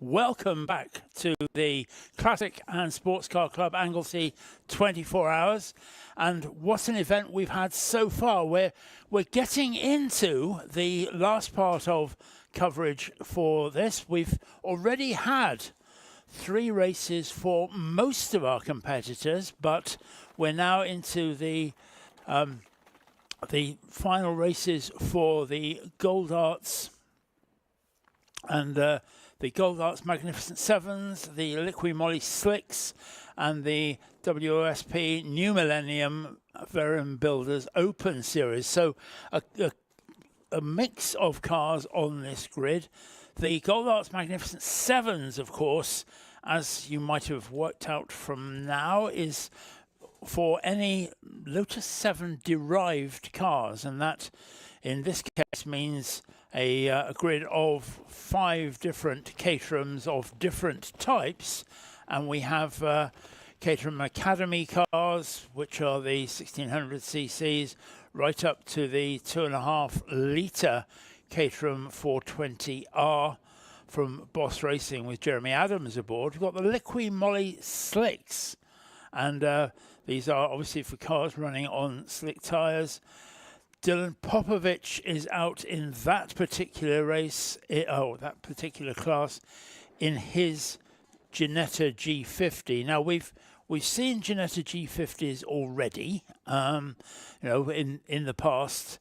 Welcome back to the Classic and Sports Car Club Anglesey 24 hours. And what an event we've had so far. We're getting into the last part of coverage for this. We've already had 3 races for most of our competitors, but we're now into the final races for the Gold Arts and the Gold Arts Magnificent Sevens, the Liqui Moly Slicks, and the WOSP New Millennium Verum Builders Open Series. So a mix of cars on this grid. The Gold Arts Magnificent Sevens, of course, as you might have worked out from now, is for any Lotus 7 derived cars, and that in this case means a grid of 5 different Caterhams of different types, and we have Caterham Academy cars, which are the 1600 cc's, right up to the 2.5 litre Caterham 420R from Boss Racing with Jeremy Adams aboard. We've got the Liqui Moly Slicks, and these are obviously for cars running on slick tyres. Dylan Popovich is out in that particular race, that particular class, in his Ginetta G50. Now we've seen Ginetta G50s already, in the past,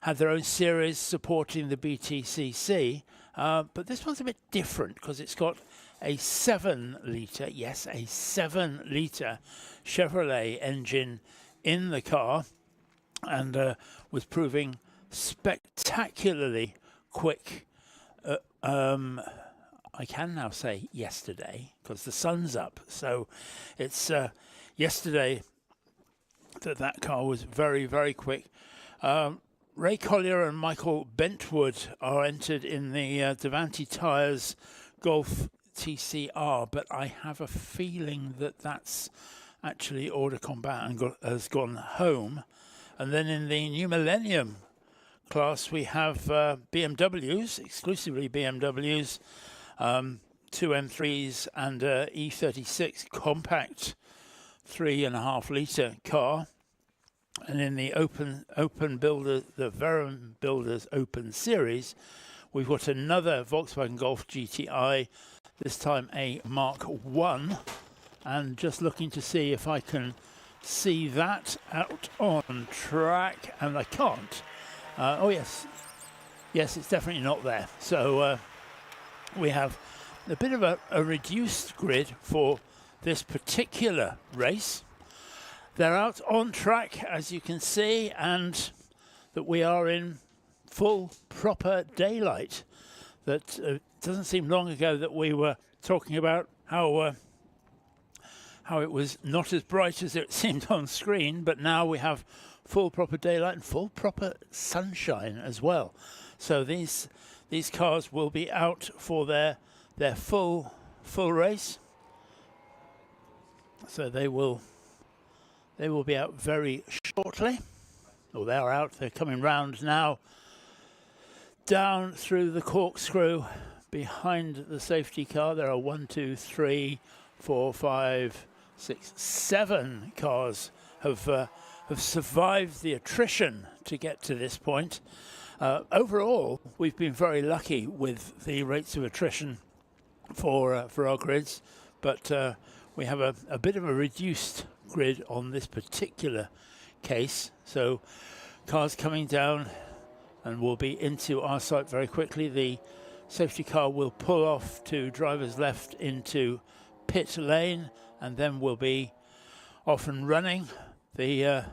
had their own series supporting the BTCC, but this one's a bit different because it's got a 7 litre, yes, a 7 litre Chevrolet engine in the car, and was proving spectacularly quick. I can now say yesterday because the sun's up, so it's yesterday that car was very, very quick. Ray Collier and Michael Bentwood are entered in the Davanti Tyres Golf TCR, but I have a feeling that that's actually Hors de Combat and has gone home. And then in the New Millennium class, we have BMWs, exclusively BMWs, 2 M3s and E36 compact 3.5 litre car. And in the open builder, the Verum Builders Open Series, we've got another Volkswagen Golf GTI, this time a Mark 1, and just looking to see if I can see that out on track, and I can't. Oh yes, it's definitely not there. So we have a bit of a reduced grid for this particular race. They're out on track, as you can see, and that we are in full proper daylight. That doesn't seem long ago that we were talking about how it was not as bright as it seemed on screen, but now we have full proper daylight and full proper sunshine as well. So these cars will be out for their full race. So they will be out very shortly. Or they're out. They're coming round now down through the corkscrew behind the safety car. There are 1, 2, 3, 4, 5, 6, 7 cars have survived the attrition to get to this point. Overall, we've been very lucky with the rates of attrition for our grids, but we have a bit of a reduced grid on this particular case. So cars coming down and will be into our site very quickly. The safety car will pull off to driver's left into pit lane, and then we'll be off and running. The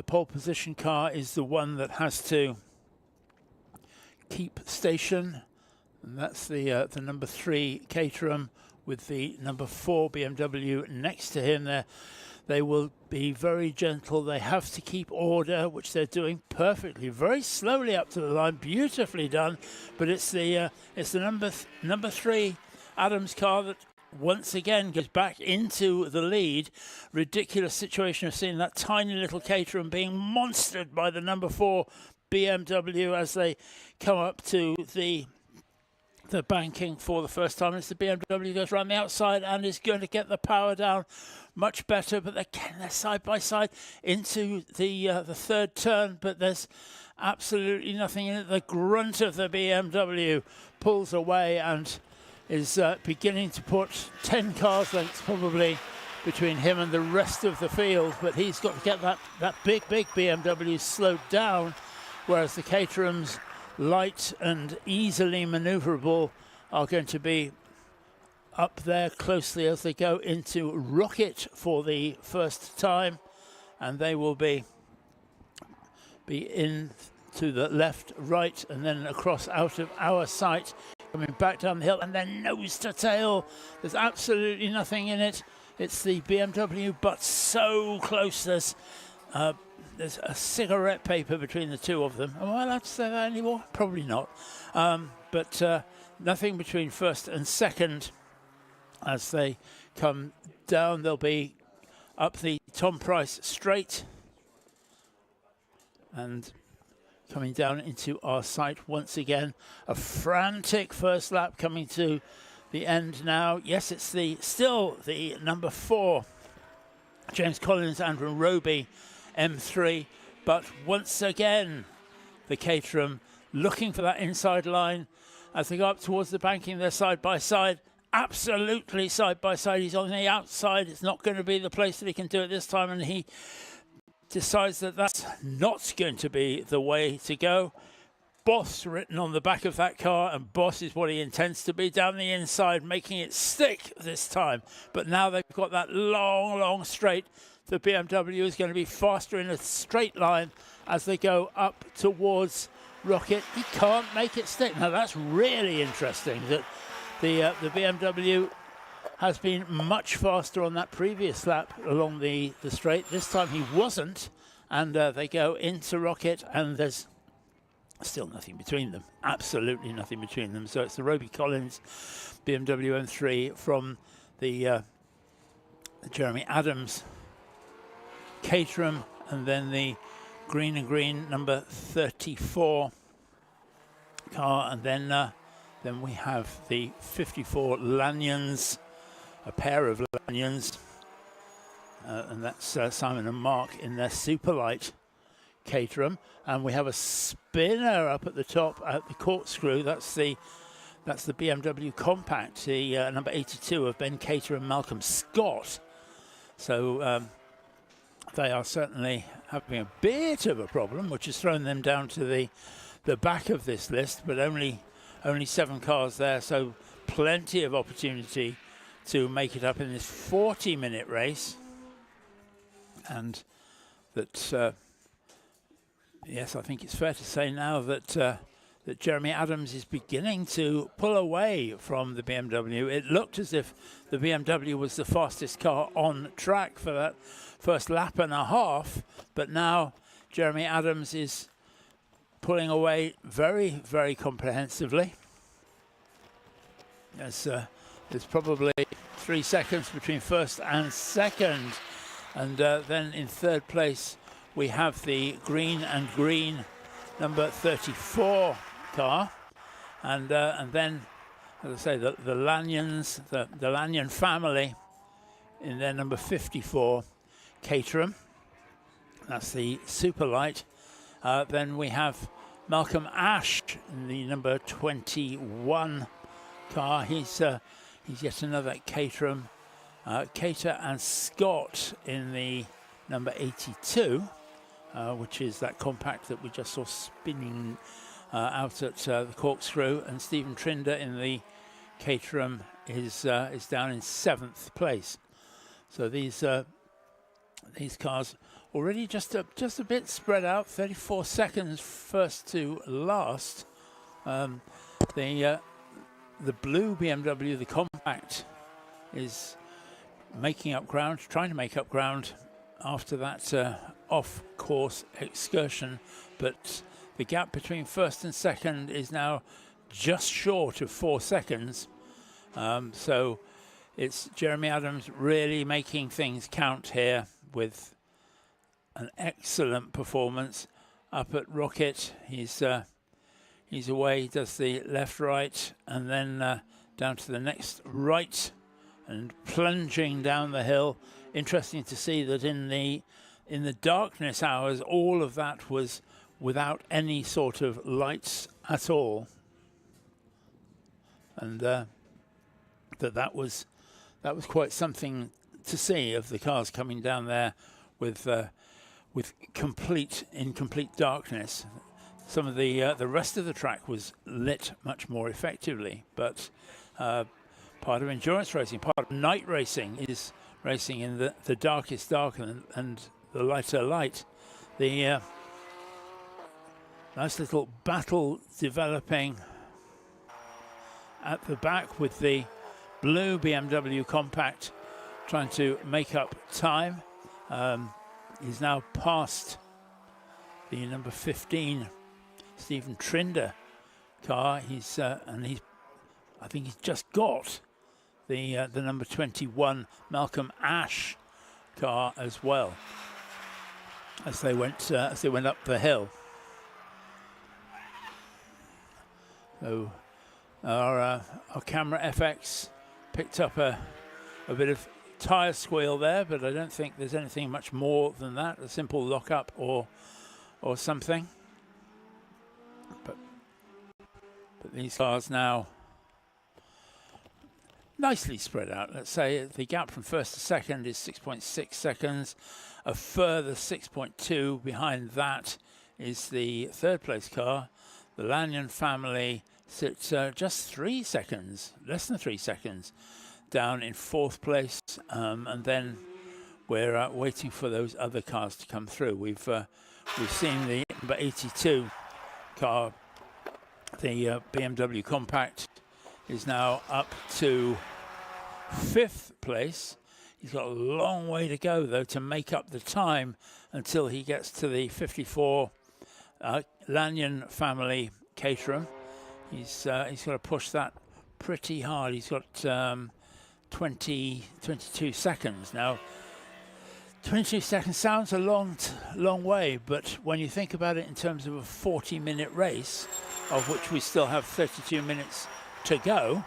pole position car is the one that has to keep station, and that's the number 3 Caterham with the number 4 BMW next to him there. They will be very gentle. They have to keep order, which they're doing perfectly, very slowly up to the line, beautifully done. But it's the number 3 Adams car that once again goes back into the lead. Ridiculous situation of seeing that tiny little Caterham being monstered by the number 4 BMW as they come up to the the banking for the first time as the BMW goes around the outside and is going to get the power down much better. But they're side by side into the third turn, but there's absolutely nothing in it. The grunt of the BMW pulls away and is beginning to put 10 cars lengths probably between him and the rest of the field. But he's got to get that big BMW slowed down, whereas the Caterhams, light and easily manoeuvrable, are going to be up there closely as they go into Rocket for the first time, and they will be in to the left, right, and then across out of our sight, coming back down the hill, and then nose to tail. There's absolutely nothing in it. It's the BMW, but so close. There's a cigarette paper between the two of them. Am I allowed to say that anymore? Probably not. But nothing between first and second. As they come down, they'll be up the Tom Price straight and coming down into our sight once again. A frantic first lap coming to the end now. Yes, it's still the number 4, James Collins, Andrew Roby, M3, but once again the Caterham looking for that inside line as they go up towards the banking. They're side by side, absolutely side by side. He's on the outside. It's not going to be the place that he can do it this time, and he decides that that's not going to be the way to go. Boss written on the back of that car, and Boss is what he intends to be down the inside, making it stick this time. But now they've got that long straight. The BMW is going to be faster in a straight line as they go up towards Rocket. He can't make it stick. Now that's really interesting that the BMW has been much faster on that previous lap along the straight. This time he wasn't, and they go into Rocket, and there's still nothing between them. Absolutely nothing between them. So it's the Roby Collins BMW M3 from the Jeremy Adams Caterham, and then the green and green number 34 car, and then we have the 54 Lanyons, a pair of Lanyons, and that's Simon and Mark in their Superlight Caterham, and we have a spinner up at the top at the corkscrew. That's the BMW Compact, the number 82 of Ben Caterham, Malcolm Scott. So they are certainly having a bit of a problem, which has thrown them down to the back of this list, but only 7 cars there, so plenty of opportunity to make it up in this 40-minute race. And that yes, I think it's fair to say now that Jeremy Adams is beginning to pull away from the BMW. It looked as if the BMW was the fastest car on track for that first lap and a half, but now Jeremy Adams is pulling away very, very comprehensively. There's probably 3 seconds between first and second, and then in third place we have the green and green number 34 car, and then, as I say, the Lanyons, the Lanyon family in their number 54 Caterham. That's the Superlight. Then we have Malcolm Ash in the number 21 car. He's yet another Caterham. Cater and Scott in the number 82, which is that compact that we just saw spinning out at the corkscrew. And Stephen Trinder in the Caterham is down in 7th place. So these cars already just a bit spread out. 34 seconds first to last. The blue BMW, the compact, is making up ground, trying to make up ground after that off-course excursion, but the gap between first and second is now just short of 4 seconds. So it's Jeremy Adams really making things count here with an excellent performance up at Rocket. He's He's away, he does the left, right, and then down to the next right, and plunging down the hill. Interesting to see that in the darkness hours, all of that was without any sort of lights at all, and that was quite something to see, of the cars coming down there with complete darkness. Some of the rest of the track was lit much more effectively, but part of endurance racing, part of night racing, is racing in the darkest dark and the lighter light. The nice little battle developing at the back with the blue BMW Compact trying to make up time. He's now past the number 15 Stephen Trinder car. I think he's just got the number 21 Malcolm Ash car as well, as they went up the hill. So our camera FX picked up a bit of tyre squeal there, but I don't think there's anything much more than that. A simple lock-up or something. But these cars now nicely spread out. Let's say the gap from first to second is 6.6 seconds. A further 6.2 behind that is the third place car. The Lanyon family sits just 3 seconds, less than 3 seconds, down in fourth place, and then we're waiting for those other cars to come through. We've seen the number 82 car, the BMW Compact, is now up to fifth place. He's got a long way to go, though, to make up the time until he gets to the 54 Lanyon family Caterham. He's got to push that pretty hard. He's got 22 seconds now. 22 seconds sounds a long way, but when you think about it in terms of a 40-minute race, of which we still have 32 minutes to go,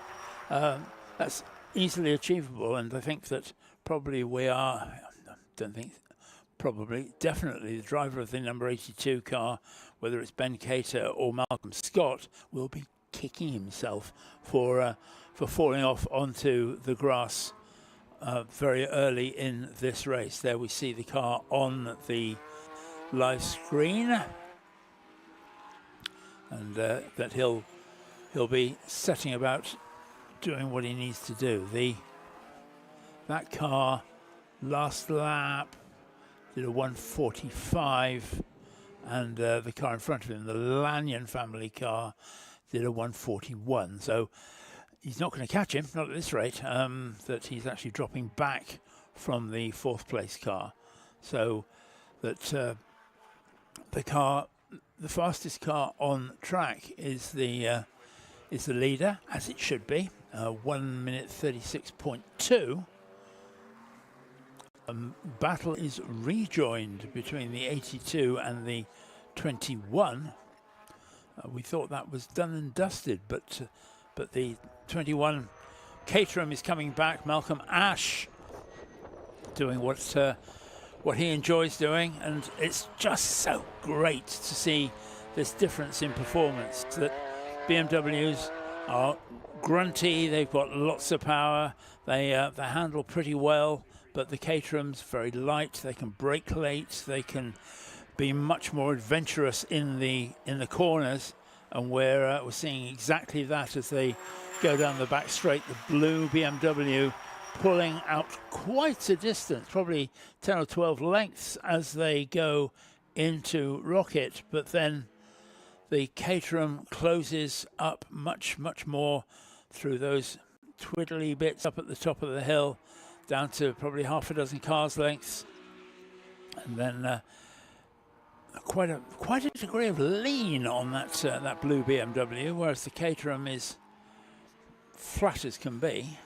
that's easily achievable. And I think that probably definitely the driver of the number 82 car, whether it's Ben Cater or Malcolm Scott, will be kicking himself for falling off onto the grass very early in this race. There we see the car on the live screen, and that he'll be setting about doing what he needs to do. That car last lap did a 1:45, and the car in front of him, the Lanyon family car, did a 1:41. So he's not going to catch him, not at this rate, that he's actually dropping back from the fourth place car. So that the fastest car on track is the leader, as it should be, 1 minute 36.2. Battle is rejoined between the 82 and the 21. We thought that was done and dusted, but the 21 Caterham is coming back. Malcolm Ash doing what he enjoys doing, and it's just so great to see this difference in performance. That BMWs are grunty, they've got lots of power, they handle pretty well, but the Caterham's very light. They can brake late, they can be much more adventurous in the corners, and we're seeing exactly that as they go down the back straight. The blue BMW pulling out quite a distance, probably 10 or 12 lengths as they go into Rocket, but then the Caterham closes up much more through those twiddly bits up at the top of the hill, down to probably half a dozen cars lengths, and then quite a degree of lean on that blue BMW, whereas the Caterham is flat as can be.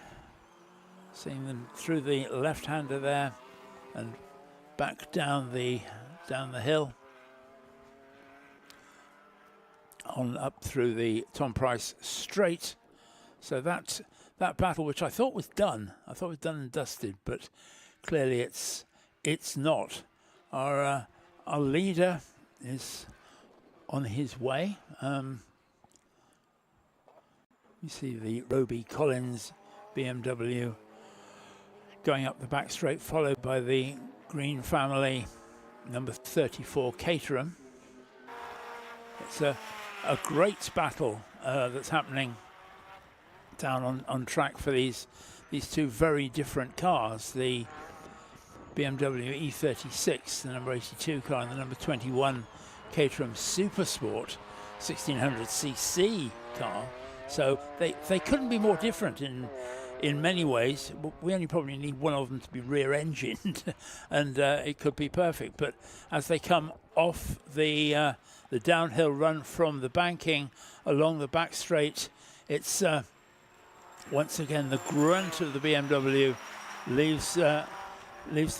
Seeing them through the left-hander there and back down the hill. on up through the Tom Price straight. So that battle, which I thought was done, and dusted, but clearly it's not. Our leader is on his way. You see the Roby Collins BMW going up the back straight, followed by the Green family number 34 Caterham. It's a great battle that's happening down on track for these two very different cars. The BMW E36, the number 82 car, and the number 21 Caterham Supersport 1600cc car. So they couldn't be more different in many ways. We only probably need one of them to be rear-engined, and it could be perfect. But as they come off the downhill run from the banking along the back straight, it's once again the grunt of the BMW leaves the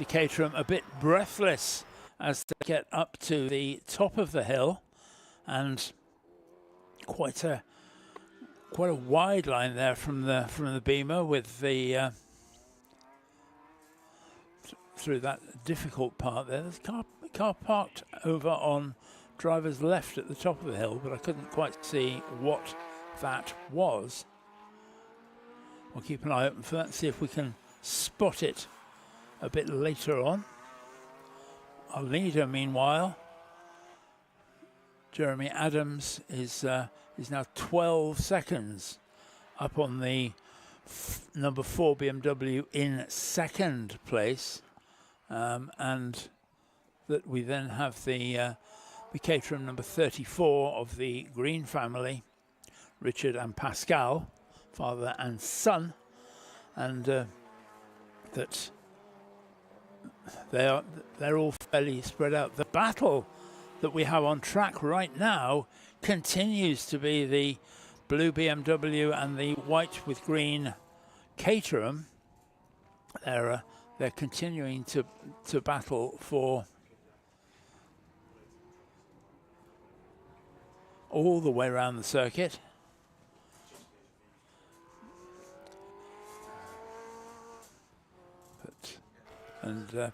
Caterham a bit breathless as they get up to the top of the hill, and quite a wide line there from the Beamer, with the through that difficult part there. There's a car parked over on driver's left at the top of the hill, but I couldn't quite see what that was. We'll keep an eye open for that, see if we can spot it a bit later on. Our leader, meanwhile, Jeremy Adams, is now 12 seconds up on the number 4 BMW in second place, and that we then have the Caterham number 34 of the Green family, Richard and Pascal, father and son, and that they're all fairly spread out. The battle that we have on track right now continues to be the blue BMW and the white with green Caterham. They're continuing to battle for all the way around the circuit. And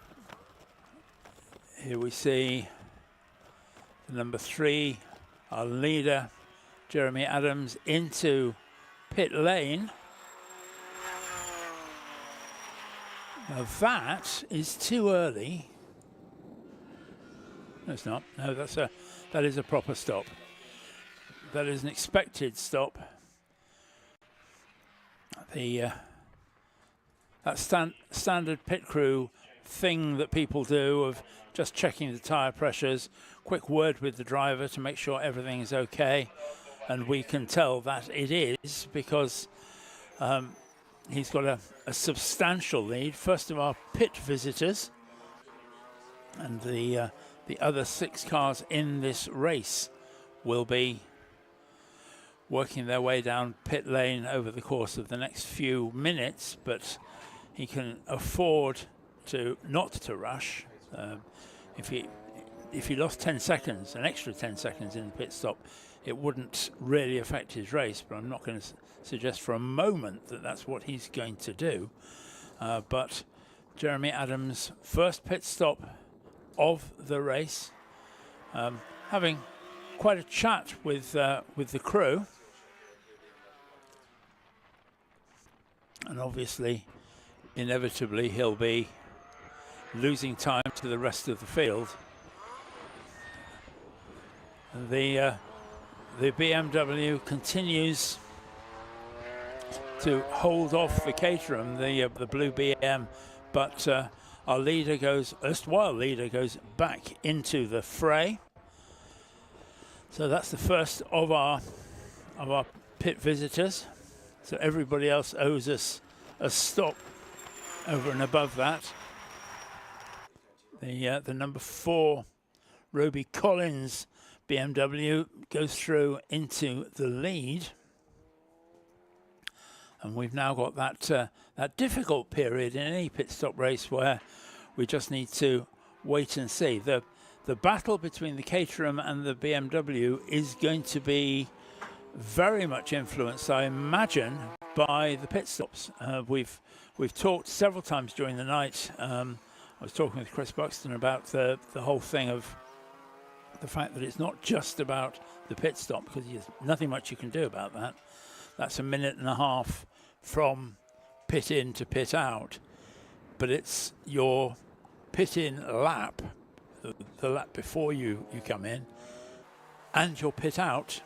here we see the number 3, our leader, Jeremy Adams, into pit lane. Now that is too early. No, it's not. No, that is a proper stop. That is an expected stop. That standard pit crew thing that people do of just checking the tyre pressures, quick word with the driver to make sure everything is okay, and we can tell that it is, because he's got a substantial lead. First of our pit visitors, and the other 6 cars in this race will be working their way down pit lane over the course of the next few minutes, but he can afford not to rush. If he lost 10 seconds, an extra 10 seconds in the pit stop, it wouldn't really affect his race, but I'm not going to suggest for a moment that that's what he's going to do. But Jeremy Adams' first pit stop of the race, having quite a chat with the crew, and obviously inevitably he'll be losing time to the rest of the field. The BMW continues to hold off the Caterham, the blue BM, but our leader erstwhile leader goes back into the fray. So that's the first of our pit visitors. So everybody else owes us a stop over and above that. The number 4 Roby Collins BMW goes through into the lead, and we've now got that difficult period in any pit stop race where we just need to wait and see. The the battle between the Caterham and the BMW is going to be very much influenced, I imagine, by the pit stops. We've talked several times during the night. I was talking with Chris Buxton about the whole thing of the fact that it's not just about the pit stop, because there's nothing much you can do about that. That's a minute and a half from pit in to pit out, but it's your pit in lap, the lap before you come in, and your pit out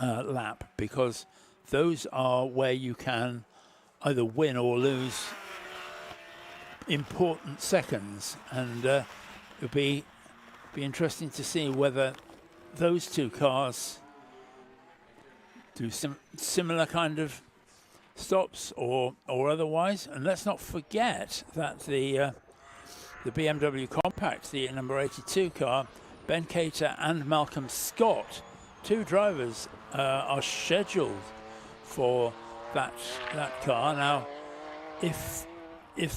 lap, because those are where you can either win or lose important seconds, and it'll be interesting to see whether those two cars do similar kind of stops or otherwise. And let's not forget that the BMW Compact, the number 82 car, Ben Cater and Malcolm Scott, two drivers, are scheduled for that car. Now, if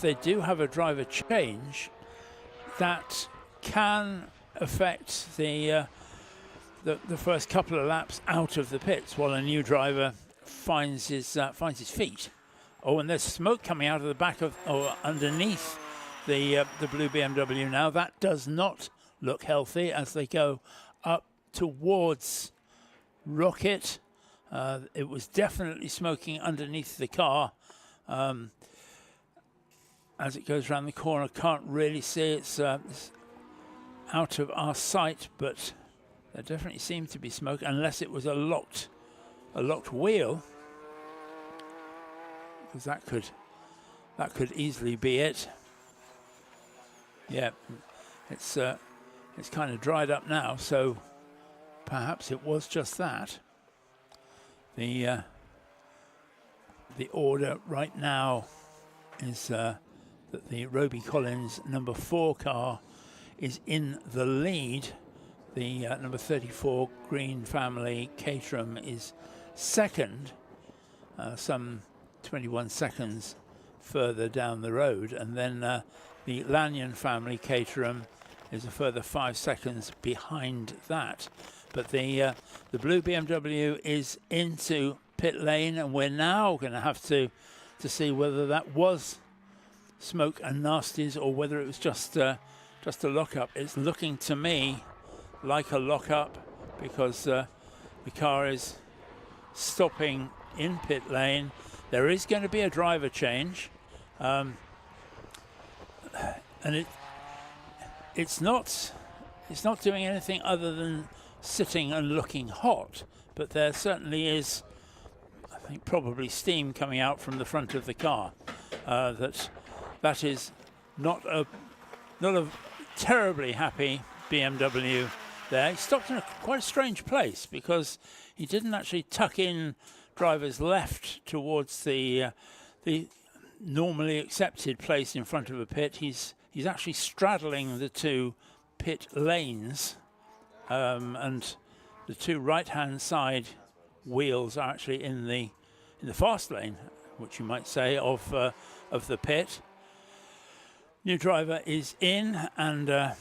they do have a driver change, that can affect the first couple of laps out of the pits while a new driver finds his feet. Oh, and there's smoke coming out of the back of or underneath the blue BMW now. That does not look healthy as they go up towards Rocket. It was definitely smoking underneath the car. As it goes around the corner, can't really see. It's out of our sight, but there definitely seemed to be smoke, unless it was a locked wheel, because that could easily be it. Yeah, it's kind of dried up now, so perhaps it was just that. The order right now is that the Roby Collins number 4 car is in the lead. The number 34 Green Family Caterham is second, some 21 seconds further down the road, and then the Lanyon Family Caterham is a further 5 seconds behind that. But the blue BMW is into pit lane, and we're now going to have to see whether that was smoke and nasties or whether it was just a lockup. It's looking to me like a lockup, because the car is stopping in pit lane. There is going to be a driver change, and it's not doing anything other than sitting and looking hot, but there certainly is, I think, probably steam coming out from the front of the car. That is not a terribly happy BMW there. He stopped in quite a strange place, because he didn't actually tuck in driver's left towards the normally accepted place in front of a pit. He's actually straddling the two pit lanes, and the two right-hand side wheels are actually in the fast lane, which you might say, of the pit. New driver is in and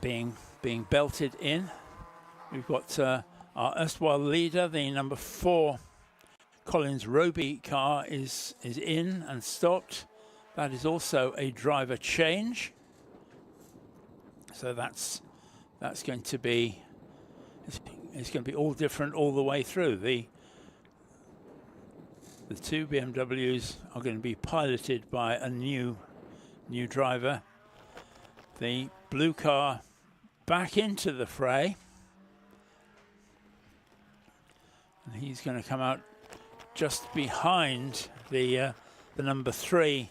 being belted in. We've got our erstwhile leader, the number 4 Collins Roby car is in and stopped. That is also a driver change. So that's going to be, it's going to be all different all the way through. The two BMWs are going to be piloted by a new driver. The blue car back into the fray, and he's going to come out just behind the number 3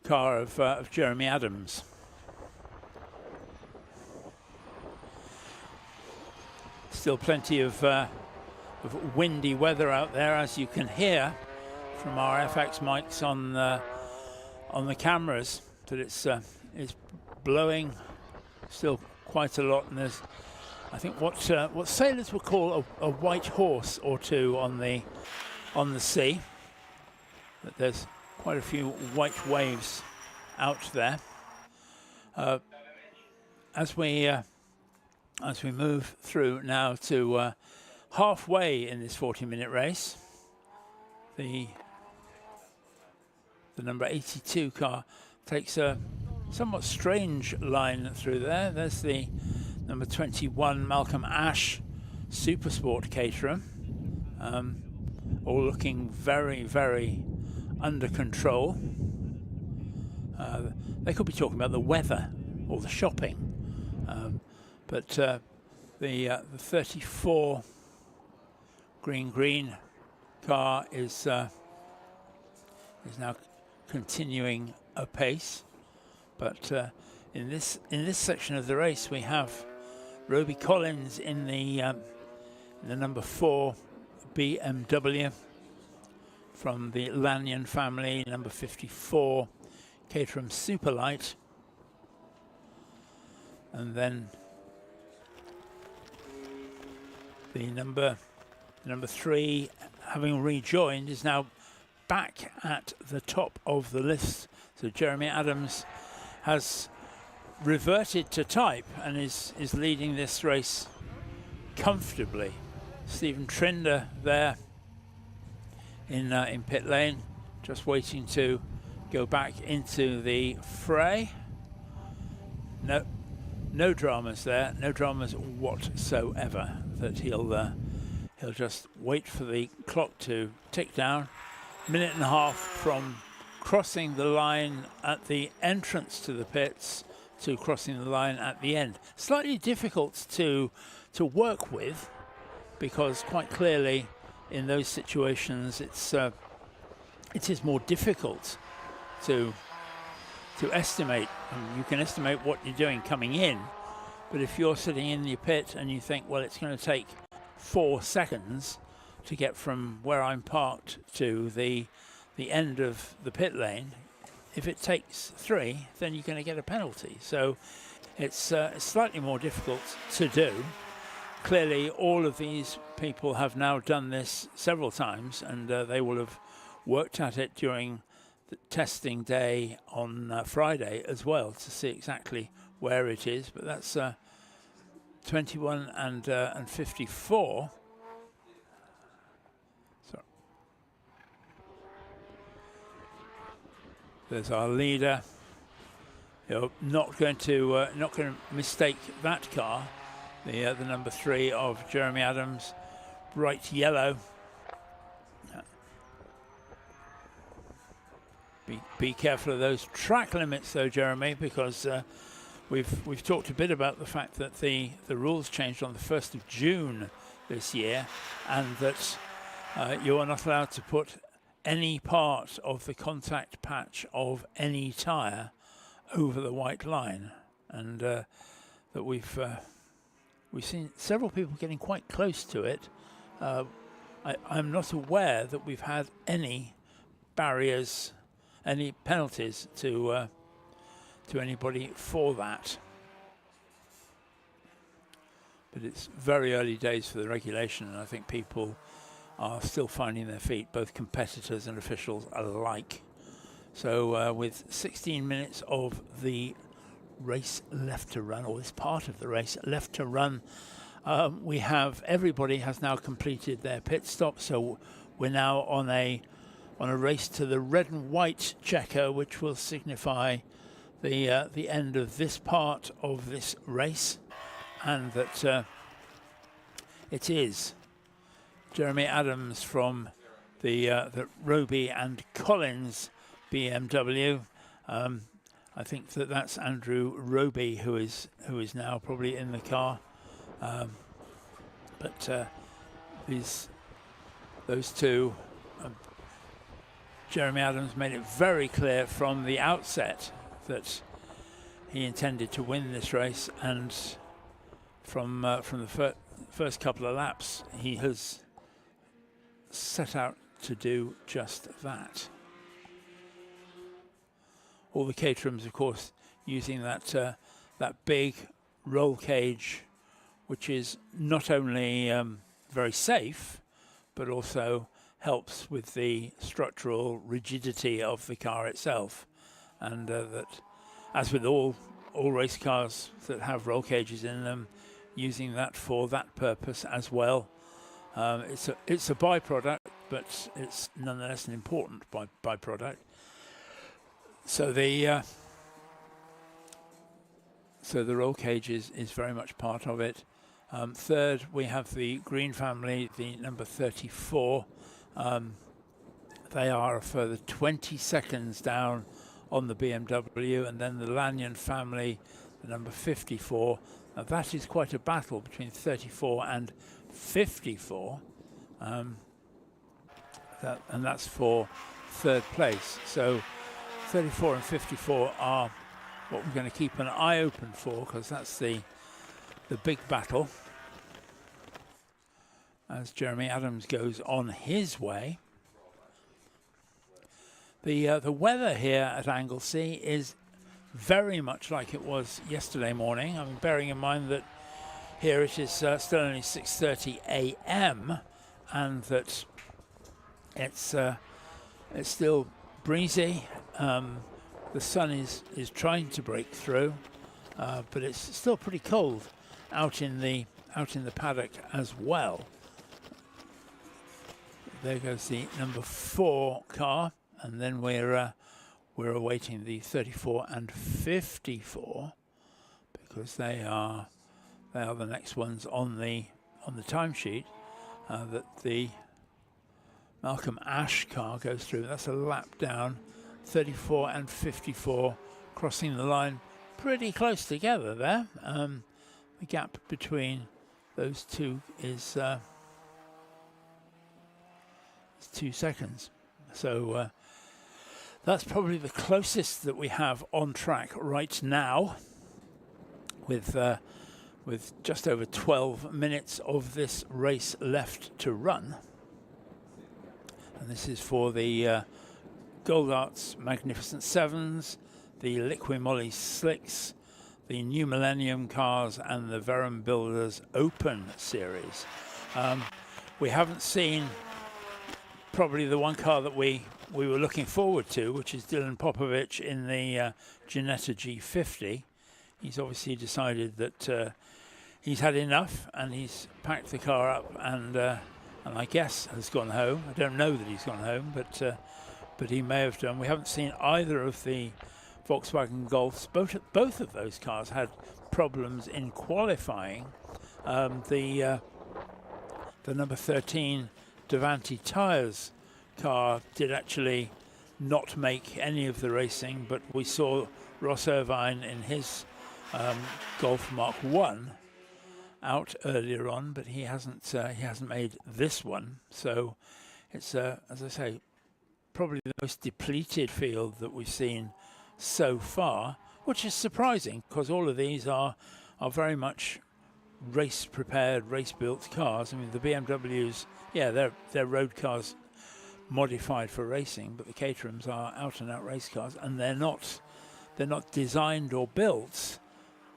car of Jeremy Adams. Still plenty of windy weather out there, as you can hear from our FX mics on the cameras, that it's blowing still quite a lot, and there's, I think, what sailors would call a white horse or two on the sea. That there's quite a few white waves out there. As we move through now to halfway in this 40-minute race, the number 82 car takes a somewhat strange line through there. There's the number 21 Malcolm Ash Supersport Caterham, all looking very, very under control. They could be talking about the weather or the shopping, but the 34 green car is now continuing apace. But in this section of the race, we have Roby Collins in the number 4 BMW from the Lanyon family, number 54 Caterham Superlight, and then the number 3, having rejoined, is now back at the top of the list. So Jeremy Adams has reverted to type and is leading this race comfortably. Stephen Trinder there in pit lane, just waiting to go back into the fray. No dramas there, no dramas whatsoever. That he'll just wait for the clock to tick down. Minute and a half from crossing the line at the entrance to the pits to crossing the line at the end. Slightly difficult to work with, because quite clearly in those situations it is more difficult to estimate. You can estimate what you're doing coming in, but if you're sitting in your pit and you think, well, it's going to take 4 seconds to get from where I'm parked to the end of the pit lane, if it takes 3, then you're going to get a penalty. So it's slightly more difficult to do. Clearly, all of these people have now done this several times, and they will have worked at it during the testing day on Friday as well to see exactly where it is. But that's 21 and 54. So there's our leader. You're not going to mistake that car. The number 3 of Jeremy Adams, bright yellow. Be careful of those track limits, though, Jeremy, because we've talked a bit about the fact that the rules changed on the 1st of June this year, and that you are not allowed to put any part of the contact patch of any tyre over the white line, and that we've seen several people getting quite close to it. I'm not aware that we've had any barriers, any penalties to anybody for that. But it's very early days for the regulation, and I think people are still finding their feet, both competitors and officials alike. So with 16 minutes of the race left to run, or this part of the race left to run, we have everybody has now completed their pit stop, so we're now on a race to the red and white checker, which will signify the end of this part of this race, and that it is Jeremy Adams from the Roby and Collins BMW. I think that's Andrew Roby who is now probably in the car, but those two. Jeremy Adams made it very clear from the outset that he intended to win this race, and from the first couple of laps, he has set out to do just that. All the Caterhams, of course, using that big roll cage, which is not only very safe, but also helps with the structural rigidity of the car itself, and that, as with all all race cars that have roll cages in them using that for that purpose as well. It's a byproduct, but it's nonetheless an important byproduct. So the roll cage is very much part of it. Third, we have the Green family, the number 34. They are a further 20 seconds down on the BMW, and then the Lanyon family, the number 54. Now that is quite a battle between 34 and 54, and that's for third place. So 34 and 54 are what we're going to keep an eye open for, because that's the big battle as Jeremy Adams goes on his way. The weather here at Anglesey is very much like it was yesterday morning. I mean, bearing in mind that here it is still only 6:30 a.m. and that it's still breezy. The sun is trying to break through, but it's still pretty cold out in the paddock as well. There goes the number 4 car, and then we're awaiting the 34 and 54 because they are the next ones on the timesheet that the Malcolm Ash car goes through. That's a lap down. 34 and 54 crossing the line pretty close together there. The gap between those two is 2 seconds. So that's probably the closest that we have on track right now, with just over 12 minutes of this race left to run. And this is for the Gold Arts Magnificent Sevens, the Liqui Moly Slicks, the New Millennium cars, and the Verum Builders Open Series. We haven't seen probably the one car that we were looking forward to, which is Dylan Popovich in the Ginetta G50. He's obviously decided that he's had enough, and he's packed the car up and I guess has gone home. I don't know that he's gone home, but he may have done. We haven't seen either of the Volkswagen Golfs. Both of those cars had problems in qualifying. The number 13 Davanti Tyres car did actually not make any of the racing, but we saw Ross Irvine in his Golf Mark 1 out earlier on, but he hasn't made this one. So it's as I say, probably the most depleted field that we've seen so far, which is surprising because all of these are very much race prepared, race built cars. I mean, the BMWs, yeah, they're road cars modified for racing, but the Caterhams are out and out race cars, and they're not designed or built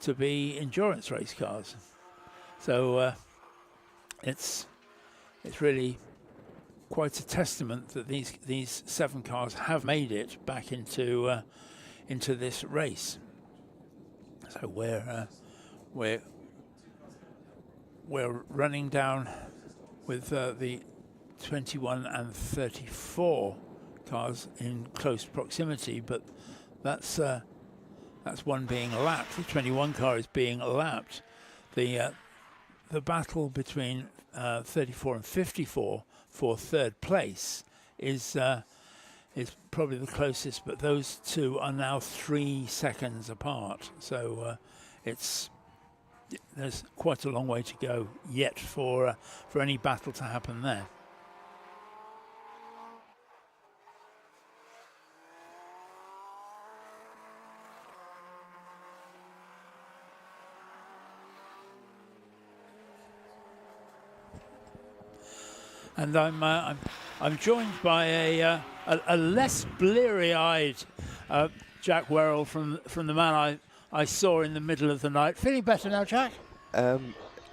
to be endurance race cars. So it's really quite a testament that these 7 cars have made it back into this race. So we're running down with the 21 and 34 cars in close proximity, but that's one being lapped. The 21 car is being lapped. The battle between 34 and 54 for third place is probably the closest, but those two are now 3 seconds apart. So there's quite a long way to go yet for any battle to happen there. And I'm joined by a less bleary-eyed Jack Werrell from the man I saw in the middle of the night. Feeling better now, Jack?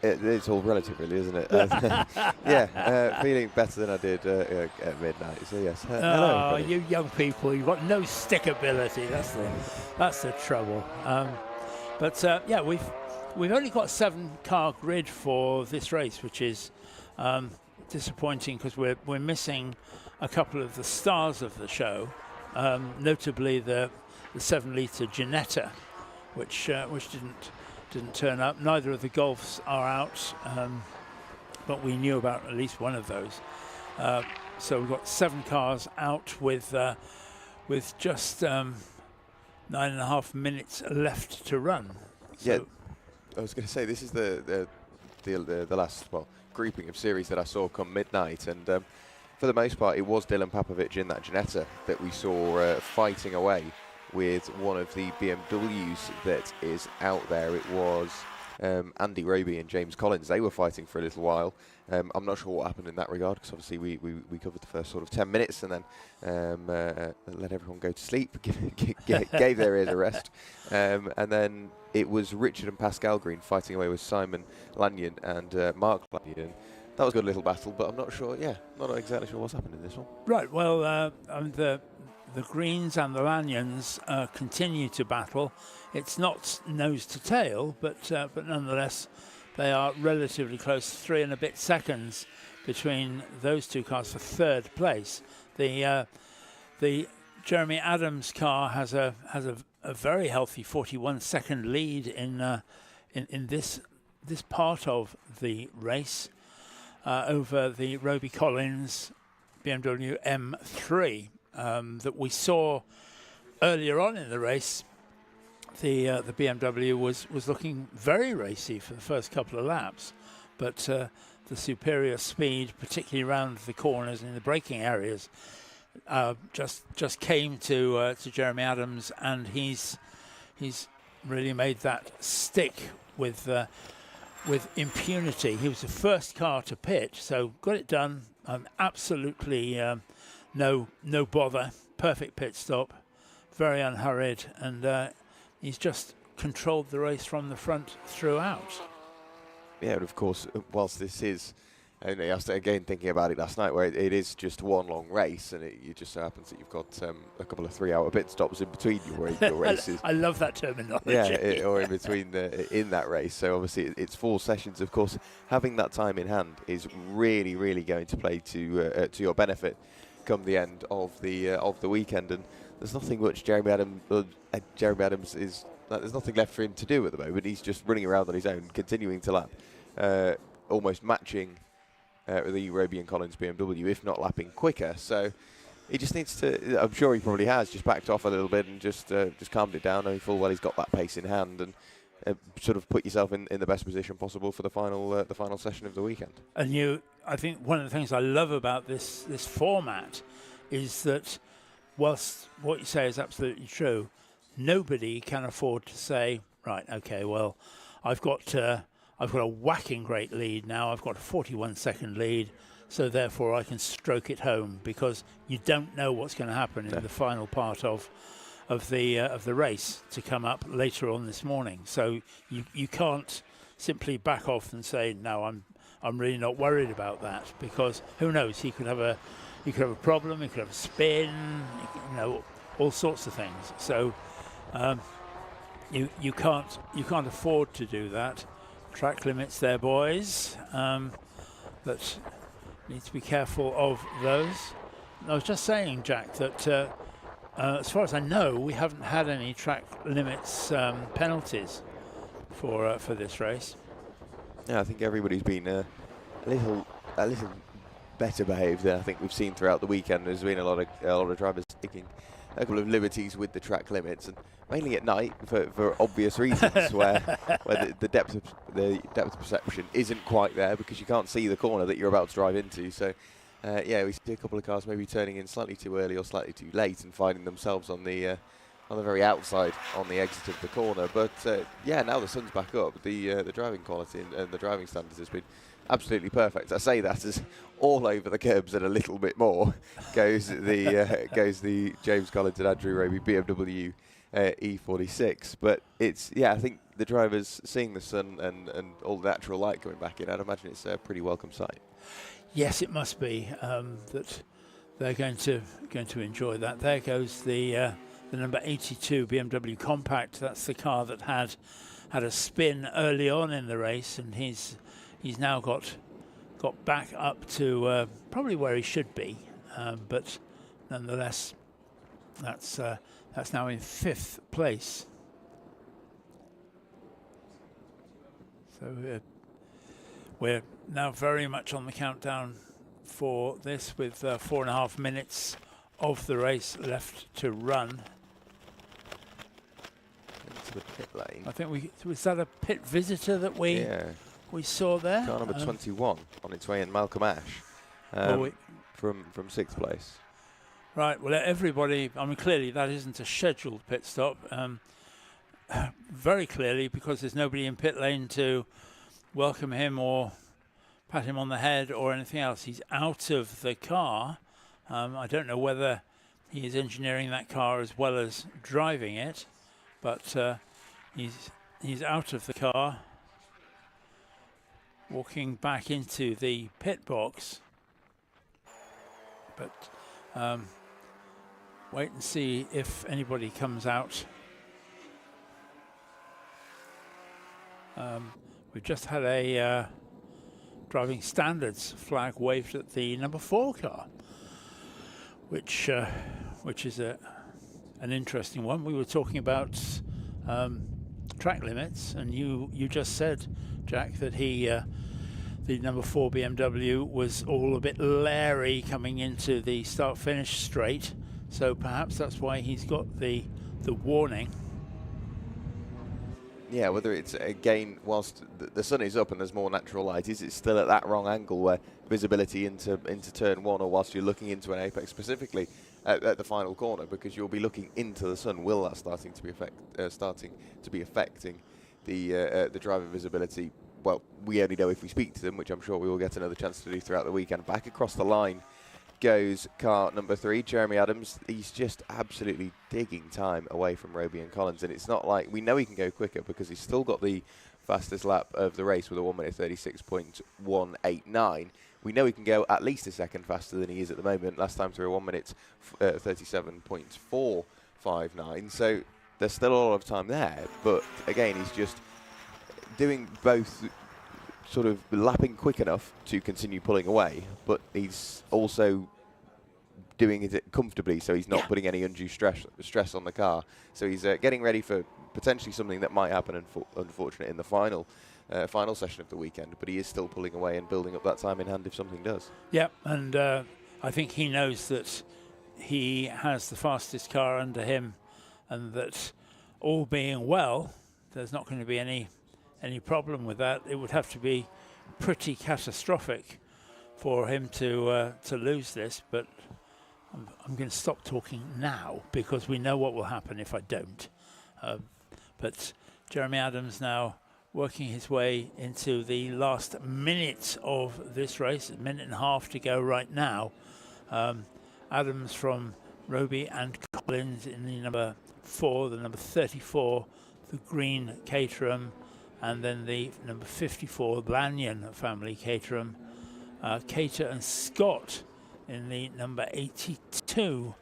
It's all relative, really, isn't it? Yeah, feeling better than I did at midnight. So yes, hello. Oh, you young people, you've got no stickability. That's the trouble. But yeah, we've only got 7-car grid for this race, which is disappointing because we're missing a couple of the stars of the show, notably the 7-litre Ginetta, which didn't turn up. Neither of the Golfs are out, but we knew about at least one of those. So we've got 7 cars out with just 9.5 minutes left to run. So yeah, I was going to say this is the last grouping of series that I saw come midnight, and for the most part it was Dylan Papovich in that Ginetta that we saw fighting away with one of the BMWs that is out there. It was Andy Roby and James Collins. They were fighting for a little while. I'm not sure what happened in that regard, because obviously we covered the first sort of 10 minutes and then let everyone go to sleep, gave their ears a rest. And then it was Richard and Pascal Green fighting away with Simon Lanyon and Mark Lanyon. That was a good little battle, but I'm not sure, not exactly sure what's happened in this one. Right, well, the Greens and the Lanyons continue to battle. It's not nose to tail, but nonetheless, they are relatively close, 3 and a bit seconds between those two cars for third place. The Jeremy Adams car has a very healthy 41-second lead in this part of the race over the Roby Collins BMW M3 that we saw earlier on in the race. The BMW was looking very racy for the first couple of laps, but the superior speed, particularly around the corners and in the braking areas, just came to Jeremy Adams, and he's really made that stick with impunity. He was the first car to pit, so got it done. Absolutely no bother. Perfect pit stop, very unhurried, and he's just controlled the race from the front throughout. Yeah, and of course, whilst this is, and I was again thinking about it last night, where it is just one long race, and it just so happens that you've got a couple of 3-hour pit stops in between your races. I love that terminology. Yeah, or in between in that race. So obviously it's 4 sessions. Of course, having that time in hand is really, really going to play to your benefit come the end of the weekend. And there's nothing much Jeremy Adams is. There's nothing left for him to do at the moment. He's just running around on his own, continuing to lap, almost matching the Roby and Collins BMW, if not lapping quicker. So he just needs to. I'm sure he probably has just backed off a little bit and just calmed it down, knowing full well he's got that pace in hand, and sort of put yourself in the best position possible for the final session of the weekend. And I think one of the things I love about this format is that, whilst what you say is absolutely true, nobody can afford to say, right, okay, well, I've got a whacking great lead now. I've got a 41-second lead, so therefore I can stroke it home, because you don't know what's going to happen in the final part of the race to come up later on this morning. So you can't simply back off and say, no, I'm really not worried about that, because who knows? He could have a problem. He could have a spin. All sorts of things. So you can't afford to do that. Track limits there, boys. But need to be careful of those. I was just saying, Jack, that as far as I know, we haven't had any track limits penalties for this race. Yeah, I think everybody's been a little better behaved than I think we've seen throughout the weekend. There's been a lot of drivers taking a couple of liberties with the track limits, and mainly at night for obvious reasons, where the depth of perception isn't quite there, because you can't see the corner that you're about to drive into. So we see a couple of cars maybe turning in slightly too early or slightly too late and finding themselves on the very outside on the exit of the corner. But now the sun's back up. The driving quality and the driving standards has been absolutely perfect. I say that as all over the curbs and a little bit more goes the James Collins and Andrew Roby BMW E46. But it's I think the drivers seeing the sun and all the natural light coming back in, I'd imagine it's a pretty welcome sight. Yes, it must be that they're going to enjoy that. There goes the the number 82 BMW Compact. That's the car that had a spin early on in the race, and he's now got back up to probably where he should be, but nonetheless, that's now in 5th place. So we're now very much on the countdown for this, with 4.5 minutes of the race left to run. Into the pit lane. I think was that a pit visitor that we saw there? Car number 21 on its way in, Malcolm Ash, from 6th place. Right, well, everybody, I mean, clearly that isn't a scheduled pit stop. Very clearly, because there's nobody in pit lane to welcome him or pat him on the head or anything else. He's out of the car. I don't know whether he is engineering that car as well as driving it, but he's out of the car, walking back into the pit box. But wait and see if anybody comes out. We've just had a driving standards flag waved at the number 4 car, which is an interesting one. We were talking about track limits, and you just said, Jack, that the number 4 BMW was all a bit leery coming into the start-finish straight, so perhaps that's why he's got the warning. Yeah, whether it's, again, whilst the sun is up and there's more natural light, is it still at that wrong angle where visibility into turn 1, or whilst you're looking into an apex, specifically at the final corner, because you'll be looking into the sun? Will that starting to be affecting the driver visibility? Well, we only know if we speak to them, which I'm sure we will get another chance to do throughout the weekend. Back across the line goes car number 3, Jeremy Adams. He's just absolutely digging time away from Roby and Collins, and it's not like we know he can go quicker, because he's still got the fastest lap of the race with a 1:36.189. We know he can go at least a second faster than he is at the moment. Last time through a 1:37.459. So there's still a lot of time there, but again, he's just doing both, sort of lapping quick enough to continue pulling away, but he's also doing it comfortably, so he's not putting any undue stress on the car. So he's getting ready for potentially something that might happen, unfortunately, in the final session of the weekend, but he is still pulling away and building up that time in hand if something does. Yeah, and I think he knows that he has the fastest car under him, and that all being well, there's not going to be any problem with that. It would have to be pretty catastrophic for him to lose this, but I'm going to stop talking now, because we know what will happen if I don't. But Jeremy Adams now working his way into the last minute of this race, a minute and a half to go right now. Adams from Roby and Collins in the number 4, the number 34, the green Caterham, and then the number 54, Lanyon family Caterham. Cater and Scott in the number 82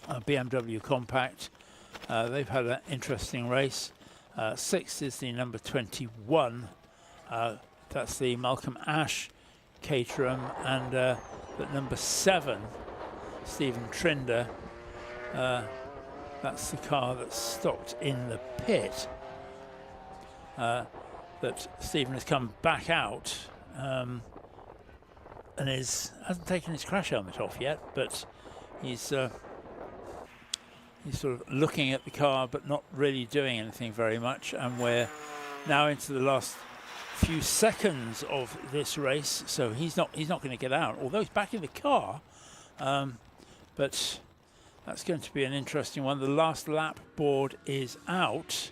BMW Compact. They've had an interesting race. 6th is the number 21. That's the Malcolm Ash Caterham, and the number 7, Stephen Trinder. That's the car that stopped in the pit. That Stephen has come back out and hasn't taken his crash helmet off yet, but he's sort of looking at the car but not really doing anything very much. And we're now into the last few seconds of this race, so he's not going to get out, although he's back in the car. But that's going to be an interesting one. The last lap board is out.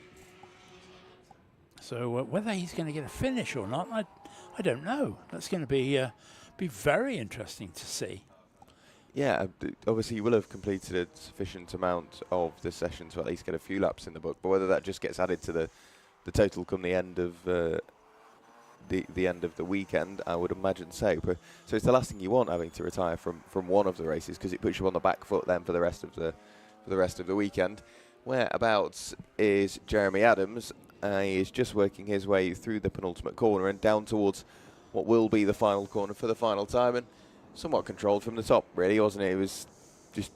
So whether he's going to get a finish or not, I don't know. That's going to be very interesting to see. Yeah, obviously you will have completed a sufficient amount of the session to at least get a few laps in the book, but whether that just gets added to the total come the end of the end of the weekend, I would imagine so. But so it's the last thing you want, having to retire from one of the races, because it puts you on the back foot then for the rest of the for the rest of the weekend. Whereabouts is Jeremy Adams? He is just working his way through the penultimate corner and down towards what will be the final corner for the final time, and somewhat controlled from the top, really, wasn't it? It was just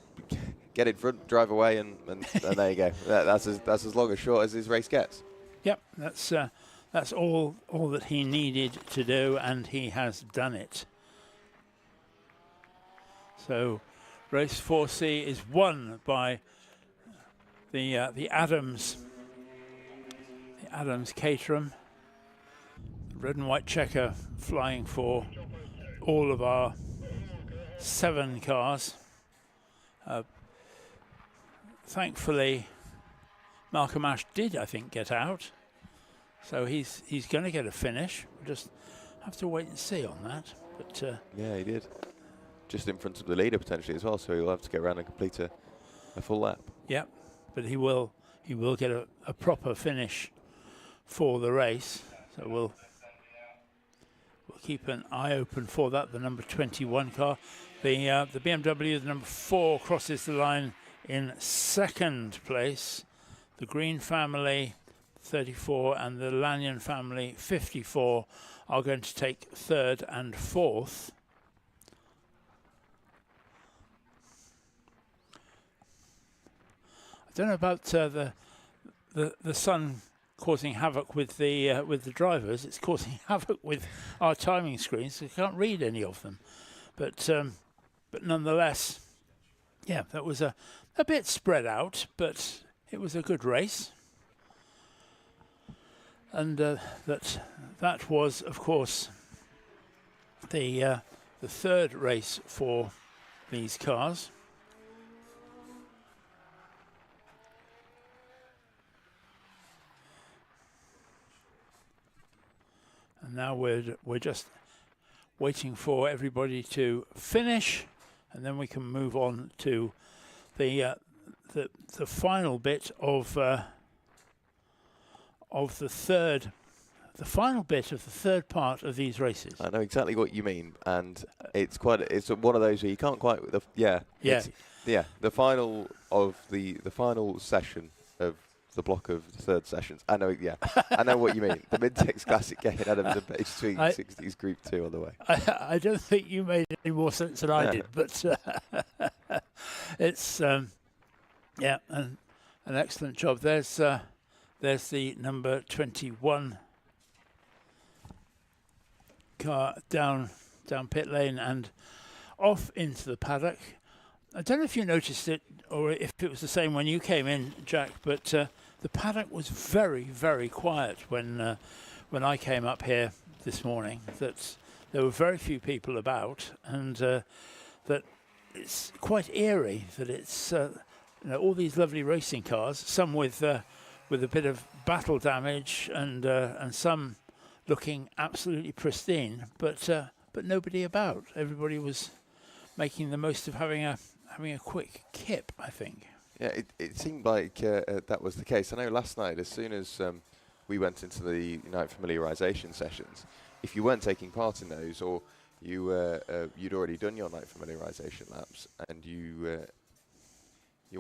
get in front, drive away, and there you go. That's as long as short as his race gets. Yep, that's all that he needed to do, and he has done it. So, race 4C is won by the Adams Caterham. Red and white checker flying for all of our 7 cars. Thankfully, Malcolm Ash did, I think, get out. So he's going to get a finish. We'll just have to wait and see on that. But yeah, he did. Just in front of the leader potentially as well, so he'll have to get around and complete a full lap. Yep, but he will get a proper finish for the race. So we'll keep an eye open for that. The number 21 car, the BMW, the number 4, crosses the line in 2nd place. The Green family, 34, and the Lanyon family, 54, are going to take 3rd and 4th. I don't know about the sun causing havoc with the drivers. It's causing havoc with our timing screens, so we can't read any of them. But nonetheless, yeah, that was a bit spread out, but it was a good race. And that was, of course, the 3rd race for these cars. And now we're just waiting for everybody to finish, and then we can move on to the final bit of the final bit of the 3rd part of these races. I know exactly what you mean, and it's one of those where you can't quite. The final of the final session of the block of 3rd sessions. I know, yeah. I know what you mean. The Mintex Classic Gay and Adams and Page Swing 60s Group 2 on the way. I don't think you made any more sense than I did, but it's an excellent job. There's the number 21 car down pit lane and off into the paddock. I don't know if you noticed it or if it was the same when you came in, Jack, but the paddock was very, very quiet when I came up here this morning. That there were very few people about, and that it's quite eerie that it's all these lovely racing cars, some with a bit of battle damage and some looking absolutely pristine, but nobody about. Everybody was making the most of having a quick kip, I think. Yeah, it seemed like that was the case. I know last night, as soon as we went into the night familiarisation sessions, if you weren't taking part in those, or you'd already done your night familiarisation laps, and you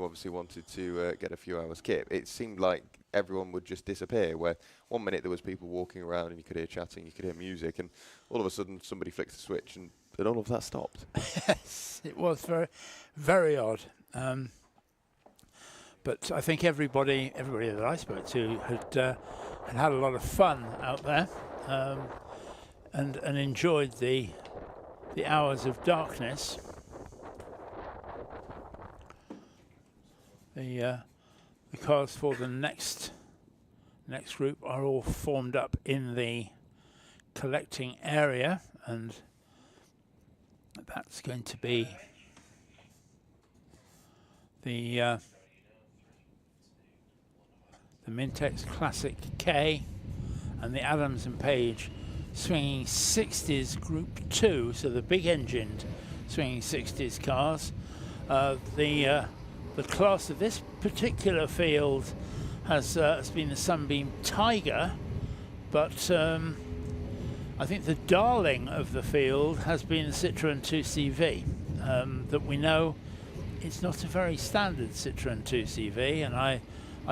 obviously wanted to get a few hours kip, it seemed like everyone would just disappear, where one minute there was people walking around and you could hear chatting, you could hear music, and all of a sudden somebody flicked the switch and all of that stopped. Yes, it was very, very odd. But I think everybody that I spoke to had a lot of fun out there, and enjoyed the hours of darkness. The cars for the next group are all formed up in the collecting area, and that's going to be the Mintex Classic K and the Adams and Page Swinging 60s Group 2, so the big engined Swinging 60s cars. The class of this particular field has been the Sunbeam Tiger, but I think the darling of the field has been the Citroën 2CV that we know it's not a very standard Citroen 2CV, and I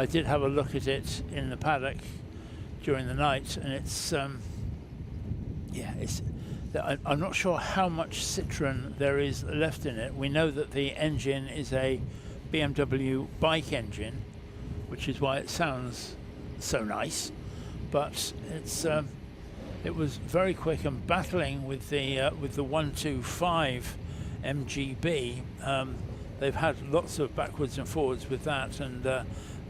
did have a look at it in the paddock during the night, and it's I'm not sure how much Citroen there is left in it. We know that the engine is a BMW bike engine, which is why it sounds so nice, but it was very quick, and battling with the 125 MGB. They've had lots of backwards and forwards with that, and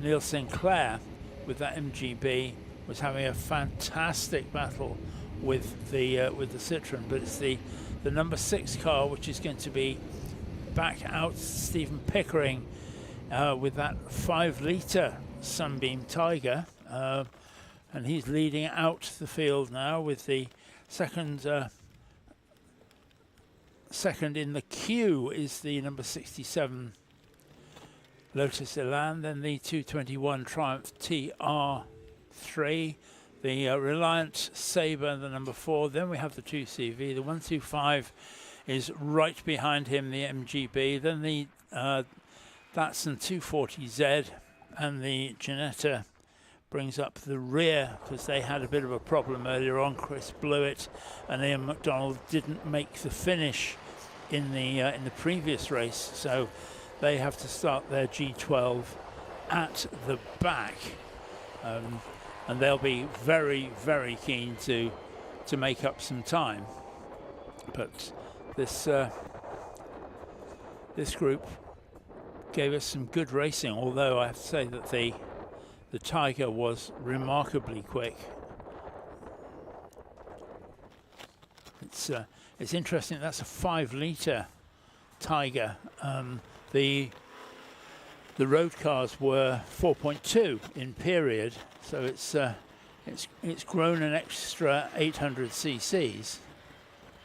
Neil Sinclair with that MGB was having a fantastic battle with the Citroen. But it's the number 6 car which is going to be back out. Stephen Pickering with that 5-litre Sunbeam Tiger, and he's leading out the field now with the second in the queue is the number 67 Lotus Elan, then the 221 Triumph TR3, the Reliant Sabre, the number 4, then we have the 2CV, the 125 is right behind him, the MGB, then the Datsun 240Z, and the Ginetta brings up the rear because they had a bit of a problem earlier on. Chris Blewett and Ian McDonald didn't make the finish in the previous race, so they have to start their G12 at the back, and they'll be very, very keen to make up some time. But this group gave us some good racing, although I have to say that the Tiger was remarkably quick. It's interesting, that's a 5-litre Tiger. The road cars were 4.2 in period, so it's grown an extra 800 cc's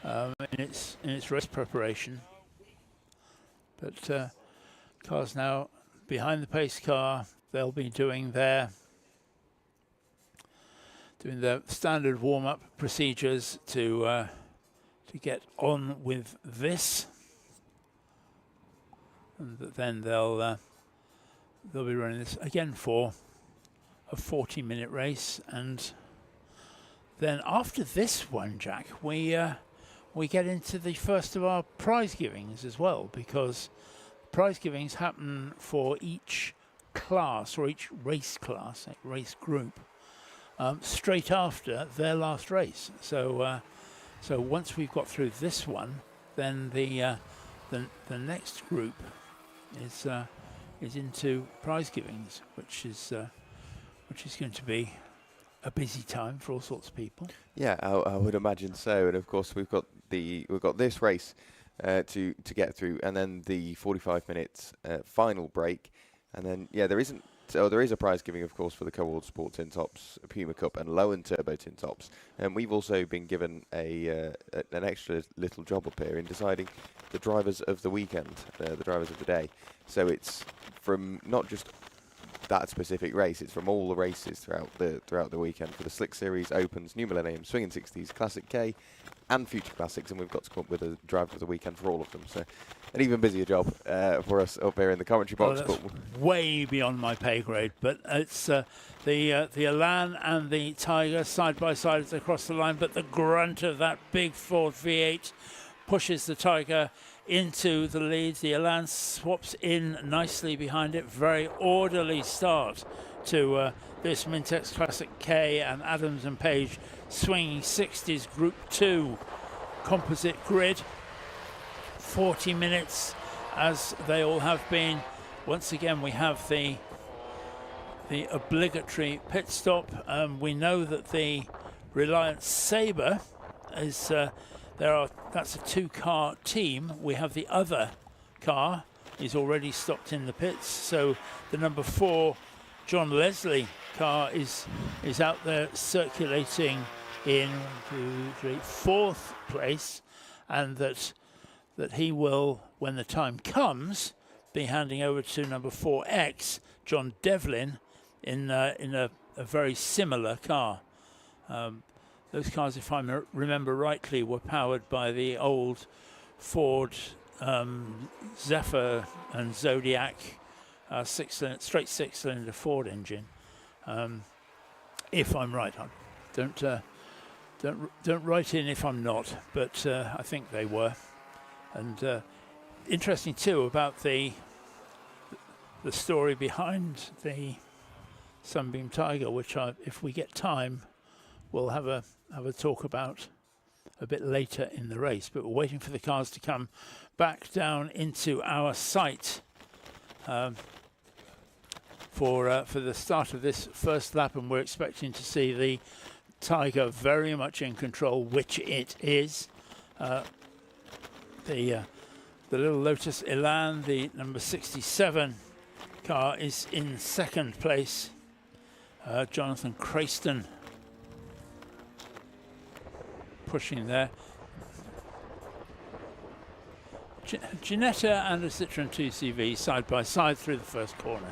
in its race preparation. But cars now behind the pace car, they'll be doing their standard warm-up procedures to get on with this, and then they'll be running this again for a 40-minute race. And then after this one, Jack, we get into the first of our prize givings as well, because prize givings happen for each class, or each race class, race group, straight after their last race. So once we've got through this one, then the next group is into prize givings, which is going to be a busy time for all sorts of people. Yeah, I would imagine so. And of course, we've got this race to get through, and then the 45 minutes final break, and then there is a prize giving, of course, for the Co-Award Sport Tin Tops, Puma Cup, and Low and Turbo Tin Tops. And we've also been given an extra little job up here in deciding the drivers of the weekend, the drivers of the day. So it's from not just that specific race, it's from all the races throughout the weekend for the Slick Series, Opens, New Millennium, Swinging 60s, Classic K, and Future Classics, and we've got to come up with a driver of the weekend for all of them. So an even busier job for us up here in the commentary box. That's way beyond my pay grade, but it's the Elan and the Tiger side by side as they cross the line, but the grunt of that big Ford V8 pushes the Tiger into the lead. The Elan swaps in nicely behind it. Very orderly start to this Mintex Classic K and Adams and Page Swinging 60s Group 2 composite grid. 40 minutes as they all have been. Once again, we have the obligatory pit stop. We know that the Reliant Sabre is that's a 2-car team. We have the other car is already stopped in the pits, so the number 4 John Leslie car is out there circulating in 4th place, and that he will, when the time comes, be handing over to number 4X John Devlin in a very similar car. Those cars, if I remember rightly, were powered by the old Ford Zephyr and Zodiac straight 6-cylinder Ford engine. If I'm right, don't write in if I'm not, but I think they were. And interesting too about the story behind the Sunbeam Tiger, which if we get time, we'll have a talk about a bit later in the race. But we're waiting for the cars to come back down into our sight for the start of this first lap, and we're expecting to see the Tiger very much in control, which it is. The little Lotus Elan, the number 67 car, is in second place. Jonathan Crayston pushing there. Ginetta and a Citroen 2CV side by side through the first corner.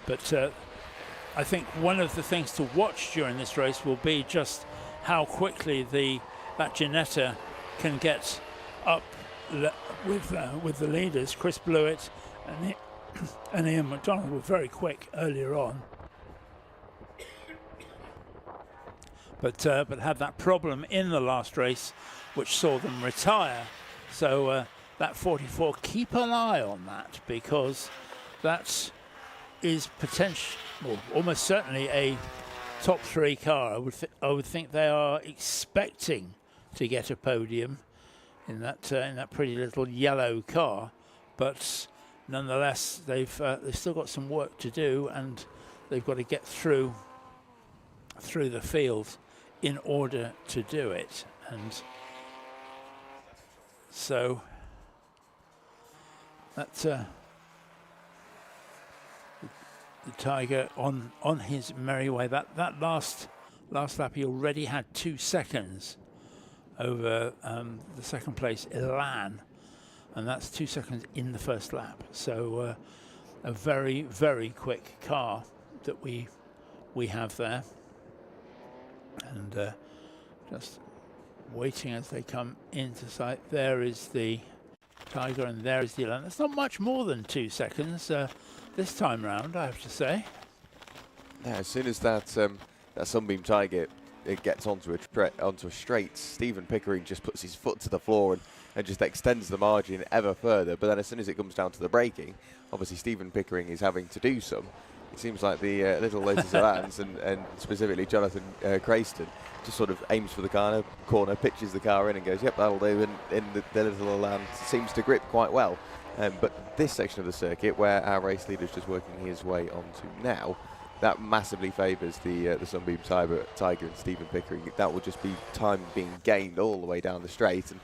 But I think one of the things to watch during this race will be just how quickly that Ginetta can get up with the leaders. Chris Blewett and Ian McDonald were very quick earlier on, but had that problem in the last race, which saw them retire. So that 44, keep an eye on that, because that is almost certainly a top 3 car. I would think they are expecting to get a podium in that pretty little yellow car, but nonetheless they've still got some work to do, and they've got to get through the field in order to do it. And so that's the Tiger on his merry way. That last lap he already had 2 seconds over the second place Elan, and that's 2 seconds in the first lap. So a very, very quick car that we have there, and just waiting as they come into sight. There is the Tiger and there is the Elan. That's not much more than 2 seconds this time round, I have to say. Yeah, as soon as that Sunbeam Tiger it gets onto a straight, Stephen Pickering just puts his foot to the floor and just extends the margin ever further. But then as soon as it comes down to the braking, obviously Stephen Pickering is having to do some. It seems like the little Lotus Elans and specifically Jonathan Crayston just sort of aims for the corner, pitches the car in and goes, yep, that'll do. And the little Elan seems to grip quite well. But this section of the circuit, where our race leader is just working his way onto now, that massively favours the Sunbeam Tiger and Stephen Pickering. That will just be time being gained all the way down the straight, and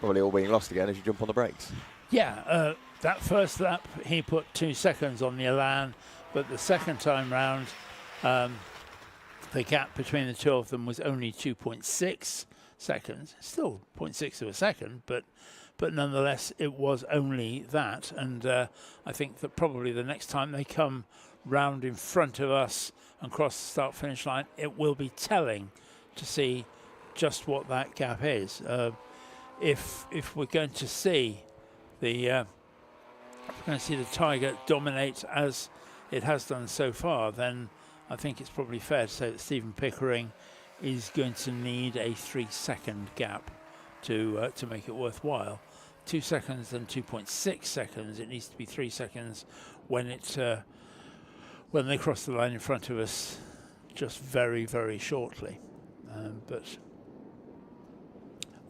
probably all being lost again as you jump on the brakes. Yeah, that first lap he put 2 seconds on the Elan, but the second time round the gap between the two of them was only 2.6 seconds. Still 0.6 of a second, but nonetheless it was only that. And I think that probably the next time they come round in front of us and cross the start-finish line, it will be telling to see just what that gap is. If we're going to see the Tiger dominate as it has done so far, then I think it's probably fair to say that Stephen Pickering is going to need a 3-second gap to make it worthwhile. 2 seconds and 2.6 seconds. It needs to be 3 seconds when they cross the line in front of us, just very, very shortly. But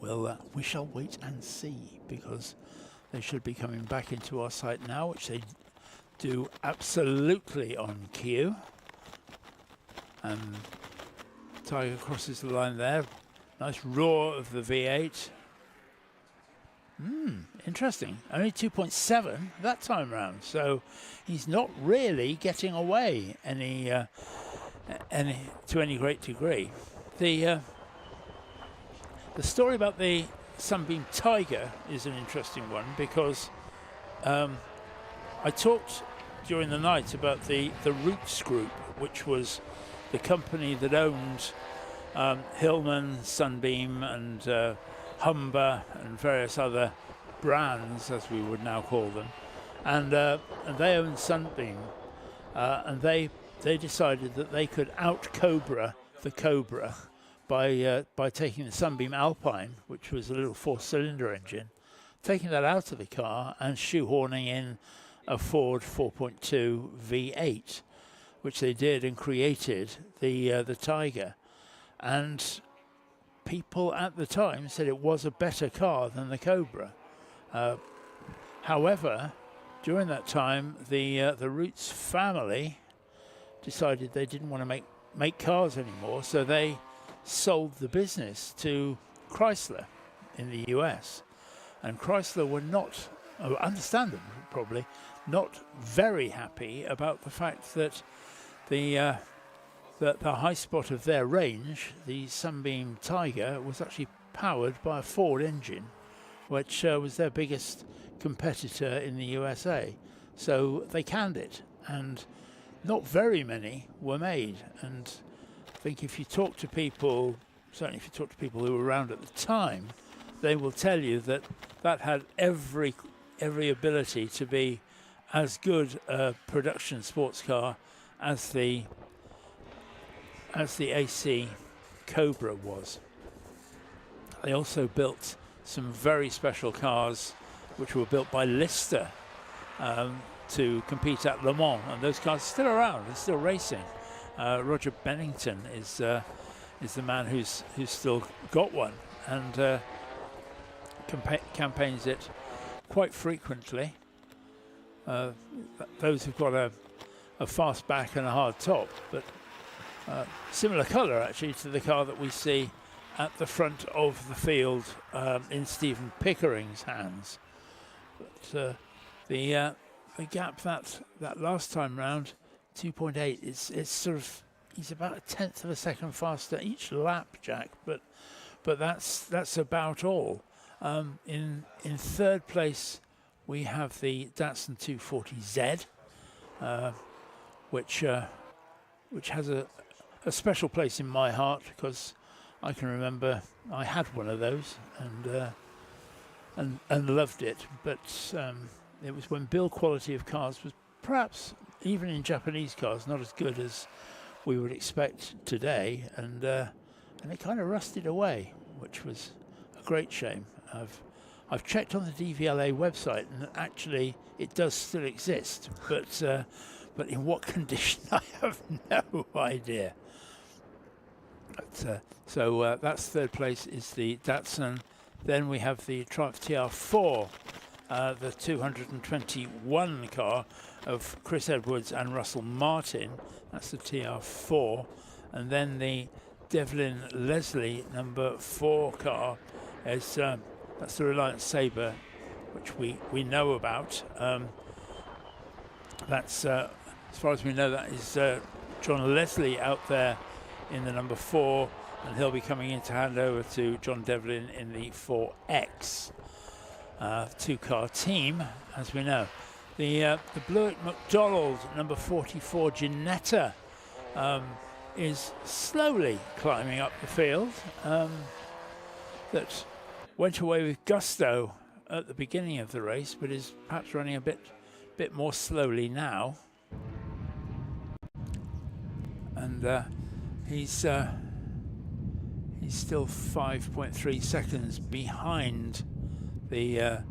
we shall wait and see, because they should be coming back into our sight now, which they do absolutely on cue. And Tiger crosses the line there. Nice roar of the V8. Interesting. Only 2.7 that time round, so he's not really getting away to any great degree. The story about the Sunbeam Tiger is an interesting one, because I talked during the night about the Roots Group, which was the company that owned Hillman, Sunbeam, and Humber, and various other brands, as we would now call them, and they own Sunbeam, and they decided that they could out-Cobra the Cobra by taking the Sunbeam Alpine, which was a little 4-cylinder engine, taking that out of the car and shoehorning in a Ford 4.2 V8, which they did, and created the Tiger. And people at the time said it was a better car than the Cobra. However, during that time, the Roots family decided they didn't want to make cars anymore, so they sold the business to Chrysler in the US. And Chrysler were not, understandably probably, not very happy about the fact that the high spot of their range, the Sunbeam Tiger, was actually powered by a Ford engine, which was their biggest competitor in the USA. So they canned it, and not very many were made. And I think if you talk to people, certainly if you talk to people who were around at the time, they will tell you that that had every ability to be as good a production sports car as the AC Cobra was. They also built some very special cars which were built by Lister to compete at Le Mans, and those cars are still around, they're still racing. Roger Bennington is the man who's still got one, and campaigns it quite frequently. Those who've got a fast back and a hard top, but similar colour actually to the car that we see at the front of the field in Stephen Pickering's hands. But the gap that last time round, 2.8, it's sort of, he's about 1/10 of a second faster each lap, Jack. But that's about all. In third place, we have the Datsun 240Z, which has a special place in my heart, because I can remember I had one of those and loved it. But it was when build quality of cars was perhaps, even in Japanese cars, not as good as we would expect today, and it kind of rusted away, which was a great shame. I've checked on the DVLA website, and actually it does still exist, but in what condition I have no idea. But, so that's third place is the Datsun. Then we have the Triumph TR4, the 221 car of Chris Edwards and Russell Martin. That's the TR4. And then the Devlin Leslie number 4 car is that's the Reliance Sabre, which we know about. That's as far as we know, that is John Leslie out there in the number 4, and he'll be coming in to hand over to John Devlin in the 4X. Two-car team, as we know. The Blewett McDonald number 44 Ginetta is slowly climbing up the field. That went away with gusto at the beginning of the race, but is perhaps running a bit more slowly now. And he's still 5.3 seconds behind the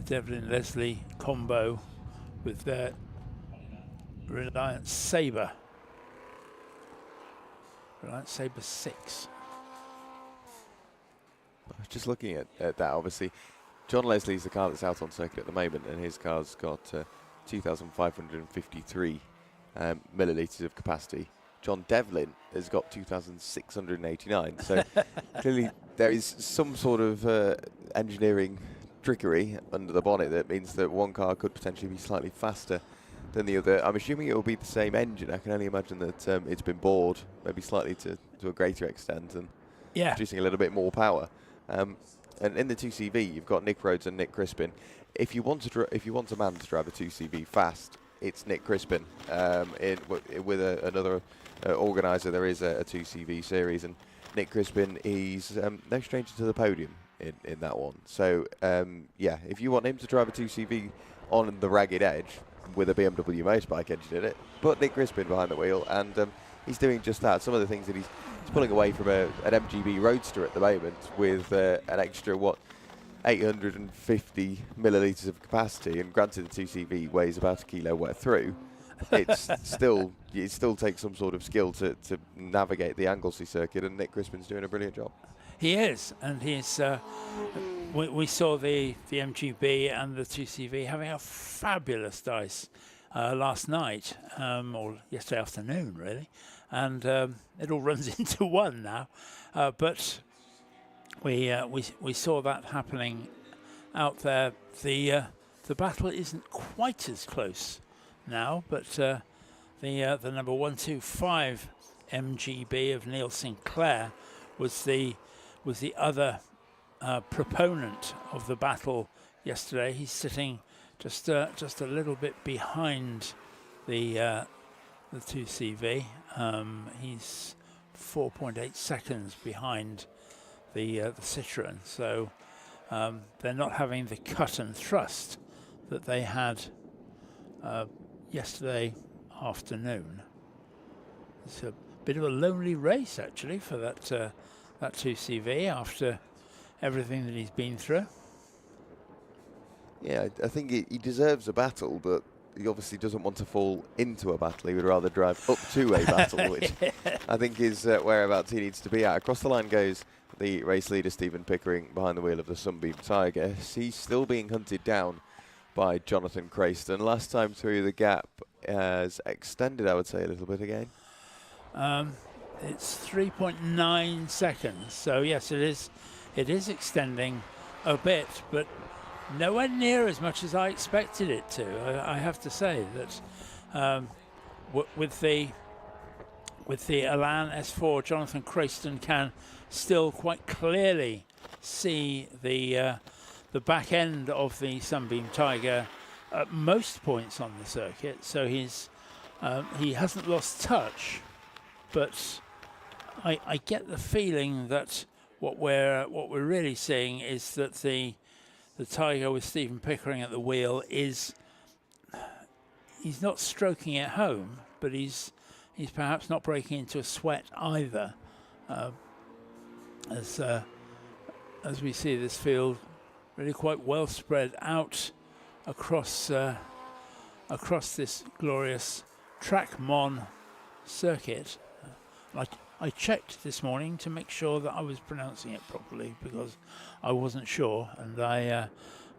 Devlin Leslie combo with their Reliance Sabre. Reliance Sabre 6. I was just looking at that. Obviously, John Leslie's the car that's out on circuit at the moment, and his car's got 2,553 millilitres of capacity. John Devlin has got 2,689. So clearly there is some sort of engineering trickery under the bonnet that means that one car could potentially be slightly faster than the other. I'm assuming it will be the same engine. I can only imagine that it's been bored, maybe slightly to a greater extent, and producing a little bit more power. And in the 2CV, you've got Nick Rhodes and Nick Crispin. If you want a man to drive a 2CV fast, it's Nick Crispin. With another organiser, there is a 2CV series, and Nick Crispin, he's no stranger to the podium. in that one. So yeah, if you want him to drive a 2CV on the ragged edge with a BMW motorbike engine in it, put Nick Crispin behind the wheel, and he's doing just that. Some of the things that he's pulling away from an MGB Roadster at the moment with an extra 850 millilitres of capacity, and granted the 2CV weighs about a kilo wet through. It still takes some sort of skill to navigate the Anglesey circuit, and Nick Crispin's doing a brilliant job. He is, and he's. We saw the MGB and the 2CV having a fabulous dice last night, or yesterday afternoon, really, and it all runs into one now. But we saw that happening out there. The battle isn't quite as close now, but the number 125 MGB of Neil Sinclair was the other proponent of the battle yesterday. He's sitting just a little bit behind the 2CV. He's 4.8 seconds behind the Citroën, so they're not having the cut and thrust that they had yesterday afternoon. It's a bit of a lonely race actually for that 2CV after everything that he's been through. Yeah, I think he deserves a battle, but he obviously doesn't want to fall into a battle. He would rather drive up to a battle, which I think is whereabouts he needs to be at. Across the line goes the race leader, Stephen Pickering, behind the wheel of the Sunbeam Tiger. He's still being hunted down by Jonathan Crayston. Last time through, the gap has extended, I would say, a little bit again. It's 3.9 seconds, so yes, it is extending a bit, but nowhere near as much as I expected it to. I have to say that with the Elan S4, Jonathan Crayston can still quite clearly see the back end of the Sunbeam Tiger at most points on the circuit, so he hasn't lost touch, but I get the feeling that what we're really seeing is that the Tiger with Stephen Pickering at the wheel he's not stroking it home, but he's perhaps not breaking into a sweat either, as we see this field really quite well spread out across this glorious TrackMon circuit. I checked this morning to make sure that I was pronouncing it properly because I wasn't sure, and I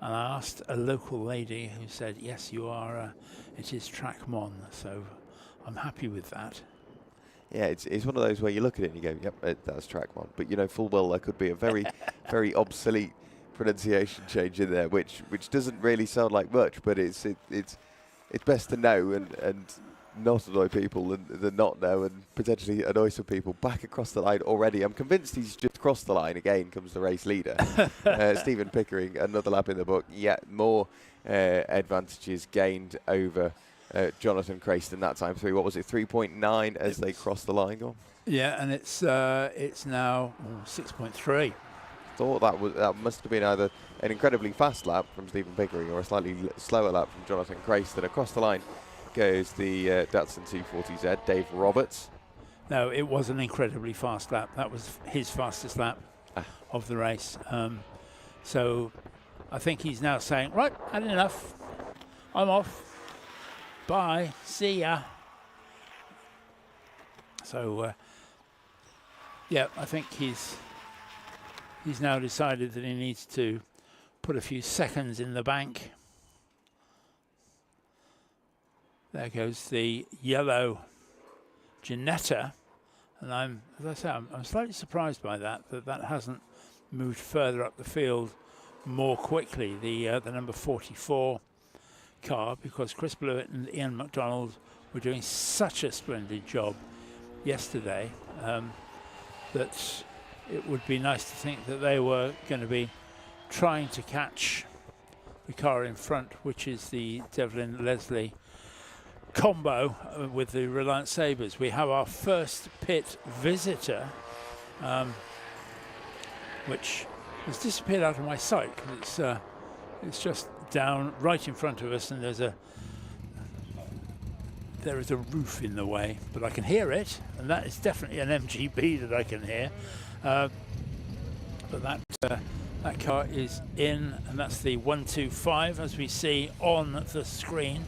asked a local lady who said, yes, you are, it is TrackMon, so I'm happy with that. Yeah, it's one of those where you look at it and you go, yep, that's TrackMon, but you know full well there could be a very, very obsolete pronunciation change in there, which doesn't really sound like much, but it's best to know and not annoy people than not know, and potentially annoy some people. Back across the line already. I'm convinced he's just crossed the line again. Comes the race leader, Stephen Pickering. Another lap in the book. Yet more advantages gained over Jonathan Crayston that time through. What was it? 3.9 as they crossed the line. Gone. Yeah, and it's now 6.3. Thought that must have been either an incredibly fast lap from Stephen Pickering or a slightly slower lap from Jonathan Crayston. Across the line goes the Datsun 240Z, Dave Roberts. No, it was an incredibly fast lap. That was his fastest lap of the race. So I think he's now saying, right, had enough. I'm off. Bye. See ya. So, yeah, I think he's now decided that he needs to put a few seconds in the bank. There goes the yellow Ginetta, and as I say, I'm slightly surprised by that hasn't moved further up the field more quickly. The number 44 car, because Chris Blewett and Ian MacDonald were doing such a splendid job yesterday that it would be nice to think that they were going to be trying to catch the car in front, which is the Devlin Leslie combo with the Reliant Sabres. We have our first pit visitor, which has disappeared out of my sight because it's just down right in front of us, and there is a roof in the way, but I can hear it, and that is definitely an MGB that I can hear. But that car is in, and that's the 125 as we see on the screen.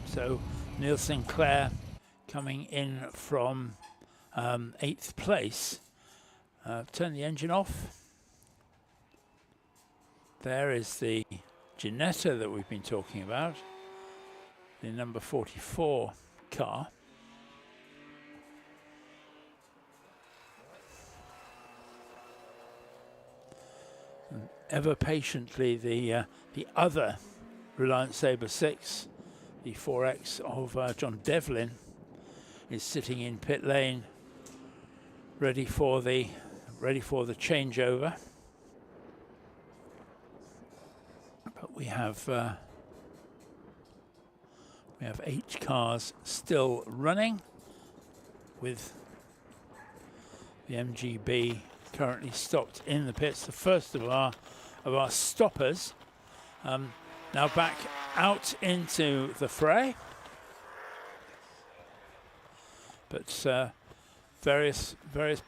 So Neil Sinclair coming in from 8th place. Turn the engine off. There is the Ginetta that we've been talking about, the number 44 car. And ever patiently, the other Reliance Sabre 6, the 4X of John Devlin, is sitting in pit lane, ready for the changeover. But we have 8 cars still running, with the MGB currently stopped in the pits. The first of our stoppers now back out into the fray. But various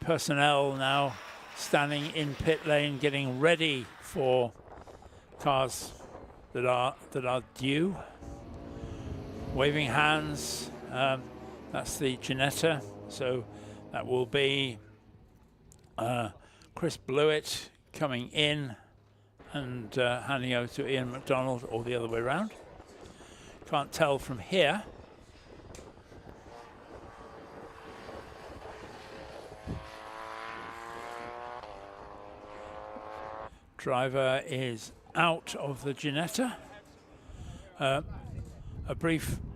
personnel now standing in pit lane, getting ready for cars that are due. Waving hands. That's the Ginetta. So that will be Chris Blewett coming in and handing over to Ian McDonald, or the other way around. Can't tell from here. Driver is out of the Ginetta. A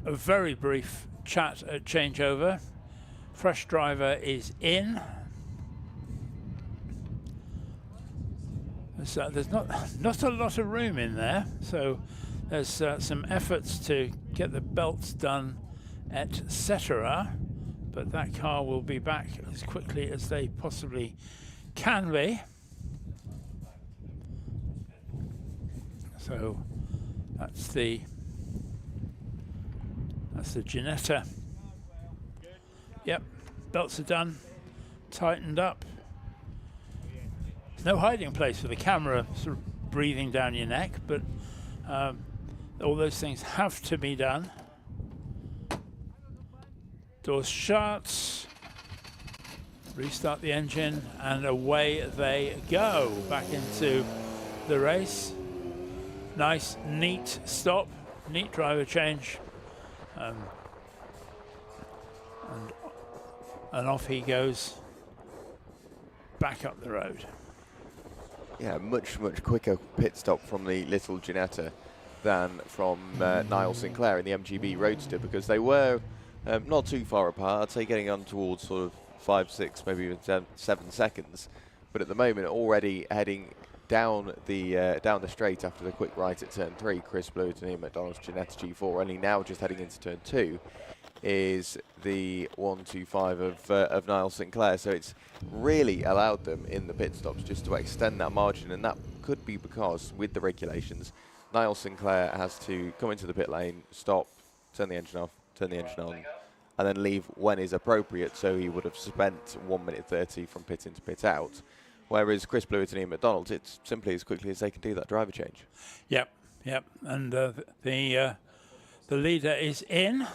very brief chat at changeover. Fresh driver is in. There's not a lot of room in there, so there's some efforts to get the belts done, etc. But that car will be back as quickly as they possibly can be. So that's the Ginetta. Yep, belts are done, tightened up. There's no hiding place for the camera sort of breathing down your neck, but all those things have to be done. Doors shut, restart the engine, and away they go back into the race. Nice, neat stop, neat driver change, and off he goes back up the road. Yeah, much quicker pit stop from the little Ginetta than from Niall Sinclair in the MGB Roadster, because they were not too far apart. I'd say getting on towards sort of 5, 6, maybe even 7 seconds. But at the moment, already heading down the straight after the quick right at turn 3, Chris Blewett and Ian McDonald's Ginetta G4. Only now just heading into turn 2 is the 125 of Niall Sinclair. So it's really allowed them in the pit stops just to extend that margin, and that could be because with the regulations, Niall Sinclair has to come into the pit lane, stop, turn the engine off, turn the engine on, and then leave when is appropriate. So he would have spent 1 minute 30 from pit in to pit out. Whereas Chris Blewett and Ian McDonald, it's simply as quickly as they can do that driver change. Yep. And the leader is in.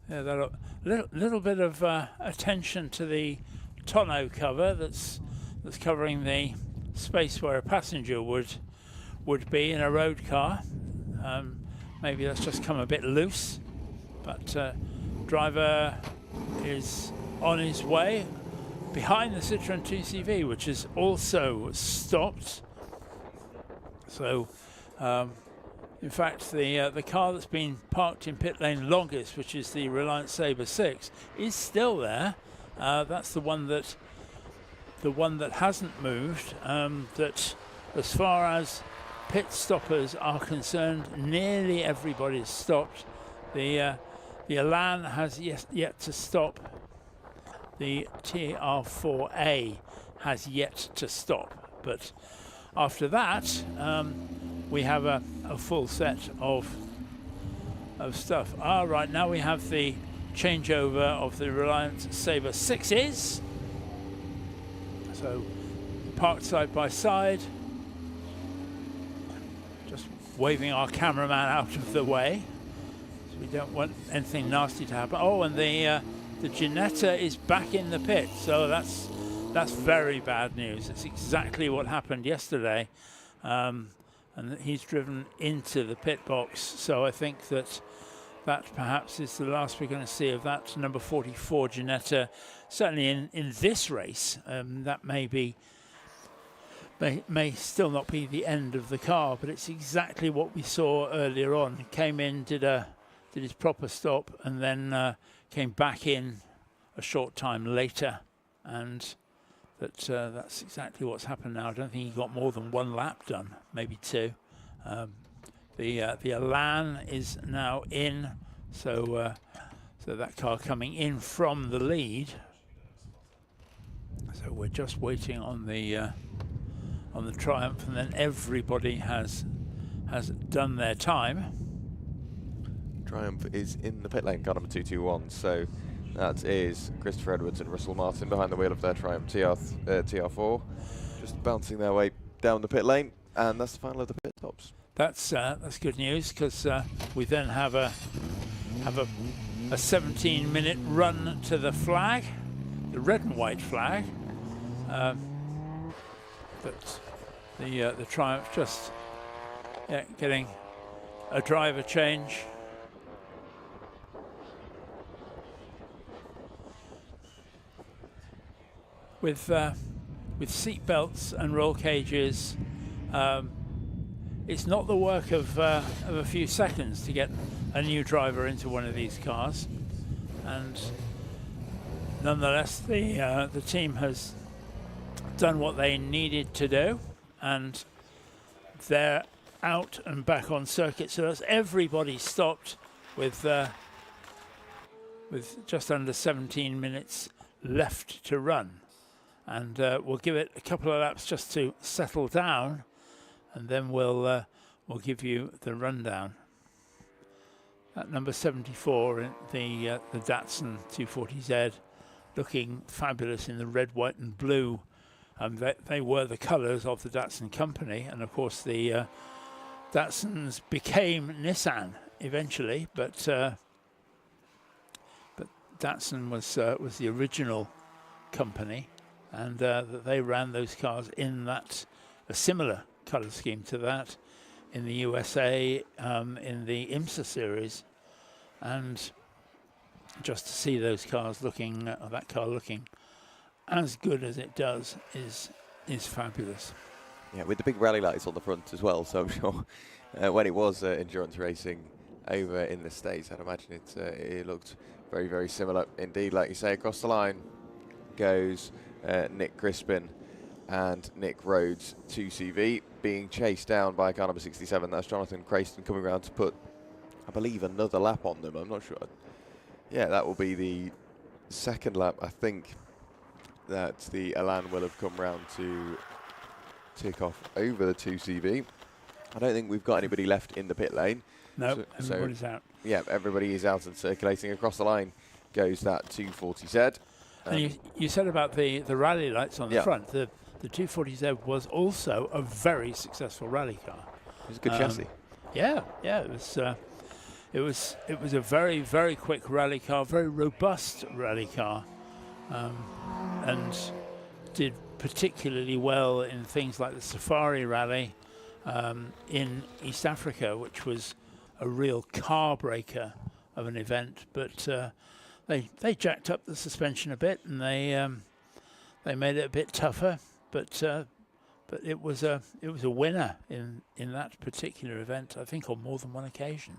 Yeah, that little bit of attention to the tonneau cover that's covering the space where a passenger would be in a road car. Maybe that's just come a bit loose, but driver is on his way behind the Citroën 2CV, which is also stopped. So in fact, the car that's been parked in pit lane longest, which is the Reliance Sabre 6, is still there. That's the one that hasn't moved. That, as far as pit stoppers are concerned, nearly everybody's stopped. The Elan has yet to stop, the TR4A has yet to stop. But after that, we have a full set of stuff. Right, now we have the changeover of the Reliant Sabre 6s. So parked side by side. Just waving our cameraman out of the way. So we don't want anything nasty to happen. Oh, and the Ginetta is back in the pit. So that's very bad news. It's exactly what happened yesterday. And he's driven into the pit box. So I think that perhaps is the last we're going to see of that number 44 Ginetta. Certainly in this race, that may still not be the end of the car, but it's exactly what we saw earlier on. He came in, did his proper stop, and then came back in a short time later, and that's exactly what's happened now. I don't think he got more than one lap done, maybe two. The Elan is now in, so that car coming in from the lead. So we're just waiting on the Triumph, and then everybody has done their time. Triumph is in the pit lane, car number 221. So that is Christopher Edwards and Russell Martin behind the wheel of their Triumph TR4, just bouncing their way down the pit lane, and that's the final of the pit stops. That's good news, because we then have a 17-minute run to the flag, the red and white flag. But the Triumph just getting a driver change. With seat belts and roll cages, it's not the work of a few seconds to get a new driver into one of these cars, and nonetheless, the team has done what they needed to do, and they're out and back on circuit. So that's everybody stopped with just under 17 minutes left to run, and we'll give it a couple of laps just to settle down, and then we'll give you the rundown. At number 74, in the Datsun 240Z, looking fabulous in the red, white, and blue. They were the colours of the Datsun company, and of course the Datsuns became Nissan eventually, but Datsun was the original company, and they ran those cars in a similar colour scheme to that in the USA, in the IMSA series, and just to see those cars looking, that car looking as good as it does is fabulous. Yeah, with the big rally lights on the front as well, so I'm sure when it was endurance racing over in the States, I'd imagine it looked very, very similar indeed. Like you say, across the line goes Nick Crispin and Nick Rhodes 2CV, being chased down by car number 67. That's Jonathan Crayston coming around to put, I believe, another lap on them. I'm not sure. Yeah, that will be the second lap, I think, that the Elan will have come round to tick off over the 2CV. I don't think we've got anybody left in the pit lane. No, everybody's out. Yeah, everybody is out and circulating. Across the line goes that 240Z. And you said about the rally lights on the front. The 240Z was also a very successful rally car. It was a good chassis. Yeah, it was a very, very quick rally car, very robust rally car, and did particularly well in things like the Safari Rally in East Africa, which was a real car breaker of an event. But they jacked up the suspension a bit, and they made it a bit tougher. But it was a winner in that particular event, I think, on more than one occasion.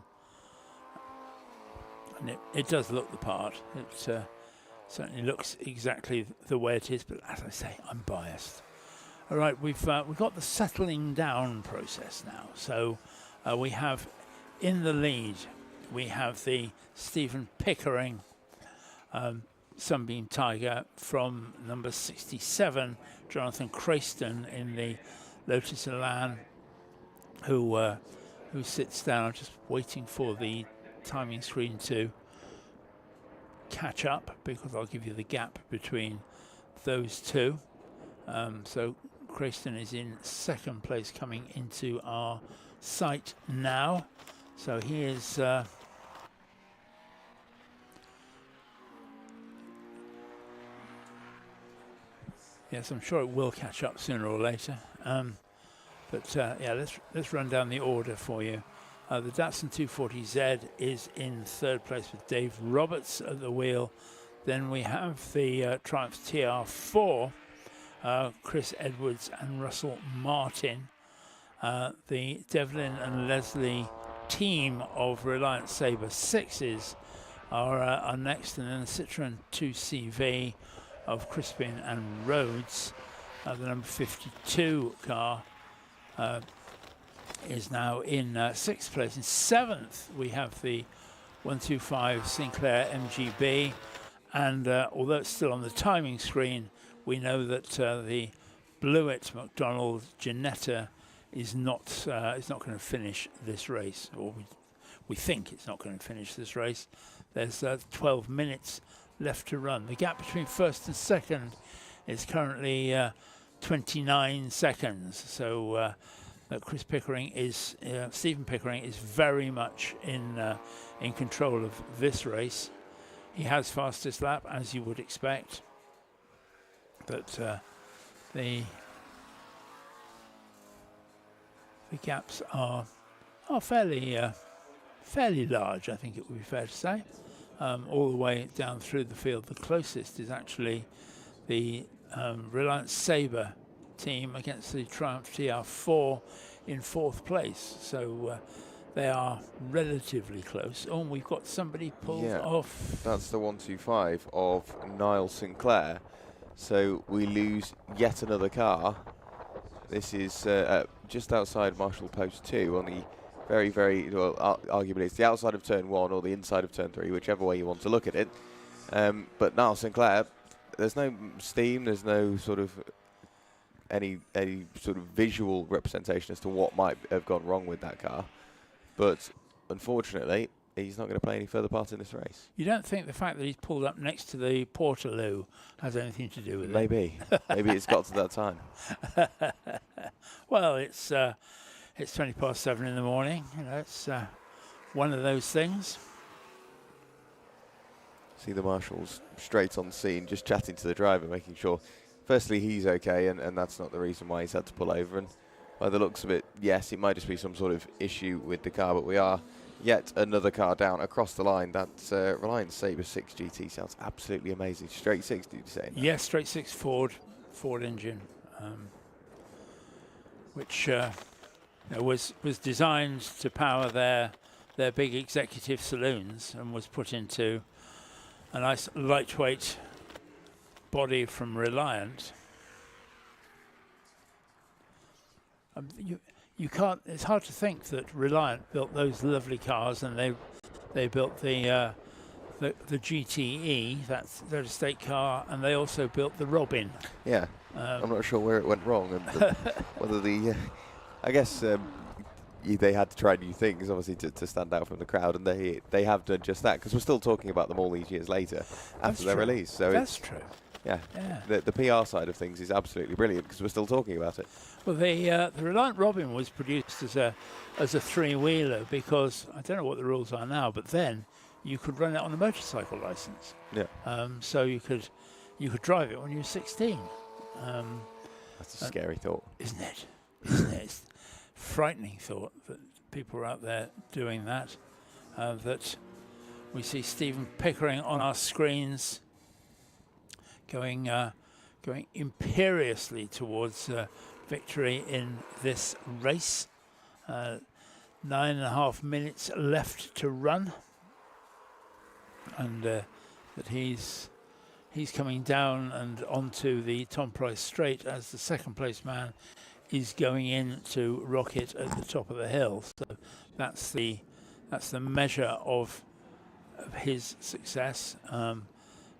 And it does look the part. It certainly looks exactly the way it is. But as I say, I'm biased. All right, we've got the settling down process now. So we have in the lead, we have the Stephen Pickering Sunbeam Tiger from number 67, Jonathan Crayston in the Lotus Elan, who sits down, just waiting for the timing screen to catch up, because I'll give you the gap between those two. So Crayston is in second place coming into our site now. So he is yes, I'm sure it will catch up sooner or later. Yeah, let's run down the order for you. The Datsun 240Z is in third place with Dave Roberts at the wheel. Then we have the Triumph TR4, Chris Edwards and Russell Martin. The Devlin and Leslie team of Reliant Sabre 6s are next, and then the Citroen 2CV of Crispin and Rhodes, the number 52 car, is now in sixth place. In seventh, we have the 125 Sinclair MGB, and although it's still on the timing screen, we know that the Blewett McDonald Ginetta is not going to finish this race, or we think it's not going to finish this race. There's 12 minutes left to run. The gap between first and second is currently 29 seconds. So Stephen Pickering is very much in control of this race. He has fastest lap, as you would expect, but the gaps are fairly large, I think it would be fair to say, all the way down through the field. The closest is actually the Reliant Sabre team against the Triumph TR4 in fourth place. So they are relatively close. Oh, and we've got somebody pulled off. That's the 125 of Niall Sinclair. So we lose yet another car. This is just outside Marshall Post 2 on the very, very, well, arguably it's the outside of turn 1 or the inside of turn 3, whichever way you want to look at it. But Niall Sinclair, there's no steam, there's no sort of any sort of visual representation as to what might have gone wrong with that car. But unfortunately, he's not going to play any further part in this race. You don't think the fact that he's pulled up next to the Portaloo has anything to do with Maybe. Maybe it's got to that time. Well, it's 20 past 7 in the morning. You know, it's one of those things. See the marshals straight on scene, just chatting to the driver, making sure, firstly, he's okay, and that's not the reason why he's had to pull over. And by the looks of it, yes, it might just be some sort of issue with the car, but we are yet another car down across the line. That's Reliant Sabre 6 GT. Sounds absolutely amazing. Straight 6, did you say? Yes, straight 6 Ford engine, which was designed to power their big executive saloons, and was put into a nice lightweight body from Reliant. You can't. It's hard to think that Reliant built those lovely cars, and they built the GTE, that's their estate car, and they also built the Robin. Yeah, I'm not sure where it went wrong, and whether the I guess they had to try new things, obviously, to stand out from the crowd, and they have done just that, because we're still talking about them all these years later after their release. So that's true. Yeah. The PR side of things is absolutely brilliant, because we're still talking about it. Well, the Reliant Robin was produced as a three-wheeler, because I don't know what the rules are now, but then you could run it on a motorcycle license. Yeah. So you could drive it when you were 16. That's a scary thought, isn't it? Isn't it? It's a frightening thought that people are out there doing that. That we see Stephen Pickering on our screens, going imperiously towards victory in this race. 9.5 minutes left to run, and that he's coming down and onto the Tom Price straight as the second place man is going in to rocket at the top of the hill. So that's the measure of his success.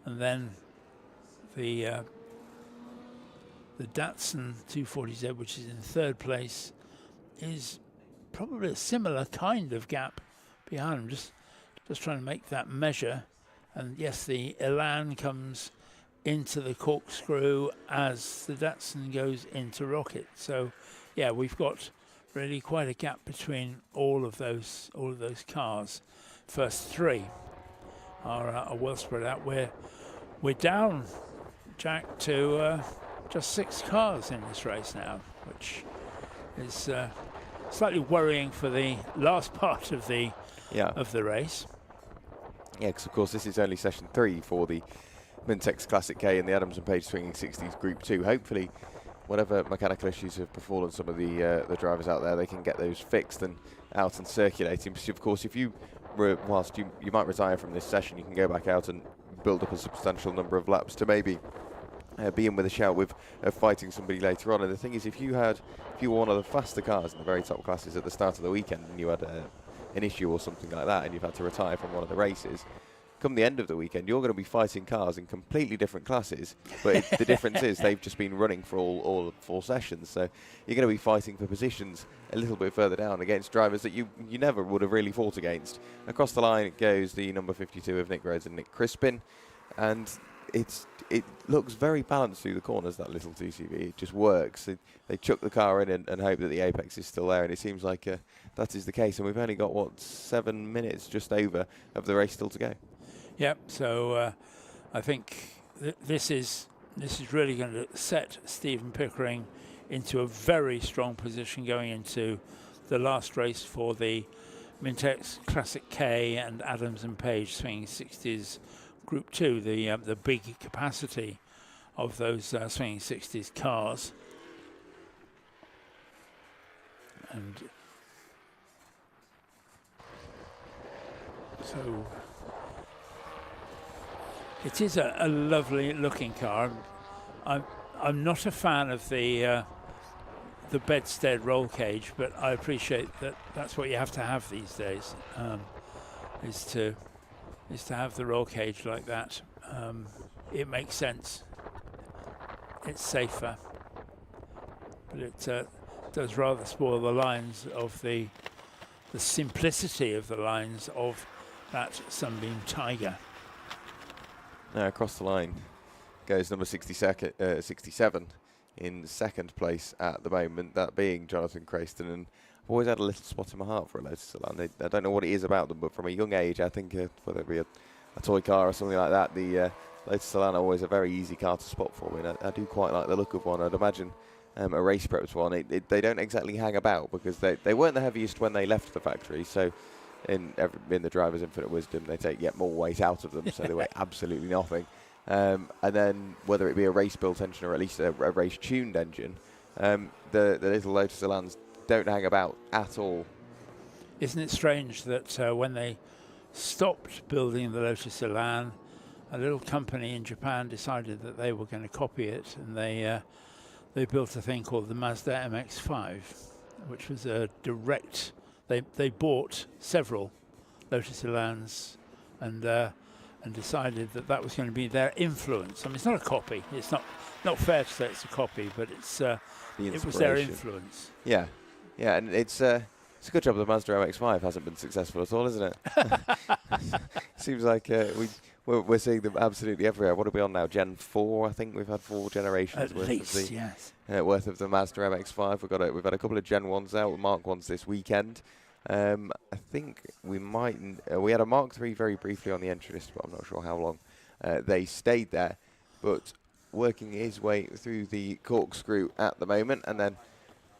and then the Datsun 240Z, which is in third place, is probably a similar kind of gap behind him. Just trying to make that measure. And yes, the Elan comes into the corkscrew as the Datsun goes into Rocket. So yeah, we've got really quite a gap between all of those cars. First three are well spread out. We're down, Jack, to just 6 cars in this race now, which is slightly worrying for the last part of the race. Yeah, because of course this is only session 3 for the Mintex Classic K and the Adams and Page Swinging 60s Group 2. Hopefully, whatever mechanical issues have befallen some of the drivers out there, they can get those fixed and out and circulating. Because of course, if you whilst you might retire from this session, you can go back out and build up a substantial number of laps to maybe be in with a shout with fighting somebody later on. And the thing is, if you were one of the faster cars in the very top classes at the start of the weekend and you had an issue or something like that and you've had to retire from one of the races, come the end of the weekend, you're going to be fighting cars in completely different classes. But the difference is they've just been running for all 4 sessions. So you're going to be fighting for positions a little bit further down against drivers that you never would have really fought against. Across the line it goes the number 52 of Nick Rhodes and Nick Crispin. And it looks very balanced through the corners, that little TCV. It just works. They chuck the car in and hope that the apex is still there, and it seems like that is the case. And we've only got, 7 minutes just over of the race still to go. Yep, so I think this is really going to set Stephen Pickering into a very strong position going into the last race for the Mintex Classic K and Adams and Page Swinging 60s Group 2, the big capacity of those Swinging 60s cars. And so it is a lovely looking car. I'm not a fan of the bedstead roll cage, but I appreciate that that's what you have to have these days, is to have the roll cage like that. It makes sense. It's safer, but it does rather spoil the lines of the simplicity of the lines of that Sunbeam Tiger. Now across the line goes number 67 in second place at the moment, that being Jonathan Crayston. And I've always had a little spot in my heart for a Lotus Elan. I don't know what it is about them, but from a young age, I think whether it be a toy car or something like that, the Lotus Elan are always a very easy car to spot for me. And I do quite like the look of one. I'd imagine a race prepped one. They don't exactly hang about because they weren't the heaviest when they left the factory. So in the driver's infinite wisdom, they take yet more weight out of them, so they weigh absolutely nothing. And then whether it be a race-built engine or at least a race-tuned engine, the little Lotus Elans don't hang about at all. Isn't it strange that when they stopped building the Lotus Elan, a little company in Japan decided that they were going to copy it, and they built a thing called the Mazda MX-5, which was a direct. They bought several Lotus Elans and decided that was going to be their influence. I mean, it's not a copy. It's not fair to say it's a copy, but it was their influence. Yeah, and it's a good job the Mazda MX-5 hasn't been successful at all, isn't it? Seems like we're seeing them absolutely everywhere. What are we on now? Gen 4, I think we've had 4 generations at least, yes. Worth of the Mazda MX-5. We've had a couple of Gen 1s out, Mark 1s this weekend. I think we had a Mark 3 very briefly on the entry list, but I'm not sure how long they stayed there. But working his way through the corkscrew at the moment, and then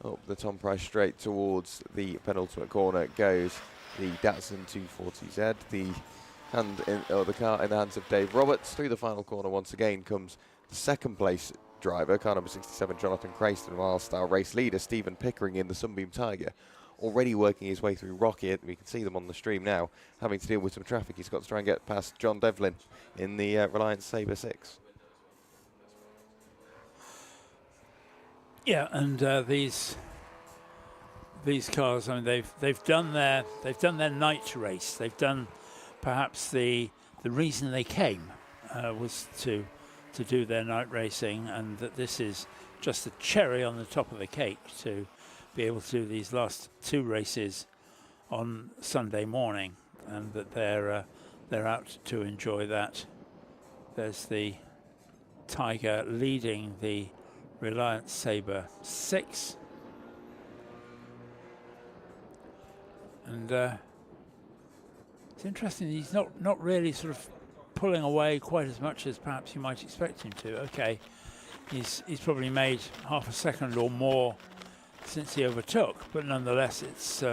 up the Tom Price straight towards the penultimate corner goes the Datsun 240Z. The car in the hands of Dave Roberts. Through the final corner once again comes the second place driver, car number 67, Jonathan Crayston, whilst our race leader, Stephen Pickering, in the Sunbeam Tiger, already working his way through Rocket. We can see them on the stream now, having to deal with some traffic. He's got to try and get past John Devlin in the Reliance Sabre 6. Yeah, and these cars, I mean, they've done their night race. They've done perhaps the reason they came. was to do their night racing, and that this is just a cherry on the top of the cake to be able to do these last 2 races on Sunday morning, and that they're out to enjoy that. There's the Tiger leading the Reliance Sabre 6, and it's interesting. He's not really sort of pulling away quite as much as perhaps you might expect him to. Okay, he's probably made half a second or more since he overtook, but nonetheless, it's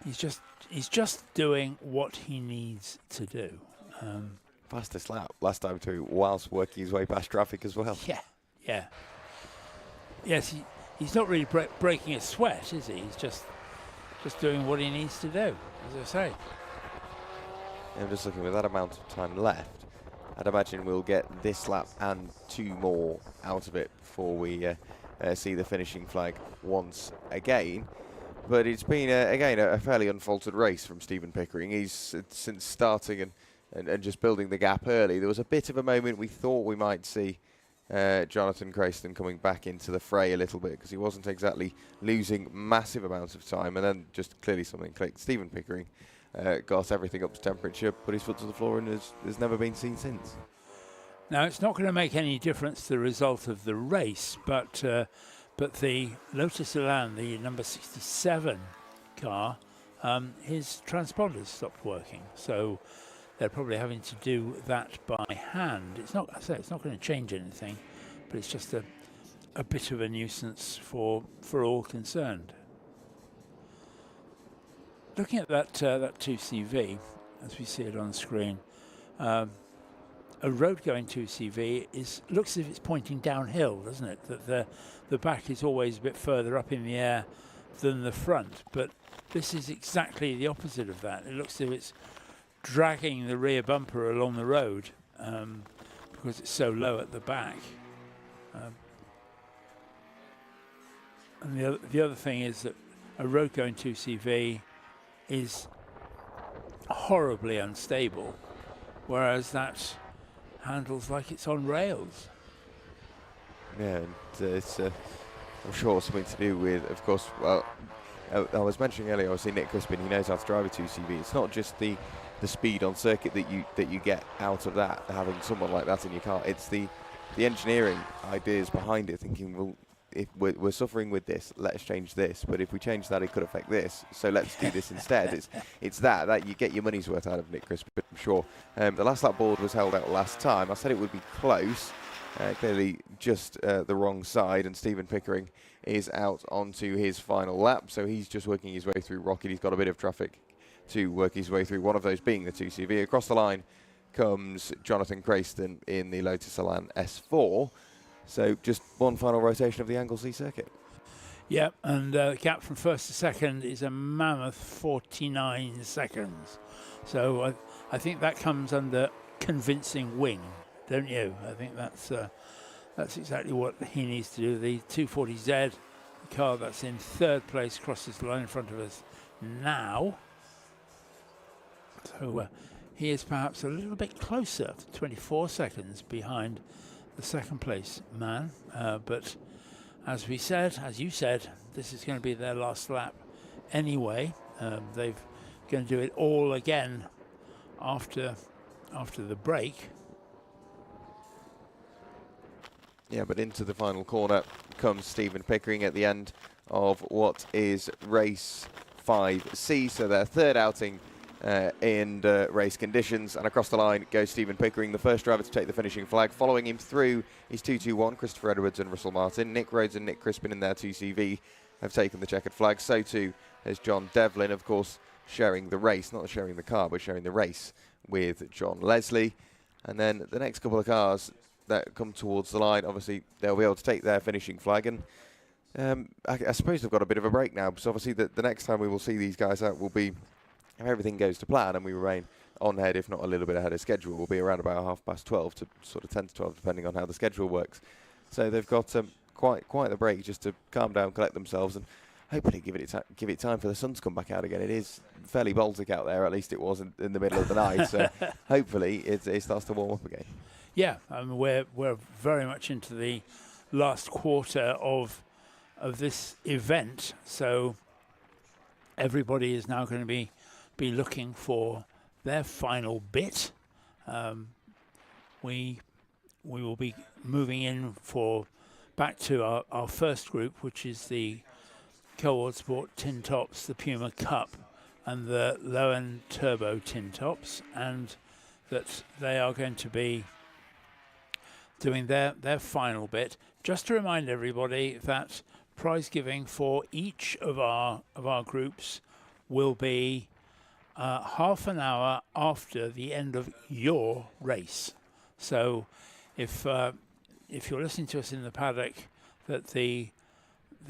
he's just doing what he needs to do. Fastest lap last time too, whilst working his way past traffic as well. Yeah. Yes, he's not really breaking a sweat, is he? He's just doing what he needs to do, as I say. I'm just looking, with that amount of time left, I'd imagine we'll get this lap and 2 more out of it before we see the finishing flag once again. But it's been, again, a fairly unfaltered race from Stephen Pickering. He's, since starting and just building the gap early, there was a bit of a moment we thought we might see Jonathan Crayston coming back into the fray a little bit, because he wasn't exactly losing massive amounts of time, and then just clearly something clicked. Stephen Pickering got everything up to temperature, put his foot to the floor, and has never been seen since. Now, it's not going to make any difference to the result of the race, but the Lotus Elan, the number 67 car, his transponders stopped working, so they're probably having to do that by hand. It's not, I say, it's not going to change anything, but it's just a bit of a nuisance for all concerned. Looking at that 2CV, as we see it on the screen, a road-going 2CV looks as if it's pointing downhill, doesn't it? That the back is always a bit further up in the air than the front, but this is exactly the opposite of that. It looks as if it's dragging the rear bumper along the road because it's so low at the back. And the other thing is that a road-going 2CV is horribly unstable, whereas that handles like it's on rails. Yeah, and it's I'm sure something to do with, of course, well, I was mentioning earlier, obviously Nick Crispin, he knows how to drive a 2CV. It's not just the speed on circuit that you get out of that, having someone like that in your car. It's the engineering ideas behind it, thinking, well, if we're suffering with this, let's change this. But if we change that, it could affect this. So let's do this instead. It's that you get your money's worth out of Nick Crispin, I'm sure. The last lap board was held out last time. I said it would be close. Clearly just the wrong side, and Stephen Pickering is out onto his final lap. So he's just working his way through Rocket. He's got a bit of traffic to work his way through, one of those being the 2CV. Across the line comes Jonathan Crayston in the Lotus Elan S4. So just one final rotation of the Anglesey Circuit. Yeah, and the gap from first to second is a mammoth 49 seconds. So I think that comes under convincing wing, don't you? I think that's exactly what he needs to do. The 240Z, the car that's in third place, crosses the line in front of us now. So he is perhaps a little bit closer, 24 seconds behind the second place man. But as you said, this is going to be their last lap anyway. They're going to do it all again after the break. Yeah, but into the final corner comes Stephen Pickering at the end of what is race 5C. So their third outing in race conditions, and across the line goes Stephen Pickering, the first driver to take the finishing flag. Following him through is 221, Christopher Edwards and Russell Martin. Nick Rhodes and Nick Crispin in their 2CV have taken the checkered flag. So too has John Devlin, of course, sharing the race, not sharing the car, but sharing the race with John Leslie. And then the next couple of cars that come towards the line, obviously they'll be able to take their finishing flag. And I suppose they've got a bit of a break now, because obviously the next time we will see these guys out will be, if everything goes to plan and we remain on head, if not a little bit ahead of schedule, will be around about 12:30 to sort of 10 to 12, depending on how the schedule works. So they've got quite the break just to calm down, collect themselves, and hopefully give it time for the sun to come back out again. It is fairly Baltic out there, at least it was in the middle of the night. So hopefully it starts to warm up again. Yeah, we're very much into the last quarter of this event, so everybody is now going to be looking for their final bit. We will be moving in back to our first group, which is the Cold Sport Tin Tops, the Puma Cup, and the low-end Turbo Tin Tops, and that they are going to be doing their final bit. Just to remind everybody that prize giving for each of our groups will be half an hour after the end of your race. So if you're listening to us in the paddock, that the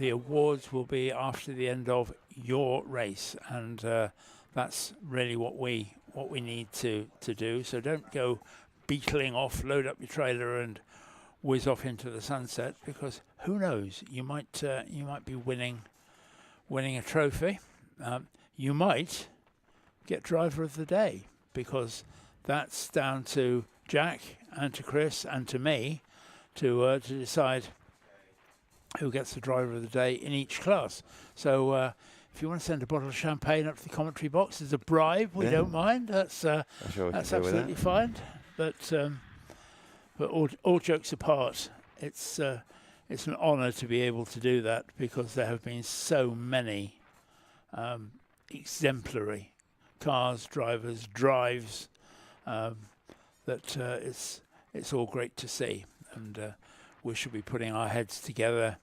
awards will be after the end of your race, and that's really what we need to do. So don't go beetling off, load up your trailer and whiz off into the sunset, because who knows, you might be winning a trophy. You might get driver of the day, because that's down to Jack and to Chris and to me to decide who gets the driver of the day in each class. So if you want to send a bottle of champagne up to the commentary box as a bribe, we don't mind. That's absolutely fine. But all jokes apart, it's an honour to be able to do that, because there have been so many exemplary cars, drivers, drives, that it's all great to see, and we should be putting our heads together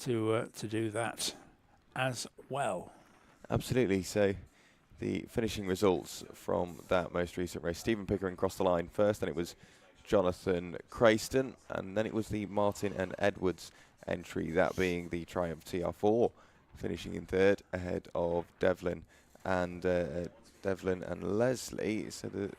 to do that as well. Absolutely. So the finishing results from that most recent race: Stephen Pickering crossed the line first, then it was Jonathan Crayston, and then it was the Martin and Edwards entry, that being the Triumph TR4, finishing in third ahead of Devlin and Leslie. So the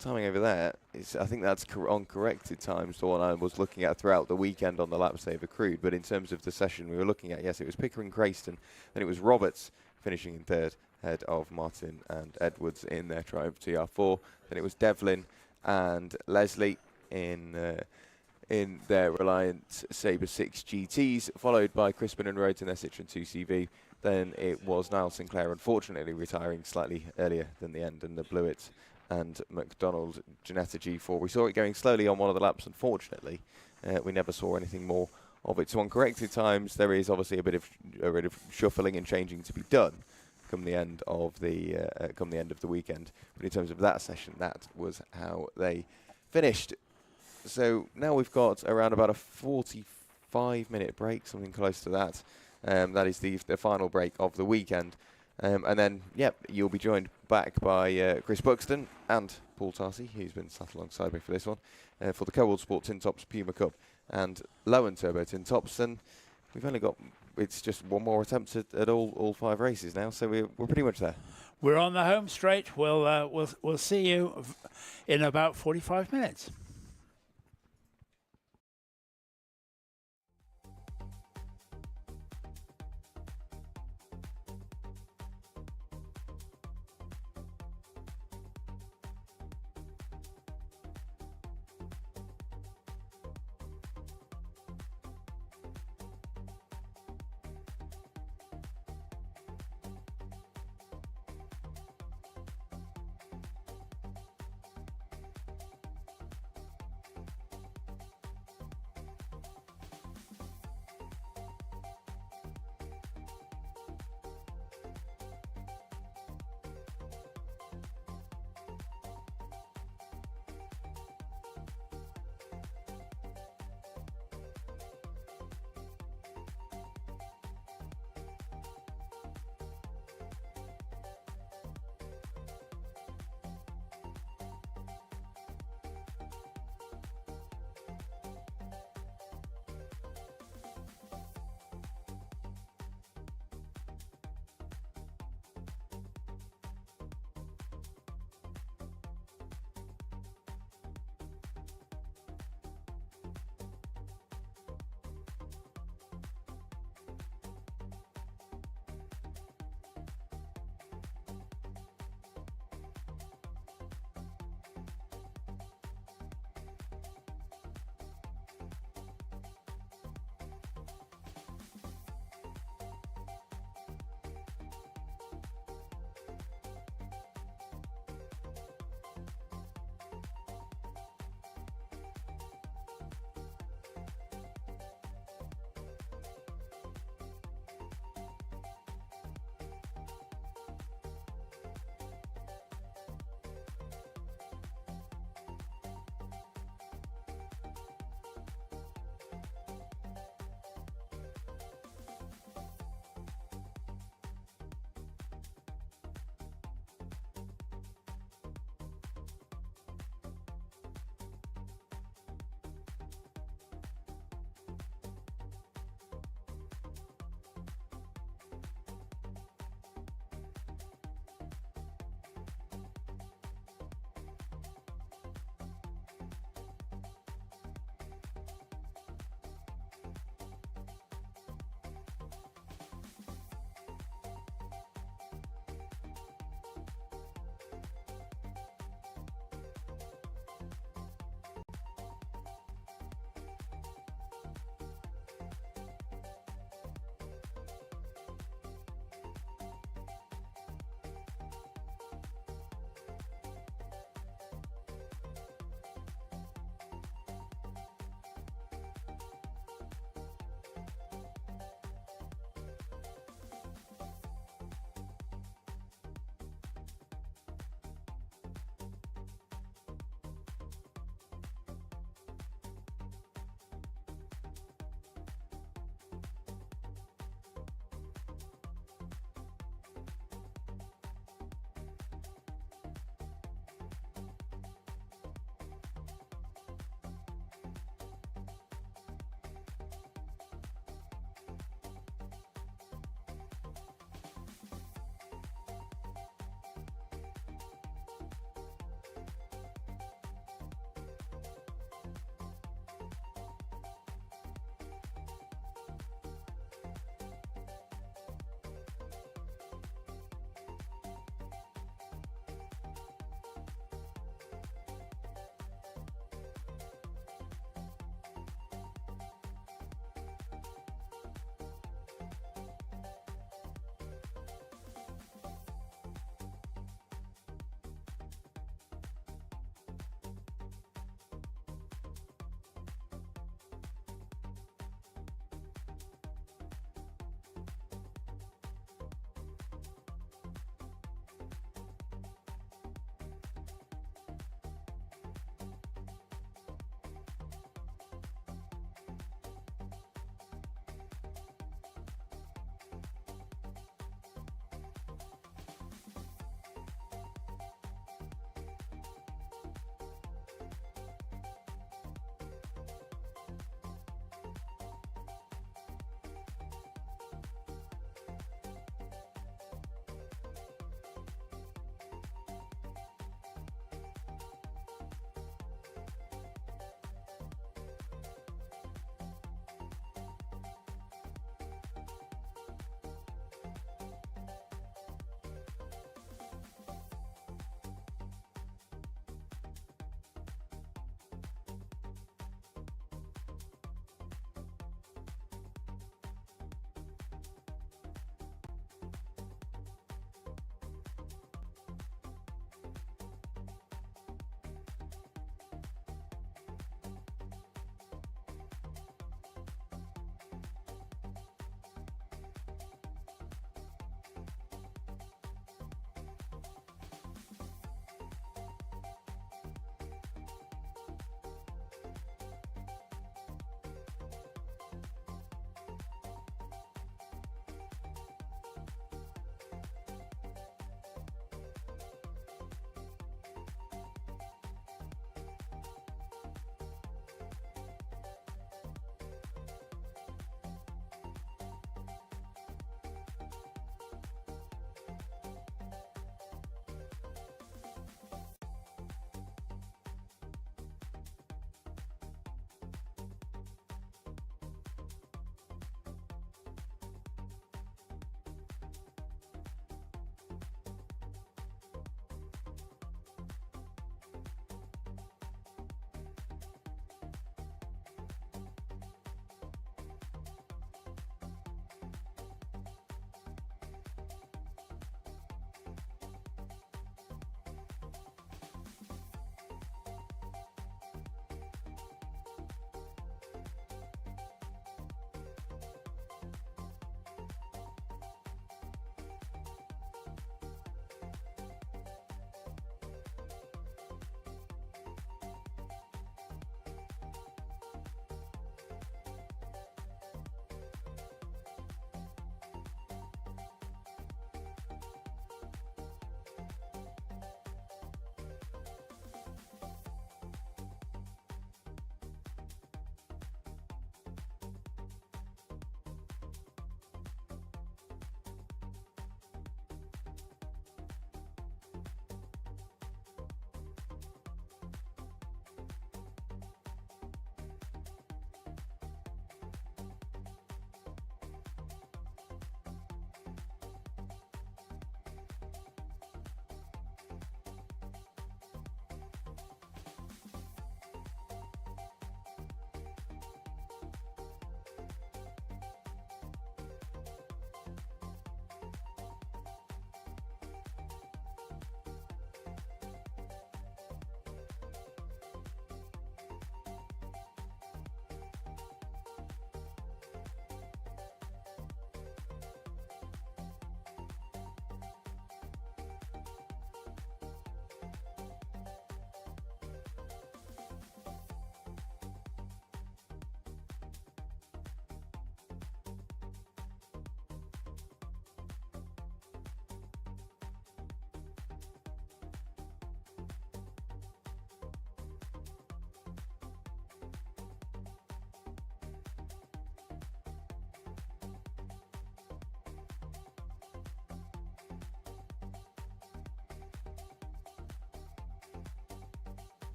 timing over there is, I think that's on corrected times, the one I was looking at throughout the weekend on the laps they've accrued. But in terms of the session we were looking at, yes, it was Pickering Crayston, then it was Roberts finishing in third ahead of Martin and Edwards in their Triumph TR4. Then it was Devlin and Leslie in their Reliant Sabre 6 GTs, followed by Crispin and Rhodes in their Citroen 2CV. Then it was Niall Sinclair, unfortunately retiring slightly earlier than the end, and the Blewett and McDonald Ginetta G4. We saw it going slowly on one of the laps, unfortunately. We never saw anything more of it. So on corrected times, there is obviously a bit of shuffling and changing to be done come the end of the weekend. But in terms of that session, that was how they finished. So now we've got around about a 45-minute break, something close to that. That is the final break of the weekend. And then, you'll be joined back by Chris Buxton and Paul Tarsi, who's been sat alongside me for this one, for the Cold Sport Tin Tops Puma Cup and Low-End Turbo Tin Tops. And we've only got, it's just one more attempt at all 5 races now, so we're pretty much there. We're on the home straight. We'll see you in about 45 minutes.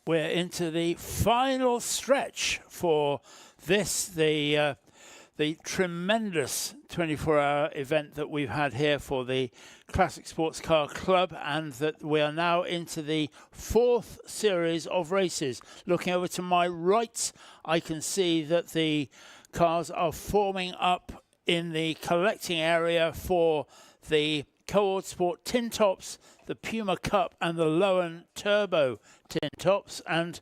we're into the final stretch for this, the tremendous 24-hour event that we've had here for the Classic Sports Car Club, and that we are now into the 4th series of races. Looking over to my right, I can see that the cars are forming up in the collecting area for the Coord Sport Tin Tops, the Puma Cup and the Lowen Turbo Tin Tops. And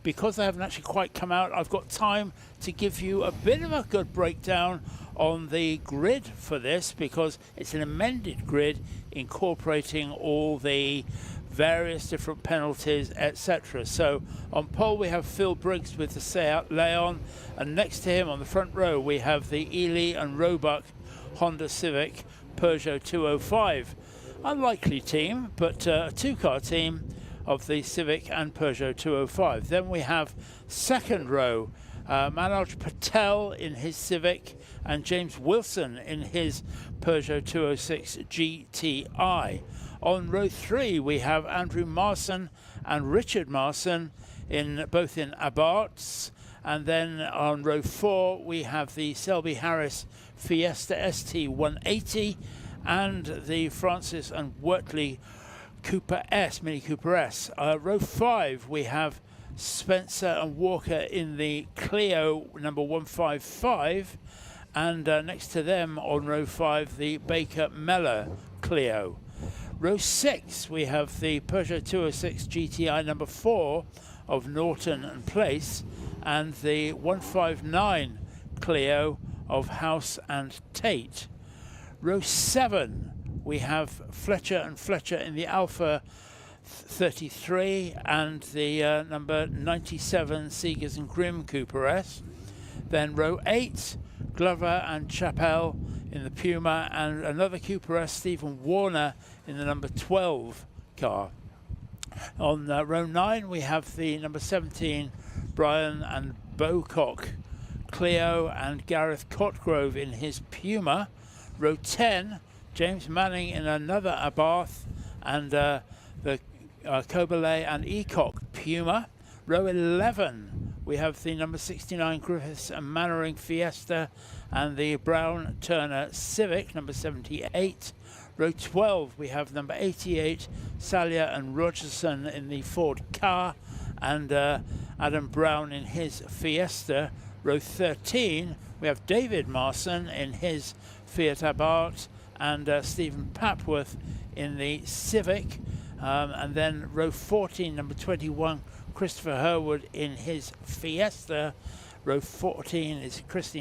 because they haven't actually quite come out, I've got time to give you a bit of a good breakdown on the grid for this, because it's an amended grid incorporating all the various different penalties, etc. So on pole we have Phil Briggs with the Seat Leon, and next to him on the front row we have the Ely and Roebuck Honda Civic Peugeot 205. Unlikely team, but a two-car team of the Civic and Peugeot 205. Then we have second row, Manoj Patel in his Civic and James Wilson in his Peugeot 206 GTI. On row 3 we have Andrew Marson and Richard Marson both in Abarth's, and then on row 4 we have the Selby Harris Fiesta ST 180 and the Francis and Wortley Cooper S, Mini Cooper S. Row 5 we have Spencer and Walker in the Clio number 155, and next to them on row 5 the Baker Mellor Clio. Row 6 we have the Peugeot 206 GTI number 4 of Norton and Place, and the 159 Clio of House and Tate. Row 7 we have Fletcher and Fletcher in the Alpha 33 and the number 97 Seegers and Grimm Cooper S. Then row 8, Glover and Chappell in the Puma, and another Cooper S, Stephen Warner in the number 12 car. On row 9 we have the number 17 Brian and Bocock Clio and Gareth Cotgrove in his Puma. Row 10, James Manning in another Abarth and the Coberlay and Ecock Puma. Row 11 we have the number 69 Griffiths and Mannering Fiesta and the Brown Turner Civic number 78. Row 12 we have number 88 Salia and Rogerson in the Ford car, and Adam Brown in his Fiesta. Row 13 we have David Marson in his Fiat Abarth and Stephen Papworth in the Civic, and then row 14 number 21 Christopher Herwood in his Fiesta. Row 14 is Chris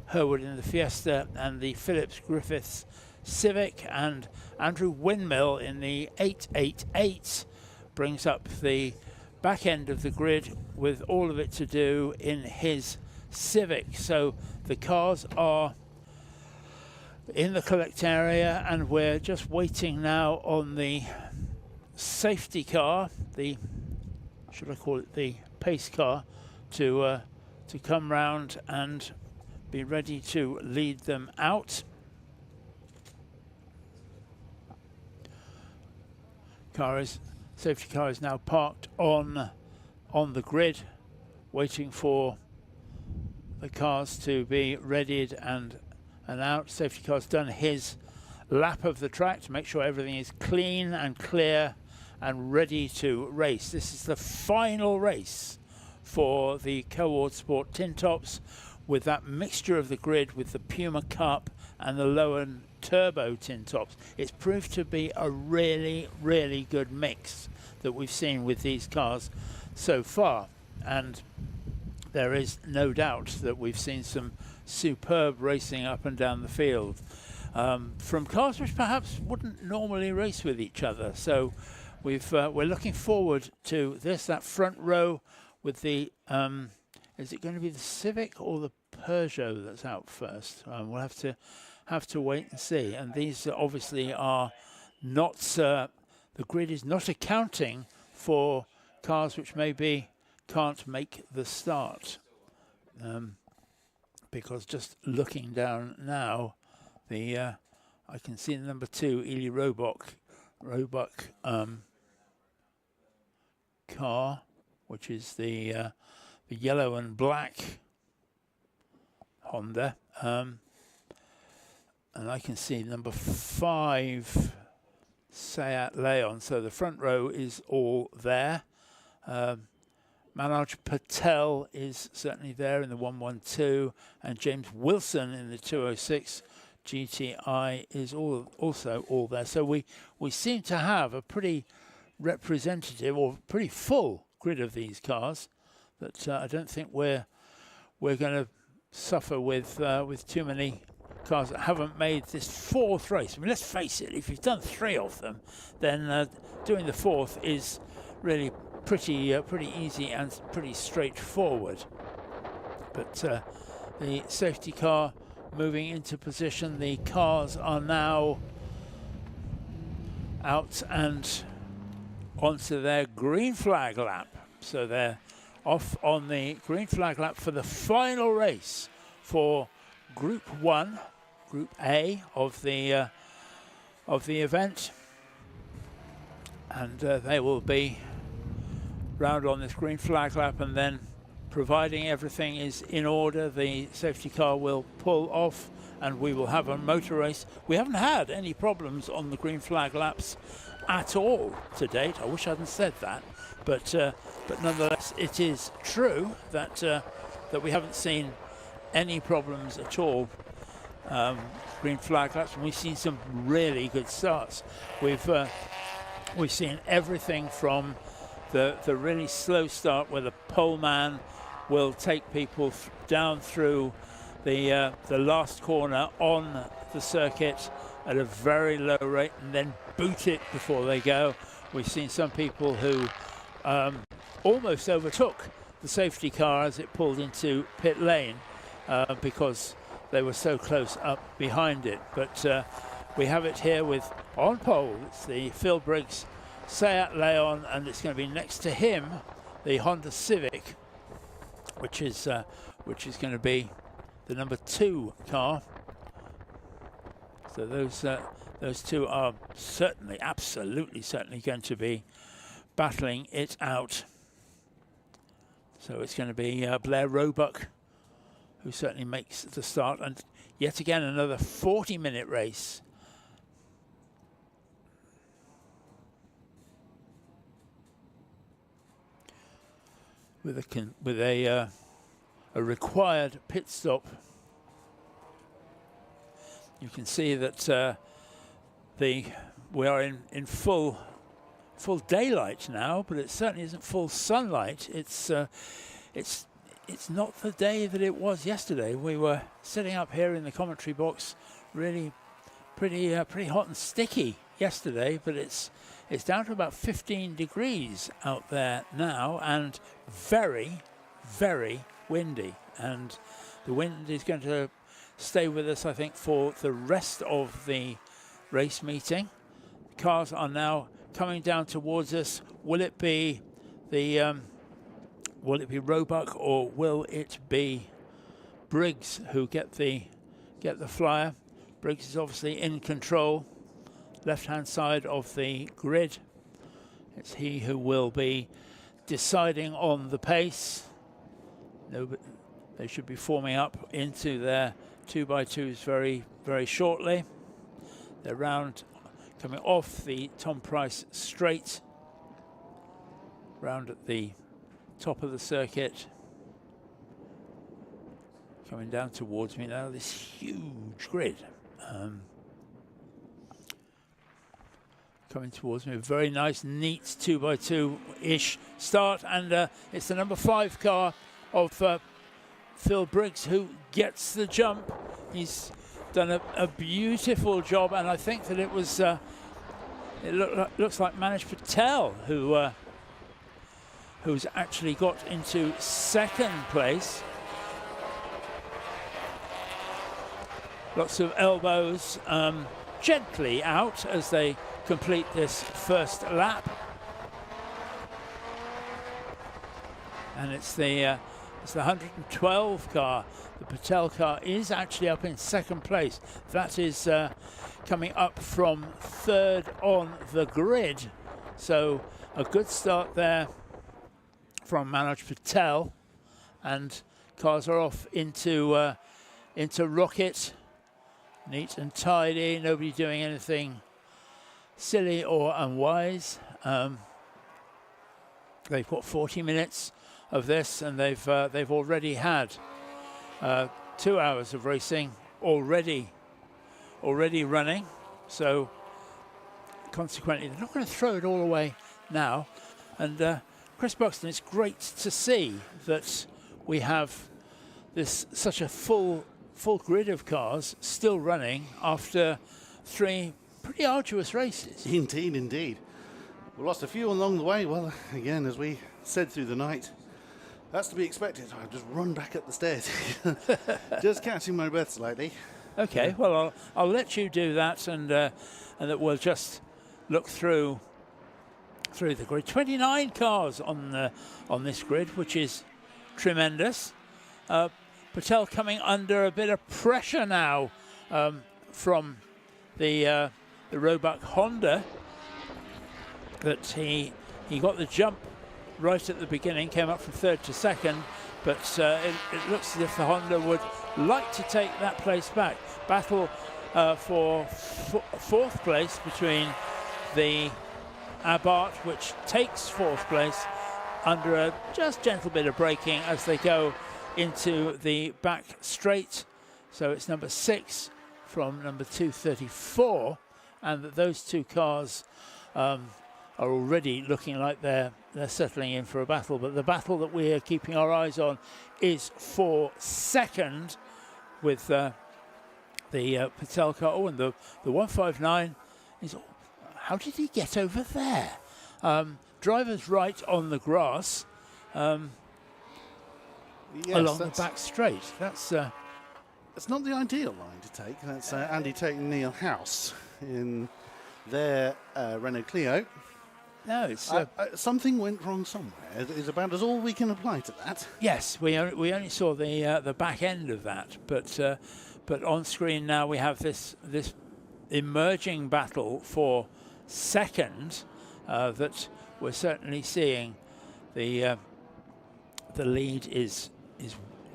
Herwood in the Fiesta and the Phillips Griffiths Civic, and Andrew Windmill in the 888 brings up the back end of the grid with all of it to do in his Civic. So the cars are in the collect area, and we're just waiting now on the safety car, the, should I call it the pace car, to come round and be ready to lead them out. Safety car is now parked on the grid, waiting for the cars to be readied and out. Safety car's done his lap of the track to make sure everything is clean and clear and ready to race. This is the final race for the Coord Sport Tin Tops, with that mixture of the grid with the Puma Cup and the Lowen Turbo Tin Tops. It's proved to be a really, really good mix that we've seen with these cars so far, and there is no doubt that we've seen some superb racing up and down the field from cars which perhaps wouldn't normally race with each other. So we're looking forward to this. That front row with the is it going to be the Civic or the Peugeot that's out first? We'll have to wait and see. And these obviously are not the grid is not accounting for cars which maybe can't make the start, because just looking down now, I can see the number 2 Ely Roebuck car, which is the yellow and black Honda. And I can see number 5, Seat Leon. So the front row is all there. Manoj Patel is certainly there in the 112, and James Wilson in the 206 GTI is also all there. So we seem to have a pretty representative or pretty full grid of these cars. But I don't think we're going to suffer with too many cars that haven't made this 4th race. I mean, let's face it, if you've done 3 of them, then doing the 4th is really pretty easy and pretty straightforward. But the safety car moving into position. The cars are now out and onto their green flag lap. So they're off on the green flag lap for the final race for Group 1, Group A of the event, and they will be round on this green flag lap, and then, providing everything is in order, the safety car will pull off and we will have a motor race. We haven't had any problems on the green flag laps at all to date. I wish I hadn't said that, but nonetheless, it is true that that we haven't seen any problems at all. Green flag laps, and we've seen some really good starts. We've seen everything from the really slow start where the pole man will take people down through the last corner on the circuit at a very low rate and then boot it before they go. We've seen some people who almost overtook the safety car as it pulled into pit lane because they were so close up behind it. But we have it here with, on pole, it's the Phil Briggs Seat Leon, and it's going to be next to him the Honda Civic, which is going to be the number 2 car. So those two are certainly, absolutely certainly going to be battling it out. So it's going to be Blair Roebuck who certainly makes the start, and yet again another 40-minute race. With a required pit stop. You can see that we are in full daylight now, but it certainly isn't full sunlight. It's not the day that it was yesterday. We were sitting up here in the commentary box, really pretty hot and sticky yesterday, but it's down to about 15 degrees out there now, and very, very windy. And the wind is going to stay with us, I think, for the rest of the race meeting. Cars are now coming down towards us. Will it be Roebuck, or will it be Briggs who get the flyer? Briggs is obviously in control, left-hand side of the grid. It's he who will be deciding on the pace. No, but they should be forming up into their 2x2s very, very shortly. They're round, coming off the Tom Price straight, round at the top of the circuit. Coming down towards me now, this huge grid. Coming towards me, a very nice, neat 2x2-ish start, and it's the number 5 car of Phil Briggs who gets the jump. He's done a beautiful job, and I think that it was looks like Manoj Patel who's actually got into 2nd place. Lots of elbows gently out as they complete this first lap. And it's the 112 car. The Patel car is actually up in 2nd place. That is coming up from 3rd on the grid. So a good start there from Manoj Patel, and cars are off into Rocket, neat and tidy. Nobody doing anything silly or unwise. They've got 40 minutes of this, and they've already had 2 hours of racing already running. So consequently, they're not going to throw it all away now. And Chris Buxton, it's great to see that we have such a full grid of cars still running after 3 pretty arduous races. Indeed. We lost a few along the way. Well, again, as we said through the night, that's to be expected. I've just run back up the stairs, just catching my breath slightly. Okay, well, I'll let you do that, and that we'll just look through the grid. 29 cars on this grid, which is tremendous. Patel coming under a bit of pressure now from the Roebuck Honda. That he got the jump right at the beginning, came up from 3rd to 2nd, but it looks as if the Honda would like to take that place back. Battle for 4th place between the Abarth, which takes 4th place under a just gentle bit of braking as they go into the back straight. So it's number 6 from number 234, and that those 2 cars are already looking like they're settling in for a battle. But the battle that we're keeping our eyes on is for 2nd with the Patel car. Oh, and the 159 is... How did he get over there? Driver's right on the grass along the back straight. That's not the ideal line to take. That's Andy Tate and Neil House in their Renault Clio. No, it's something went wrong somewhere. Is about as all we can apply to that. Yes, we only saw the back end of that, but on screen now we have this emerging battle for 2nd that we're certainly seeing. The lead is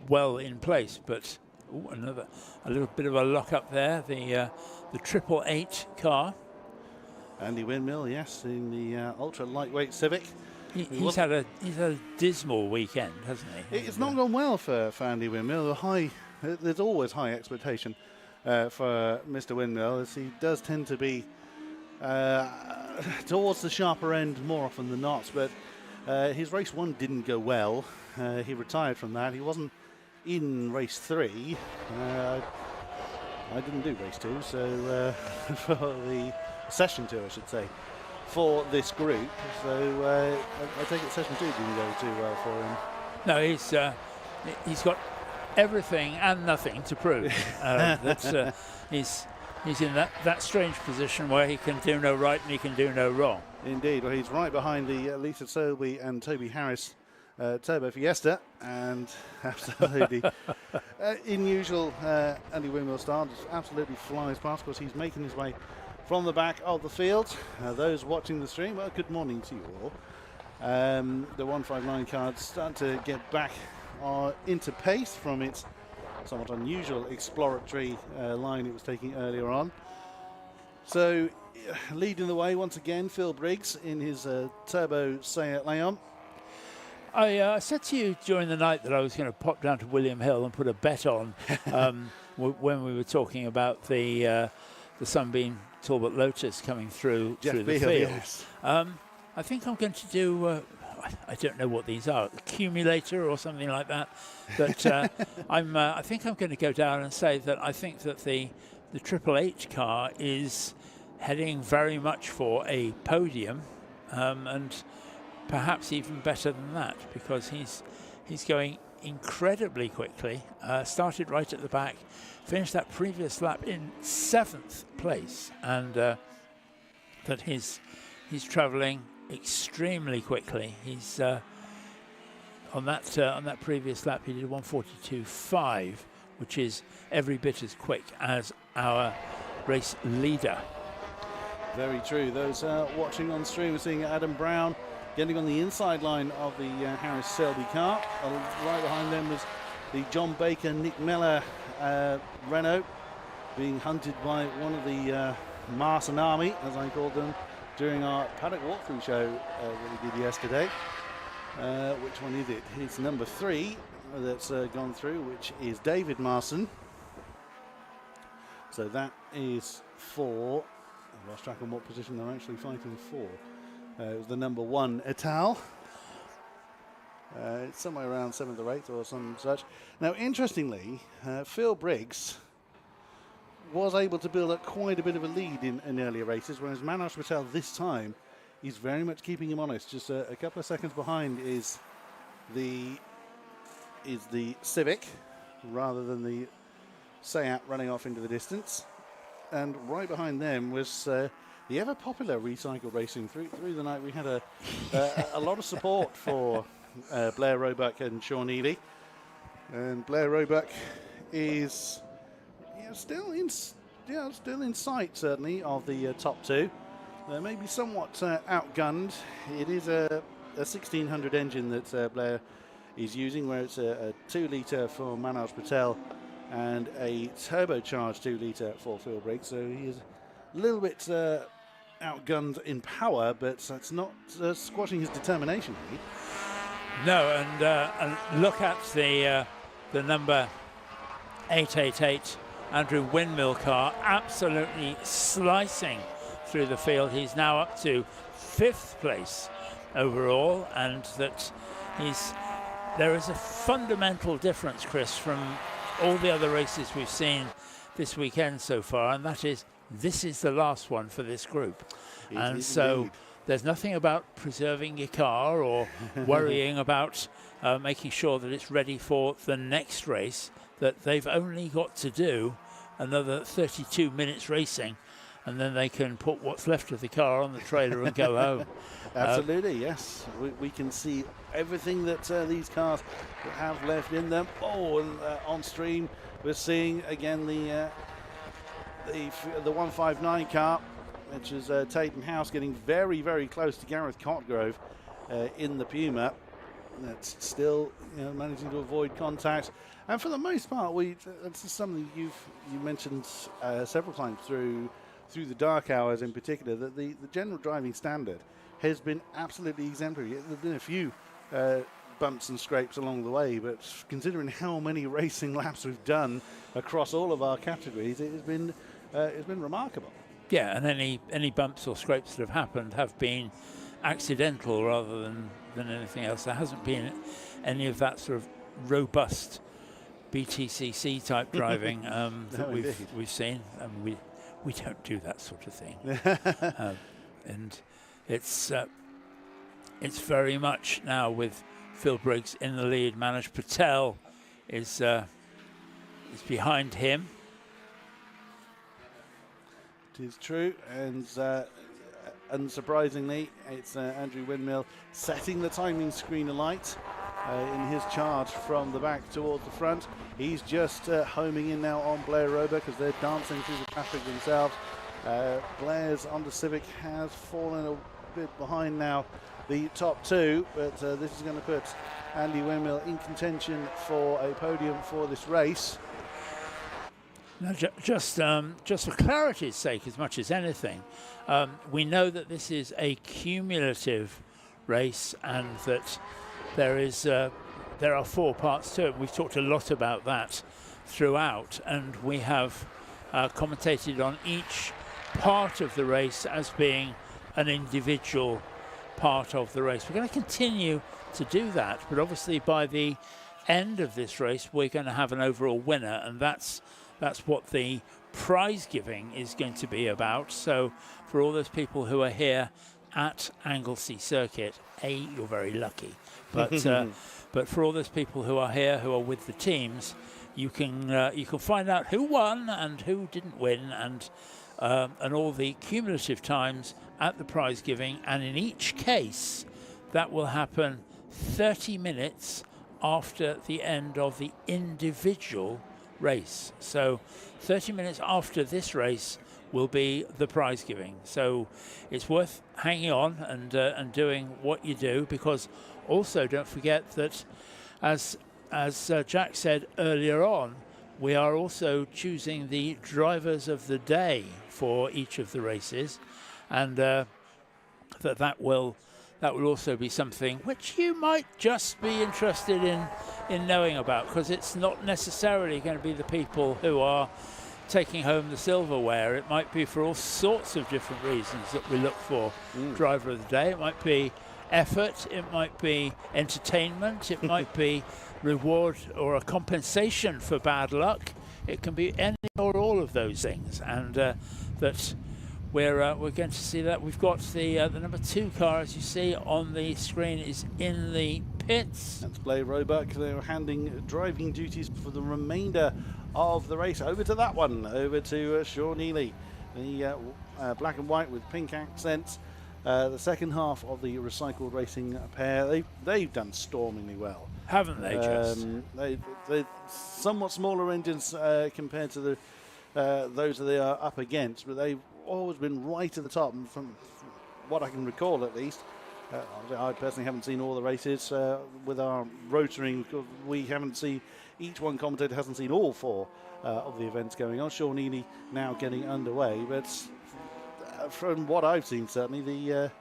well in place, but a little bit of a lock up there. The 888 car. Andy Windmill, yes, in the ultra lightweight Civic. He's had a dismal weekend, hasn't he? It's not gone well for Andy Windmill. There's always high expectation for Mr. Windmill, as he does tend to be towards the sharper end more often than not. But his race 1 didn't go well. He retired from that. He wasn't in race 3. I didn't do race 2, so for the session 2, I should say, for this group. So I take it session 2 didn't go too well for him. No, he's got everything and nothing to prove. He's in that strange position where he can do no right and he can do no wrong. Indeed. Well, he's right behind the Lisa Sobey and Toby Harris Turbo Fiesta, and absolutely in usual Andy Windmill style, just absolutely flies past. Of course, he's making his way from the back of the field. Those watching the stream, well, good morning to you all. The 159 card starting to get back into pace from its somewhat unusual exploratory line it was taking earlier on. So leading the way once again, Phil Briggs in his Turbo Seat Leon. I said to you during the night that I was going to pop down to William Hill and put a bet on when we were talking about the Sunbeam Talbot Lotus coming through the field. Yes. I think I'm going to do, I don't know what these are, accumulator or something like that. But I think I'm going to go down and say that I think that the 888 car is heading very much for a podium, and perhaps even better than that, because he's going incredibly quickly. Started right at the back, finished that previous lap in 7th place, and that he's travelling extremely quickly. He's on that previous lap he did 1:42.5, which is every bit as quick as our race leader. Very true. Those watching on stream are seeing Adam Brown getting on the inside line of the Harris Selby car. Right behind them was the John Baker, Nick Miller Renault, being hunted by one of the Marson Army, as I called them, during our paddock walkthrough show that we did yesterday. Which one is it? It's number 3 that's gone through, which is David Marson. So that is for, I've lost track on what position they're actually fighting for. It was the number 1 Etal. It's somewhere around 7th or 8th or some such. Now, interestingly, Phil Briggs was able to build up quite a bit of a lead in earlier races, whereas Manoj Patel this time is very much keeping him honest. Just a couple of seconds behind is the Civic, rather than the Seat running off into the distance. And right behind them was the ever popular recycled racing. Through the night, we had a lot of support for Blair Roebuck and Sean Ely. And Blair Roebuck is still in sight, certainly, of the top 2. Maybe somewhat outgunned. It is a 1600 engine that Blair is using, where it's a 2-litre for Manoj Patel and a turbocharged 2-litre for Phil Briggs. So he is a little bit outgunned in power, but that's not squashing his determination. No, and look at the number 888 Andrew Windmill car, absolutely slicing through the field. He's now up to 5th place overall, and that there is a fundamental difference, Chris, from all the other races we've seen this weekend so far, and that is this is the last one for this group. And so there's nothing about preserving your car or worrying about making sure that it's ready for the next race, that they've only got to do another 32 minutes racing, and then they can put what's left of the car on the trailer and go home. Absolutely, yes. We can see everything that these cars have left in them. Oh, and on stream, we're seeing again the 159 car, which is Tatum House, getting very, very close to Gareth Cotgrove in the Puma. That's still managing to avoid contact. And for the most part, that's something you mentioned several times through the dark hours in particular, that the general driving standard has been absolutely exemplary. There have been a few bumps and scrapes along the way, but considering how many racing laps we've done across all of our categories, it's been remarkable. Yeah, and any bumps or scrapes that have happened have been accidental rather than anything else. There hasn't been any of that sort of robust BTCC type driving that we've seen. We don't do that sort of thing, and it's very much now with Phil Briggs in the lead. Manoj Patel is behind him. It is true, and unsurprisingly, it's Andrew Windmill setting the timing screen alight in his charge from the back towards the front. He's just homing in now on Blair Roebuck as they're dancing through the traffic themselves. Blair's Honda Civic has fallen a bit behind now the top 2, but this is going to put Andy Windmill in contention for a podium for this race. Now, just for clarity's sake, as much as anything, we know that this is a cumulative race and that there are 4 parts to it. We've talked a lot about that throughout, and we have commentated on each part of the race as being an individual part of the race. We're going to continue to do that, but obviously by the end of this race, we're going to have an overall winner, and that's what the prize giving is going to be about. So for all those people who are here at Anglesey Circuit, you're very lucky. But but for all those people who are here, who are with the teams, you can find out who won and who didn't win, and all the cumulative times at the prize giving. And in each case, that will happen 30 minutes after the end of the individual race. So 30 minutes after this race, will be the prize giving. So it's worth hanging on and doing what you do, because also don't forget that, as Jack said earlier on, we are also choosing the drivers of the day for each of the races, and that will also be something which you might just be interested in knowing about, because it's not necessarily going to be the people who are taking home the silverware. It might be for all sorts of different reasons that we look for driver of the day. It might be effort, it might be entertainment, it might be reward or a compensation for bad luck. It can be any or all of those things, and that we're going to see that. We've got the number 2 car, as you see on the screen, is in the pits. That's Blair Roebuck. They're handing driving duties for the remainder of the race over to that one, over to Sean Neely, the black and white with pink accents. The second half of the recycled racing pair, they've done stormingly well, haven't they? They're somewhat smaller engines compared to the those that they are up against, but they've always been right at the top, and from what I can recall at least. I personally haven't seen all the races with our rotoring. We haven't seen, each one commentator hasn't seen all 4 of the events going on. Sean Neely now getting underway, but from what I've seen, certainly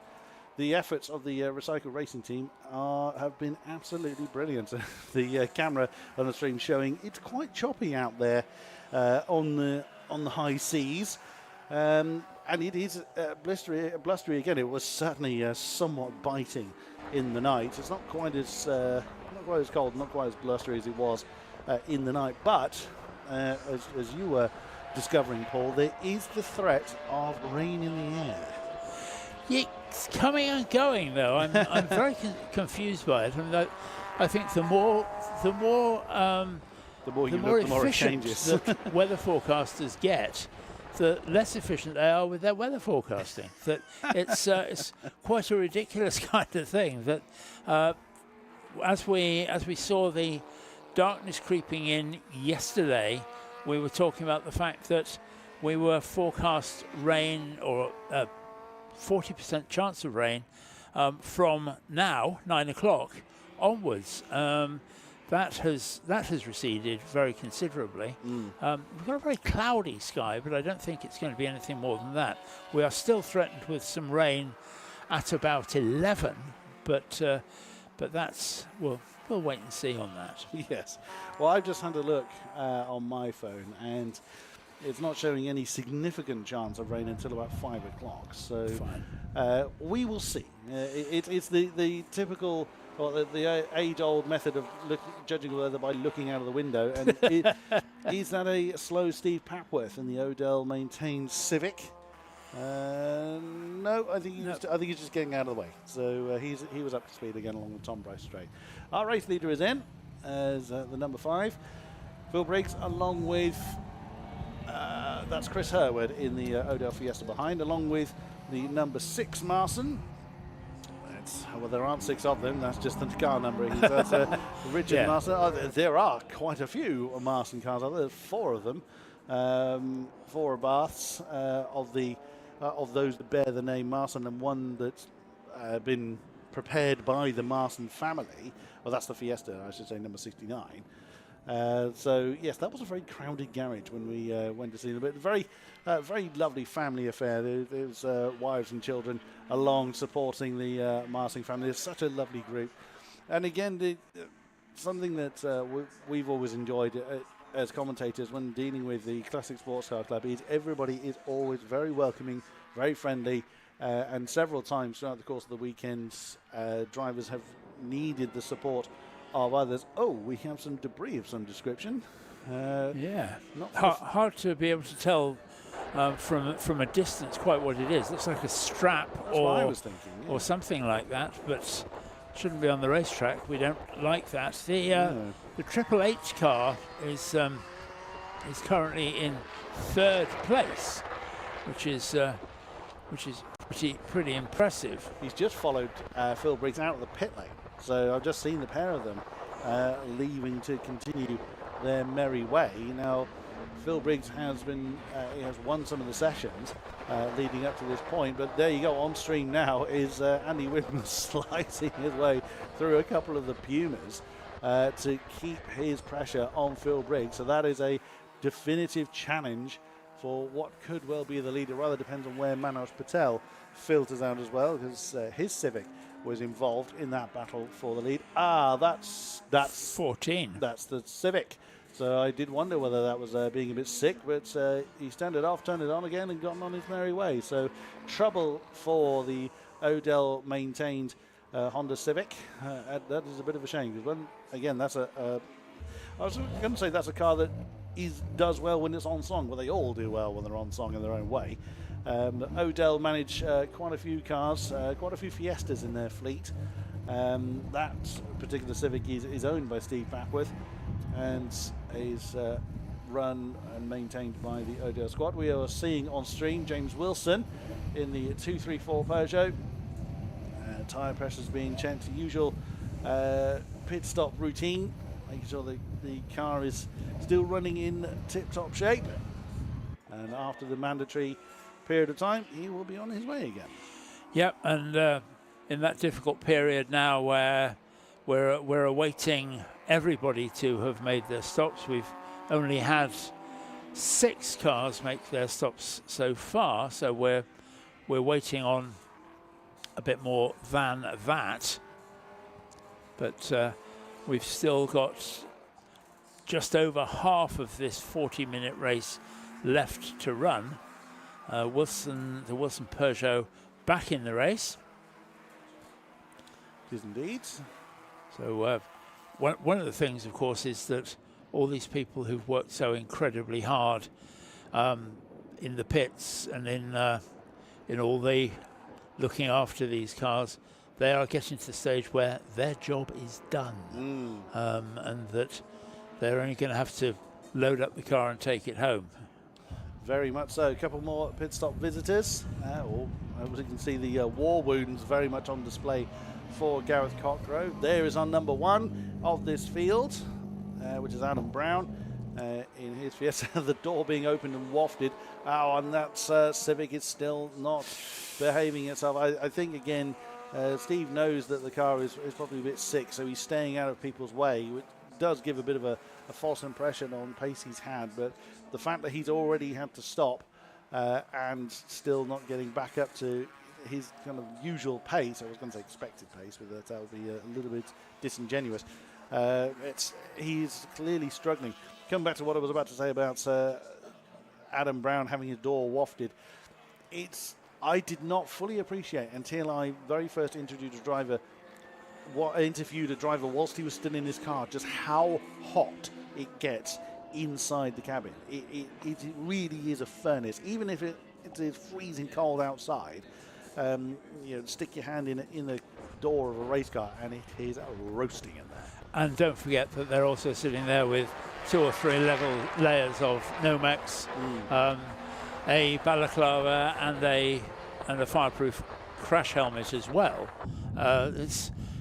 the efforts of the recycled racing team have been absolutely brilliant. The camera on the stream showing it's quite choppy out there on the high seas. And it is blustery again. It was certainly somewhat biting in the night. It's not quite as cold, not quite as blustery as it was in the night. But as you were discovering, Paul, there is the threat of rain in the air. It's coming and going, though. I'm very confused by it. I mean, I think the more efficient that weather forecasters get, the less efficient they are with their weather forecasting. That it's quite a ridiculous kind of thing. That as we saw the darkness creeping in yesterday, we were talking about the fact that we were forecast rain, or 40% chance of rain from now 9 o'clock onwards. That has receded very considerably. We've got a very cloudy sky, but I don't think it's going to be anything more than that. We are still threatened with some rain at about 11, but that's we'll wait and see on that. Yes. Well, I've just had a look on my phone, and it's not showing any significant chance of rain until about 5 o'clock. So we will see. It's the typical, or the age-old method of judging the weather by looking out of the window. And is that a slow Steve Papworth in the Odell maintained Civic? No, I think he's just getting out of the way. So he was up to speed again along the Tom Bryce straight. Our race leader is in as the number 5, Phil Briggs, along with that's Chris Herwood in the Odell Fiesta behind, along with the number 6 Marson. Well, there aren't 6 of them. That's just the car numbering. That's Richard Marson. There are quite a few Marson cars. There's 4 of them. 4 Baths of those that bear the name Marson, and one that's been prepared by the Marson family. Well, that's the Fiesta, I should say, number 69. So yes, that was a very crowded garage when we went to see them. But very lovely family affair. There's wives and children along supporting the Marson family. It's such a lovely group. And again, something that we've always enjoyed as commentators when dealing with the Classic Sports Car Club is everybody is always very welcoming, very friendly, and several times throughout the course of the weekends, drivers have needed the support of others. Oh, we have some debris of some description. Hard to be able to tell from a distance quite what it is. Looks like a strap or something like that, but shouldn't be on the racetrack. We don't like that. The Triple H car is currently in 3rd place, which is pretty impressive. He's just followed Phil Briggs out of the pit lane. So I've just seen the pair of them leaving to continue their merry way. Now, Phil Briggs has been, he has won some of the sessions leading up to this point, but there you go, on stream now is Andy Windmill slicing his way through a couple of the Pumas to keep his pressure on Phil Briggs. So that is a definitive challenge for what could well be the lead. It rather depends on where Manoj Patel filters out as well, because his Civic was involved in that battle for the lead. That's 14. That's the Civic. So I did wonder whether that was being a bit sick, but he turned it off, turned it on again, and gotten on his merry way. So trouble for the Odell maintained Honda Civic. That is a bit of a shame, because again, that's I was going to say that's a car that does well when it's on song. Well, they all do well when they're on song in their own way. Odell managed quite a few cars, quite a few Fiestas in their fleet. That particular Civic is owned by Steve Papworth and is run and maintained by the Odell squad. We are seeing on stream James Wilson in the 234 Peugeot. Tyre pressures being checked, the usual pit stop routine, making sure the car is still running in tip-top shape. And after the mandatory period of time, he will be on his way again. Yep, and in that difficult period now where we're awaiting everybody to have made their stops, we've only had 6 cars make their stops so far, so we're waiting on a bit more than that. But we've still got just over half of this 40-minute race left to run. The Wilson Peugeot back in the race. It is indeed. So one of the things, of course, is that all these people who've worked so incredibly hard in the pits and in all the looking after these cars, they are getting to the stage where their job is done, and that they're only going to have to load up the car and take it home. Very much so. A couple more pit stop visitors. As you can see, the war wounds very much on display for Gareth Cockrove. There is on number 1 of this field, which is Adam Brown. In his Fiesta, the door being opened and wafted. And that Civic is still not behaving itself. I think, again, Steve knows that the car is probably a bit sick, so he's staying out of people's way, which does give a bit of a false impression on pace he's had. But the fact that he's already had to stop and still not getting back up to his kind of usual pace, I was going to say expected pace, but that would be a little bit disingenuous. He's clearly struggling. Coming back to what I was about to say about Adam Brown having his door wafted, I did not fully appreciate until I very first interviewed a driver whilst he was still in his car, just how hot it gets inside the cabin. It really is a furnace. Even if it is freezing cold outside, stick your hand in the door of a race car and it is roasting in there. And don't forget that they're also sitting there with 2 or 3 layers of Nomex, a balaclava, and a fireproof crash helmet as well.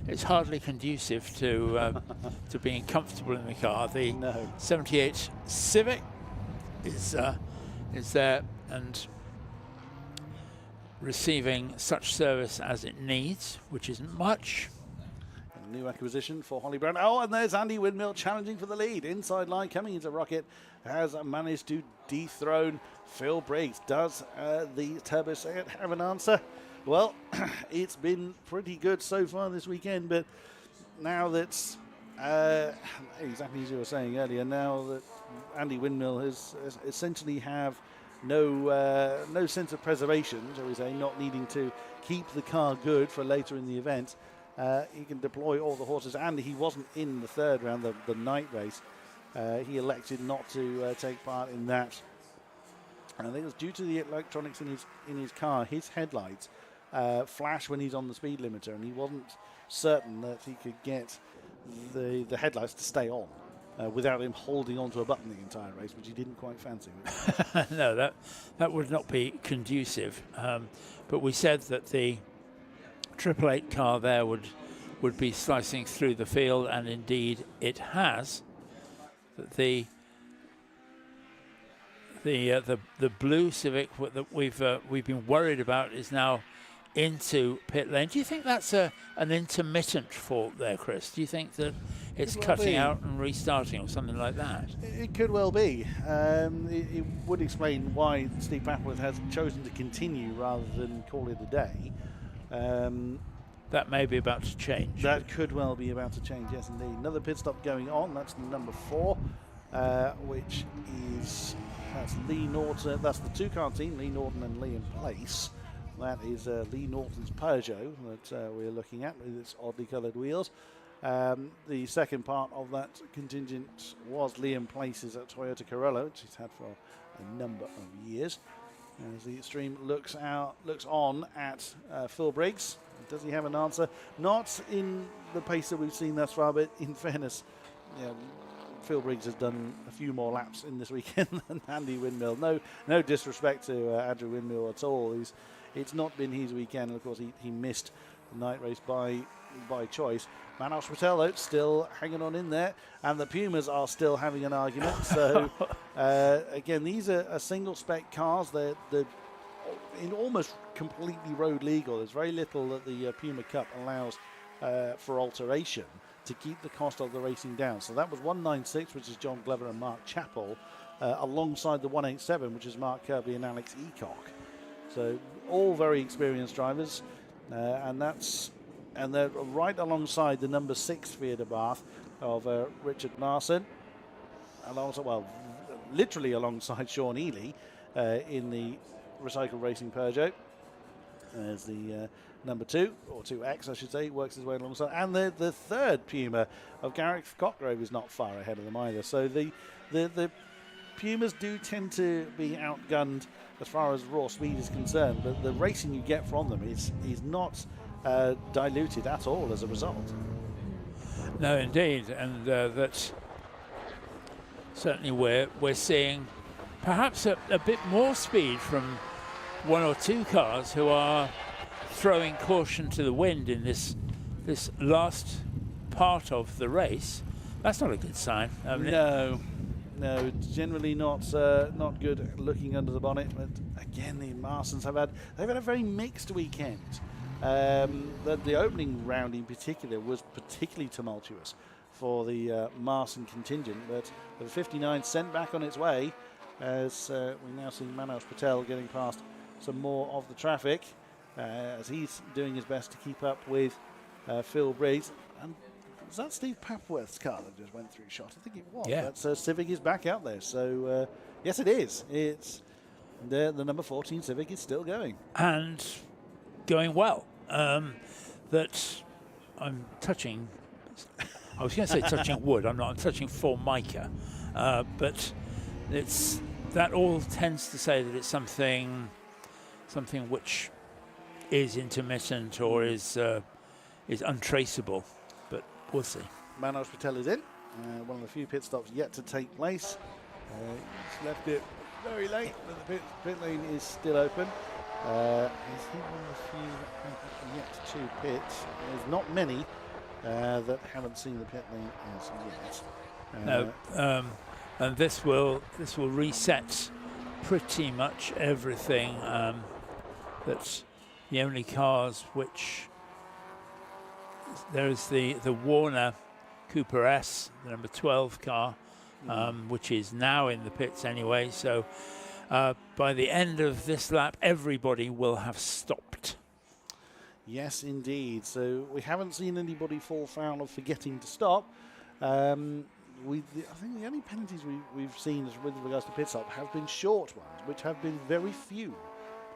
It's hardly conducive to being comfortable in the car. The 78 Civic is there and receiving such service as it needs, which isn't much. New acquisition for Holly Brown. Oh, and there's Andy Windmill challenging for the lead. Inside line coming into Rocket, has managed to dethrone Phil Briggs. Does the Turbo Set have an answer? Well, it's been pretty good so far this weekend, but now that's exactly as you were saying earlier, now that Andy Windmill has essentially have no sense of preservation, shall we say, not needing to keep the car good for later in the event. He can deploy all the horses, and he wasn't in the third round, the night race. He elected not to take part in that. And I think it was due to the electronics in his car. His headlights flash when he's on the speed limiter, and he wasn't certain that he could get the headlights to stay on without him holding onto a button the entire race, which he didn't quite fancy. No, that would not be conducive. But we said that the 888 car there would be slicing through the field, and indeed it has. The the blue Civic that we've been worried about is now into pit lane. Do you think that's an intermittent fault there, Chris? Do you think that it's cutting out and restarting or something like that? It could well be. It would explain why Steve Papworth has chosen to continue rather than call it a day. That may be about to change. That could well be about to change, yes indeed. Another pit stop going on, that's number 4, which is, that's Lee Norton, that's the 2-car team, Lee Norton and Lee in Place. That is Lee Norton's Peugeot that we're looking at with its oddly coloured wheels. The second part of that contingent was Liam Place's at Toyota Corolla, which he's had for a number of years. As the stream looks on at Phil Briggs. Does he have an answer? Not in the pace that we've seen thus far, but in fairness, Phil Briggs has done a few more laps in this weekend than Andy Windmill. No disrespect to Andrew Windmill at all. It's not been his weekend, and of course he missed the night race by choice. Manoj Patel, though, still hanging on in there, and the Pumas are still having an argument. So, again, these are single spec cars. They're in almost completely road legal. There's very little that the Puma Cup allows for alteration to keep the cost of the racing down. So that was 196, which is John Glover and Mark Chappell, alongside the 187, which is Mark Kirby and Alex Eacock. So all very experienced drivers, and they're right alongside the number 6 Fiat Abarth of Richard Larson, literally alongside Sean Ely in the Recycle Racing Peugeot. There's the number 2, or 2X I should say, works his way alongside, and the third Puma of Garrick Cotgrove is not far ahead of them either. So the Pumas do tend to be outgunned as far as raw speed is concerned, but the racing you get from them is not diluted at all as a result. No, indeed, and that certainly we're seeing perhaps a bit more speed from one or two cars who are throwing caution to the wind in this last part of the race. That's not a good sign. No, it's generally not good looking under the bonnet. But again, the Marsons they've had a very mixed weekend. The opening round in particular was particularly tumultuous for the Marson contingent, but the 59 sent back on its way as we now see Manoj Patel getting past some more of the traffic as he's doing his best to keep up with Phil Briggs. And was that Steve Papworth's car that just went through shot? I think it was. Yeah. That's Civic is back out there. So yes, it is. It's the number 14 Civic is still going. And going well. That I'm touching, I was going to say touching wood, I'm not, I'm touching Formica. But that all tends to say that it's something which is intermittent or is untraceable, but we'll see. Manoj Patel is in. One of the few pit stops yet to take place. He's left it very late, but the pit lane is still open. Is he one of the few yet to pit? There's not many that haven't seen the pit lane as yet. No, and this will reset pretty much everything. That's the only cars which there's the Warner Cooper S, the number 12 car, which is now in the pits anyway. So by the end of this lap, everybody will have stopped. Yes, indeed. So we haven't seen anybody fall foul of forgetting to stop. I think the only penalties we've seen with regards to pit stop have been short ones, which have been very few.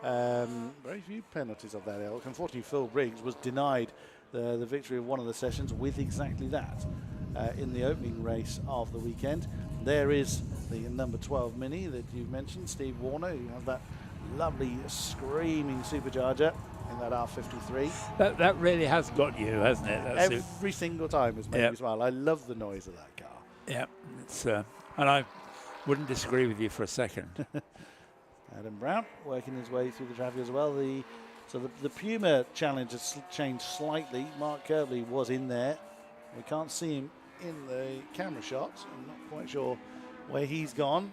Very few penalties of that ilk. Unfortunately, Phil Briggs was denied the victory of one of the sessions with exactly that in the opening race of the weekend. There is the number 12 Mini that you've mentioned, Steve Warner, who has that lovely screaming supercharger in that R53. That really has got you, hasn't it? Every single time has made me smile. I love the noise of that car. Yeah, it's and I wouldn't disagree with you for a second. Adam Brown working his way through the traffic as well. The Puma challenge has changed slightly. Mark Kirby was in there. We can't see him in the camera shots. I'm not quite sure where he's gone.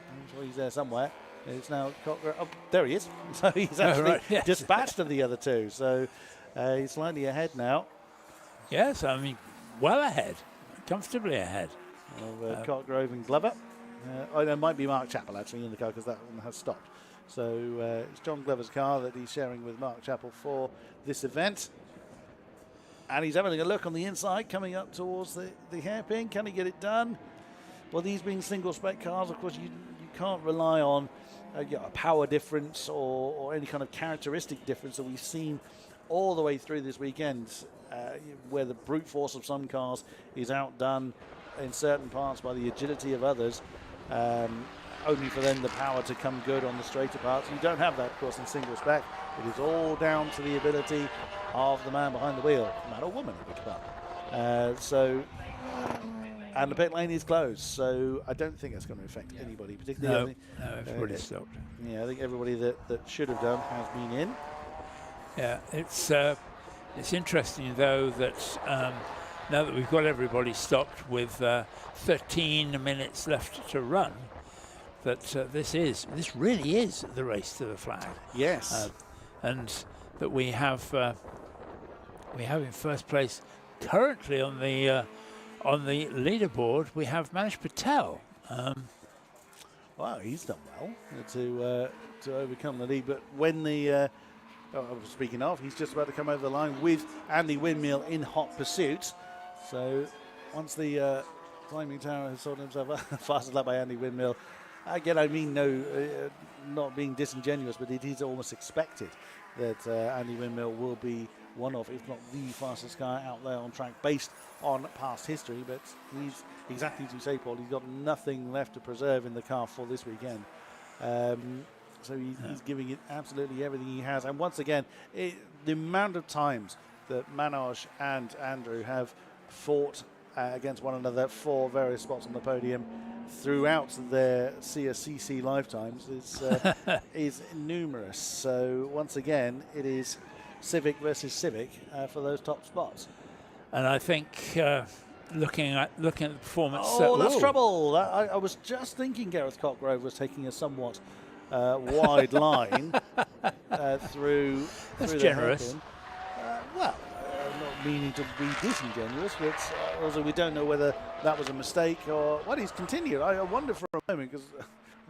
I'm sure he's there somewhere. It's now Cochrane. Oh, there he is. So he's actually yes. dispatched of the other two. So he's slightly ahead now Yes, I mean, well ahead, comfortably ahead. of Cotgrove and Glover. There might be Mark Chappell actually in the car because that one has stopped. So it's John Glover's car that he's sharing with Mark Chappell for this event. And he's having a look on the inside, coming up towards the hairpin. Can he get it done? Well, these being single spec cars, of course, you can't rely on a power difference or any kind of characteristic difference that we've seen all the way through this weekend, where the brute force of some cars is outdone in certain parts by the agility of others, only for then the power to come good on the straighter parts. You don't have that, of course, in single spec. It is all down to the ability of the man behind the wheel, man or woman, I beg your pardon. And the pit lane is closed, so I don't think it's going to affect anybody particularly. No, everybody's stopped. Yeah, I think everybody that should have done has been in. Yeah, it's interesting though that now that we've got everybody stopped with 13 minutes left to run, that this really is the race to the flag. Yes, and that we have in first place currently on the leaderboard, we have Manish Patel. Wow, he's done well to overcome the lead. But when speaking of, he's just about to come over the line with Andy Windmill in hot pursuit. So once the climbing tower has sorted himself out, fastened up by Andy Windmill. Again, I mean, not being disingenuous, but it is almost expected that Andy Windmill will be one of, if not the fastest car out there on track based on past history. But he's exactly as you say, Paul, he's got nothing left to preserve in the car for this weekend. So he's giving it absolutely everything he has. And once again, the amount of times that Manoj and Andrew have fought against one another for various spots on the podium throughout their CSCC lifetimes is numerous. So once again, it is Civic versus Civic for those top spots. And I think looking at the performance. Oh, that's trouble. I was just thinking Gareth Cotgrove was taking a somewhat wide line through. That's through generous. Well, not meaning to be disingenuous, but also we don't know whether that was a mistake or. Well, he's continued. I wonder for a moment because I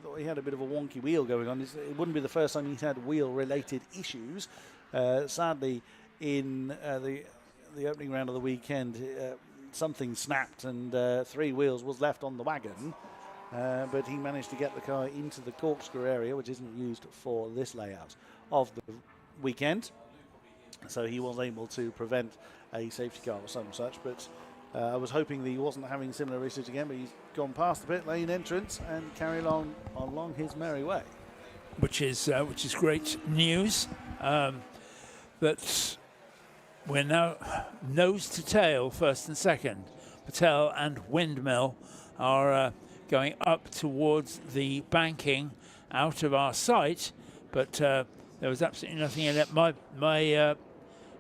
thought he had a bit of a wonky wheel going on. It wouldn't be the first time he's had wheel-related issues. Sadly, in the opening round of the weekend, something snapped and 3 wheels was left on the wagon. But he managed to get the car into the corkscrew area, which isn't used for this layout of the weekend. So he was able to prevent a safety car or some such. But I was hoping that he wasn't having similar issues again, but he's gone past the pit lane entrance and carried on along his merry way. Which is great news. That we're now nose to tail, first and second. Patel and Windmill are going up towards the banking out of our sight, but there was absolutely nothing in it. My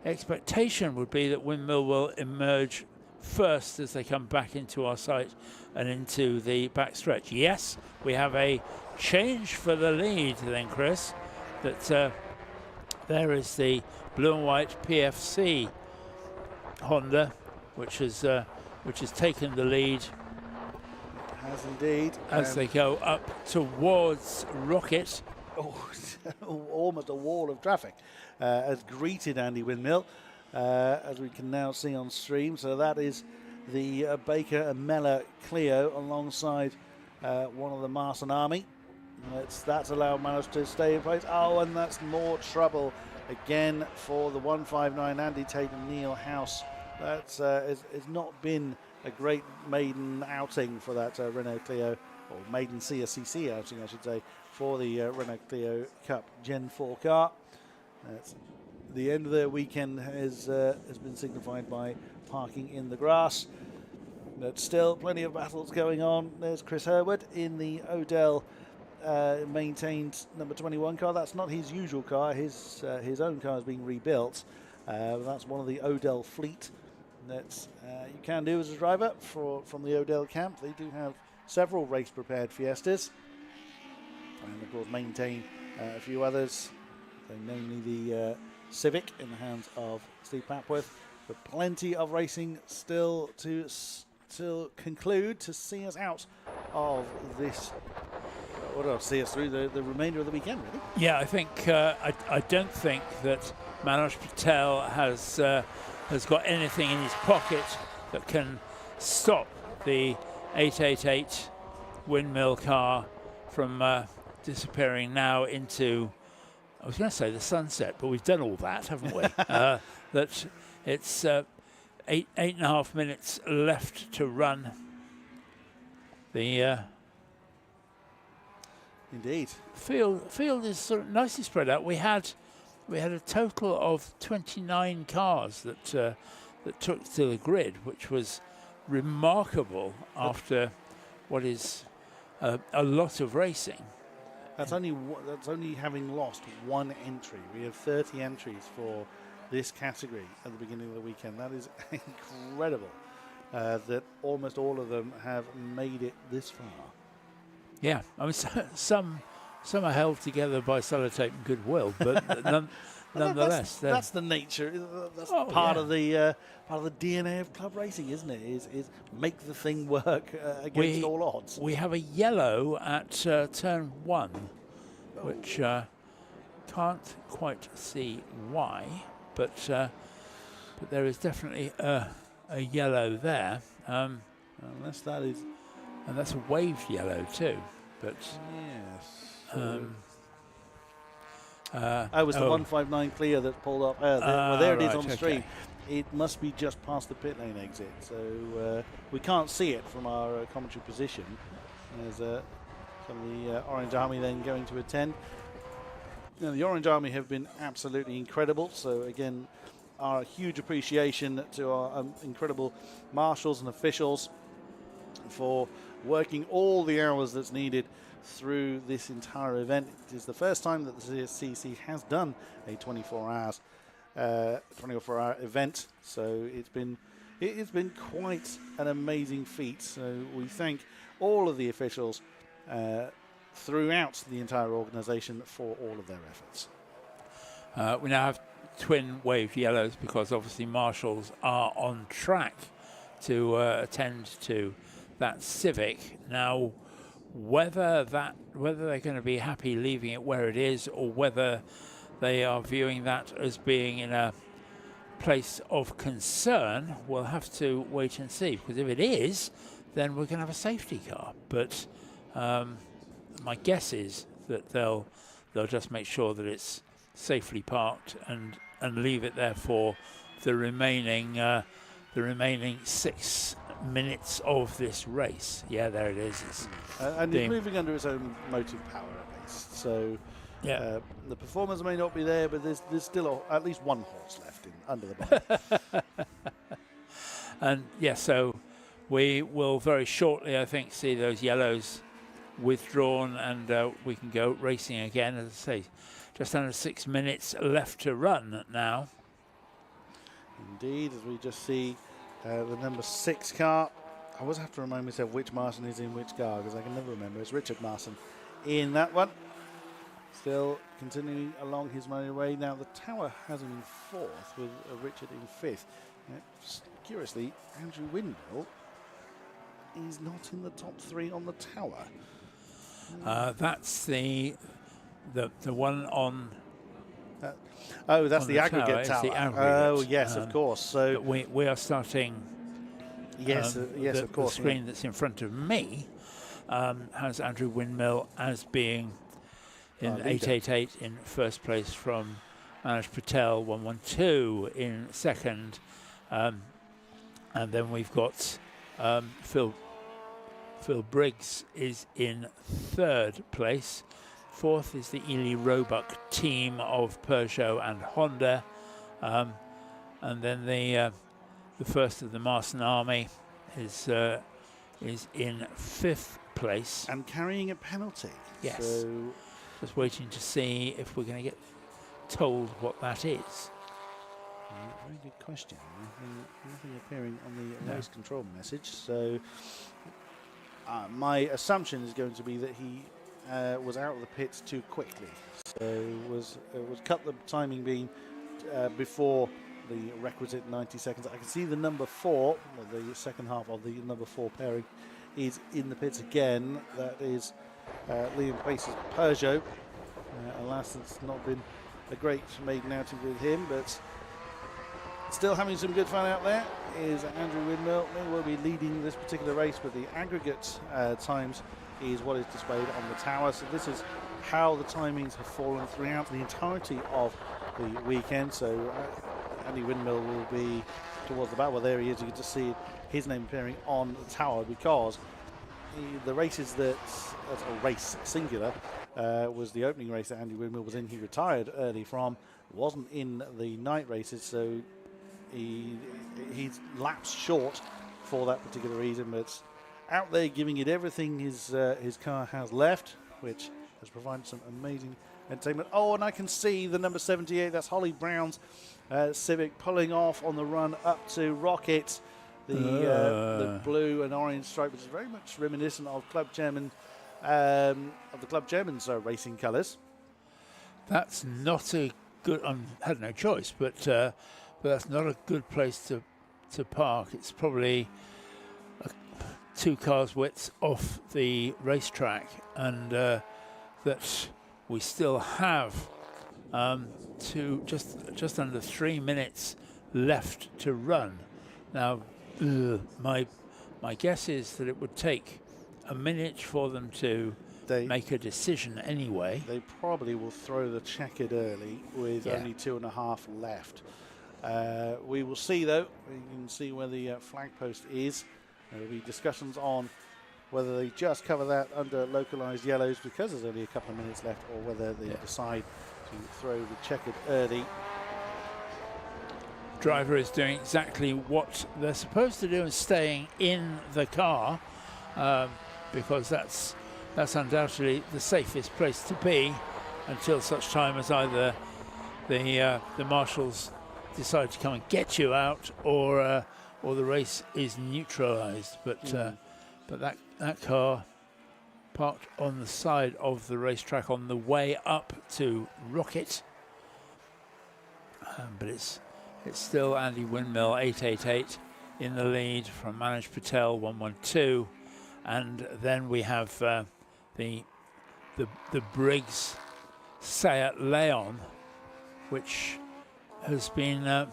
expectation would be that Windmill will emerge first as they come back into our sight and into the backstretch. Yes, we have a change for the lead then, Chris, that there is the blue and white PFC Honda, which has taken the lead. Has indeed. As they go up towards Rocket. Oh, almost a wall of traffic has greeted Andy Windmill, as we can now see on stream. So that is the Baker and Mellor Clio alongside one of the Marson Army. That's allowed Manoj to stay in place. Oh, and that's more trouble again for the 159 Andy Tate and Neil House. That's has not been a great maiden outing for that Renault Clio, or maiden CSCC outing, I should say, for the Renault Clio Cup Gen 4 car. The end of the weekend has been signified by parking in the grass. But still, plenty of battles going on. There's Chris Herwood in the Odell maintained number 21 car. That's not his usual car. His own car is being rebuilt. That's one of the Odell fleet that you can do as a driver from the Odell camp. They do have several race-prepared Fiestas. and of course maintain a few others, so namely the Civic in the hands of Steve Papworth. But plenty of racing still to conclude to see us out of this. What else? See us through the remainder of the weekend, really. Yeah, I think I don't think that Manoj Patel has got anything in his pocket that can stop the 888 windmill car from disappearing now into, I was going to say the sunset, but we've done all that, haven't we? That it's 8.5 minutes left to run. The Indeed. field is sort of nicely spread out. We had a total of 29 cars that took to the grid, which was remarkable after what is a lot of racing. That's only having lost one entry. We have 30 entries for this category at the beginning of the weekend. That is incredible. That almost all of them have made it this far. Yeah, I mean some are held together by sellotape and goodwill, but nonetheless, that's the nature. That's part of the DNA of club racing, isn't it? Is make the thing work against all odds. We have a yellow at turn 1, which can't quite see why, but there is definitely a yellow there. Unless that is. And that's a waved yellow too, but yes. I was the 159 clear that pulled up. There it is on the stream. It must be just past the pit lane exit, so we can't see it from our commentary position. There's some of the Orange Army then going to attend. Now, the Orange Army have been absolutely incredible. So again, our huge appreciation to our incredible marshals and officials for working all the hours that's needed through this entire event. It is the first time that the CSCC has done a 24-hour event, so it's been quite an amazing feat. So we thank all of the officials throughout the entire organisation for all of their efforts. We now have twin waved yellows because obviously marshals are on track to attend to that Civic. Now, whether they're going to be happy leaving it where it is, or whether they are viewing that as being in a place of concern, we'll have to wait and see. Because if it is, then we're going to have a safety car. But my guess is that they'll just make sure that it's safely parked and leave it there for the remaining 6 minutes of this race. Yeah, there it is. And it's moving under its own motive power at least. So yeah, the performance may not be there, but there's still at least one horse left under the bonnet. And yeah, so we will very shortly, I think, see those yellows withdrawn, and we can go racing again. As I say, just under 6 minutes left to run now. Indeed, as we just see the number 6 car. I always have to remind myself which Marson is in which car because I can never remember. It's Richard Marson in that one. Still continuing along his merry way. Now the Tower has him in 4th with Richard in 5th. Curiously, Andrew Windmill is not in the top 3 on the Tower. That's the one on. That's the aggregate tower. The aggregate. Oh, yes, of course. So we are starting. Yes, of course. The screen that's in front of me has Andrew Windmill as being in 888 in first place from Manoj Patel, 112 in second, and then we've got Phil Briggs is in 3rd place. 4th is the Ely Roebuck team of Peugeot and Honda, and then the first of the Marson Army is in 5th place and carrying a penalty. Yes. So just waiting to see if we're going to get told what that is. Very good question. Nothing appearing on the race control message. So my assumption is going to be that he was out of the pits too quickly, so was cut the timing beam before the requisite 90 seconds. I can see the number 4, the second half of the number 4 pairing, is in the pits again. That is Liam Pace's Peugeot. Alas, it's not been a great maiden outing with him, but still having some good fun out there is Andrew Windmill. They will be leading this particular race, but the aggregate times is what is displayed on the tower. So this is how the timings have fallen throughout the entirety of the weekend. So Andy Windmill will be towards the back. Well, there he is. You can just see his name appearing on the tower, because the races that, a race singular, was the opening race that Andy Windmill was in. He retired early from, wasn't in the night races, so he's lapsed short for that particular reason, but out there giving it everything his car has left, which has provided some amazing entertainment. Oh, and I can see the number 78, that's Holly Brown's Civic, pulling off on the run up to Rocket, the blue and orange stripe, which is very much reminiscent of Club Chairman of the Club Chairman's racing colours. That's not a good. Had no choice, but that's not a good place to park. It's probably 2 cars widths off the racetrack, and that we still have just under 3 minutes left to run. Now, my guess is that it would take a minute for them to make a decision anyway. They probably will throw the checkered early with only 2.5 left. We will see, though. You can see where the flag post is. There will be discussions on whether they just cover that under localised yellows because there's only a couple of minutes left, or whether they decide to throw the checkered early. Driver is doing exactly what they're supposed to do and staying in the car, because that's undoubtedly the safest place to be until such time as either the marshals decide to come and get you out, or the race is neutralised. But that car parked on the side of the racetrack on the way up to Rocket, but it's still Andy Windmill 888 in the lead from Manoj Patel 112, and then we have the Briggs Seat Leon, which has been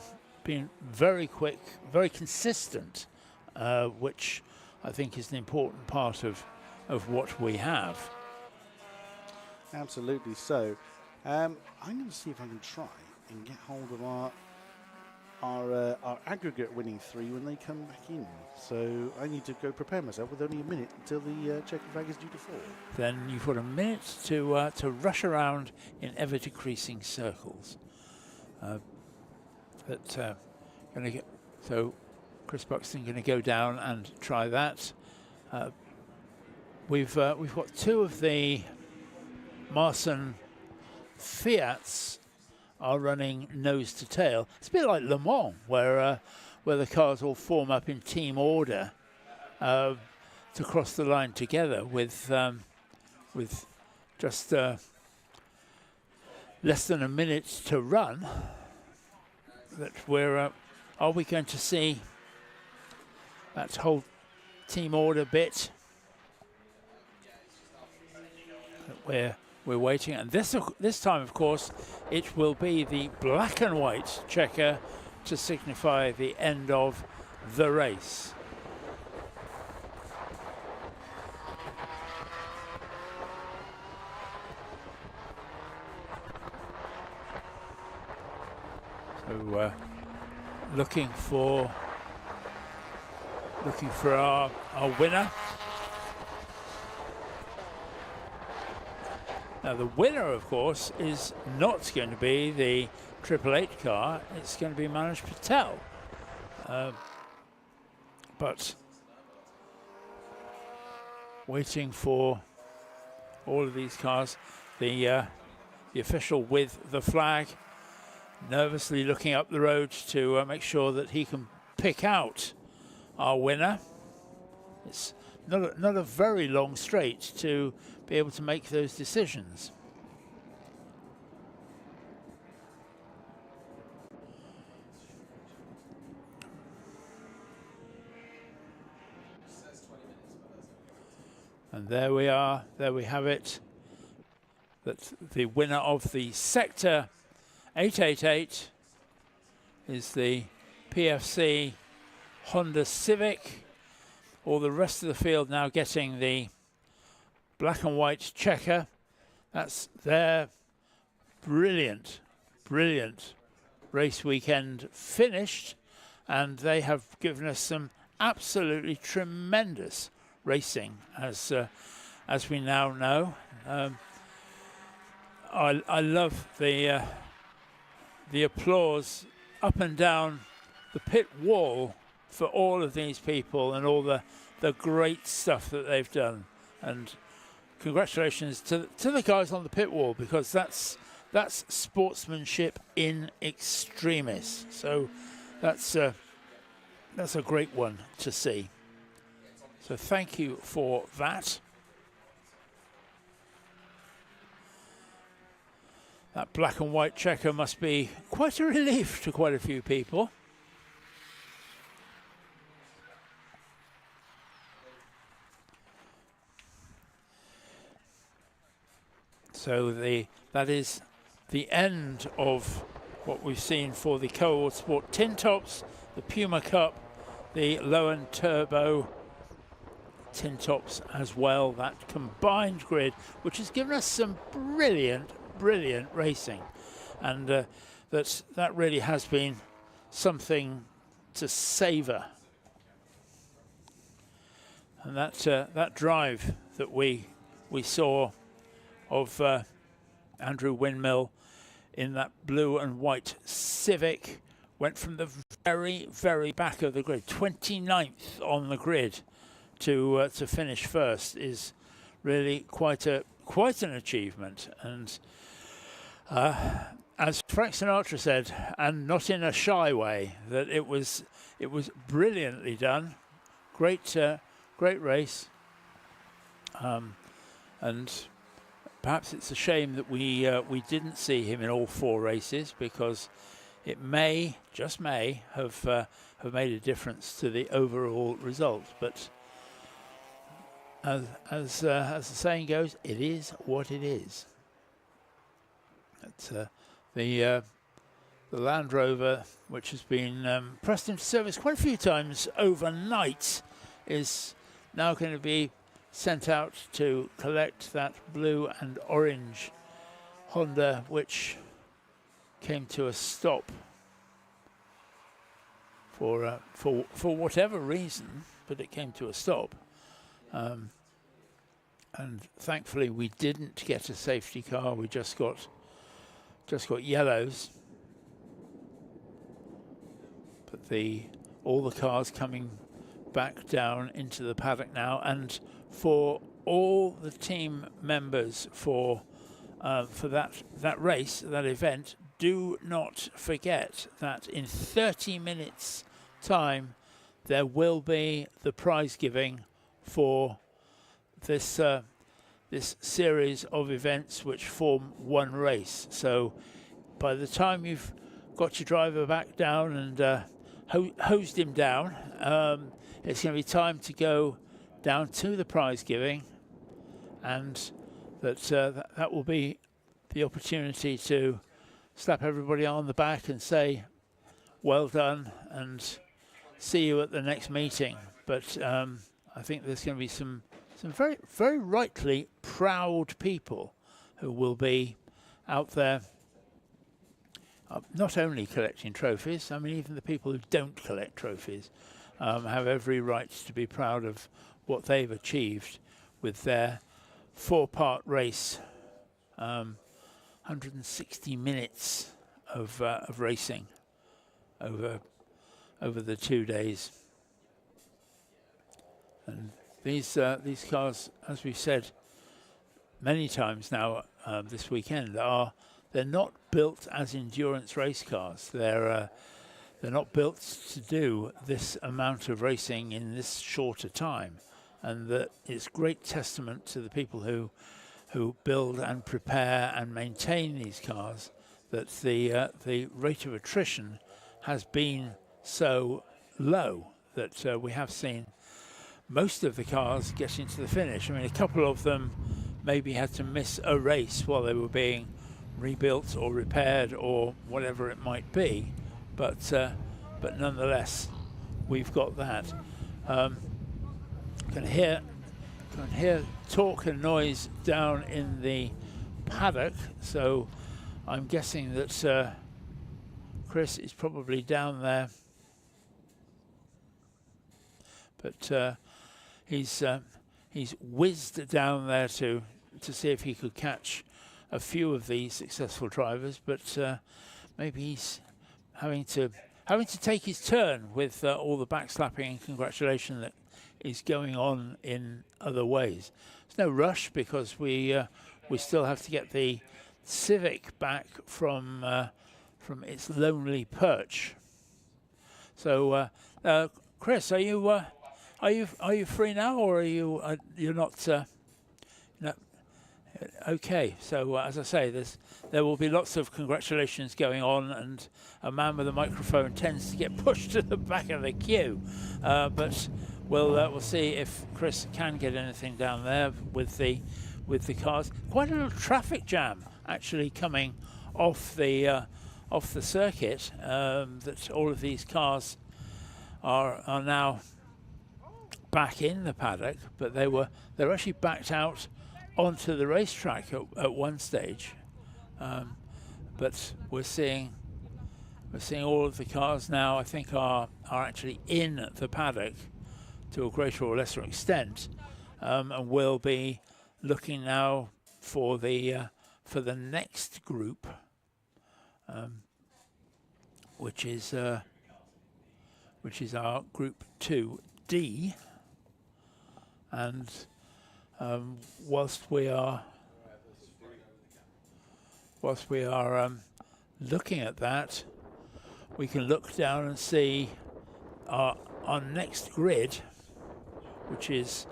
very quick, very consistent, which I think is an important part of what we have. Absolutely so. I'm going to see if I can try and get hold of our aggregate winning 3 when they come back in. So I need to go prepare myself with only a minute until the checkered flag is due to fall. Then you've got a minute to rush around in ever decreasing circles. So Chris Buxton going to go down and try that. We've got 2 of the Marson Fiats are running nose to tail. It's a bit like Le Mans, where the cars all form up in team order to cross the line together with just less than a minute to run. That are we going to see that whole team order bit? We're waiting, and this time, of course, it will be the black and white checker to signify the end of the race. So looking for our winner. Now the winner, of course, is not going to be the 888 car. It's going to be Manoj Patel. But waiting for all of these cars. The official with the flag nervously looking up the road to make sure that he can pick out our winner. It's not a very long straight to be able to make those decisions. And there we are, there we have it. That the winner of the Sector 888 is the PFC Honda Civic. All the rest of the field now getting the black and white checker. That's their brilliant, brilliant race weekend finished, and they have given us some absolutely tremendous racing, as we now know. I love the applause up and down the pit wall for all of these people and all the great stuff that they've done. And congratulations to the guys on the pit wall, because that's sportsmanship in extremis. So that's a great one to see. So thank you for that. That black and white checker must be quite a relief to quite a few people. So that is the end of what we've seen for the Co-Award Sport Tin Tops, the Puma Cup, the Lowen Turbo Tin Tops as well. That combined grid, which has given us some brilliant racing, and that really has been something to savour. And that drive that we saw of Andrew Windmill in that blue and white Civic went from the very back of the grid, 29th on the grid, to finish first is really quite an achievement. And as Frank Sinatra said, and not in a shy way, that it was brilliantly done. Great race. And perhaps it's a shame that we didn't see him in all four races, because it just may have made a difference to the overall result. But as the saying goes, it is what it is. It's the Land Rover, which has been pressed into service quite a few times overnight, is now going to be sent out to collect that blue and orange Honda, which came to a stop for whatever reason, but it came to a stop. And thankfully we didn't get a safety car. We just got yellows. But all the cars coming back down into the paddock now, and for all the team members for that race, that event, do not forget that in 30 minutes time there will be the prize giving for this series of events which form one race. So by the time you've got your driver back down and hosed him down, it's going to be time to go down to the prize giving, and that will be the opportunity to slap everybody on the back and say well done and see you at the next meeting. But I think there's going to be some very, very rightly proud people who will be out there not only collecting trophies. I mean, even the people who don't collect trophies have every right to be proud of what they've achieved with their four-part race, 160 minutes of racing over the 2 days. And these cars, as we've said many times now this weekend, they're not built as endurance race cars. They're not built to do this amount of racing in this shorter time. and that it's great testament to the people who build and prepare and maintain these cars that the rate of attrition has been so low that we have seen most of the cars getting to the finish. I mean, a couple of them maybe had to miss a race while they were being rebuilt or repaired or whatever it might be, but nonetheless, we've got that. Can hear talk and noise down in the paddock, so I'm guessing that Chris is probably down there, but he's whizzed down there to see if he could catch a few of the successful drivers, but maybe he's having to take his turn with all the backslapping and congratulation that is going on in other ways. There's no rush because we still have to get the Civic back from its lonely perch. So, Chris, are you free now, or are you're not? No. Okay. So as I say, there will be lots of congratulations going on, and a man with a microphone tends to get pushed to the back of the queue. But we'll see if Chris can get anything down there with the cars. Quite a little traffic jam actually coming off the circuit. That all of these cars are now back in the paddock, but they're actually backed out onto the racetrack at one stage. But we're seeing all of the cars now, I think, are actually in the paddock to a greater or lesser extent, and we'll be looking now for the next group, which is our Group 2D, and whilst we are looking at that, we can look down and see our next grid, which is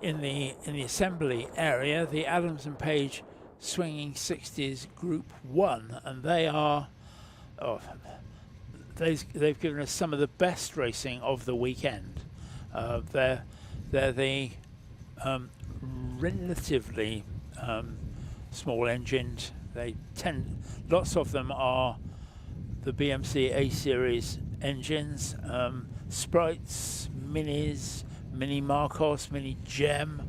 in the assembly area, the Adams and Page Swinging 60s Group 1, and they've given us some of the best racing of the weekend. They're the relatively small engined. Lots of them are the BMC A Series engines, Sprites, Minis, Mini Marcos, Mini Gem,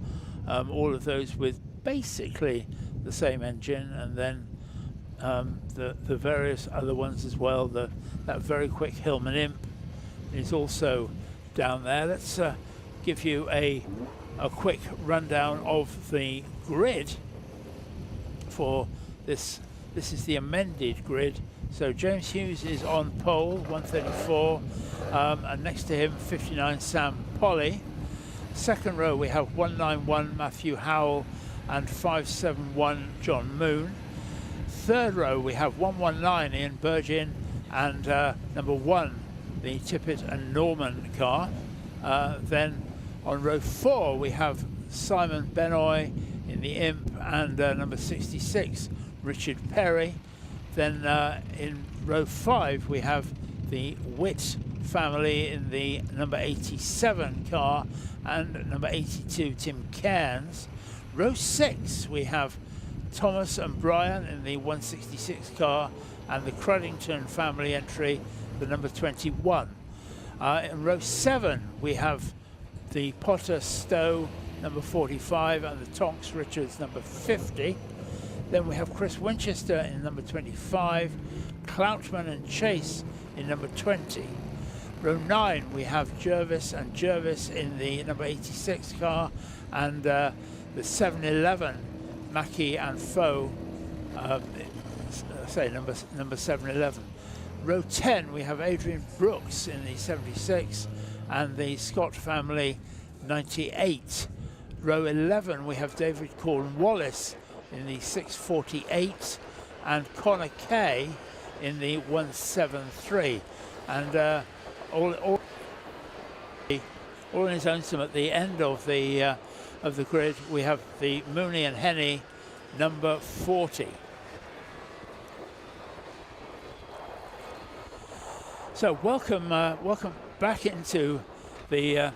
all of those with basically the same engine, and then the various other ones as well. That very quick Hillman Imp is also down there. Let's give you a quick rundown of the grid for this. This is the amended grid. So James Hughes is on pole, 134, and next to him 59 Sam Polly. Second row we have 191 Matthew Howell and 571 John Moon. Third row we have 119 Ian Burgin and number 1 the Tippett and Norman car. Then on row 4 we have Simon Benoy in the Imp and number 66 Richard Perry. Then in row 5 we have the Witt family in the number 87 car and number 82 Tim Cairns. Row 6 we have Thomas and Brian in the 166 car and the Cruddington family entry, the number 21. In row 7 we have the Potter Stowe number 45 and the Tonks Richards number 50. Then we have Chris Winchester in number 25, Cloutman and Chase in number 20. Row 9 we have Jervis and Jervis in the number 86 car and the 711 Mackie and Foe, number 711. Row 10 we have Adrian Brooks in the 76 and the Scott family 98. Row 11 we have David Cornwallis in the 648 and Connor Kay in the 173, and all all in his own swim. At the end of the grid, we have the Mooney and Henney number 40. So welcome back into the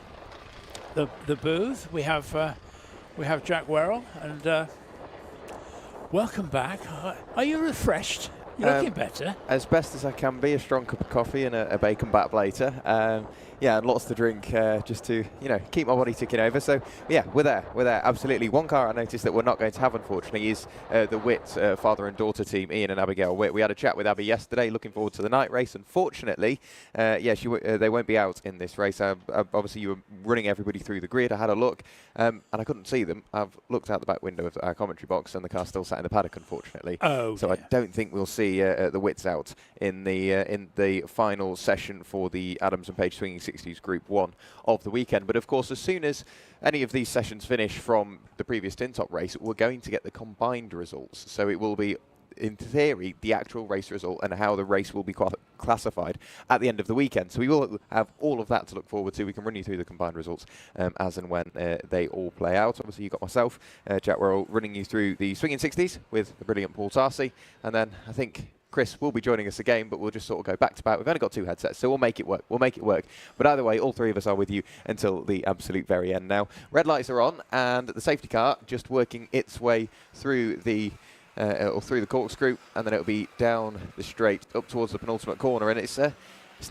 booth. We have Jack Werrell, and welcome back. Are you refreshed? You're looking better. As best as I can be. A strong cup of coffee and a bacon bat later. Yeah, and lots to drink just to, keep my body ticking over. So, yeah, we're there, absolutely. One car I noticed that we're not going to have, unfortunately, is the Witt father and daughter team, Ian and Abigail Witt. We had a chat with Abby yesterday, looking forward to the night race. Unfortunately, they won't be out in this race. Obviously, you were running everybody through the grid. I had a look, and I couldn't see them. I've looked out the back window of our commentary box, and the car still sat in the paddock, unfortunately. Oh, so dear. I don't think we'll see the Witts out in the final session for the Adams and Page Swinging 60s Group 1 of the weekend. But of course, as soon as any of these sessions finish from the previous tin top race, we're going to get the combined results. So it will be, in theory, the actual race result and how the race will be classified at the end of the weekend. So we will have all of that to look forward to. We can run you through the combined results as and when they all play out. Obviously, you've got myself, Jack Werrell, running you through the Swinging 60s with the brilliant Paul Tarsi. And then I think Chris will be joining us again, but we'll just sort of go back to back. We've only got 2 headsets, so we'll make it work. But either way, all 3 of us are with you until the absolute very end now. Red lights are on, and the safety car just working its way through the corkscrew, and then it'll be down the straight up towards the penultimate corner. And it's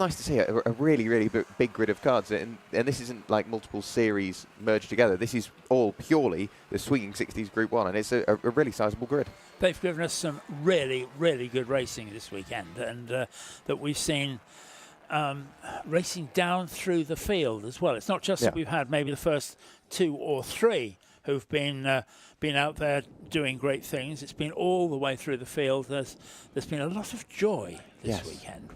nice to see a really, really big grid of cards. And this isn't like multiple series merged together. This is all purely the Swinging 60s Group 1, and it's a really sizable grid. They've given us some really, really good racing this weekend, and that we've seen racing down through the field as well. It's not just that we've had maybe the first 2 or 3 who've been out there doing great things. It's been all the way through the field. There's been a lot of joy this weekend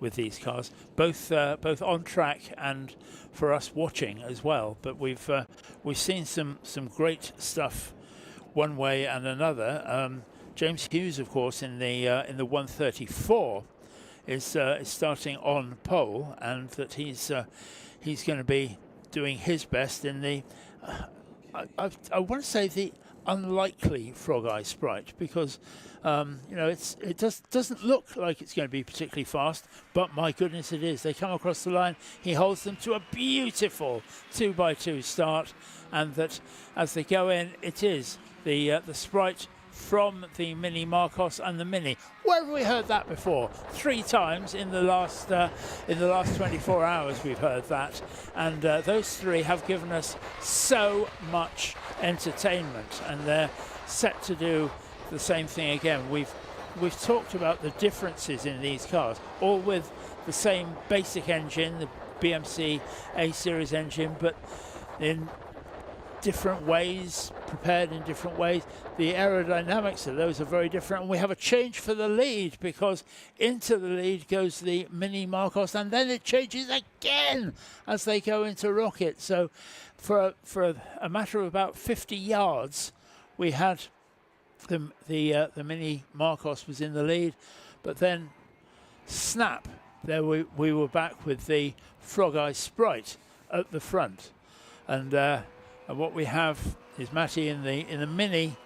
with these cars, both on track and for us watching as well. But we've seen some great stuff one way and another. James Hughes, of course, in the 134 is starting on pole, and that he's going to be doing his best in the I want to say the unlikely Frog Eye Sprite, because it doesn't look like it's going to be particularly fast, but my goodness, it is. They come across the line, he holds them to a beautiful 2x2 start, and that as they go in, it is the Sprite from the Mini Marcos and the Mini. Where have we heard that before? 3 times in the last 24 hours we've heard that, and those 3 have given us so much entertainment, and they're set to do the same thing again. We've talked about the differences in these cars, all with the same basic engine, the BMC A-Series engine, but in different ways, prepared in different ways. The aerodynamics of those are very different, and we have a change for the lead, because into the lead goes the Mini Marcos, and then it changes again as they go into Rocket. So for a matter of about 50 yards, we had the Mini Marcos was in the lead, but then snap, there we were back with the Frog Eye Sprite at the front, and what we have is Matty in the Mini,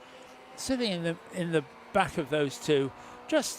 sitting in the back of those 2, just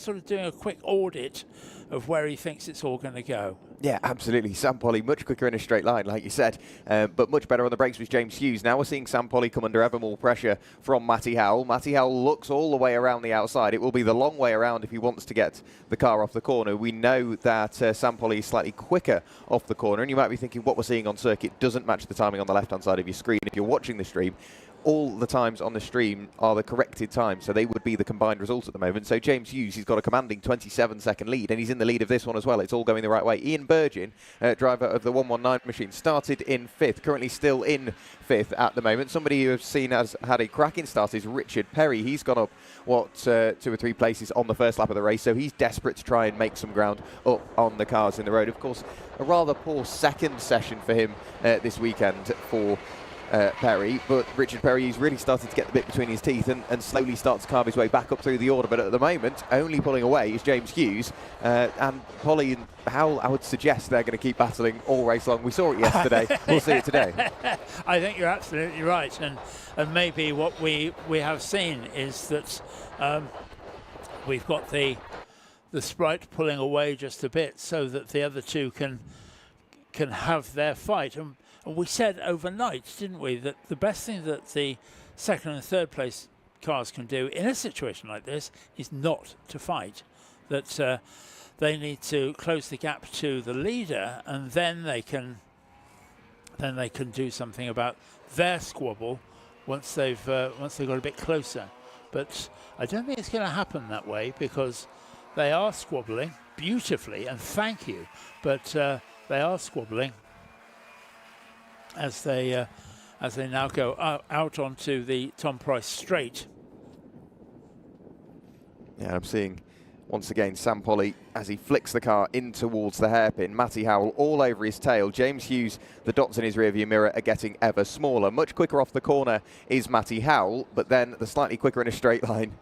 sort of doing a quick audit of where he thinks it's all going to go. Yeah, absolutely. Sam Polly much quicker in a straight line, like you said, but much better on the brakes was James Hughes. Now we're seeing Sam Polly come under ever more pressure from Matty Howell. Matty Howell looks all the way around the outside. It will be the long way around if he wants to get the car off the corner. We know that Sam Polly is slightly quicker off the corner, and you might be thinking what we're seeing on circuit doesn't match the timing on the left-hand side of your screen. If you're watching the stream, all the times on the stream are the corrected times, so they would be the combined result at the moment. So James Hughes, he's got a commanding 27-second lead, and he's in the lead of this one as well. It's all going the right way. Ian Burgin, driver of the 119 machine, started in 5th, currently still in 5th at the moment. Somebody who I've seen has had a cracking start is Richard Perry. He's gone up, 2 or 3 places on the first lap of the race, so he's desperate to try and make some ground up on the cars in the road. Of course, a rather poor second session for him this weekend for Perry, but Richard Perry's really started to get the bit between his teeth and slowly starts to carve his way back up through the order. But at the moment, only pulling away is James Hughes, and Polly and Howell, I would suggest they're going to keep battling all race long. We saw it yesterday. We'll see it today. I think you're absolutely right, and maybe what we have seen is that we've got the Sprite pulling away just a bit so that the other two can have their fight. And we said overnight, didn't we, that the best thing that the second and third place cars can do in a situation like this is not to fight. That they need to close the gap to the leader, and then they can do something about their squabble once they've got a bit closer. But I don't think it's going to happen that way, because they are squabbling beautifully, and thank you, but they are squabbling as they now go out onto the Tom Price straight. Yeah, I'm seeing once again Sam Polly as he flicks the car in towards the hairpin. Matty Howell all over his tail. James Hughes, the dots in his rearview mirror are getting ever smaller. Much quicker off the corner is Matty Howell, but then the slightly quicker in a straight line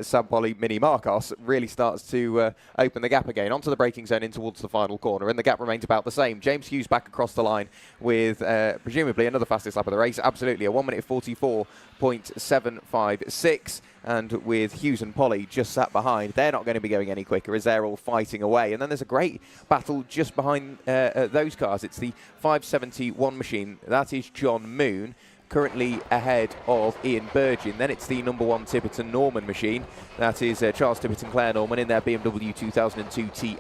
Sam Polly Mini Marcos really starts to open the gap again onto the braking zone in towards the final corner, and the gap remains about the same. James Hughes back across the line with presumably another fastest lap of the race. Absolutely, a 1 minute 44.756, and with Hughes and Polly just sat behind, they're not going to be going any quicker as they're all fighting away. And then there's a great battle just behind those cars. It's the 571 machine. That is John Moon, currently ahead of Ian Burgin. Then it's the number 1 Tiverton Norman machine. That is Charles Tiverton Claire Norman in their BMW 2002 Ti.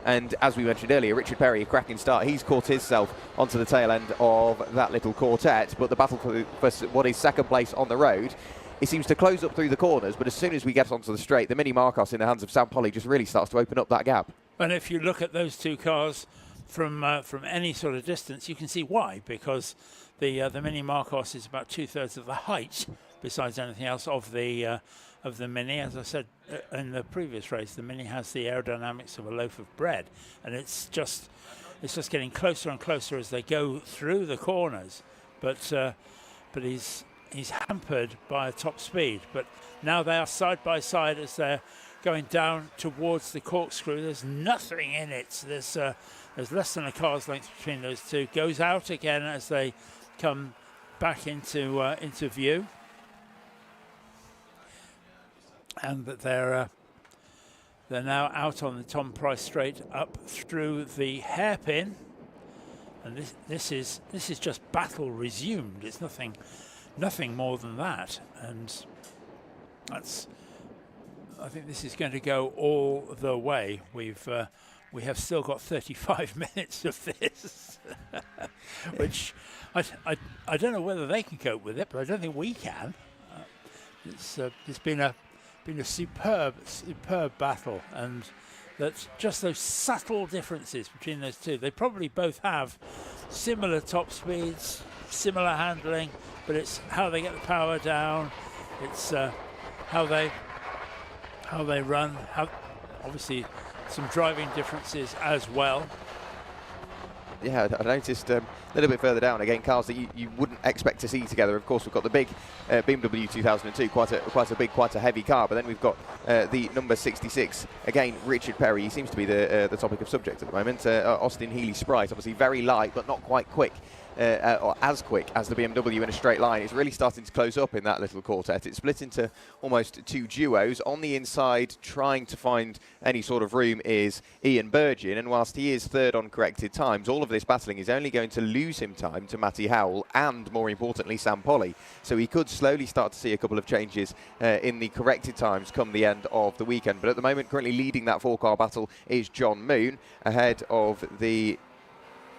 And as we mentioned earlier, Richard Perry, a cracking start. He's caught himself onto the tail end of that little quartet. But the battle for what is second place on the road, it seems to close up through the corners, but as soon as we get onto the straight, the Mini Marcos in the hands of Sam Polly just really starts to open up that gap. And if you look at those two cars from any sort of distance, you can see why, because the Mini Marcos is about 2/3 of the height, besides anything else, of the Mini. As I said in the previous race, the Mini has the aerodynamics of a loaf of bread, and it's just getting closer and closer as they go through the corners. But he's hampered by a top speed. But now they are side by side as they're going down towards the corkscrew. There's nothing in it. There's less than a car's length between those two. Goes out again as they come back into view, and that they're now out on the Tom Price straight up through the hairpin, and this is just battle resumed. It's nothing more than that, and I think this is going to go all the way. We have still got 35 minutes of this, which I don't know whether they can cope with it, but I don't think we can. It's been a superb battle, and that's just those subtle differences between those two. They probably both have similar top speeds, similar handling, but it's how they get the power down. It's how they run. Obviously, some driving differences as well. Yeah, I noticed a little bit further down, again, cars that you wouldn't expect to see together. Of course, we've got the big BMW 2002, quite a big, quite a heavy car, but then we've got the number 66, again, Richard Perry. He seems to be the topic of subject at the moment. Austin Healey Sprite, obviously very light, but not quite quick. Or as quick as the BMW in a straight line. It's really starting to close up in that little quartet. It's split into almost two duos. On the inside, trying to find any sort of room is Ian Burgin, and whilst he is third on corrected times, all of this battling is only going to lose him time to Matty Howell and, more importantly, Sam Polly. So he could slowly start to see a couple of changes in the corrected times come the end of the weekend. But at the moment, currently leading that four-car battle is John Moon, ahead of the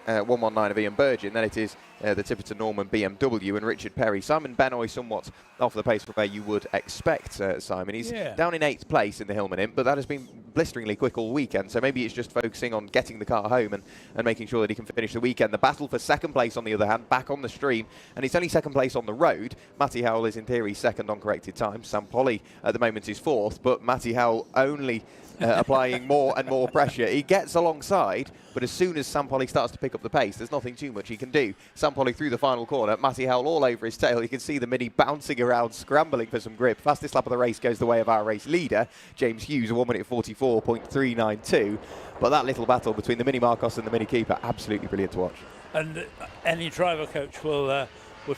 119 of Ian Burgin. Then it is the Tiverton Norman BMW and Richard Perry. Simon Benoy somewhat off the pace from where you would expect, Simon. He's down in 8th place in the Hillman Imp, but that has been blisteringly quick all weekend, so maybe it's just focusing on getting the car home and making sure that he can finish the weekend. The battle for second place, on the other hand, back on the stream, and it's only second place on the road. Matty Howell is in theory second on corrected time. Sam Polly at the moment is 4th, but Matty Howell only applying more and more pressure. He gets alongside, but as soon as Sampoli starts to pick up the pace, there's nothing too much he can do. Sampoli through the final corner, Matty Howell all over his tail. You can see the Mini bouncing around, scrambling for some grip. Fastest lap of the race goes the way of our race leader, James Hughes, 1 minute 44.392. But that little battle between the Mini Marcos and the Mini Cooper, absolutely brilliant to watch. And any driver coach will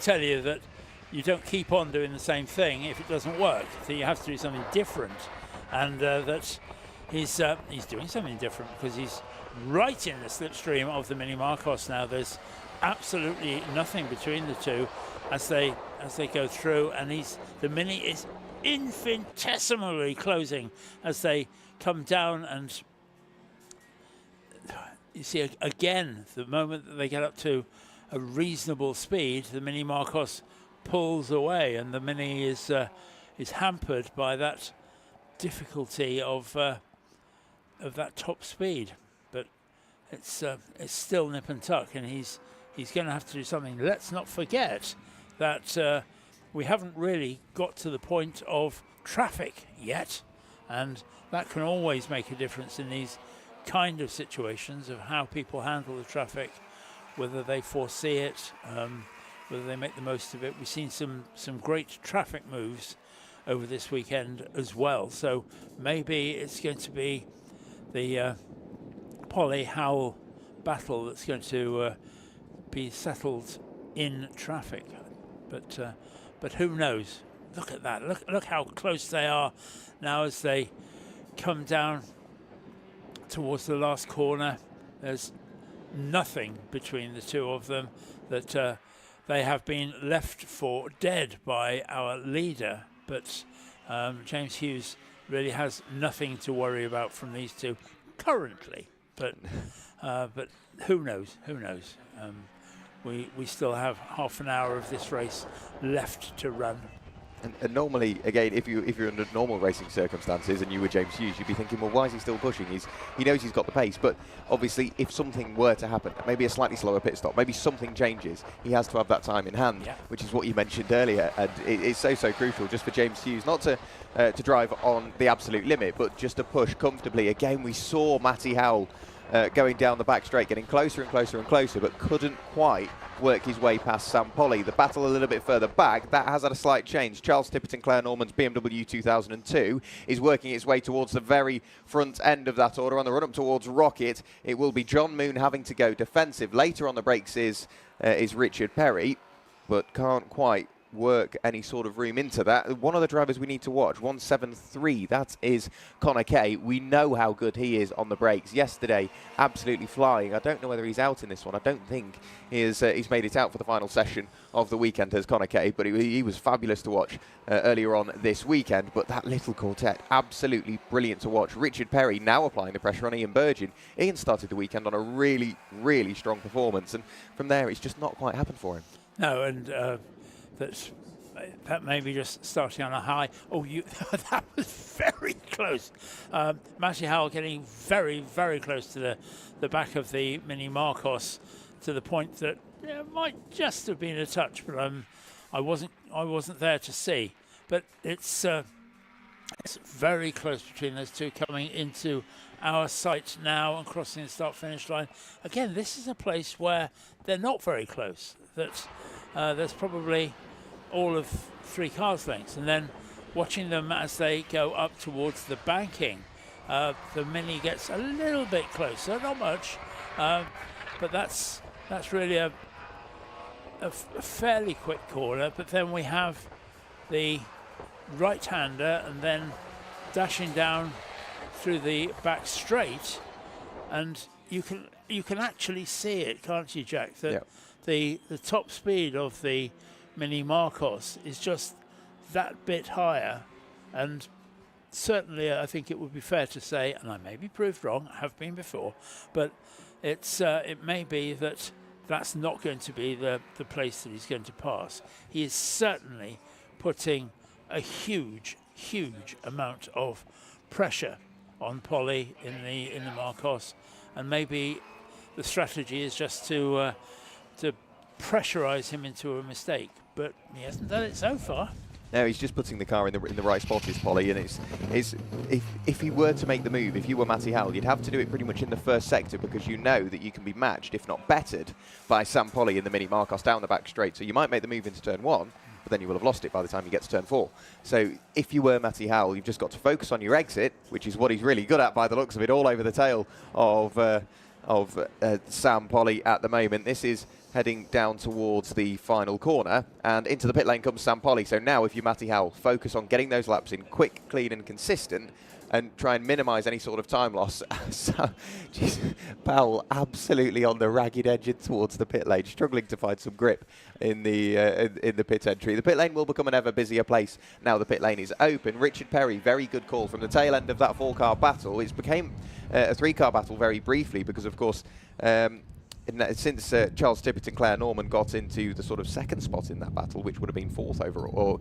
tell you that you don't keep on doing the same thing if it doesn't work. So you have to do something different, and that he's doing something different because he's right in the slipstream of the Mini Marcos now. There's absolutely nothing between the two as they go through, and the Mini is infinitesimally closing as they come down. And you see again, the moment that they get up to a reasonable speed, the Mini Marcos pulls away, and the Mini is hampered by that difficulty of that top speed. But it's still nip and tuck, and he's going to have to do something. Let's not forget that we haven't really got to the point of traffic yet, and that can always make a difference in these kind of situations of how people handle the traffic, whether they foresee it, whether they make the most of it. We've seen some great traffic moves over this weekend as well. So maybe it's going to be the Polly Howell battle that's going to be settled in traffic. But who knows? Look at that. Look how close they are now as they come down towards the last corner. There's nothing between the two of them, that they have been left for dead by our leader. But James Hughes really has nothing to worry about from these two currently. But who knows? Who knows? We still have half an hour of this race left to run. And normally, again, if you're under normal racing circumstances and you were James Hughes, you'd be thinking, well, why is he still pushing? He knows he's got the pace, but obviously, if something were to happen, maybe a slightly slower pit stop, maybe something changes, he has to have that time in hand, yeah, which is what you mentioned earlier, and it's so crucial just for James Hughes not to drive on the absolute limit, but just to push comfortably. Again, we saw Matty Howell going down the back straight, getting closer and closer and closer, but couldn't quite work his way past Sampoli. The battle a little bit further back, that has had a slight change. Charles Tipperton Claire Norman's BMW 2002 is working its way towards the very front end of that order. On the run up towards Rocket, it will be John Moon having to go defensive. Later on the brakes is Richard Perry, but can't quite work any sort of room into that. One of the drivers we need to watch, 173, that is Connor Kay. We know how good he is on the brakes. Yesterday, absolutely flying. I don't know whether he's out in this one. I don't think he's made it out for the final session of the weekend as Connor Kay, but he was fabulous to watch earlier on this weekend. But that little quartet, absolutely brilliant to watch. Richard Perry now applying the pressure on Ian Burgin. Ian started the weekend on a really, really strong performance, and from there it's just not quite happened for him. No, and that may be just starting on a high. Oh, that was very close. Matty Howell getting very, very close to the back of the Mini Marcos, to the point that it might just have been a touch, but I wasn't there to see. But it's very close between those two coming into our sight now and crossing the start-finish line. Again, this is a place where they're not very close. That there's probably all of 3 cars lengths, and then watching them as they go up towards the banking, the Mini gets a little bit closer, not much, but that's really a fairly quick corner. But then we have the right-hander, and then dashing down through the back straight, and you can actually see it, can't you, Jack? That yep. The top speed of the Mini Marcos is just that bit higher, and certainly I think it would be fair to say, and I may be proved wrong, I have been before, but it may be that that's not going to be the place that he's going to pass. He is certainly putting a huge amount of pressure on Polly in the Marcos, and maybe the strategy is just to pressurize him into a mistake, but he hasn't done it so far. No, he's just putting the car in the right spot, is Polly, and it's if he were to make the move, if you were Matty Howell, you'd have to do it pretty much in the first sector, because you know that you can be matched, if not bettered, by Sam Polly in the Mini Marcos down the back straight. So you might make the move into turn 1, but then you will have lost it by the time you get to turn 4. So if you were Matty Howell, you've just got to focus on your exit, which is what he's really good at by the looks of it, all over the tail of Sam Polly at the moment. This is heading down towards the final corner, and into the pit lane comes Sam Polly. So now, if you're Matty Howell, focus on getting those laps in quick, clean and consistent, and try and minimise any sort of time loss. So, geez, Powell absolutely on the ragged edge towards the pit lane, struggling to find some grip in the pit entry. The pit lane will become an ever busier place now the pit lane is open. Richard Perry, very good call from the tail end of that 4-car battle. It became a 3-car battle very briefly, because of course since Charles Tippett and Claire Norman got into the sort of second spot in that battle, which would have been 4th overall, or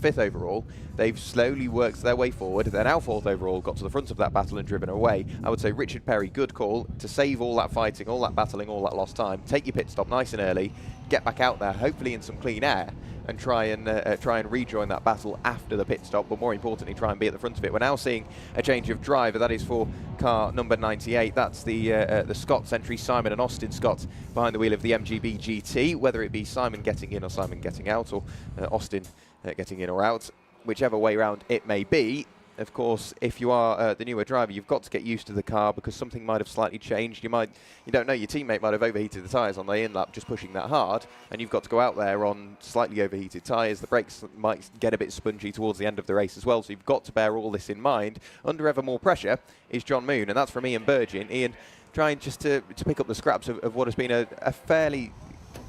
5th overall, they've slowly worked their way forward. They're now 4th overall, got to the front of that battle and driven away. I would say Richard Perry, good call to save all that fighting, all that battling, all that lost time. Take your pit stop nice and early, get back out there, hopefully in some clean air, and try and rejoin that battle after the pit stop, but more importantly, try and be at the front of it. We're now seeing a change of driver. That is for car number 98. That's the Scott's entry, Simon and Austin Scott behind the wheel of the MGB GT. Whether it be Simon getting in or Simon getting out, or Austin getting in or out, whichever way round it may be. Of course, if you are the newer driver, you've got to get used to the car, because something might have slightly changed. You don't know, your teammate might have overheated the tyres on the in-lap just pushing that hard, and you've got to go out there on slightly overheated tyres. The brakes might get a bit spongy towards the end of the race as well, so you've got to bear all this in mind. Under ever more pressure is John Moon, and that's from Ian Burgin. Ian trying just to pick up the scraps of what has been a fairly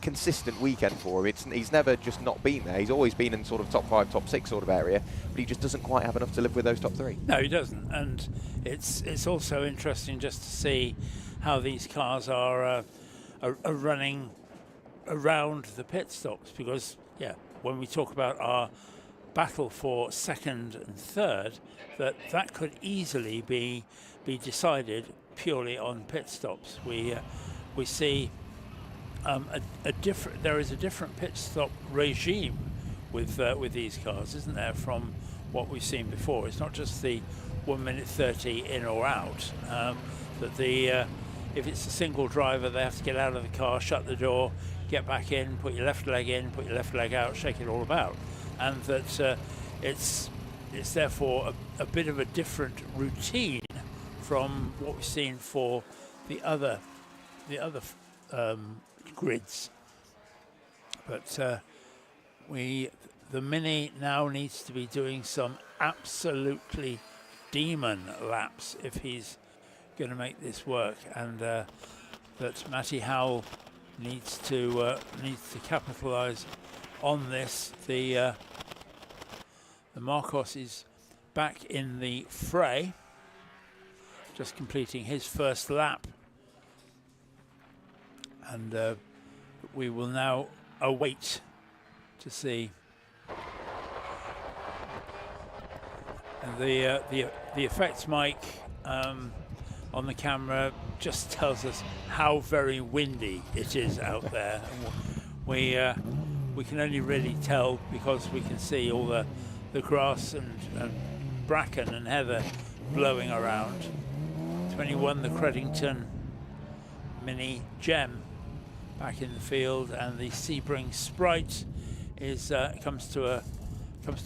consistent weekend for him. He's never just not been there. He's always been in sort of top 5, top 6 sort of area, but he just doesn't quite have enough to live with those top 3. No, he doesn't. And it's also interesting just to see how these cars are running around the pit stops, because when we talk about our battle for 2nd and 3rd, that could easily be decided purely on pit stops. We see there is a different pit stop regime with these cars, isn't there, from what we've seen before. It's not just the 1 minute 30 in or out. If it's a single driver, they have to get out of the car, shut the door, get back in, put your left leg in, put your left leg out, shake it all about, and that it's therefore a bit of a different routine from what we've seen for the other grids. But the Mini now needs to be doing some absolutely demon laps if he's going to make this work, and that Matty Howell needs to capitalise on this. The Marcos is back in the fray, just completing his first lap, and we will now await to see. And the effects mic on the camera just tells us how very windy it is out there. We can only really tell because we can see all the grass and bracken and heather blowing around. 21, the Credington Mini Gem back in the field, and the Sebring Sprite is comes to a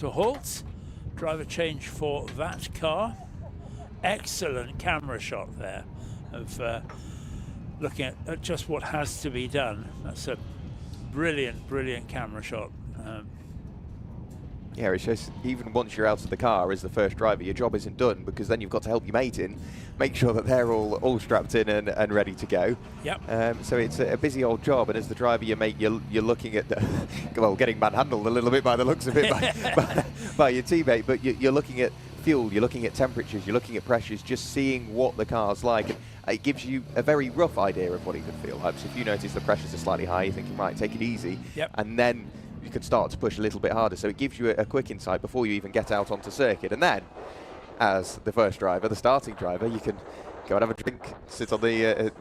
halt. Driver change for that car. Excellent camera shot there of looking at just what has to be done. That's a brilliant camera shot. Yeah, it's just, even once you're out of the car as the first driver, your job isn't done, because then you've got to help your mate in, make sure that they're all strapped in and ready to go. Yep. So it's a busy old job, and as the driver, you're looking at well, getting manhandled a little bit by the looks of it by your teammate, but you're looking at fuel, you're looking at temperatures, you're looking at pressures, just seeing what the car's like. And it gives you a very rough idea of what it could feel like. So if you notice the pressures are slightly high, you're thinking, right, take it easy. Yep. And then you can start to push a little bit harder. So it gives you a quick insight before you even get out onto circuit. And then, as the first driver, the starting driver, you can go and have a drink, sit on the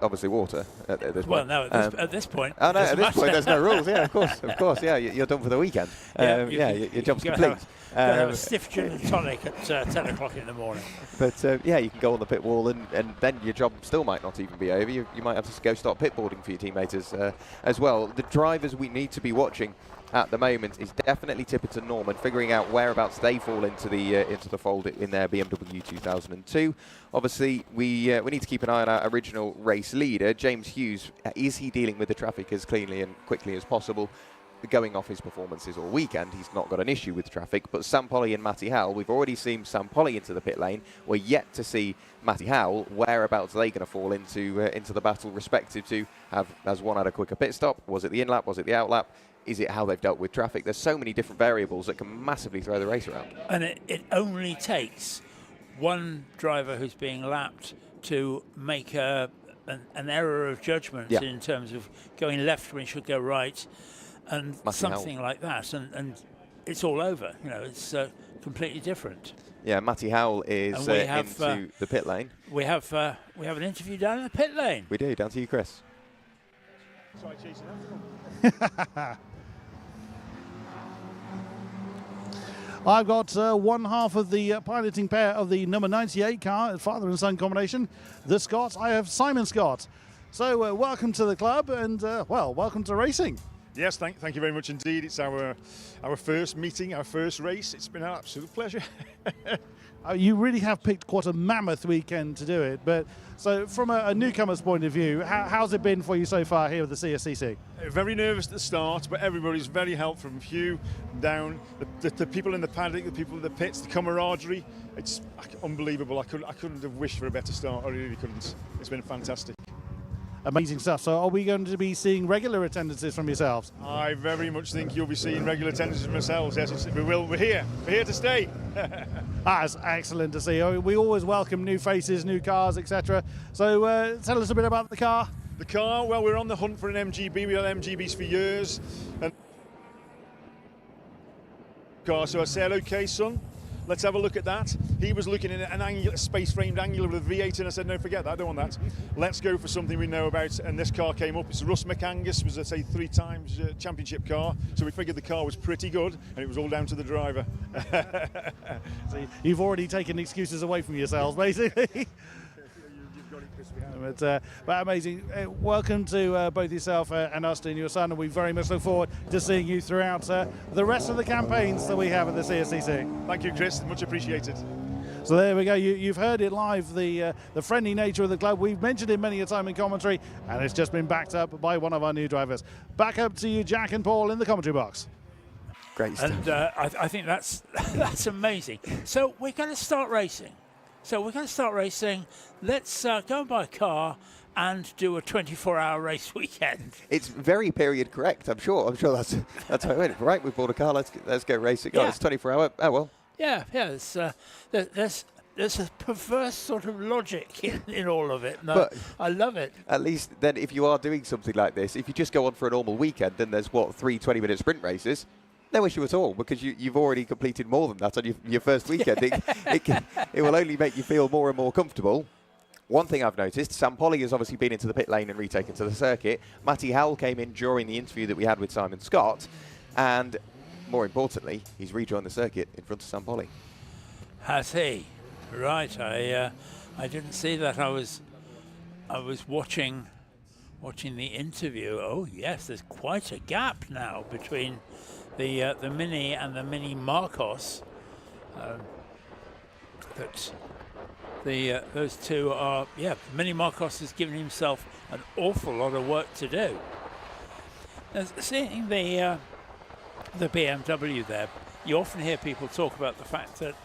obviously water at this Well, point. no, at this point. Oh no, it at doesn't this point matter. there's no rules. Yeah, of course. Yeah, you're done for the weekend. Your job's you complete. have a stiff gin and tonic at 10 o'clock in the morning. But yeah, you can go on the pit wall, and then your job still might not even be over. You might have to go start pitboarding for your teammates as well. The drivers we need to be watching at the moment is definitely Tippett and Norman, figuring out whereabouts they fall into the fold in their BMW 2002. Obviously, we need to keep an eye on our original race leader, James Hughes. Is he dealing with the traffic as cleanly and quickly as possible? Going off his performances all weekend, he's not got an issue with traffic. But Sam Polly and Matty Howell, we've already seen Sam Polly into the pit lane. We're yet to see Matty Howell. Whereabouts are they going to fall into the battle, respective to has one had a quicker pit stop? Was it the in lap? Was it the out lap? Is it how they've dealt with traffic? There's so many different variables that can massively throw the race around. And it only takes one driver who's being lapped to make an error of judgment in terms of going left when he should go right, and Matty something Howell. like that, and it's all over. It's completely different. Yeah, Matty Howell is into the pit lane. We have an interview down in the pit lane. We do. Down to you, Chris. Sorry, chasing I've got one half of the piloting pair of the number 98 car, father and son combination, the Scott. I have Simon Scott. So welcome to the club, and welcome to racing. Yes, thank you very much indeed. It's our first meeting, our first race. It's been an absolute pleasure. You really have picked quite a mammoth weekend to do it. But so from a newcomer's point of view, how's it been for you so far here with the CSCC? Very nervous at the start, but everybody's very helpful from Hugh down. The people in the paddock, the people in the pits, the camaraderie. It's unbelievable. I couldn't have wished for a better start. I really couldn't. It's been fantastic. Amazing stuff. So are we going to be seeing regular attendances from yourselves? I very much think you'll be seeing regular attendances from ourselves. Yes, we will. We're here. We're here to stay. That's excellent to see. We always welcome new faces, new cars, etc. So tell us a bit about the car. The car, well, we're on the hunt for an MGB. We've had MGBs for years. And so I said, okay, son, let's have a look at that. He was looking at a space-framed Angular with a V8, and I said, no, forget that, I don't want that. Let's go for something we know about, and this car came up. It's a Russ McAngus, was, let's say, 3 times championship car, so we figured the car was pretty good, and it was all down to the driver. So you've already taken excuses away from yourselves, basically. But amazing. Welcome to both yourself and Austin, your son, and we very much look forward to seeing you throughout the rest of the campaigns that we have at the CSCC. Thank you, Chris. Much appreciated. So there we go. You've heard it live, the friendly nature of the club. We've mentioned it many a time in commentary, and it's just been backed up by one of our new drivers. Back up to you, Jack and Paul, in the commentary box. Great stuff. And I think that's amazing. So we're going to start racing. Let's go and buy a car and do a 24-hour race weekend. It's very period correct. I'm sure that's how it went. Right, we bought a car. Let's go racing. Yeah. Oh, it's 24-hour. Oh well. Yeah. There's a perverse sort of logic in all of it. No, But I love it. At least then, if you are doing something like this, if you just go on for a normal weekend, then there's 3 20-minute sprint races. No issue at all, because you've already completed more than that on your first weekend. It will only make you feel more and more comfortable. One thing I've noticed, Sam Polly has obviously been into the pit lane and retaken to the circuit. Matty Howell came in during the interview that we had with Simon Scott, and more importantly, he's rejoined the circuit in front of Sam Polly. Has he? Right. I didn't see that. I was watching the interview. Oh yes, there's quite a gap now between the Mini and the Mini Marcos. Those two are, Mini Marcos has given himself an awful lot of work to do. Now, seeing the BMW there, you often hear people talk about the fact that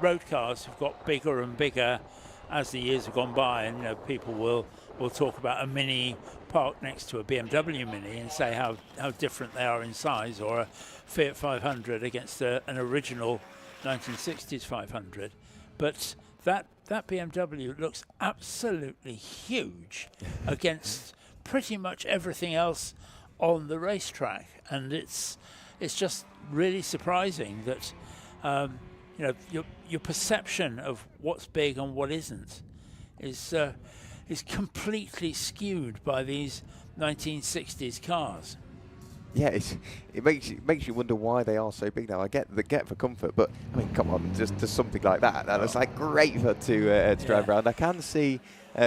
road cars have got bigger and bigger as the years have gone by, and people will talk about a Mini parked next to a BMW Mini and say how different they are in size, or a Fiat 500 against an original 1960s 500. But that BMW looks absolutely huge against pretty much everything else on the racetrack, and it's just really surprising that your perception of what's big and what isn't is completely skewed by these 1960s cars. Yeah, it makes you wonder why they are so big now. I get for comfort, but I mean, come on, just something like that. And it's like great fun to drive around. I can see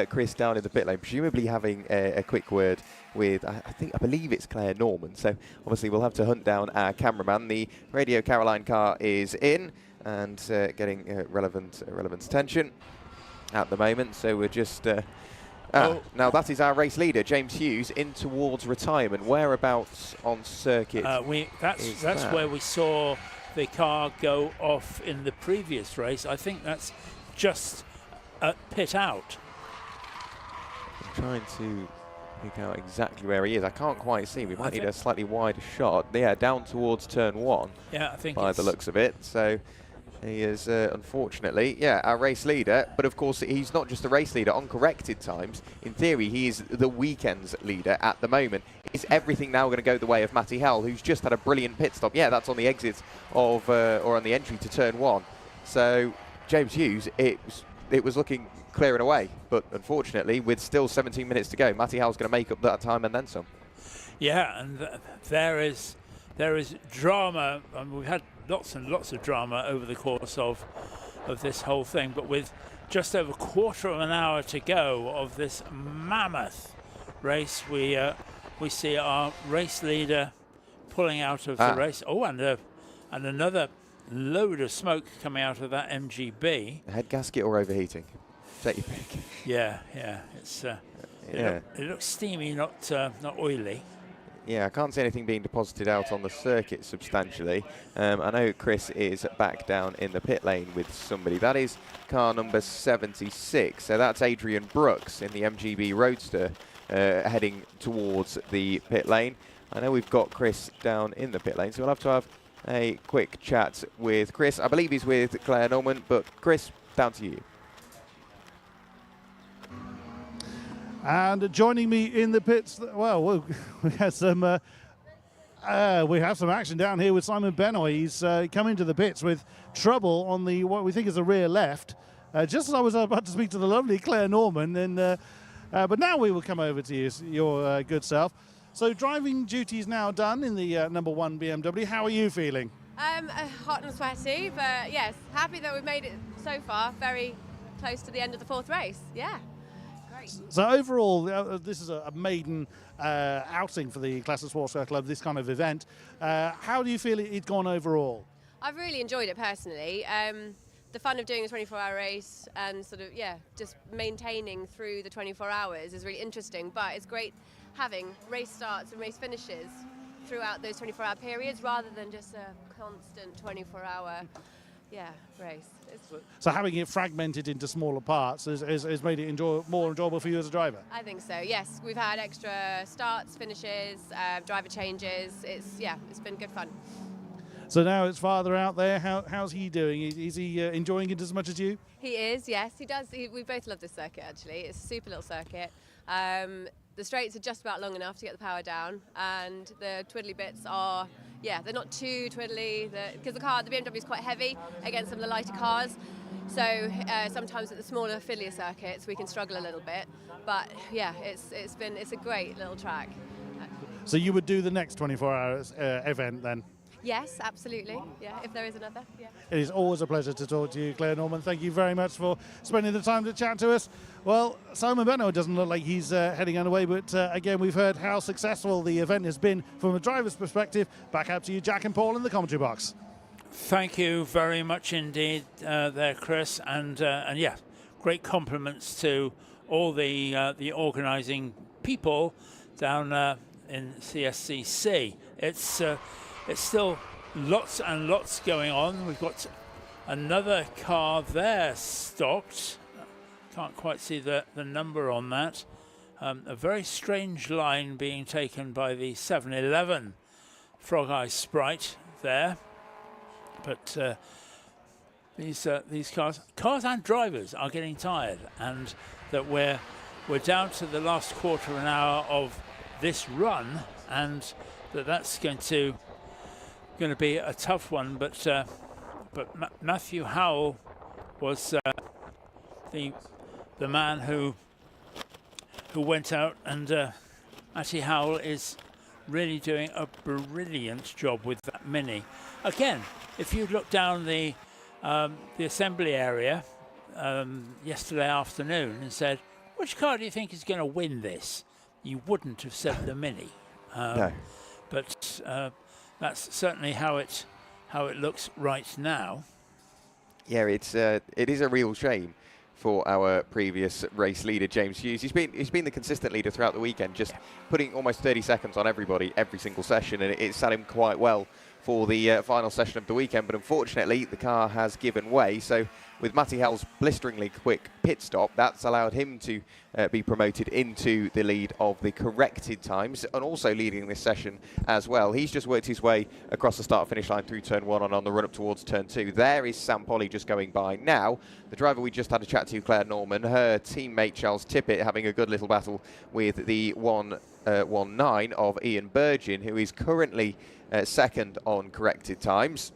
Chris down in the pit lane, presumably having a quick word with, I believe it's Claire Norman. So obviously we'll have to hunt down our cameraman. The Radio Caroline car is in and getting relevant attention at the moment. So we're just. Now that is our race leader, James Hughes, in towards retirement. Whereabouts on circuit? That's where we saw the car go off in the previous race. I think that's just at pit out. I'm trying to pick out exactly where he is. I can't quite see. We might need a slightly wider shot. Yeah, down towards turn 1. Yeah, I think by the looks of it. So. He is, unfortunately, our race leader. But, of course, he's not just a race leader. On corrected times, in theory, he is the weekend's leader at the moment. Is everything now going to go the way of Matty Howell, who's just had a brilliant pit stop? Yeah, that's on the exit of, or on the entry to turn 1. So, James Hughes, it was looking clear and away. But, unfortunately, with still 17 minutes to go, Matty Howell's going to make up that time and then some. Yeah, and there is drama. I mean, we've had lots and lots of drama over the course of this whole thing, but with just over a quarter of an hour to go of this mammoth race, we see our race leader pulling out of the race. Oh, and another load of smoke coming out of that MGB. Head gasket or overheating? Take your pick. Yeah, it's it looks steamy, not oily. Yeah, I can't see anything being deposited out on the circuit substantially. I know Chris is back down in the pit lane with somebody. That is car number 76. So that's Adrian Brooks in the MGB Roadster heading towards the pit lane. I know we've got Chris down in the pit lane, so we'll have a quick chat with Chris. I believe he's with Claire Norman, but Chris, down to you. And joining me in the pits, well, we have some action down here with Simon Benoit. He's coming to the pits with trouble on the what we think is the rear left. Just as I was about to speak to the lovely Claire Norman, and but now we will come over to you, your good self. So driving duties now done in the number 1 BMW. How are you feeling? Hot and sweaty, but yes, happy that we've made it so far. Very close to the end of the 4th race. Yeah. So overall, this is a maiden outing for the Classic Sports Car Club, this kind of event. How do you feel it's gone overall? I've really enjoyed it personally. The fun of doing a 24-hour race and sort of, just maintaining through the 24 hours is really interesting, but it's great having race starts and race finishes throughout those 24-hour periods rather than just a constant 24-hour race. So having it fragmented into smaller parts has made it more enjoyable for you as a driver? I think so, yes. We've had extra starts, finishes, driver changes. It's been good fun. So now it's father out there. How's he doing? Is he enjoying it as much as you? He is, yes. He does. We both love this circuit, actually. It's a super little circuit. The straights are just about long enough to get the power down, and the twiddly bits are, they're not too twiddly, because the BMW is quite heavy against some of the lighter cars. So sometimes at the smaller, fiddlier circuits, we can struggle a little bit. But it's a great little track. So you would do the next 24-hour event then? Yes, absolutely. Yeah, if there is another. Yeah. It is always a pleasure to talk to you, Claire Norman. Thank you very much for spending the time to chat to us. Well, Simon Benoit doesn't look like he's heading underway, but again, we've heard how successful the event has been from a driver's perspective. Back up to you, Jack and Paul, in the commentary box. Thank you very much indeed there, Chris. And great compliments to all the organising people down in CSCC. It's still lots and lots going on. We've got another car there stopped. Can't quite see the number on that. A very strange line being taken by the 711 Frog Eye Sprite there. But these cars and drivers are getting tired, and that we're down to the last quarter of an hour of this run, and that's going to be a tough one. But Matthew Howell was the the man who went out, and Matty Howell is really doing a brilliant job with that Mini. Again, if you look down the assembly area yesterday afternoon and said, which car do you think is going to win this? You wouldn't have said the Mini. No. But that's certainly how it looks right now. Yeah, it is a real shame for our previous race leader, James Hughes. He's been the consistent leader throughout the weekend, just putting almost 30 seconds on everybody every single session, and it sat him quite well for the final session of the weekend. But unfortunately, the car has given way. So with Matty Howell's blisteringly quick pit stop, that's allowed him to be promoted into the lead of the corrected times, and also leading this session as well. He's just worked his way across the start-finish line through turn 1 and on the run-up towards turn 2. There is Sam Polly just going by now. The driver we just had a chat to, Claire Norman, her teammate Charles Tippett having a good little battle with the 119 of Ian Burgin, who is currently second on corrected times,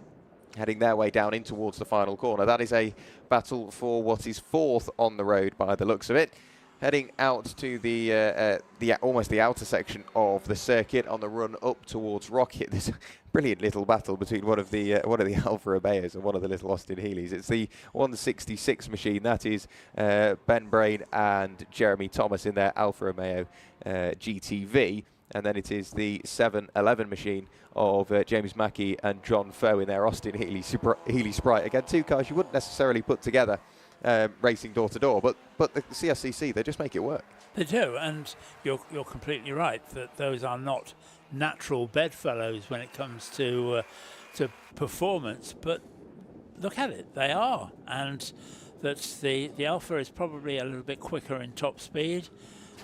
heading their way down in towards the final corner. That is a battle for what is 4th on the road by the looks of it. Heading out to the almost the outer section of the circuit on the run up towards Rocket. There's a brilliant little battle between one of the Alfa Romeos and one of the little Austin Healey's. It's the 166 machine. That is Ben Brain and Jeremy Thomas in their Alfa Romeo GTV. And then it is the 711 machine of James Mackey and John Foe in their Austin Healey Sprite. Again, two cars you wouldn't necessarily put together racing door to door, but the CSCC, they just make it work. They do, and you're completely right that those are not natural bedfellows when it comes to performance. But look at it, they are, and that the Alfa is probably a little bit quicker in top speed.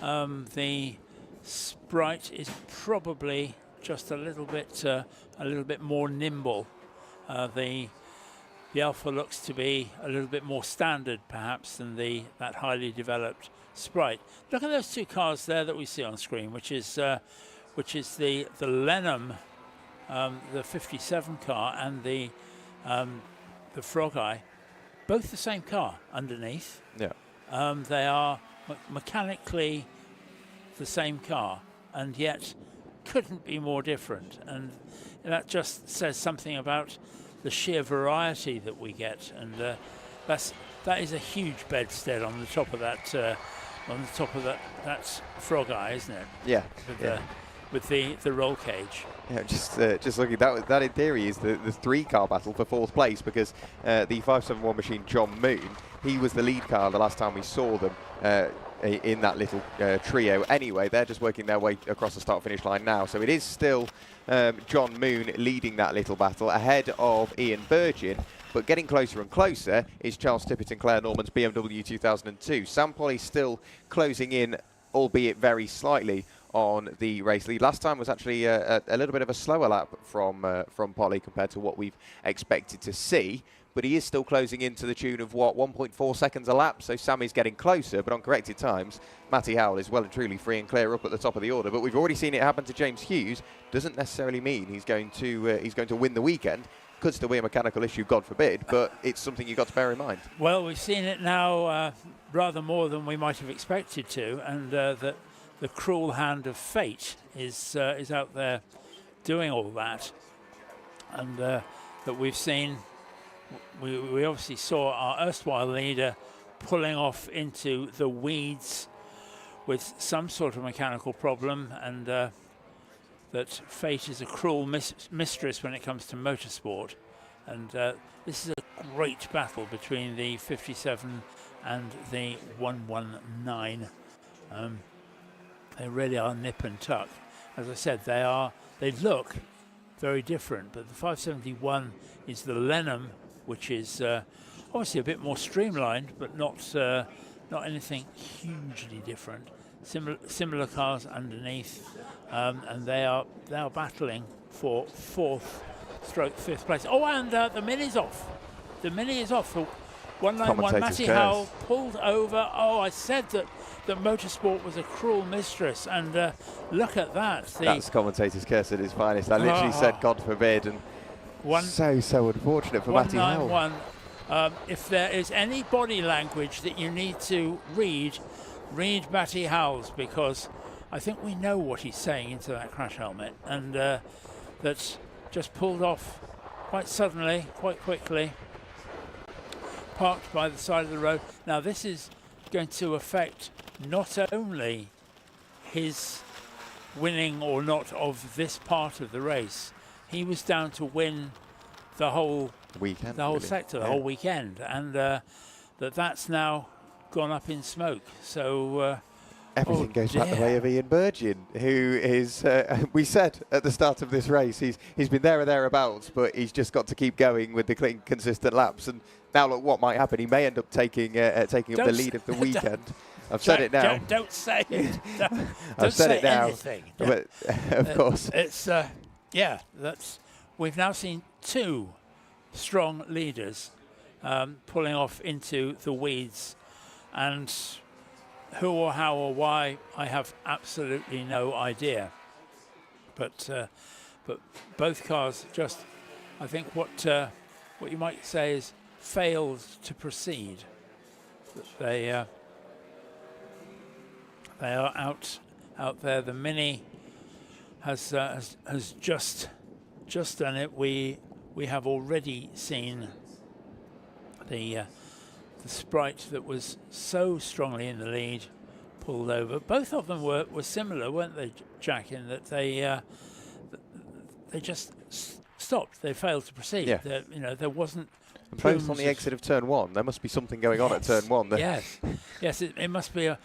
The Sprite is probably just a little bit more nimble. The Alfa looks to be a little bit more standard, perhaps, than that highly developed Sprite. Look at those two cars there that we see on screen, which is the Lenham, the 57 car, and the Frog Eye, both the same car underneath. Yeah. They are mechanically the same car, and yet couldn't be more different. And that just says something about the sheer variety that we get, and that is a huge bedstead on the top of that that Frog Eye, isn't it? Yeah. With the roll cage. Yeah, just looking, that in theory is the 3-car battle for 4th place, because the 571 machine John Moon, he was the lead car the last time we saw them in that little trio. Anyway, they're just working their way across the start-finish line now, so it is still John Moon leading that little battle ahead of Ian Burgin, but getting closer and closer is Charles Tippett and Claire Norman's BMW 2002. Sam Polly still closing in, albeit very slightly, on the race lead. Last time was actually a little bit of a slower lap from Polly compared to what we've expected to see, but he is still closing in to the tune of, 1.4 seconds a lap, so Sam is getting closer, but on corrected times, Matty Howell is well and truly free and clear up at the top of the order. But we've already seen it happen to James Hughes. Doesn't necessarily mean he's going to win the weekend. Could still be a mechanical issue, God forbid, but it's something you've got to bear in mind. Well, we've seen it now rather more than we might have expected to, and that the cruel hand of fate is out there doing all that, and that we've seen. We obviously saw our erstwhile leader pulling off into the weeds with some sort of mechanical problem, and that fate is a cruel mistress when it comes to motorsport. And this is a great battle between the 57 and the 119. They really are nip and tuck. As I said, they look very different, but the 571 is the Lenham, which is obviously a bit more streamlined, but not anything hugely different. Similar cars underneath, and they are battling for 4th/5th place. Oh, and the Mini's off. The Mini is off. The 191 Matty Howell pulled over. Oh, I said that motorsport was a cruel mistress, and look at that. That's commentator's curse at its finest. I literally said, God forbid, and so unfortunate for Matty Howell. 191 If there is any body language that you need to read Matty Howells, because I think we know what he's saying into that crash helmet, and that's just pulled off quite suddenly, quite quickly, parked by the side of the road. Now this is going to affect not only his winning or not of this part of the race. He was down to win the whole weekend, the whole sector, the whole weekend, and that's now gone up in smoke. So everything goes back the way of Ian Burgin, who is, we said at the start of this race, he's been there or thereabouts, but he's just got to keep going with the clean, consistent laps. And now look what might happen. He may end up taking up the lead of the weekend. I've said it now. Don't say it. I've said it now. Anything. But of course, it's we've now seen two strong leaders pulling off into the weeds, and who or how or why, I have absolutely no idea. But both cars just, I think what you might say is failed to proceed. They are out there. The Mini has just done it. We have already seen the Sprite that was so strongly in the lead pulled over. Both of them were similar, weren't they, Jack, in that they just stopped. They failed to proceed. Yeah. There wasn't. Both on the exit of turn one. There must be something going on at turn one there. Yes. It must be a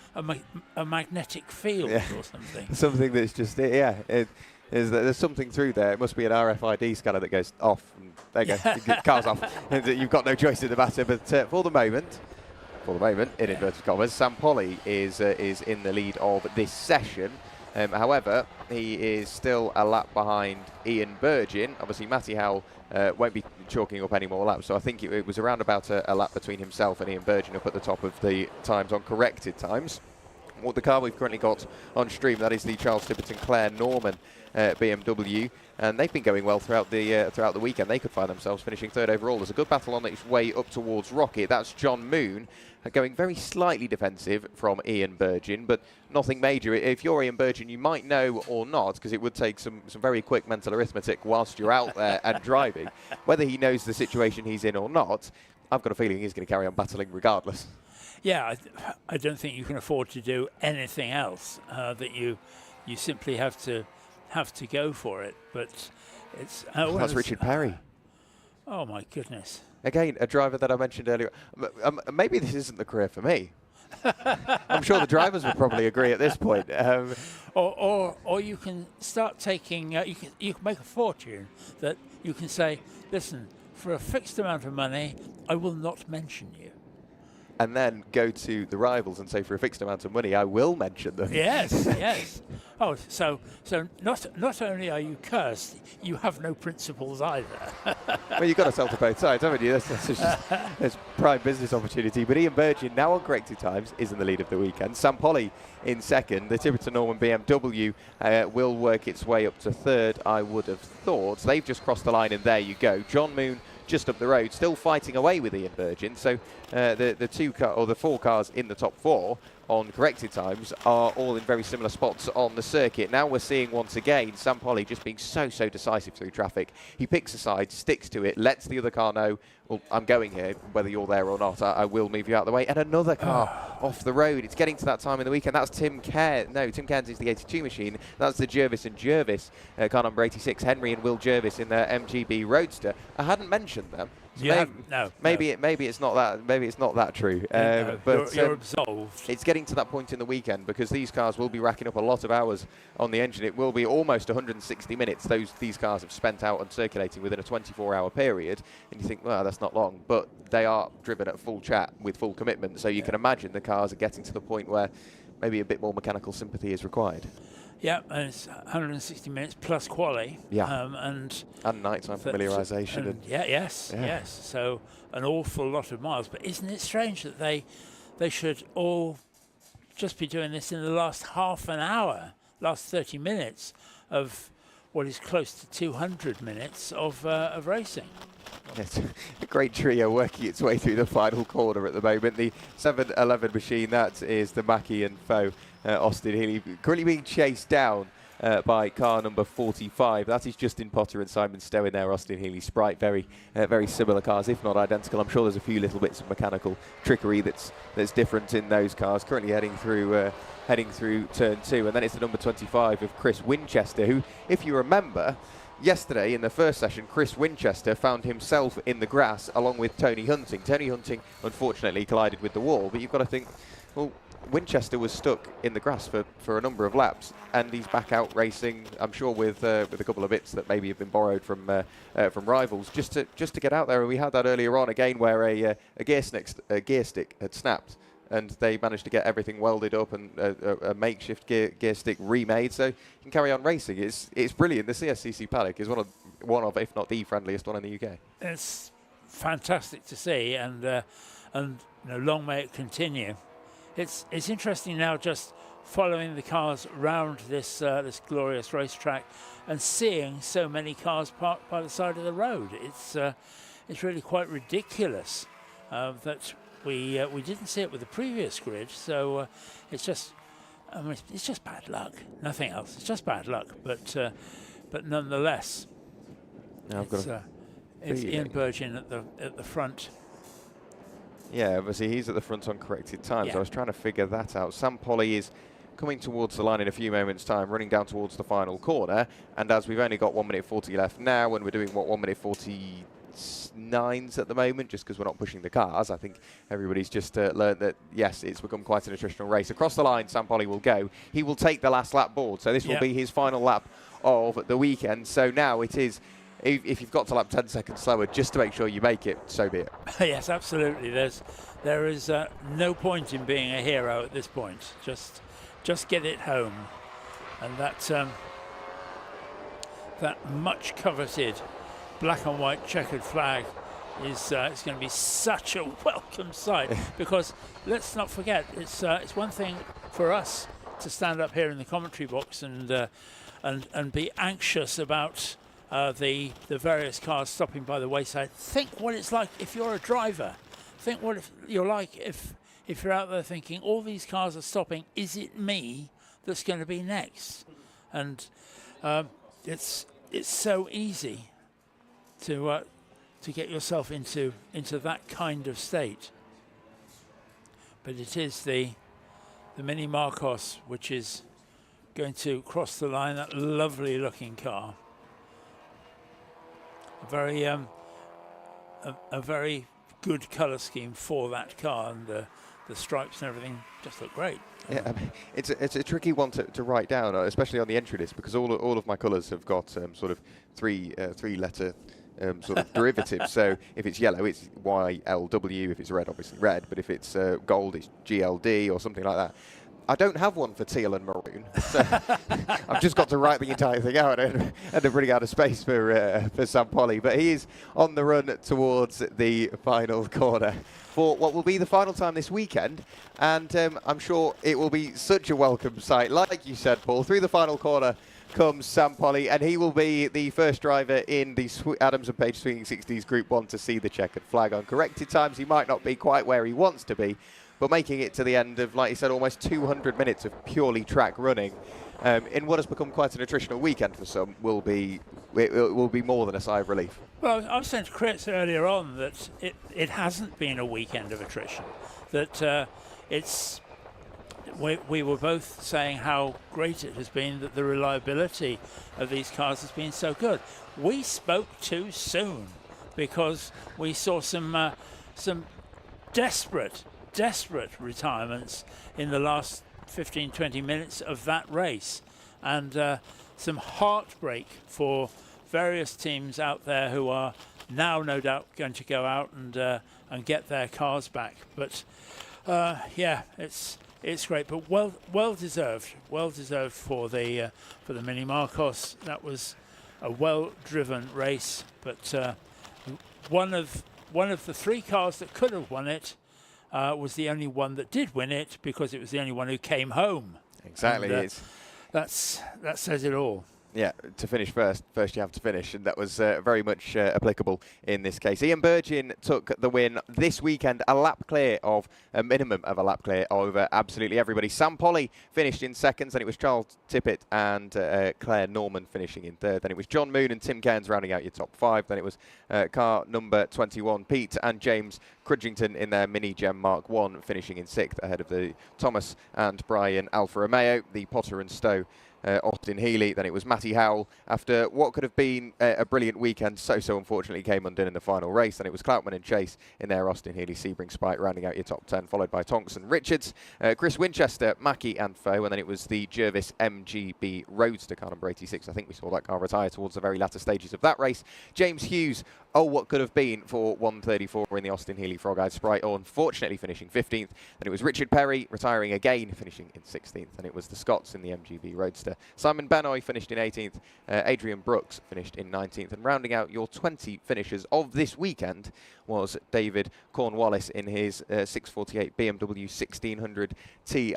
magnetic field or something. Something that's just there's something through there. It must be an RFID scanner that goes off. And there you go. Car's off. You've got no choice in the matter. But for the moment, in inverted commas, Sam Polly is in the lead of this session. However, he is still a lap behind Ian Burgin. Obviously, Matty Howell won't be chalking up any more laps, so I think it was around about a lap between himself and Ian Burgin up at the top of the times on corrected times. What the car we've currently got on stream, that is the Charles Tiverton Claire Norman BMW, and they've been going well throughout the weekend. They could find themselves finishing third overall. There's a good battle on its way up towards Rocket. That's John Moon going very slightly defensive from Ian Burgin, but nothing major. If you're Ian Burgin, you might know or not, because it would take some very quick mental arithmetic whilst you're out there and driving, whether he knows the situation he's in or not. I've got a feeling he's going to carry on battling regardless. Yeah, I don't think you can afford to do anything else. That you simply have to go for it. But it's that's Richard Perry. Oh my goodness! Again, a driver that I mentioned earlier. Maybe this isn't the career for me. I'm sure the drivers would probably agree at this point. Or you can start taking. You can make a fortune that you can say, listen, for a fixed amount of money, I will not mention you. And then go to the rivals and say, for a fixed amount of money, I will mention them. Yes. Oh, so not only are you cursed, you have no principles either. Well, you've got to sell to both sides, haven't you? That's prime business opportunity. But Ian Burgin, now on corrected times, is in the lead of the weekend. Sam Polly in second. The Tiverton Norman BMW will work its way up to third, I would have thought. They've just crossed the line, and there you go. John Moon just up the road, still fighting away with Ian Burgin. So the four cars in the top four on corrected times are all in very similar spots on the circuit. Now we're seeing once again Sam Polly just being so decisive through traffic. He picks a side, sticks to it, lets the other car know, well, I'm going here, whether you're there or not, I will move you out of the way. And another car off the road. It's getting to that time in the weekend. That's Tim Cairns. No, Tim Cairns is the 82 machine. That's the Jervis and Jervis, car number 86, Henry and Will Jervis in their MGB Roadster. I hadn't mentioned them. So maybe it's not that true. But you're absolved. It's getting to that point in the weekend because these cars will be racking up a lot of hours on the engine. It will be almost 160 minutes these cars have spent out on circulating within a 24-hour period. And you think, well, that's not long, but they are driven at full chat with full commitment. So you can imagine the cars are getting to the point where maybe a bit more mechanical sympathy is required. Yeah, and it's 160 minutes plus quali. Yeah. And nighttime familiarisation. Yes. So an awful lot of miles. But isn't it strange that they should all just be doing this in the last half an hour, last 30 minutes of what is close to 200 minutes of racing? It's a great trio working its way through the final corner at the moment. The 7-11 machine, that is the Mackie and foe, Austin Healey, currently being chased down by car number 45. That is Justin Potter and Simon Stowe in there, Austin Healey Sprite. Very similar cars, if not identical. I'm sure there's a few little bits of mechanical trickery that's different in those cars. Currently heading through turn 2, and then it's the number 25 of Chris Winchester, who, if you remember, yesterday in the first session, Chris Winchester found himself in the grass along with Tony Hunting. Tony Hunting unfortunately collided with the wall, but you've got to think, well, Winchester was stuck in the grass for a number of laps, and he's back out racing, I'm sure with a couple of bits that maybe have been borrowed from rivals, just to get out there. And we had that earlier on again, where a gear stick had snapped, and they managed to get everything welded up and a makeshift gear stick remade, so you can carry on racing. It's brilliant. The CSCC paddock is one of, if not the friendliest one in the UK. It's fantastic to see, and long may it continue. It's interesting now just following the cars around this glorious racetrack and seeing so many cars parked by the side of the road. It's really quite ridiculous that we didn't see it with the previous grid. So it's just bad luck, nothing else. It's just bad luck, but nonetheless, it's Ian Burgin at the front. Yeah, obviously he's at the front on corrected times. Yeah. I was trying to figure that out. Sam Polly is coming towards the line in a few moments' time, running down towards the final corner. And as we've only got 1 minute 40 left now, and we're doing, 1 minute 49s at the moment, just because we're not pushing the cars, I think everybody's just learned that, yes, it's become quite an attritional race. Across the line, Sam Polly will go. He will take the last lap board. So this will be his final lap of the weekend. So now it is, if you've got to lap 10 seconds slower, just to make sure you make it, so be it. Yes, absolutely. There is no point in being a hero at this point. Just get it home, and that much coveted black and white checkered flag is going to be such a welcome sight. Because let's not forget, it's one thing for us to stand up here in the commentary box and be anxious about the various cars stopping by the wayside. Think what it's like if you're a driver. Think what you're like if you're out there thinking, all these cars are stopping, is it me that's going to be next? And it's so easy to get yourself into that kind of state. But it is the Mini Marcos which is going to cross the line, that lovely looking car. A very good colour scheme for that car, and the stripes and everything just look great. Yeah, I mean, it's a tricky one to write down, especially on the entry list, because all of my colours have got sort of three letter sort of derivatives. So if it's yellow, it's YLW. If it's red, obviously red. But if it's gold, it's GLD or something like that. I don't have one for teal and maroon, so I've just got to write the entire thing out and running out of space for Sam Polly. But he is on the run towards the final corner for what will be the final time this weekend, and I'm sure it will be such a welcome sight. Like you said, Paul, through the final corner comes Sam Polly, and he will be the first driver in the Adams and Page Swinging 60s Group 1 to see the checkered flag on corrected times. He might not be quite where he wants to be, but making it to the end of, like you said, almost 200 minutes of purely track running in what has become quite an attritional weekend for some will be more than a sigh of relief. Well, I was saying to Chris earlier on that it hasn't been a weekend of attrition. That we were both saying how great it has been, that the reliability of these cars has been so good. We spoke too soon because we saw some desperate retirements in the last 15-20 minutes of that race, and some heartbreak for various teams out there who are now no doubt going to go out and get their cars back. But yeah, it's great, but well deserved for the Mini Marcos. That was a well-driven race, but one of the three cars that could have won it was the only one that did win it, because it was the only one who came home. Exactly. And, that says it all. Yeah, to finish first you have to finish, and that was very much applicable in this case. Ian Burgin took the win this weekend, a minimum of a lap clear over absolutely everybody. Sam Polly finished in seconds, then it was Charles Tippett and Claire Norman finishing in third. Then it was John Moon and Tim Cairns rounding out your top 5. Then it was car number 21, Pete and James Crudgington in their Mini Gem Mark 1 finishing in 6th ahead of the Thomas and Brian Alfa Romeo, the Potter and Stowe Austin Healey. Then it was Matty Howell after what could have been a brilliant weekend, so unfortunately came undone in the final race. Then it was Cloutman and Chase in their Austin Healey Sebring Spike rounding out your top 10, followed by Tonks and Richards, Chris Winchester, Mackie and Foe, and then it was the Jervis MGB Roadster car number 86. I think we saw that car retire towards the very latter stages of that race. James Hughes, what could have been for 134 in the Austin Healey Frog-Eyed Sprite, unfortunately finishing 15th. Then it was Richard Perry retiring again, finishing in 16th. Then it was the Scots in the MGB Roadster. Simon Benoy finished in 18th. Adrian Brooks finished in 19th. And rounding out your 20 finishers of this weekend was David Cornwallis in his 648 BMW 1600 Ti.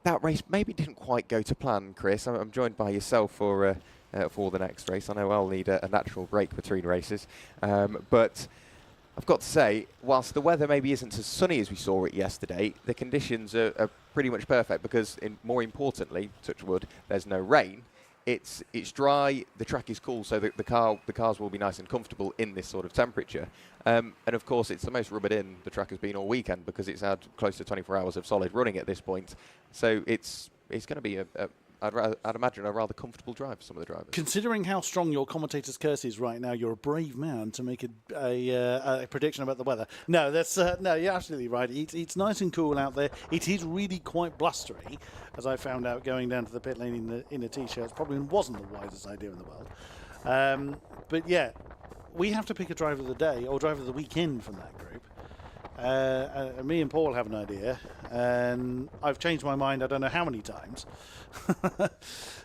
That race maybe didn't quite go to plan, Chris. I'm joined by yourself for the next race. I know I'll need a natural break between races, but I've got to say, whilst the weather maybe isn't as sunny as we saw it yesterday, the conditions are pretty much perfect because, more importantly, touch wood, there's no rain. It's dry, the track is cool, so the cars will be nice and comfortable in this sort of temperature. And of course, it's the most rubbered in the track has been all weekend because it's had close to 24 hours of solid running at this point. So it's going to be I'd imagine a rather comfortable drive for some of the drivers. Considering how strong your commentator's curse is right now, you're a brave man to make a prediction about the weather. No, that's no, you're absolutely right. It's nice and cool out there. It is really quite blustery, as I found out going down to the pit lane in a t-shirt. Probably wasn't the wisest idea in the world. But yeah, we have to pick a driver of the day or driver of the weekend from that group. Me and Paul have an idea, and I've changed my mind I don't know how many times.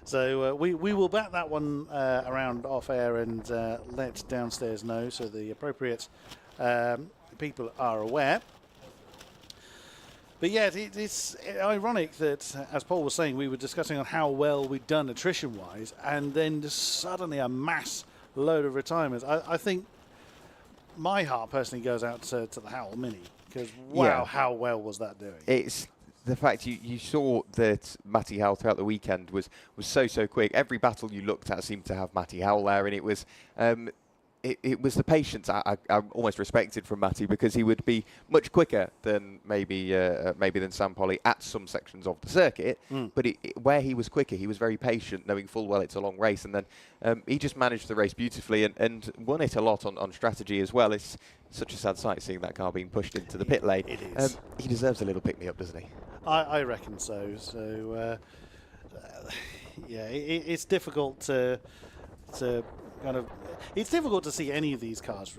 So we will bat that one around off air and let downstairs know so the appropriate people are aware. But yeah, it's ironic that, as Paul was saying, we were discussing on how well we'd done attrition-wise, and then just suddenly a mass load of retirements. I think my heart personally goes out to the Howell Mini, because wow, how well was that doing? It's the fact you saw that Matty Howell throughout the weekend was so quick. Every battle you looked at seemed to have Matty Howell there, and it was it was the patience I almost respected from Matty, because he would be much quicker than maybe than Sam Polly at some sections of the circuit. But where he was quicker, he was very patient, knowing full well it's a long race, and then he just managed the race beautifully and won it a lot on strategy as well. It's such a sad sight seeing that car being pushed into the pit lane. It is. He deserves a little pick-me-up, doesn't he? I reckon so. So yeah, it's difficult to kind of. It's difficult to see any of these cars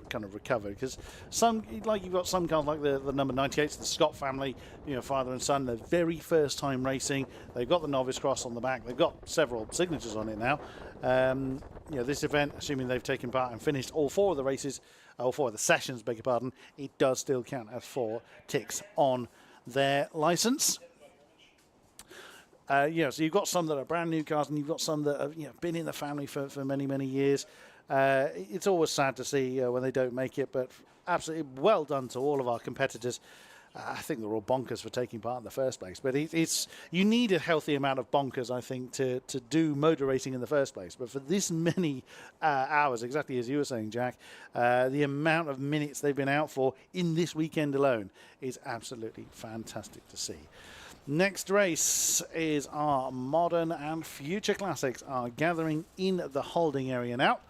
kind of recover, because you've got some cars like the number 98, the Scott family, father and son, their very first time racing. They've got the novice cross on the back. They've got several signatures on it now. This event, assuming they've taken part and finished all 4 of the races, all 4 of the sessions, beg your pardon, it does still count as 4 ticks on their license. So you've got some that are brand new cars, and you've got some that have been in the family for many years. It's always sad to see when they don't make it, but absolutely well done to all of our competitors. I think they're all bonkers for taking part in the first place, but you need a healthy amount of bonkers, I think, to do motor racing in the first place. But for this many hours, exactly as you were saying, Jack, the amount of minutes they've been out for in this weekend alone is absolutely fantastic to see. Next race is our Modern and Future Classics are gathering in the holding area now.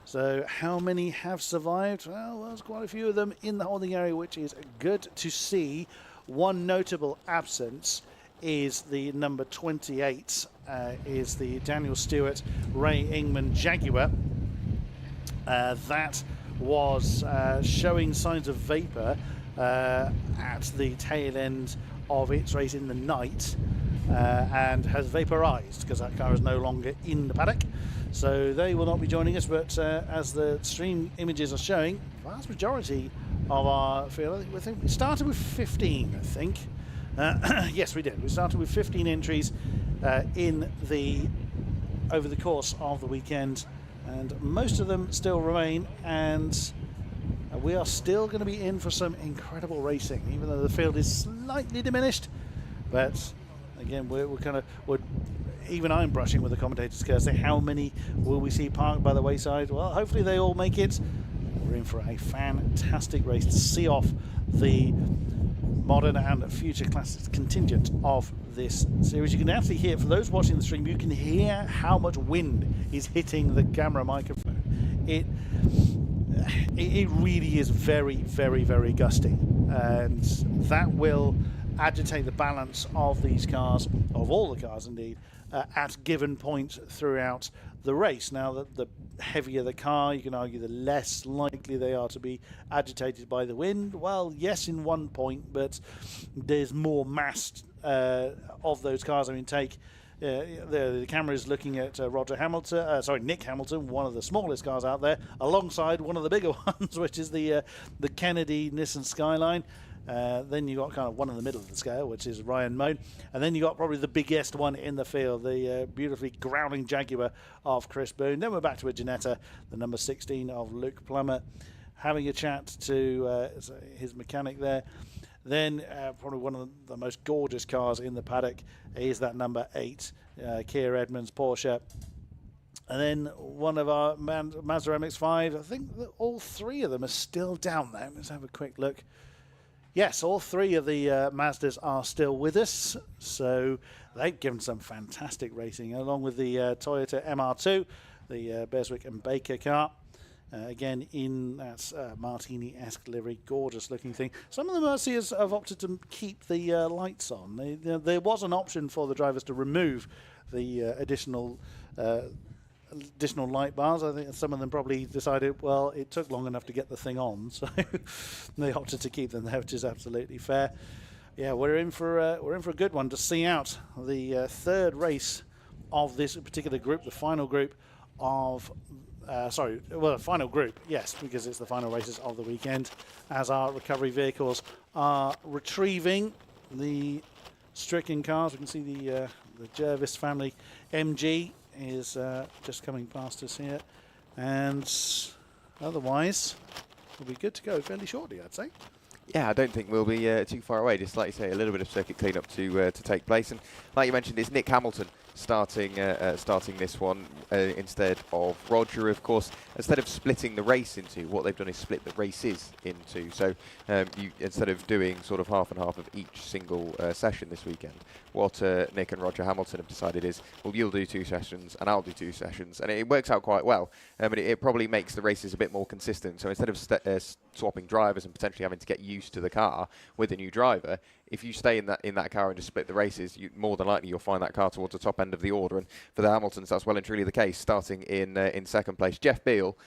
So how many have survived? Well, there's quite a few of them in the holding area, which is good to see. One notable absence is the number 28, is the Daniel Stewart Ray Ingman Jaguar. That was showing signs of vapour at the tail end of its race in the night, and has vaporised because that car is no longer in the paddock. So they will not be joining us, but as the stream images are showing, the vast majority of our field, I think we started with 15, I think. Yes, we did. We started with 15 entries in the over the course of the weekend, and most of them still remain, and we are still going to be in for some incredible racing, even though the field is slightly diminished. But again, we're even I'm brushing with the commentators because say how many will we see parked by the wayside? Well, hopefully they all make it. We're in for a fantastic race to see off the modern and future classics contingent of this series. You can actually hear, for those watching the stream, you can hear how much wind is hitting the camera microphone. It really is very, very, very gusty, and that will agitate the balance of these cars, of all the cars indeed, at given points throughout the race. Now, the heavier the car, you can argue the less likely they are to be agitated by the wind. Well, yes, in one point, but there's more mass of those cars. I mean, take the camera is looking at Nick Hamilton, one of the smallest cars out there, alongside one of the bigger ones, which is the Kennedy Nissan Skyline. Then you got kind of one in the middle of the scale, which is Ryan Moan, and then you got probably the biggest one in the field, the beautifully growling Jaguar of Chris Boone. Then we're back to a Ginetta, the number 16 of Luke Plummer, having a chat to his mechanic there. Then probably one of the most gorgeous cars in the paddock is that number 8, Kia Edmonds Porsche. And then one of our Mazda MX-5. I think that all three of them are still down there. Let's have a quick look. Yes, all three of the Mazdas are still with us, so they've given some fantastic racing, along with the Toyota MR2, the Beswick and Baker car. Again, in that Martini-esque livery, gorgeous-looking thing. Some of the Merciers have opted to keep the lights on. There was an option for the drivers to remove the additional light bars. I think some of them probably decided, well, it took long enough to get the thing on, so they opted to keep them there, which is absolutely fair. Yeah, we're in for a good one to see out the third race of this particular group, the final group of. Final group, yes, because it's the final races of the weekend, as our recovery vehicles are retrieving the stricken cars. We can see the Jervis family MG is just coming past us here, and otherwise we'll be good to go fairly shortly, I'd say. Yeah, I don't think we'll be too far away. Just like you say, a little bit of circuit cleanup to take place, and like you mentioned, it's Nick Hamilton starting this one instead of Roger. Of course, instead of splitting the race into, what they've done is split the races into. So you, instead of doing sort of half and half of each single session this weekend, what Nick and Roger Hamilton have decided is, well, you'll do 2 sessions and I'll do 2 sessions, and it works out quite well. But it probably makes the races a bit more consistent. So instead of swapping drivers and potentially having to get used to the car with a new driver, if you stay in that car and just split the races, more than likely you'll find that car towards the top end of the order. And for the Hamiltons, that's well and truly the case. Starting in second place, Jeff Beale.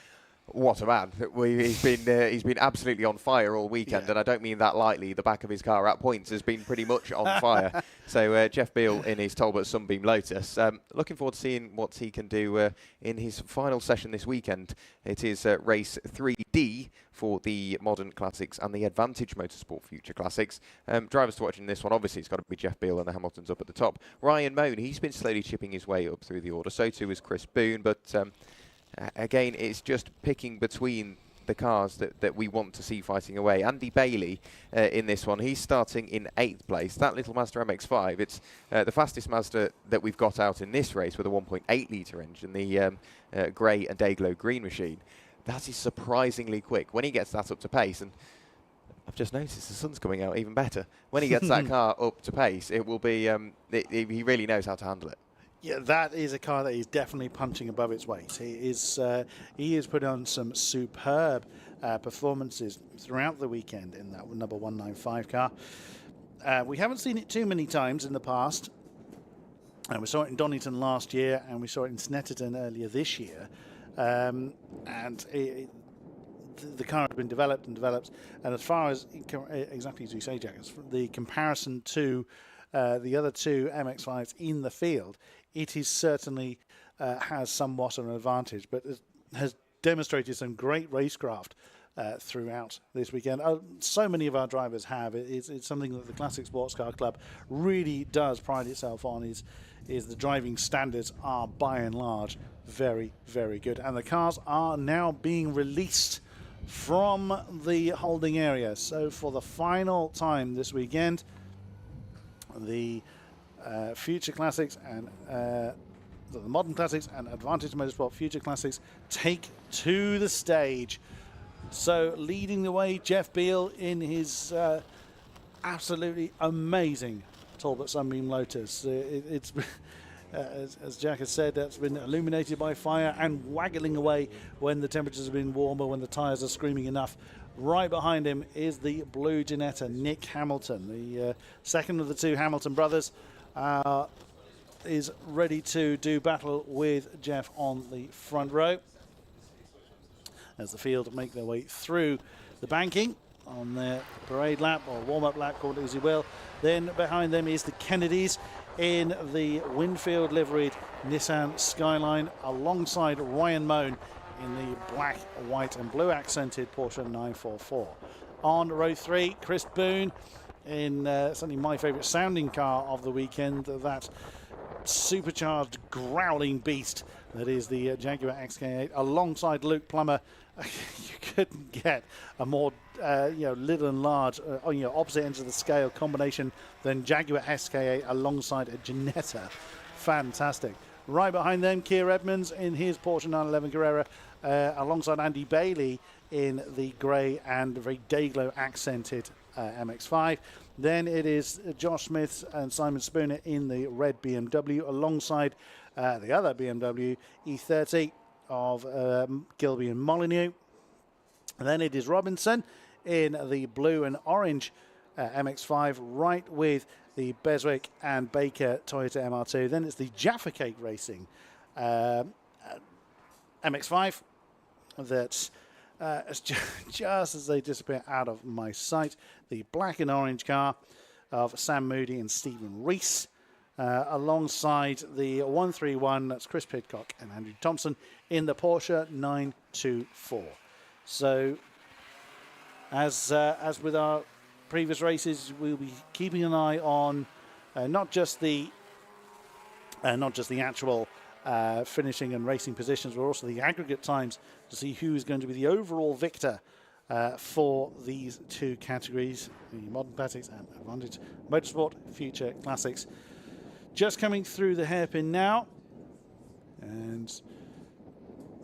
What a man! He's been absolutely on fire all weekend, and I don't mean that lightly. The back of his car at points has been pretty much on fire. So Jeff Beale in his Talbot Sunbeam Lotus. Looking forward to seeing what he can do in his final session this weekend. It is race 3D for the Modern Classics and the Advantage Motorsport Future Classics. Drivers to watch in this one, obviously, it's got to be Jeff Beale and the Hamiltons up at the top. Ryan Moan, he's been slowly chipping his way up through the order. So too is Chris Boone, but again, it's just picking between the cars that we want to see fighting away. Andy Bailey in this one, he's starting in 8th place. That little Mazda MX-5, it's the fastest Mazda that we've got out in this race with a 1.8 litre engine, the grey and Dayglow green machine. That is surprisingly quick. When he gets that up to pace, and I've just noticed the sun's coming out even better. When he gets that car up to pace, it will be, he really knows how to handle it. Yeah, that is a car that is definitely punching above its weight. He is put on some superb performances throughout the weekend in that number 195 car. We haven't seen it too many times in the past. We saw it in Donington last year, and we saw it in Snetterton earlier this year. The car has been developed, and as far as exactly as you say, Jack, the comparison to the other 2 MX-5s in the field, it is certainly has somewhat of an advantage, but has demonstrated some great racecraft throughout this weekend. So many of our drivers have. It's something that the Classic Sports Car Club really does pride itself on, is the driving standards are by and large very, very good. And the cars are now being released from the holding area. So for the final time this weekend, the Future Classics and the Modern Classics and Advantage Motorsport Future Classics take to the stage. So leading the way, Jeff Beale in his absolutely amazing Talbot Sunbeam Lotus. It's as Jack has said, that's been illuminated by fire and waggling away when the temperatures have been warmer, when the tyres are screaming enough. Right behind him is the blue Ginetta, Nick Hamilton, the second of the two Hamilton brothers, is ready to do battle with Jeff on the front row as the field make their way through the banking on their parade lap, or warm-up lap, call it as you will. Then behind them is the Kennedys in the Winfield liveried Nissan Skyline, alongside Ryan Moan in the black, white and blue accented Porsche 944. On row 3, Chris Boone in certainly my favourite sounding car of the weekend, that supercharged growling beast that is the Jaguar XK8, alongside Luke Plummer. You couldn't get a more little and large on opposite ends of the scale combination than Jaguar XK8 alongside a Ginetta. Fantastic. Right behind them, Keir Edmonds in his Porsche 911 Carrera, alongside Andy Bailey in the grey and very Dayglow accented MX-5. Then it is Josh Smith and Simon Spooner in the red BMW, alongside the other BMW E30 of Gilby and Molyneux. And then it is Robinson in the blue and orange MX-5, right with the Beswick and Baker Toyota MR2. Then it's the Jaffa Cake Racing MX-5 that just as they disappear out of my sight, the black and orange car of Sam Moody and Stephen Rees, alongside the 131, that's Chris Pidcock and Andrew Thompson in the Porsche 924. So as with our previous races, we'll be keeping an eye on not just the actual finishing and racing positions, but also the aggregate times to see who is going to be the overall victor for these two categories, the Modern Classics and Advantage Motorsport Future Classics. Just coming through the hairpin now, and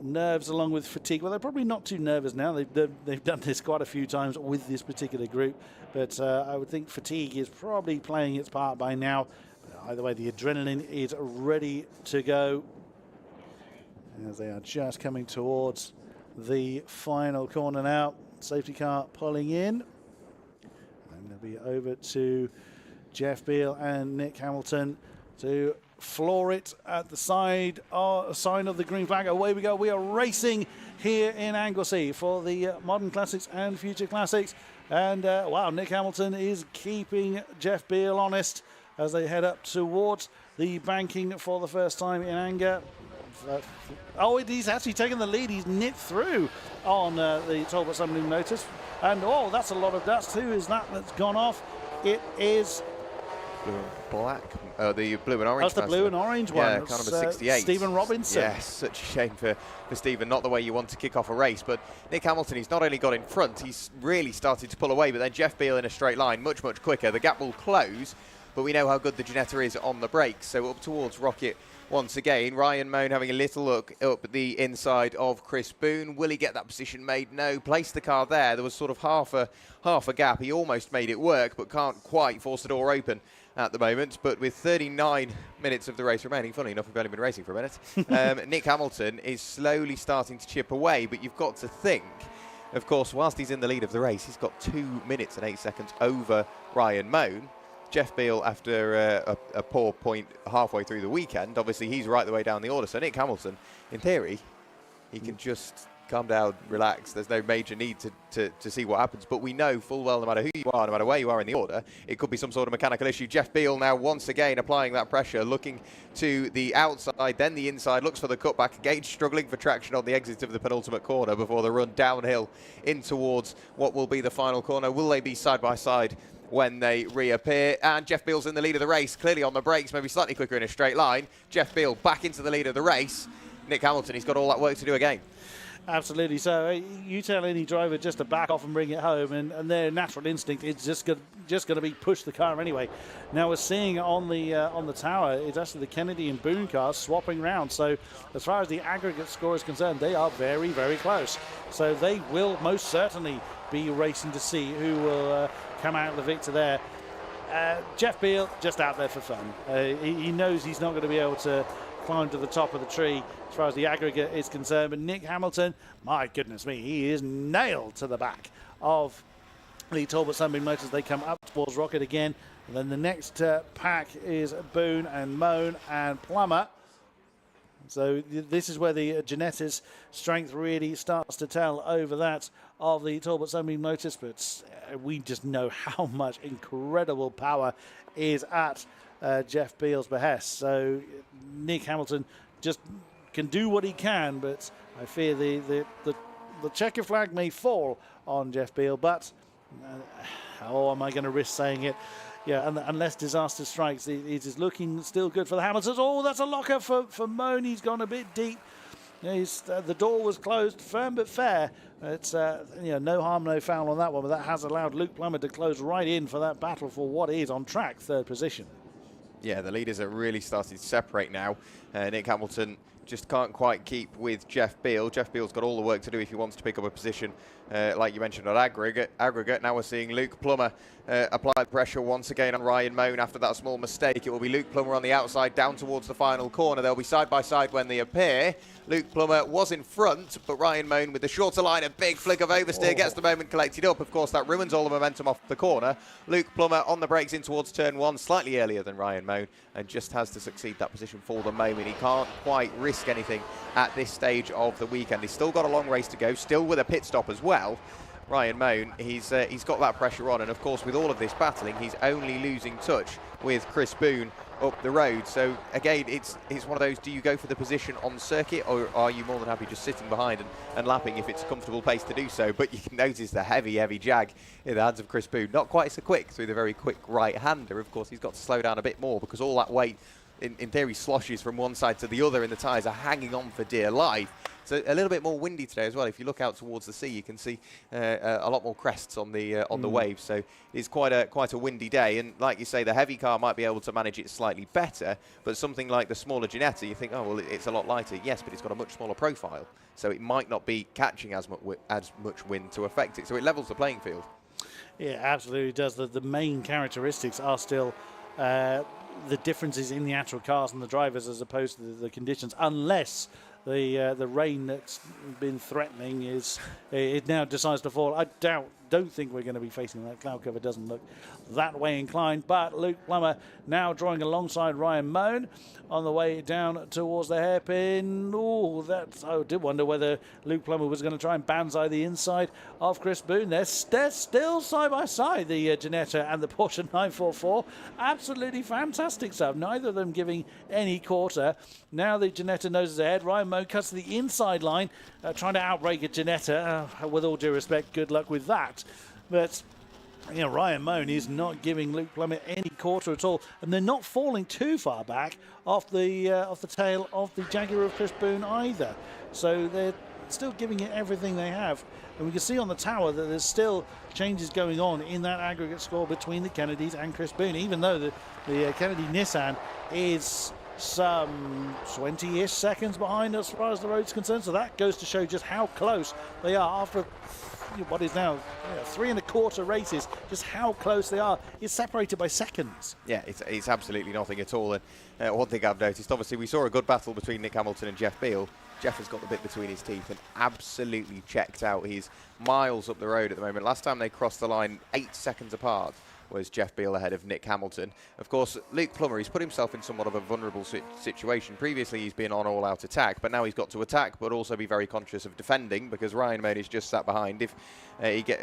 nerves along with fatigue. Well, they're probably not too nervous now. They've done this quite a few times with this particular group, but I would think fatigue is probably playing its part by now. But either way, the adrenaline is ready to go as they are just coming towards the final corner now. Safety car pulling in, and they'll be over to Jeff Beale and Nick Hamilton to floor it at the side sign of the green flag. Away we go. We are racing here in Anglesey for the Modern Classics and Future Classics. And wow, Nick Hamilton is keeping Jeff Beale honest as they head up towards the banking for the first time in anger. He's actually taken the lead. He's nipped through on the Talbot Sunbeam Lotus. And that's a lot of dust. Who is that's gone off? It is blue and black, the blue and orange. That's the blue and orange one. Yeah, kind of a 68. Stephen Robinson. Yes, such a shame for Stephen. Not the way you want to kick off a race. But Nick Hamilton, he's not only got in front, he's really started to pull away. But then Jeff Beale in a straight line, much, much quicker. The gap will close, but we know how good the Ginetta is on the brakes. So up towards Rocket once again. Ryan Moan having a little look up the inside of Chris Boone. Will he get that position made? No. Placed the car there. There was sort of half a gap. He almost made it work, but can't quite force the door open at the moment. But with 39 minutes of the race remaining, funny enough, we've only been racing for a minute, Nick Hamilton is slowly starting to chip away. But you've got to think, of course, whilst he's in the lead of the race, he's got 2 minutes and 8 seconds over Ryan Moan. Jeff Beale, after a poor point halfway through the weekend, obviously he's right the way down the order. So Nick Hamilton, in theory, he can just calm down, relax. There's no major need to see what happens. But we know full well, no matter who you are, no matter where you are in the order, it could be some sort of mechanical issue. Jeff Beal now once again applying that pressure, looking to the outside, then the inside, looks for the cutback. Gage struggling for traction on the exit of the penultimate corner before the run downhill in towards what will be the final corner. Will they be side by side when they reappear? And Jeff Beal's in the lead of the race, clearly on the brakes, maybe slightly quicker in a straight line. Jeff Beal back into the lead of the race. Nick Hamilton, he's got all that work to do again. Absolutely. So you tell any driver just to back off and bring it home, and their natural instinct is just going to be push the car anyway. Now we're seeing on the tower, it's actually the Kennedy and Boone cars swapping round. So as far as the aggregate score is concerned, they are very, very close. So they will most certainly be racing to see who will come out the victor there. Jeff Beal just out there for fun. He knows he's not going to be able to climb to the top of the tree as far as the aggregate is concerned. But Nick Hamilton, my goodness me, he is nailed to the back of the Talbot Sunbeam Motors. They come up towards Rocket again. And then the next pack is Boone and Moan and Plummer. So this is where the Giannetta's strength really starts to tell over that of the Talbot Sunbeam Motors. But we just know how much incredible power is at Jeff Beal's behest. So Nick Hamilton just can do what he can, but I fear the checker flag may fall on Jeff Beal. But how am I going to risk saying it? Yeah, unless disaster strikes, it is looking still good for the Hamiltons. Oh, that's a locker for Moan. He's gone a bit deep. The door was closed, firm but fair. It's no harm, no foul on that one, but that has allowed Luke Plummer to close right in for that battle for what is on track third position. Yeah, the leaders are really starting to separate now. Nick Hamilton just can't quite keep with Jeff Beal. Jeff Beal's got all the work to do if he wants to pick up a position, like you mentioned, on aggregate. Now we're seeing Luke Plummer apply pressure once again on Ryan Moan after that small mistake. It will be Luke Plummer on the outside down towards the final corner. They'll be side by side when they appear. Luke Plummer was in front, but Ryan Moan with the shorter line, a big flick of oversteer, gets the moment collected up. Of course, that ruins all the momentum off the corner. Luke Plummer on the brakes in towards turn one, slightly earlier than Ryan Moan, and just has to succeed that position for the moment. He can't quite risk anything at this stage of the weekend. He's still got a long race to go, still with a pit stop as well. Ryan Moan, he's got that pressure on, and of course with all of this battling, he's only losing touch with Chris Boone up the road. So again, it's one of those, do you go for the position on circuit, or are you more than happy just sitting behind and lapping if it's a comfortable pace to do so? But you can notice the heavy jag in the hands of Chris Boone. Not quite so quick through the very quick right-hander. Of course, he's got to slow down a bit more because all that weight in theory sloshes from one side to the other, and the tyres are hanging on for dear life. So a little bit more windy today as well. If you look out towards the sea, you can see a lot more crests on the waves. So it's quite a windy day. And like you say, the heavy car might be able to manage it slightly better. But something like the smaller Ginetta, you think, oh well, it's a lot lighter. Yes, but it's got a much smaller profile, so it might not be catching as much wind to affect it. So it levels the playing field. Yeah, absolutely does. The main characteristics are still the differences in the actual cars and the drivers as opposed to the conditions, unless the rain that's been threatening it now decides to fall. I don't think we're going to be facing that. Cloud cover doesn't look that way inclined, but Luke Plummer now drawing alongside Ryan Moan on the way down towards the hairpin. I did wonder whether Luke Plummer was going to try and banzai the inside of Chris Boone. They're still side by side, the Ginetta and the Porsche 944. Absolutely fantastic stuff. Neither of them giving any quarter. Now the Ginetta noses ahead. Ryan Moan cuts to the inside line, trying to outbrake a Ginetta. With all due respect, good luck with that. But Ryan Moan is not giving Luke Plummer any quarter at all, and they're not falling too far back off the tail of the Jaguar of Chris Boone either. So they're still giving it everything they have. And we can see on the tower that there's still changes going on in that aggregate score between the Kennedys and Chris Boone, even though the Kennedy Nissan is some 20-ish seconds behind as far as the road's concerned. So that goes to show just how close they are after what is now 3 1/4 races, just how close they are. It's separated by seconds. Yeah, it's absolutely nothing at all. And one thing I've noticed, obviously we saw a good battle between Nick Hamilton and Jeff Beal. Jeff has got the bit between his teeth and absolutely checked out. He's miles up the road at the moment. Last time they crossed the line 8 seconds apart was Jeff Beale ahead of Nick Hamilton. Of course, Luke Plummer, he's put himself in somewhat of a vulnerable situation. Previously, he's been on all-out attack, but now he's got to attack, but also be very conscious of defending, because Ryan Moan is just sat behind. If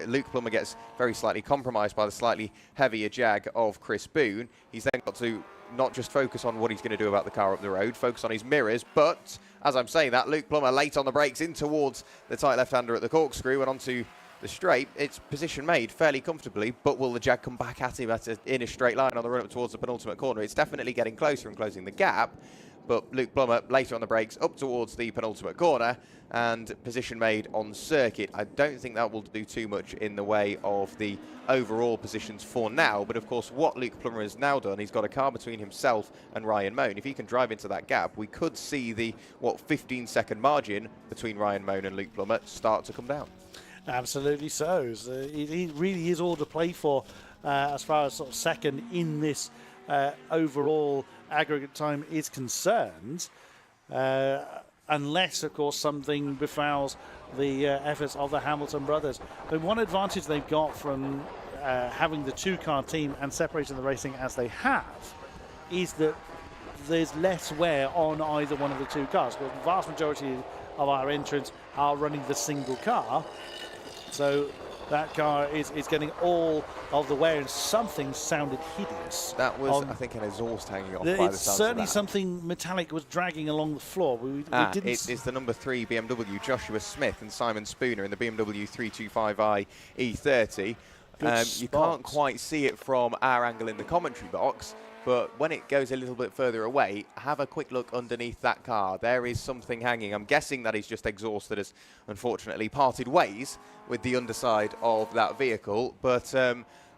Luke Plummer gets very slightly compromised by the slightly heavier Jag of Chris Boone, he's then got to not just focus on what he's going to do about the car up the road, focus on his mirrors, but as I'm saying that, Luke Plummer late on the brakes in towards the tight left-hander at the corkscrew and onto the straight. It's position made fairly comfortably, but will the Jag come back at him in a straight line on the run up towards the penultimate corner? It's definitely getting closer and closing the gap, but Luke Plummer later on the brakes up towards the penultimate corner and position made on circuit. I don't think that will do too much in the way of the overall positions for now, but of course what Luke Plummer has now done, he's got a car between himself and Ryan Moan. If he can drive into that gap, we could see the 15-second margin between Ryan Moan and Luke Plummer start to come down. Absolutely so. It really is all to play for as far as sort of second in this overall aggregate time is concerned, unless, of course, something befouls the efforts of the Hamilton brothers. But one advantage they've got from having the two-car team and separating the racing as they have is that there's less wear on either one of the two cars. The vast majority of our entrants are running the single car. So that car is getting all of the wear, and something sounded hideous. That was, I think, an exhaust hanging off by the sounds It's certainly something metallic was dragging along the floor. It's the number 3 BMW, Joshua Smith and Simon Spooner in the BMW 325i E30. You can't quite see it from our angle in the commentary box, but when it goes a little bit further away, have a quick look underneath that car. There is something hanging. I'm guessing that is just exhaust that has unfortunately parted ways with the underside of that vehicle, but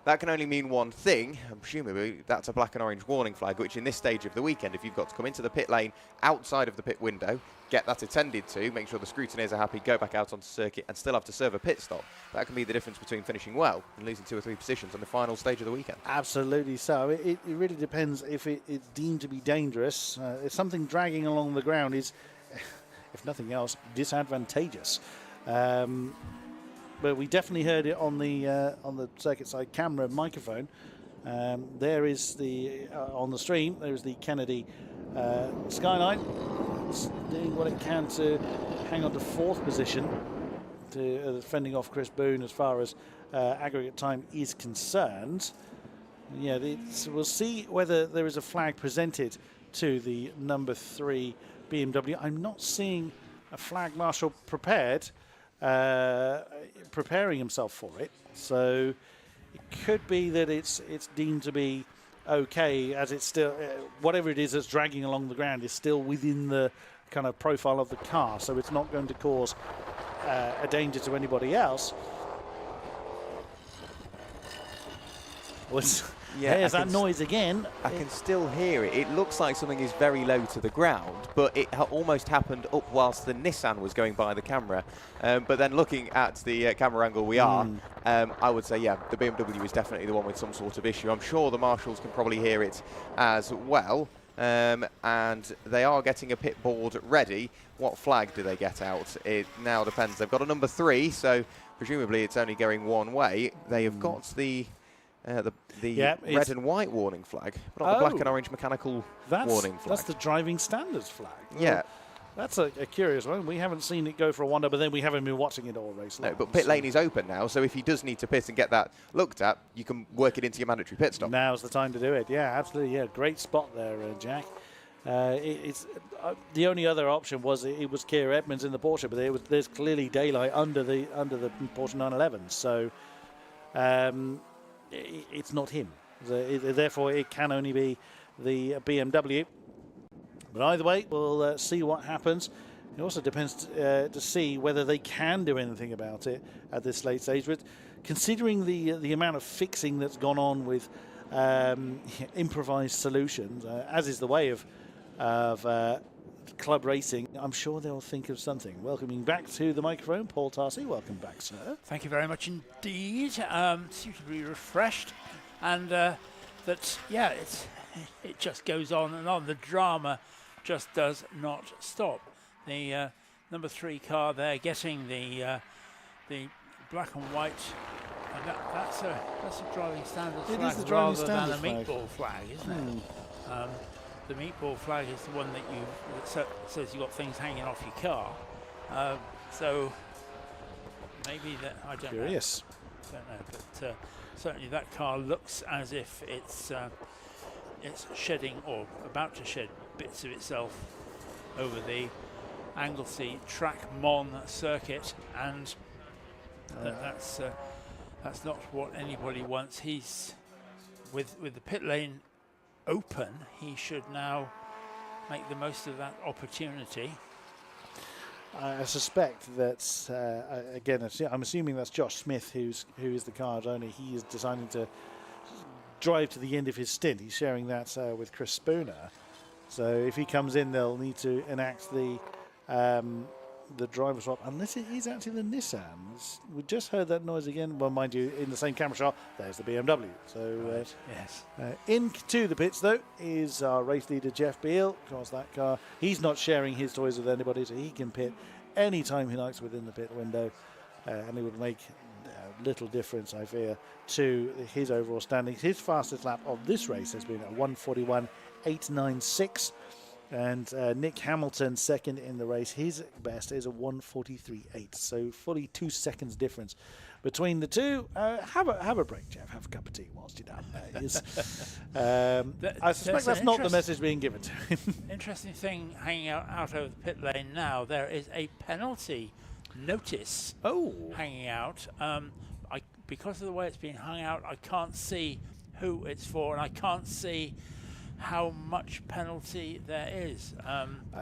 that can only mean one thing, and presumably that's a black and orange warning flag, which in this stage of the weekend, if you've got to come into the pit lane outside of the pit window, get that attended to, make sure the scrutineers are happy, go back out onto circuit and still have to serve a pit stop. That can be the difference between finishing well and losing 2 or 3 positions on the final stage of the weekend. Absolutely so. It really depends if it's deemed to be dangerous. If something dragging along the ground is, if nothing else, disadvantageous. But we definitely heard it on the circuit side camera microphone. There is the on the stream. There is the Kennedy Skyline. It's doing what it can to hang on to 4th position, to fending off Chris Boone as far as aggregate time is concerned. Yeah, we'll see whether there is a flag presented to the number 3 BMW. I'm not seeing a flag marshal prepared. Preparing himself for it, so it could be that it's deemed to be okay, as it's still whatever it is that's dragging along the ground is still within the kind of profile of the car, so it's not going to cause a danger to anybody else. There's that noise again. I can still hear it. It looks like something is very low to the ground, but it almost happened up whilst the Nissan was going by the camera. But then looking at the camera angle we are, I would say, yeah, the BMW is definitely the one with some sort of issue. I'm sure the marshals can probably hear it as well. And they are getting a pit board ready. What flag do they get out? It now depends. They've got a number 3, so presumably it's only going one way. They have got the red and white warning flag, but not the black and orange mechanical warning flag. That's the driving standards flag. Yeah. That's a curious one. We haven't seen it go for a wander, but then we haven't been watching it all race long. No, but pit lane is open now, so if he does need to pit and get that looked at, you can work it into your mandatory pit stop. Now's the time to do it. Yeah, absolutely. Yeah, great spot there, Jack. It's the only other option was it was Keir Edmonds in the Porsche, but there's clearly daylight under the Porsche 911, so it's not him. Therefore, it can only be the BMW. But either way, we'll see what happens. It also depends to see whether they can do anything about it at this late stage. But considering the amount of fixing that's gone on with improvised solutions, as is the way of club racing, I'm sure they'll think of something. Welcoming back to the microphone, Paul Tarsi. Welcome back, sir. Thank you very much indeed. Suitably refreshed, and it just goes on and on. The drama just does not stop. The number 3 car there getting the black and white And that's a driving standards It flag is the driving rather than a standards flag. meatball flag, isn't it? The meatball flag is the one that says you've got things hanging off your car. So maybe that, I don't Curious. know. But certainly that car looks as if it's shedding or about to shed bits of itself over the Anglesey track Mon circuit, and that's not what anybody wants. He's with the pit lane open. He should now make the most of that opportunity. I suspect that again, I'm assuming that's Josh Smith, who is the car's owner. He is deciding to drive to the end of his stint. He's sharing that with Chris Spooner. So if he comes in, they'll need to enact the driver swap, unless it is actually the Nissans. We just heard that noise again. Well, mind you, in the same camera shot, there's the BMW. So Yes. into the pits, though, is our race leader, Jeff Beale. Of course, that car, he's not sharing his toys with anybody, so he can pit any time he likes within the pit window, and it would make little difference, I fear, to his overall standings. His fastest lap of this race has been a 1:41.896. And Nick Hamilton, second in the race, his best is a 1:43.8. So fully 2 seconds difference between the two. Have a break, Jeff. Have a cup of tea whilst you're down there. I suspect that's not the message being given to him. Interesting thing hanging out over the pit lane now. There is a penalty notice hanging out. Because of the way it's being hung out, I can't see who it's for, and I can't see how much penalty there is.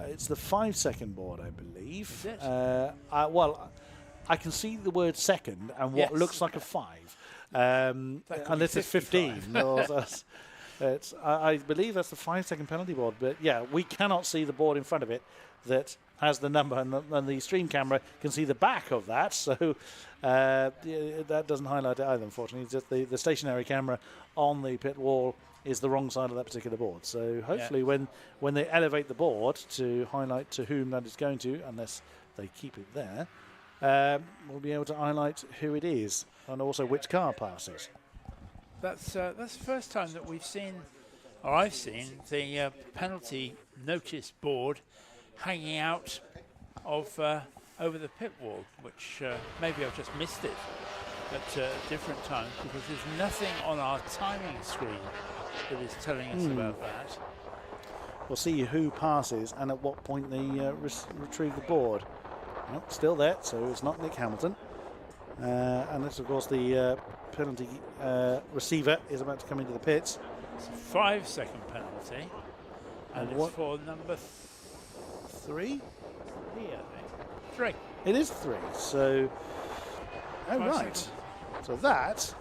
It's the 5-second board, I believe. Is it? Well, I can see the word second and what looks like a 5, unless it's 15. I believe that's the 5-second penalty board. But yeah, we cannot see the board in front of it that has the number, and the stream camera can see the back of that. So that doesn't highlight it either, unfortunately. It's just the stationary camera on the pit wall is the wrong side of that particular board. So hopefully when they elevate the board to highlight to whom that is going to, unless they keep it there, we'll be able to highlight who it is and also which car passes. That's the first time that we've seen, or I've seen, the penalty notice board hanging out of over the pit wall, which maybe I've just missed it at different times, because there's nothing on our timing screen that is telling us about that. We'll see who passes and at what point they retrieve the board. Well, still there, so it's not Nick Hamilton. And this, of course, the penalty receiver is about to come into the pits. It's a 5-second penalty, and it's for number 3? 3. It is 3. So, right. So that.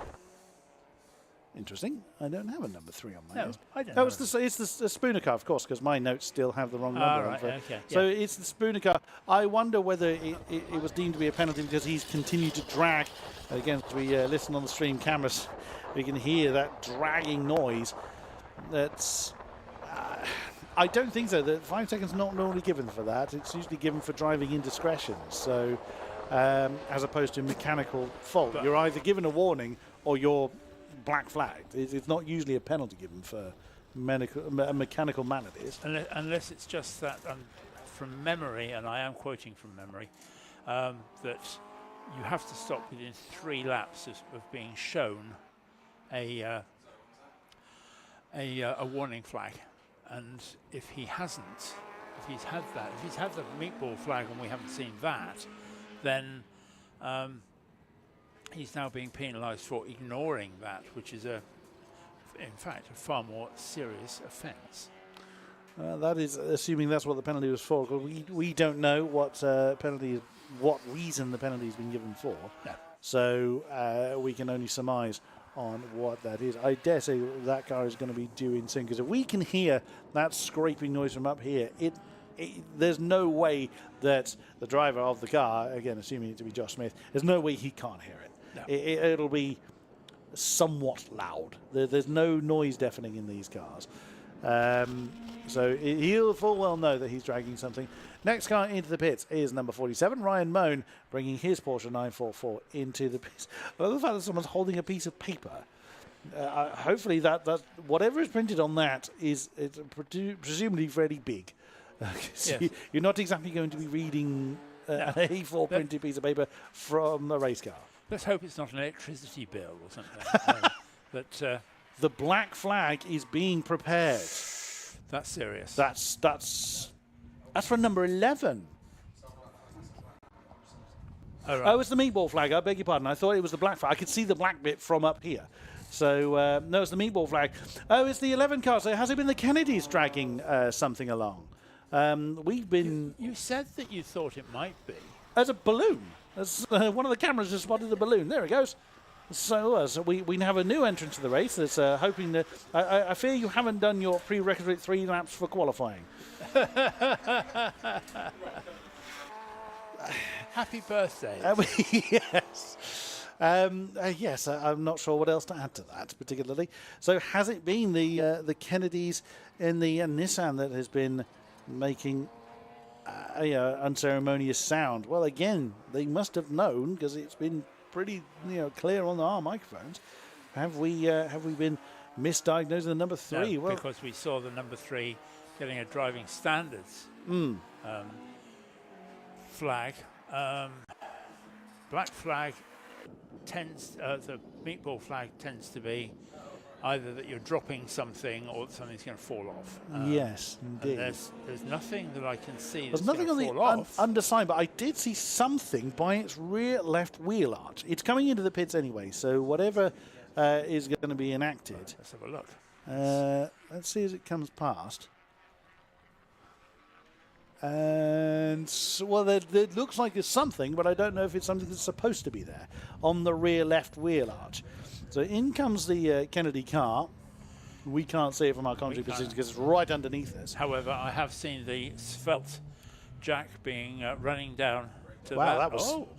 Interesting. I don't have a number 3 on my list. I don't. Oh, it's the Spooner car, of course, because my notes still have the wrong number. Right, okay. So it's the Spooner car. I wonder whether it was deemed to be a penalty because he's continued to drag. Again, as we listen on the stream cameras, we can hear that dragging noise. That's. I don't think so. The 5 seconds not normally given for that. It's usually given for driving indiscretion. So, as opposed to mechanical fault, you're either given a warning or you're black flagged. It's not usually a penalty given for mechanical maladies. Unless it's just that, from memory, and I am quoting from memory, that you have to stop within 3 laps of being shown a warning flag. And if he hasn't, if he's had the meatball flag and we haven't seen that, then he's now being penalised for ignoring that, which is in fact, a far more serious offence. That is assuming that's what the penalty was for. We don't know what reason the penalty has been given for. No. So we can only surmise on what that is. I dare say that car is going to be due in soon, because if we can hear that scraping noise from up here, there's no way that the driver of the car, again assuming it to be Josh Smith, there's no way he can't hear it. No. It'll be somewhat loud. There's no noise deafening in these cars. So he'll full well know that he's dragging something. Next car into the pits is number 47, Ryan Moan, bringing his Porsche 944 into the pits. I love the fact that someone's holding a piece of paper. Hopefully that whatever is printed on that is presumably fairly big. Yes. You're not exactly going to be reading an A4 printed piece of paper from a race car. Let's hope it's not an electricity bill or something. But the black flag is being prepared. that's serious. That's for number 11. Oh, right. Oh, it's the meatball flag. I beg your pardon. I thought it was the black flag. I could see the black bit from up here. So, no, it's the meatball flag. Oh, it's the 11 car. So has it been the Kennedys dragging something along? We've been... You said that you thought it might be. As a balloon. As, one of the cameras just spotted the balloon. There it goes. So we have a new entrant to the race that's hoping that... I fear you haven't done your prerequisite 3 laps for qualifying. Happy birthday. Yes. Yes, I'm not sure what else to add to that particularly. So has it been the Kennedys in the Nissan that has been making unceremonious sound? Well, again, they must have known because it's been pretty clear on our microphones. Have we been misdiagnosing the number 3? No, well, because we saw the number 3 getting a driving standards flag. Black flag tends, the meatball flag tends to be either that you're dropping something or that something's going to fall off. Yes, indeed. There's nothing that I can see. There's nothing on the underside, but I did see something by its rear left wheel arch. It's coming into the pits anyway, so whatever is going to be enacted. Let's have a look. Let's see as it comes past. And well, it looks like there's something, but I don't know if it's something that's supposed to be there on the rear left wheel arch. So in comes the Kennedy car. We can't see it from our commentary position because it's right underneath us. However, I have seen the svelte jack being running down to wow, that.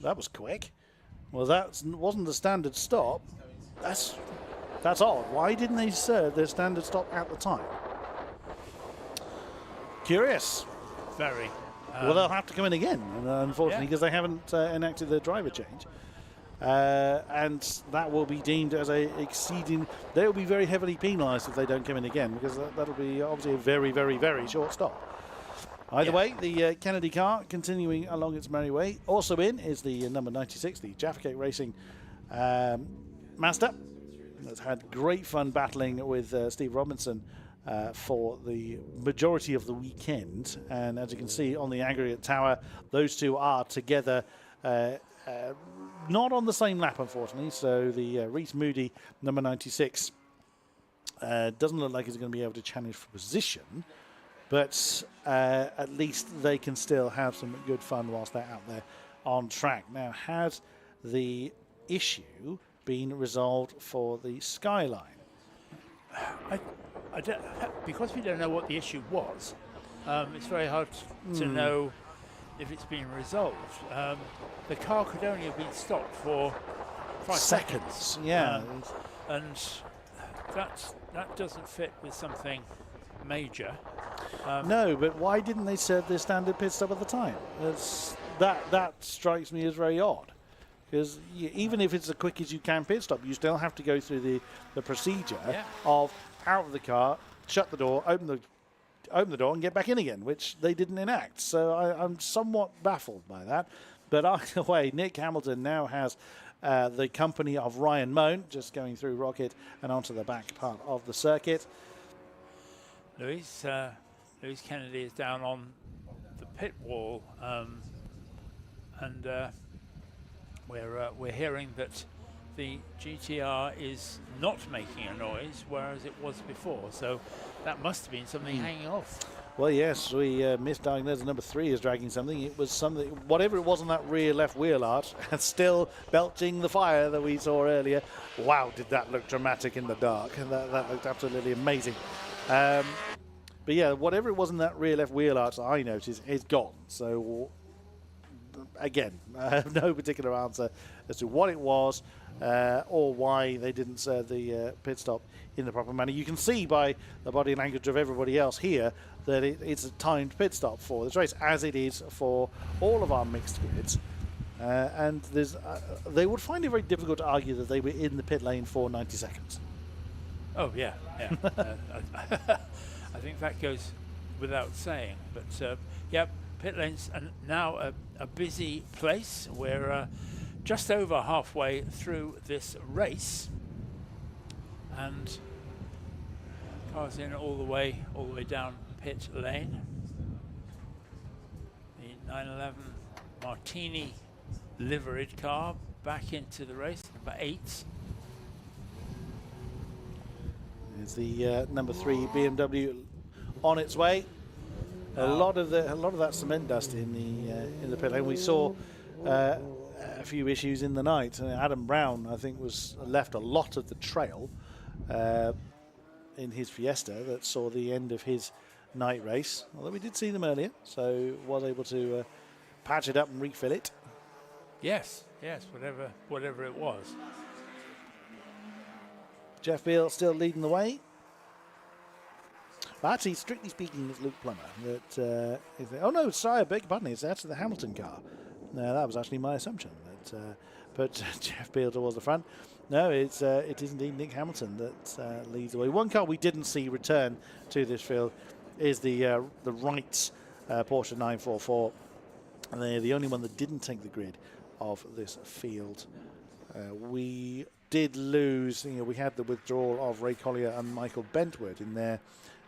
That was quick. Well, that wasn't the standard stop. That's odd. Why didn't they serve their standard stop at the time? Curious. Very. Well, they'll have to come in again, unfortunately, because they haven't enacted their driver change. And that will be deemed as a exceeding... They will be very heavily penalised if they don't come in again, because that'll be obviously a very, very, very short stop. Either way, the Kennedy car continuing along its merry way. Also in is the number 96, the Jaffa Cake Racing Mazda. That's had great fun battling with Steve Robinson for the majority of the weekend, and as you can see on the aggregate tower, those two are together, not on the same lap unfortunately. So the Reese Moody number 96 doesn't look like he's going to be able to challenge for position, but at least they can still have some good fun whilst they're out there on track. Now, has the issue been resolved for the Skyline? I don't, because we don't know what the issue was, it's very hard to know if it's been resolved. The car could only have been stopped for 5 seconds. Yeah. And that doesn't fit with something major. No, but why didn't they serve their standard pit stop at the time? That strikes me as very odd. Because even if it's as quick as you can pit stop, you still have to go through the procedure of out of the car, shut the door, open the door and get back in again, which they didn't enact. So I'm somewhat baffled by that. But either way, Nick Hamilton now has the company of Ryan Moan just going through Rocket and onto the back part of the circuit. Lewis Kennedy is down on the pit wall, and we're hearing that the GTR is not making a noise, whereas it was before. So that must have been something hanging off. Well, yes, we misdiagnosed. Number 3 is dragging something. It was something, whatever it was on that rear left wheel arch, and still belching the fire that we saw earlier. Wow, did that look dramatic in the dark? That looked absolutely amazing. But yeah, whatever it was in that rear left wheel arch that I noticed is gone. So again, I have no particular answer as to what it was or why they didn't serve the pit stop in the proper manner. You can see by the body language of everybody else here that it's a timed pit stop for this race, as it is for all of our mixed grids. And they would find it very difficult to argue that they were in the pit lane for 90 seconds. Oh, yeah. I think that goes without saying. But, yeah, pit lanes are now a busy place. We're just over halfway through this race. And cars in all the way down pit lane. The 911 Martini liveried car back into the race, number 8. There's the number 3 BMW on its way. A lot of that cement dust in the pit lane. We saw a few issues in the night. Adam Brown, I think, was left a lot of the trail in his Fiesta that saw the end of his night race. Although we did see them earlier, so was able to patch it up and refill it. Yes, whatever it was. Jeff Beale still leading the way. But actually, strictly speaking, it's Luke Plummer. Oh no, sorry, I beg your pardon. It's actually the Hamilton car. No, that was actually my assumption. But Jeff Beale towards the front. No, it is indeed Nick Hamilton that leads the way. One car we didn't see return to this field is the Wrights Porsche 944. And they're the only one that didn't take the grid of this field. We did lose, we had the withdrawal of Ray Collier and Michael Bentwood in their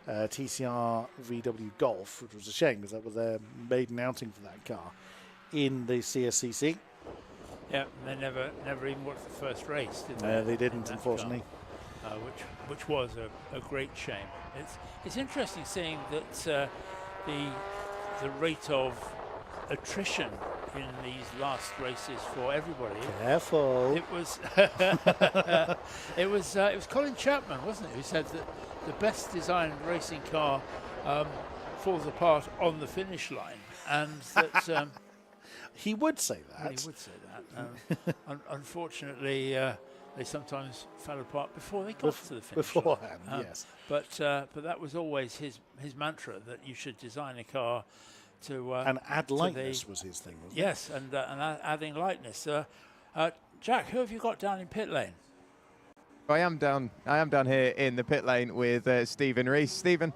TCR VW Golf, which was a shame because that was their maiden outing for that car in the CSCC. Yeah, they never even got to the first race, did they? They didn't, unfortunately. Which was a great shame. It's interesting seeing that the rate of attrition in these last races for everybody. Careful. It was Colin Chapman, wasn't it, who said that the best designed racing car falls apart on the finish line, and that he would say that. Well, he would say that. Unfortunately, they sometimes fell apart before they got to the finish beforehand. line. Yes, but that was always his mantra, that you should design a car to and add lightness was his thing, wasn't it? Yes, and adding lightness. Jack, who have you got down in pit lane? I am down here in the pit lane with Stephen Rees. Stephen.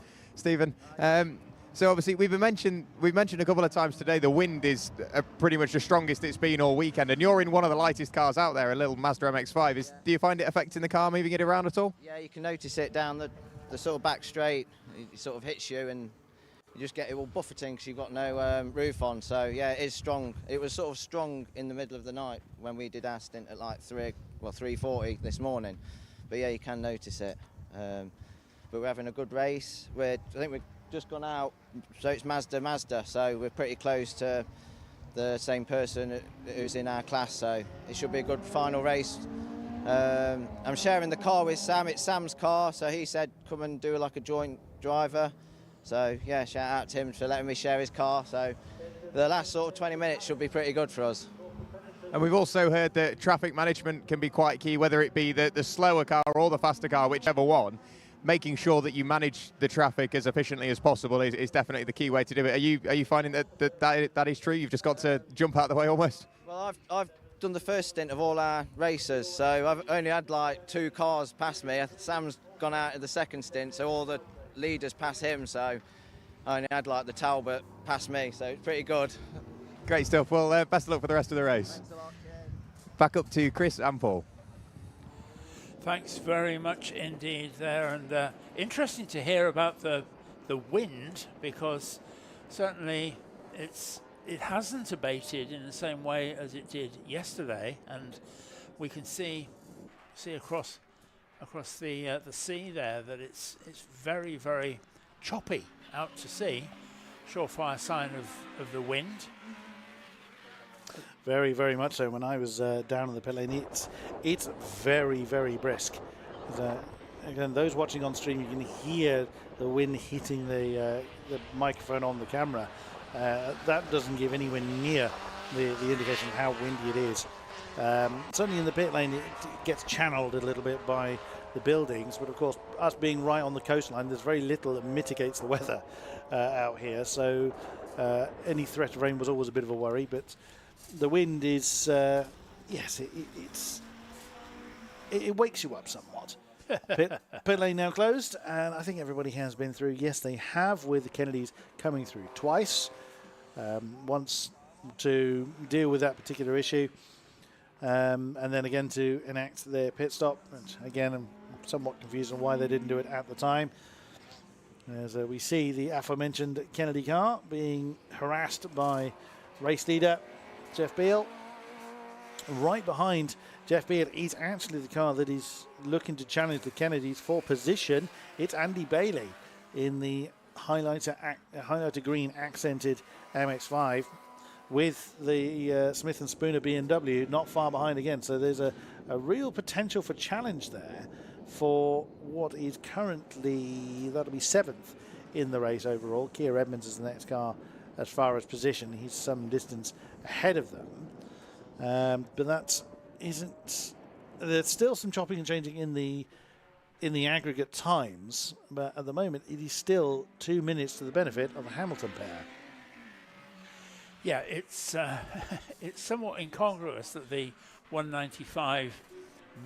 So obviously we've mentioned a couple of times today the wind is pretty much the strongest it's been all weekend, and you're in one of the lightest cars out there, a little Mazda MX-5. Do you find it affecting the car, moving it around at all? Yeah, you can notice it down the sort of back straight. It sort of hits you and you just get it all buffeting because you've got no roof on. So yeah, it is strong. It was sort of strong in the middle of the night when we did our stint at like 3:40 this morning. But yeah, you can notice it. But we're having a good race. I think we've just gone out, so it's Mazda. So we're pretty close to the same person who's in our class. So it should be a good final race. I'm sharing the car with Sam. It's Sam's car, so he said come and do like a joint driver. So yeah, shout out to him for letting me share his car. So the last sort of 20 minutes should be pretty good for us. And we've also heard that traffic management can be quite key, whether it be the slower car or the faster car, whichever one. Making sure that you manage the traffic as efficiently as possible is definitely the key way to do it. Are you finding that is true? You've just got to jump out of the way almost? Well, I've done the first stint of all our races, so I've only had like 2 cars past me. Sam's gone out in the second stint, so all the leaders pass him, so I only had like the Talbot past me, so it's pretty good. Great stuff. Well, best of luck for the rest of the race. Thanks a lot. Back up to Chris and Paul. Thanks very much indeed there, and interesting to hear about the wind, because certainly it hasn't abated in the same way as it did yesterday, and we can see across the sea there that it's very, very choppy out to sea. Surefire sign of the wind. Very, very much so. When I was down in the pit lane, it's very, very brisk. Again, those watching on stream, you can hear the wind hitting the microphone on the camera. That doesn't give anywhere near the indication of how windy it is. Certainly in the pit lane, it gets channeled a little bit by the buildings, but of course, us being right on the coastline, there's very little that mitigates the weather out here. So any threat of rain was always a bit of a worry, but the wind is, yes, it wakes you up somewhat. Pit lane now closed, and I think everybody has been through. Yes, they have, with the Kennedys coming through twice. Once to deal with that particular issue, and then again to enact their pit stop. And again, I'm somewhat confused on why they didn't do it at the time. As we see the aforementioned Kennedy car being harassed by race leader Jeff Beale. Right behind Jeff Beale is actually the car that is looking to challenge the Kennedys for position. It's Andy Bailey in the highlighter green accented MX-5 with the Smith & Spooner BMW not far behind again. So there's a real potential for challenge there for what is currently, that'll be 7th in the race overall. Keir Edmonds is the next car as far as position. He's some distance ahead of them. But that isn't, there's still some chopping and changing in the aggregate times, but at the moment it is still 2 minutes to the benefit of the Hamilton pair. Yeah, it's somewhat incongruous that the 195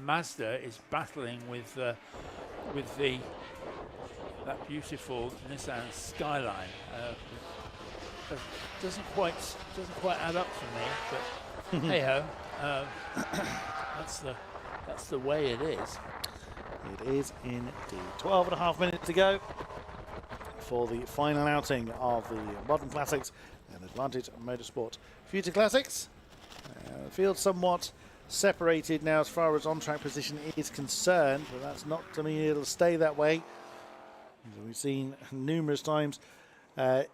Mazda is battling with that beautiful Nissan Skyline. Doesn't quite add up for me, but hey ho, that's the way it is. It is indeed. 12.5 minutes to go for the final outing of the Modern Classics and Advantage Motorsport Future Classics. The field somewhat separated now as far as on-track position is concerned, but that's not to mean it'll stay that way. As we've seen numerous times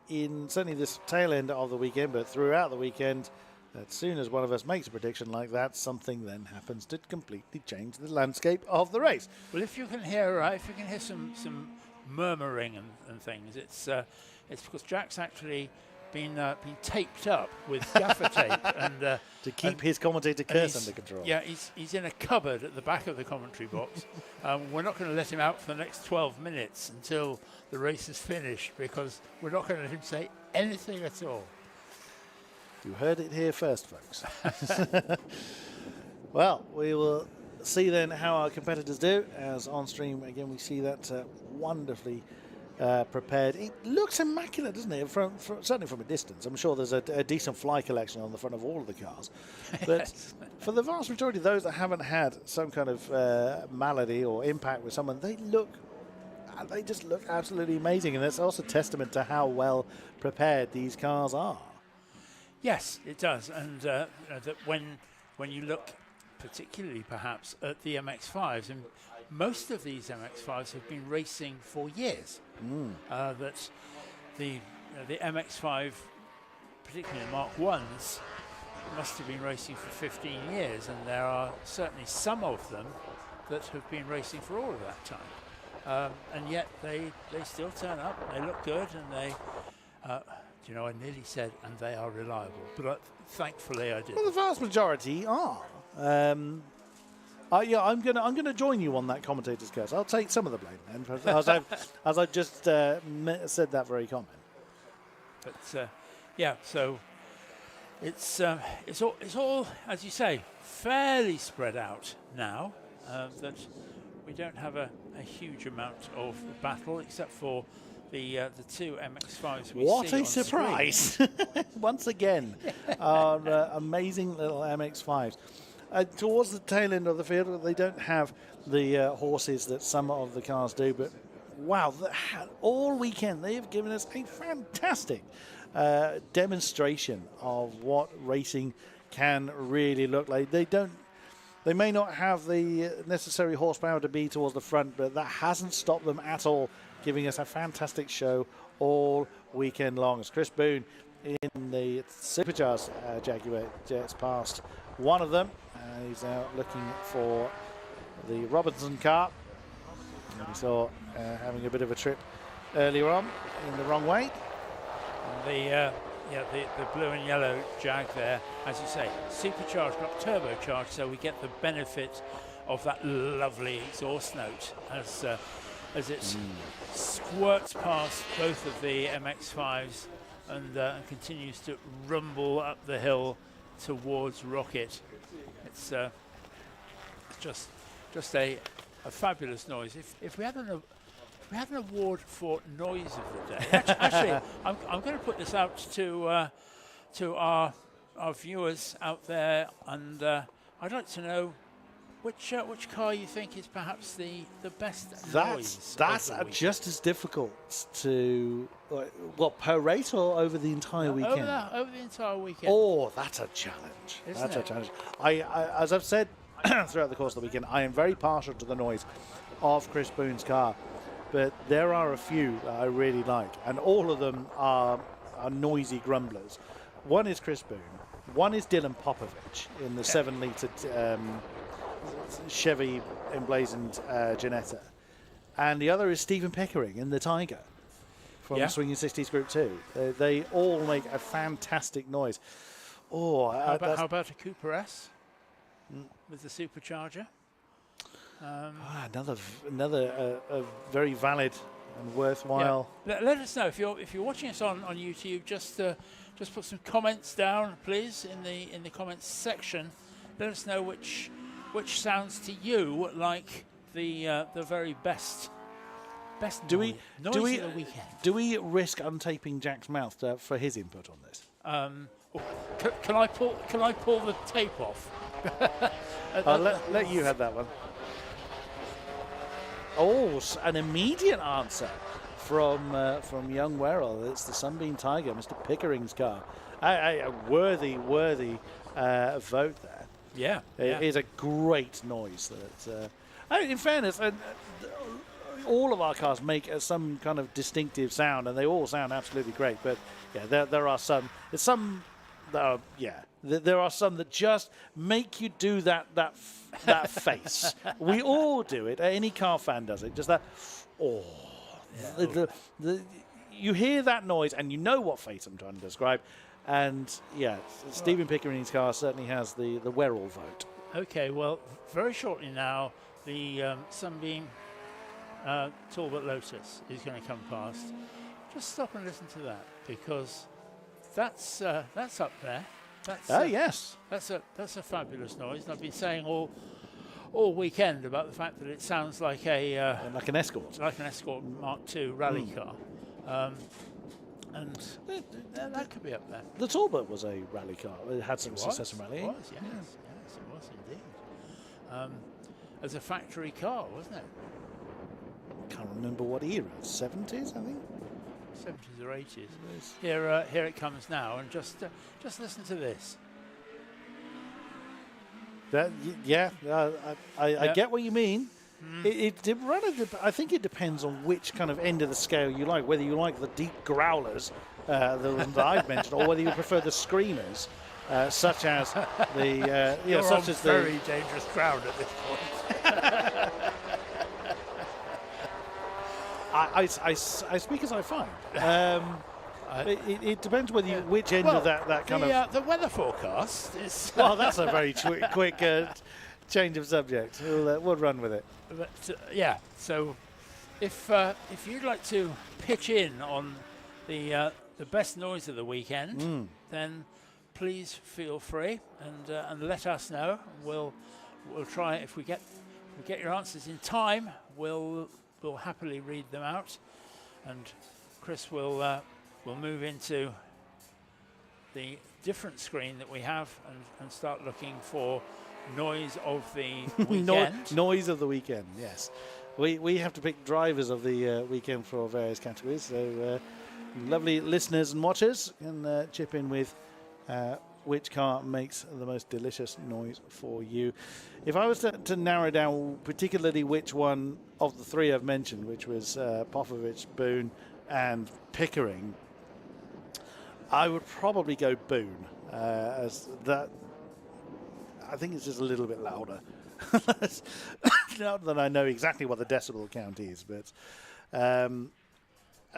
in certainly this tail end of the weekend, but throughout the weekend, as soon as one of us makes a prediction like that, something then happens to completely change the landscape of the race. Well, if you can hear some murmuring and things, it's because Jack's actually been taped up with gaffer tape and to keep his commentator curse under control. Yeah, he's in a cupboard at the back of the commentary box. We're not going to let him out for the next 12 minutes until the race is finished, because we're not going to let him say anything at all. You heard it here first, folks. Well, we will see then how our competitors do, as on stream again we see that wonderfully prepared. It looks immaculate, doesn't it? Certainly from a distance. I'm sure there's a decent fly collection on the front of all of the cars. But for the vast majority of those that haven't had some kind of malady or impact with someone, they just look absolutely amazing. And that's also testament to how well prepared these cars are. Yes, it does. And that when you look particularly perhaps at the MX-5s, and most of these MX-5s have been racing for years. That the MX-5, particularly the Mark 1s, must have been racing for 15 years, and there are certainly some of them that have been racing for all of that time. And yet they still turn up, they look good, and they... I nearly said, and they are reliable, but thankfully I didn't. Well, the vast majority are. I'm going to join you on that commentator's curse. I'll take some of the blame then, as I've just said that very comment. But yeah, so it's all, as you say, fairly spread out now. That we don't have a huge amount of battle, except for the two MX-5s we see What a on surprise! Once again, our amazing little MX-5s. Towards the tail end of the field, they don't have the horses that some of the cars do, but wow, all weekend they have given us a fantastic demonstration of what racing can really look like. They may not have the necessary horsepower to be towards the front, but that hasn't stopped them at all, giving us a fantastic show all weekend long. As Chris Boone in the supercharged Jaguar jets past one of them. He's out looking for the Robinson car. And we saw having a bit of a trip earlier on in the wrong way. The Yeah, the blue and yellow Jag there, as you say, supercharged, not turbocharged, so we get the benefit of that lovely exhaust note as it squirts past both of the MX-5s and continues to rumble up the hill towards Rocket. It's just a fabulous noise. If we had an award for noise of the day, actually, I'm going to put this out to our viewers out there, and I'd like to know which car you think is perhaps the best noise. That's just as difficult to per race or over the entire weekend? Over the entire weekend. Oh, that's a challenge. That's a challenge. I as I've said throughout the course of the weekend, I am very partial to the noise of Chris Boone's car, but there are a few that I really like, and all of them are noisy grumblers. One is Chris Boone. One is Dylan Popovich in the 7-litre Chevy emblazoned Ginetta, and the other is Stephen Pickering in the Tiger from Swinging 60s Group 2. They all make a fantastic noise. Oh, how about a Cooper S with the supercharger? Another very valid and worthwhile. Yeah. Let us know if you're watching us on YouTube. Just put some comments down, please, in the comments section. Let us know which sounds to you like the very best noise of the weekend. Do we risk untaping Jack's mouth for his input on this? Can I pull the tape off? I'll let you have that one. Oh, an immediate answer from young Werrell. It's the Sunbeam Tiger, Mr. Pickering's car. A worthy vote there. Yeah, it is a great noise. In fairness, all of our cars make some kind of distinctive sound, and they all sound absolutely great. But yeah, there are some. There are some that just make you do that face. We all do it. Any car fan does it. Just that. Oh, yeah. You hear that noise, and you know what face I'm trying to describe. And yeah, Stephen Pickering's car certainly has the Werrell vote. Okay, well, very shortly now, the Sunbeam Talbot Lotus is going to come past. Just stop and listen to that, because that's up there. Yes. That's a fabulous noise. And I've been saying all weekend about the fact that it sounds like like an Escort, Mark II rally car. And that could be up there. The Talbot was a rally car. It had some success in rallying. It was, yes, it was indeed. As a factory car, wasn't it? Can't remember what era. 70s, I think. 70s or 80s. Here it comes now, and just listen to this. I get what you mean. I think it depends on which kind of end of the scale you like, whether you like the deep growlers, the ones that I've mentioned, or whether you prefer the screamers, such as the You're such on as very dangerous ground at this point. I speak as I find. It depends whether which end of that kind of. The weather forecast is. Well, that's a very quick change of subject. We'll run with it. But so if you'd like to pitch in on the best noise of the weekend, then please feel free and let us know. We'll try, if we get your answers in time, we'll happily read them out, and Chris will move into the different screen that we have and start looking for noise of the weekend. Noise of the weekend, yes. We have to pick drivers of the weekend for various categories, so lovely listeners and watchers can chip in with which car makes the most delicious noise for you. If I was to narrow down particularly which one of the three I've mentioned, which was Popovich, Boone and Pickering, I would probably go Boone, as that I think it's just a little bit louder. Not that I know exactly what the decibel count is, but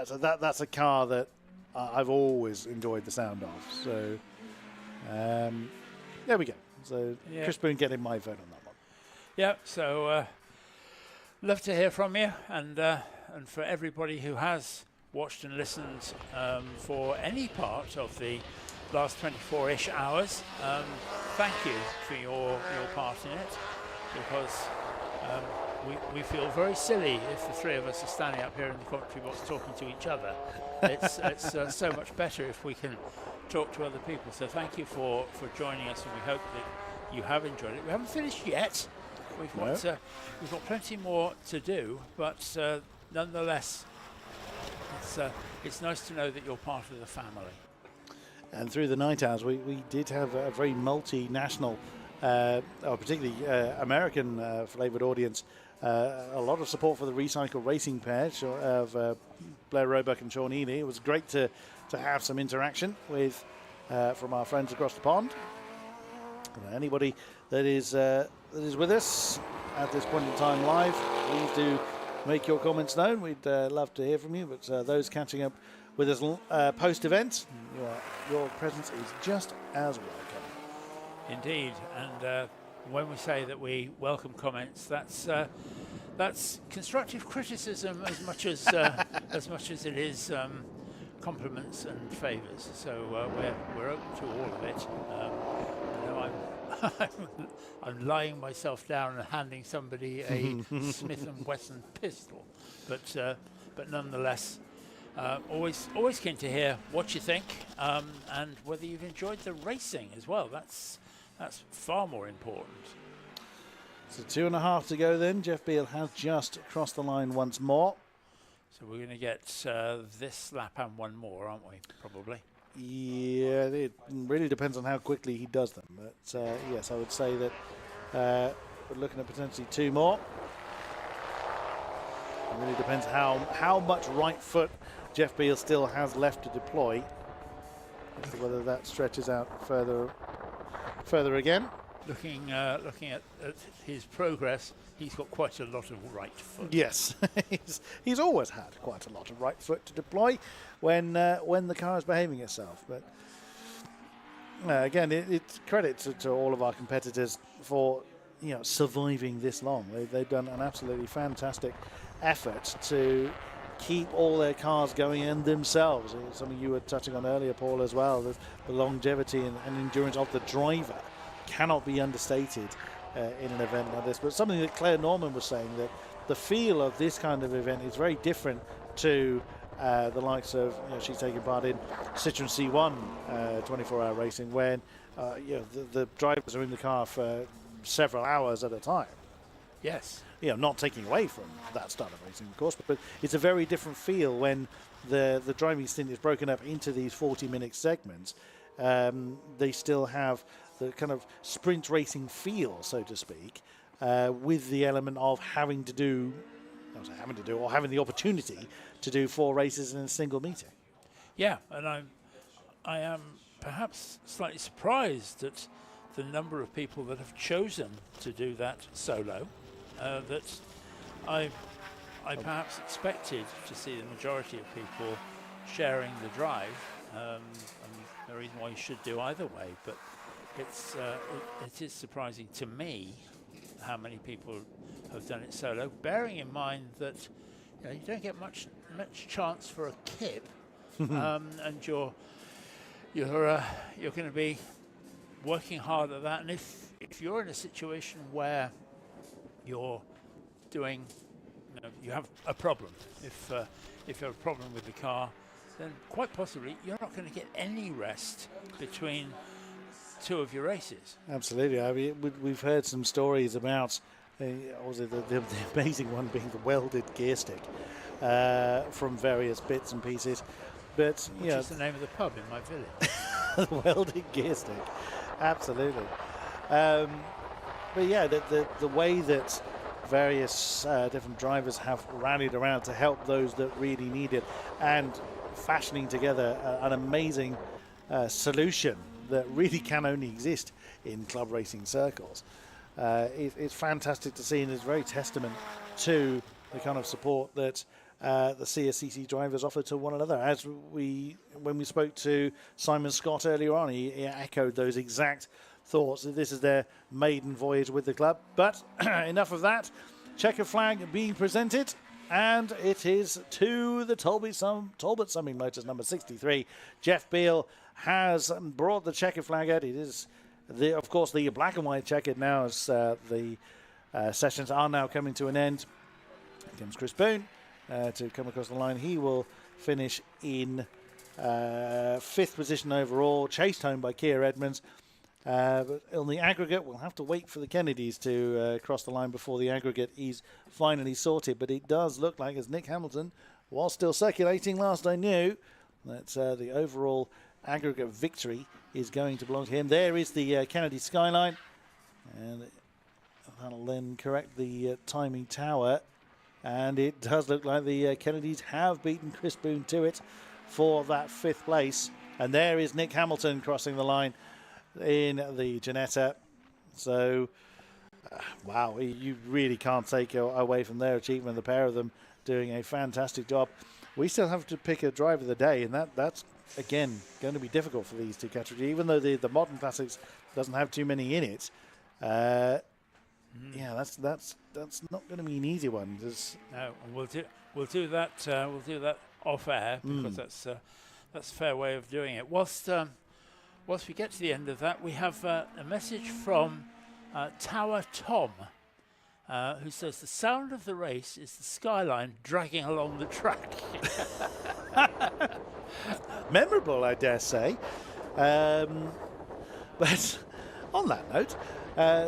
so that's a car that I've always enjoyed the sound of. So there we go. So Chris Boone getting my vote on that one. Yeah, so love to hear from you, and for everybody who has watched and listened for any part of the last 24-ish hours, thank you for your part in it, because we feel very silly if the three of us are standing up here in the commentary box talking to each other. It's so much better if we can talk to other people. So thank you for joining us, and we hope that you have enjoyed it. We haven't finished yet. We've got plenty more to do, but nonetheless, it's nice to know that you're part of the family. And through the night hours, we did have a very multinational, particularly American flavoured audience. A lot of support for the Recycle Racing pair of Blair Roebuck and Sean Ely. It was great to have some interaction with from our friends across the pond. Anybody that is with us at this point in time live, please do make your comments known. We'd love to hear from you. But those catching up with us post-event, your presence is just as welcome. Indeed, and when we say that we welcome comments, that's constructive criticism as much as it is compliments and favours. So we're open to all of it. I'm lying myself down and handing somebody a Smith & Wesson pistol, but nonetheless, always keen to hear what you think, and whether you've enjoyed the racing as well. That's far more important. So 2.5 to go then. Jeff Beale has just crossed the line once more. So we're going to get this lap and one more, aren't we? Probably. Yeah, it really depends on how quickly he does them. But yes, I would say that we're looking at potentially 2 more. It really depends how much right foot Jeff Beale still has left to deploy, as to whether that stretches out further again. Looking at his progress, he's got quite a lot of right foot. Yes, he's always had quite a lot of right foot to deploy when the car is behaving itself. But again, it's credit to all of our competitors for surviving this long. They've done an absolutely fantastic effort to keep all their cars going and themselves. Something you were touching on earlier, Paul, as well. The longevity and endurance of the driver cannot be understated in an event like this. But something that Claire Norman was saying, that the feel of this kind of event is very different to the likes of, she's taking part in Citroen C1 24-hour racing, when the drivers are in the car for several hours at a time. Yes. Not taking away from that style of racing, of course, but it's a very different feel when the driving stint is broken up into these 40-minute segments. They still have the kind of sprint racing feel, so to speak, with the element of having the opportunity to do 4 races in a single meeting. Yeah, and I am perhaps slightly surprised at the number of people that have chosen to do that solo. That I perhaps expected to see the majority of people sharing the drive. And no reason why you should do either way, but it is surprising to me how many people have done it solo, bearing in mind that you don't get much chance for a kip, and you're going to be working hard at that. And if you're in a situation where you're doing, you have a problem, if you have a problem with the car, then quite possibly you're not going to get any rest between 2 of your races. Absolutely. I mean, we've heard some stories about the amazing one being the welded gear stick from various bits and pieces. But which is the name of the pub in my village. The welded gear stick. Absolutely. But yeah, the way that various different drivers have rallied around to help those that really need it, and fashioning together an amazing solution that really can only exist in club racing circles. It's fantastic to see, and it's very testament to the kind of support that the CSCC drivers offer to one another. When we spoke to Simon Scott earlier on, he echoed those exact thoughts. This is their maiden voyage with the club. But enough of that. Checker flag being presented, and it is to the Talbot Summing Motors number 63. Jeff Beale has brought the checker flag out. It is, of course, the black and white checkered now, as the sessions are now coming to an end. Here comes Chris Boone to come across the line. He will finish in 5th position overall, chased home by Keir Edmonds. But on the aggregate, we'll have to wait for the Kennedys to cross the line before the aggregate is finally sorted. But it does look like, as Nick Hamilton was still circulating last I knew, that the overall aggregate victory is going to belong to him. There is the Kennedy skyline, and that'll then correct the timing tower. And it does look like the Kennedys have beaten Chris Boone to it for that 5th place. And there is Nick Hamilton crossing the line in the Ginetta. So, wow, you really can't take away from their achievement. The pair of them doing a fantastic job. We still have to pick a driver of the day, and that's again going to be difficult for these two categories, even though the Modern Classics doesn't have too many in it. Yeah, that's not going to be an easy one. No, we'll do that off air, because that's a fair way of doing it. Whilst we get to the end of that, we have a message from Tower Tom, who says the sound of the race is the skyline dragging along the track. Memorable, I dare say. But on that note,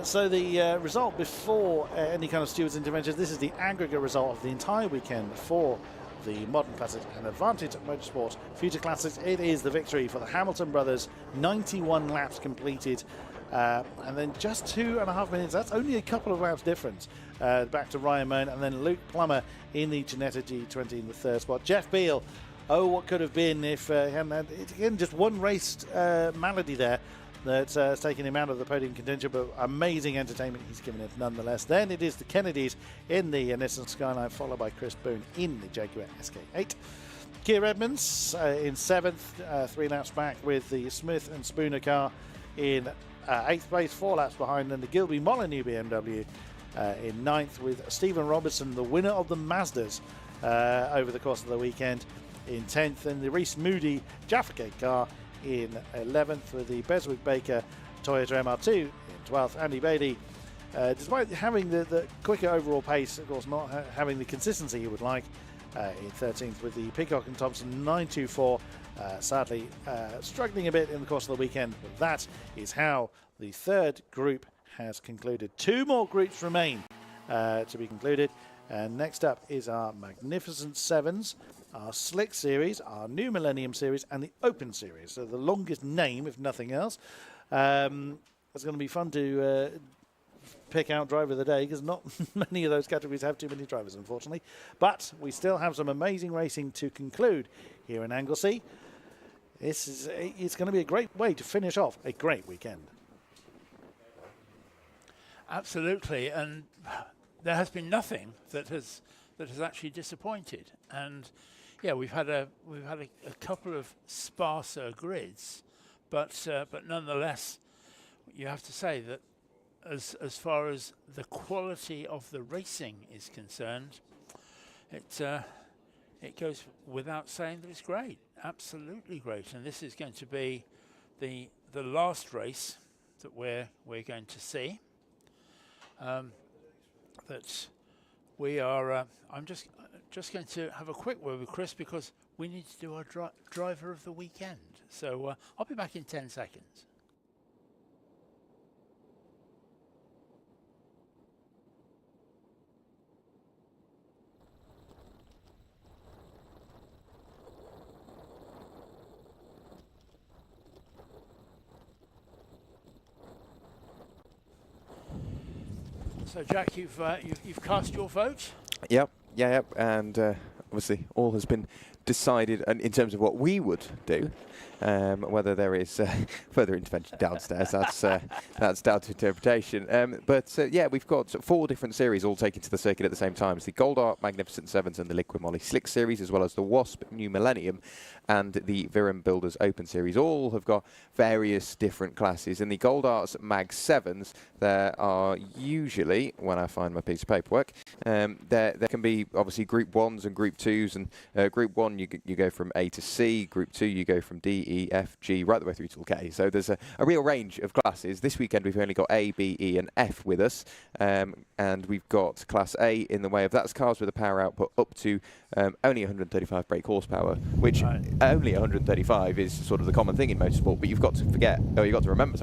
so the result before any kind of steward's intervention, this is the aggregate result of the entire weekend for the Modern Classics and Advantage Motorsport Future Classics. It is the victory for the Hamilton brothers, 91 laps completed, and then just 2.5 minutes. That's only a couple of laps difference. Back to Ryan Moan, and then Luke Plummer in the Ginetta G20 in the 3rd spot. Jeff Beale, what could have been if he hadn't had, again, just one race malady there that's taken him out of the podium contention, but amazing entertainment he's given it nonetheless. Then it is the Kennedys in the Nissan Skyline, followed by Chris Boone in the Jaguar SK8. Keir Edmonds in 7th, 3 laps back with the Smith and Spooner car in 8th place, 4 laps behind, and the Gilby Molyneux BMW in 9th, with Stephen Robertson, the winner of the Mazdas over the course of the weekend, in 10th, and the Reese Moody Jaffa Cake car in 11th, with the Beswick Baker Toyota MR2 in 12th. Andy Bailey, despite having the quicker overall pace, of course not having the consistency he would like, in 13th, with the Peacock and Thompson 924, sadly struggling a bit in the course of the weekend. But that is how the 3rd group has concluded. 2 more groups remain to be concluded, and next up is our Magnificent Sevens, our Slick Series, our New Millennium Series, and the Open Series. So the longest name, if nothing else. It's going to be fun to pick out driver of the day, because not many of those categories have too many drivers, unfortunately. But we still have some amazing racing to conclude here in Anglesey. It's going to be a great way to finish off a great weekend. Absolutely, and there has been nothing that has actually disappointed. And yeah, we've had a couple of sparser grids, but nonetheless, you have to say that as far as the quality of the racing is concerned, it goes without saying that it's great, absolutely great. And this is going to be the last race that we're going to see. That we are. I'm just going to have a quick word with Chris, because we need to do our driver of the weekend. So I'll be back in 10 seconds. So Jack, you've cast your vote. Yep, and obviously all has been decided, and in terms of what we would do, whether there is further intervention downstairs, that's down to interpretation. But yeah, we've got 4 different series all taken to the circuit at the same time. It's the Gold Art Magnificent Sevens and the Liquid Moly Slick series, as well as the Wasp New Millennium and the Viren Builders Open series. All have got various different classes. In the Gold Arts Mag 7s, there are usually, when I find my piece of paperwork, there can be obviously Group 1s and Group 2s, and Group 1 you go from A to C, Group 2 you go from D, E, F, G, right the way through to K. So there's a real range of classes. This weekend we've only got A, B, E and F with us, and we've got Class A in the way of that's cars with a power output up to only 135 brake horsepower, which only 135 is sort of the common thing in motorsport, but you've got to remember,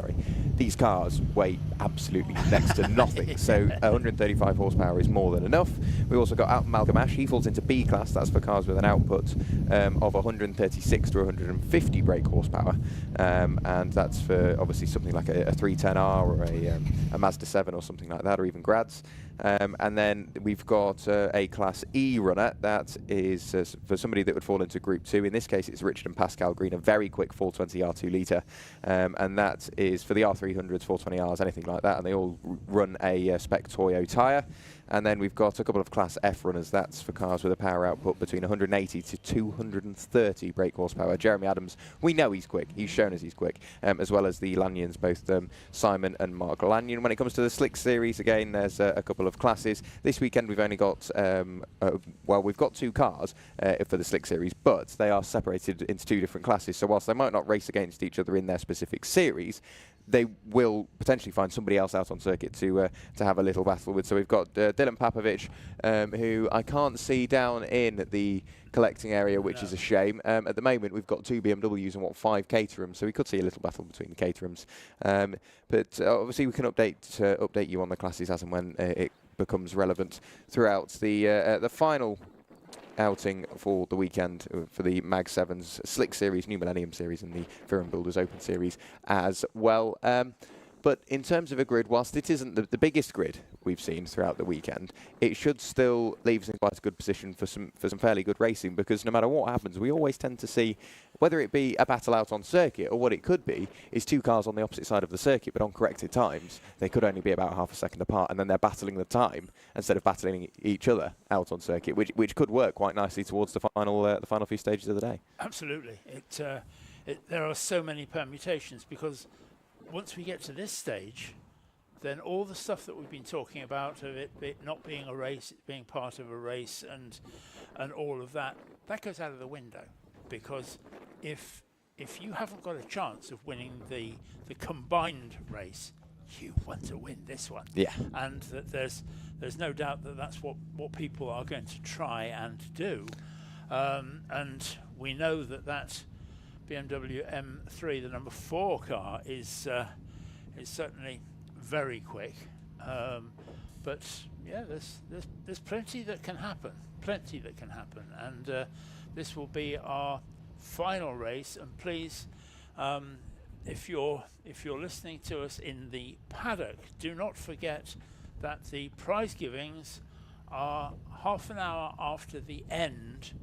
these cars weigh absolutely next to nothing, so 135 horsepower is more than enough. We also got Malcolm Ash, he falls into B class, that's for cars with an output of 136 to 150 brake horsepower, and that's for obviously something like a 310R or a Mazda 7 or something like that, or even Grads. And then we've got a Class E runner, that is for somebody that would fall into Group 2. In this case, it's Richard and Pascal Green, a very quick 420 R2 litre, and that is for the R300s, 420Rs, anything like that, and they all run a spec Toyo tyre. And then we've got a couple of Class F runners, that's for cars with a power output between 180 to 230 brake horsepower. Jeremy Adams, we know he's quick, he's shown us he's quick, as well as the Lanyons, both Simon and Mark Lanyon. When it comes to the Slick series, again, there's a couple of classes. This weekend we've only got, we've got 2 cars for the Slick series, but they are separated into 2 different classes, so whilst they might not race against each other in their specific series, they will potentially find somebody else out on circuit to have a little battle with. So we've got Dylan Papovich, who I can't see down in the collecting area, which is a shame. At the moment, we've got 2 BMWs and 5 Caterhams, so we could see a little battle between the Caterhams. But obviously, we can update you on the classes as and when it becomes relevant throughout the final outing for the weekend for the Mag 7s Slick Series, New Millennium Series and the Viren Builders Open Series as well. But in terms of a grid, whilst it isn't the biggest grid we've seen throughout the weekend, it should still leave us in quite a good position for some fairly good racing, because no matter what happens, we always tend to see, whether it be a battle out on circuit or what it could be, is 2 cars on the opposite side of the circuit, but on corrected times, they could only be about half a second apart, and then they're battling the time instead of battling each other out on circuit, which could work quite nicely towards the final few stages of the day. Absolutely. There are so many permutations, because once we get to this stage, then all the stuff that we've been talking about of it not being a race, it being part of a race, and all of that goes out of the window. Because if you haven't got a chance of winning the combined race, you want to win this one. Yeah. And that there's no doubt that that's what people are going to try and do. And we know that BMW M3, the number 4 car, is certainly very quick, but yeah, there's plenty that can happen, and this will be our final race. And please, if you're listening to us in the paddock, do not forget that the prize givings are half an hour after the end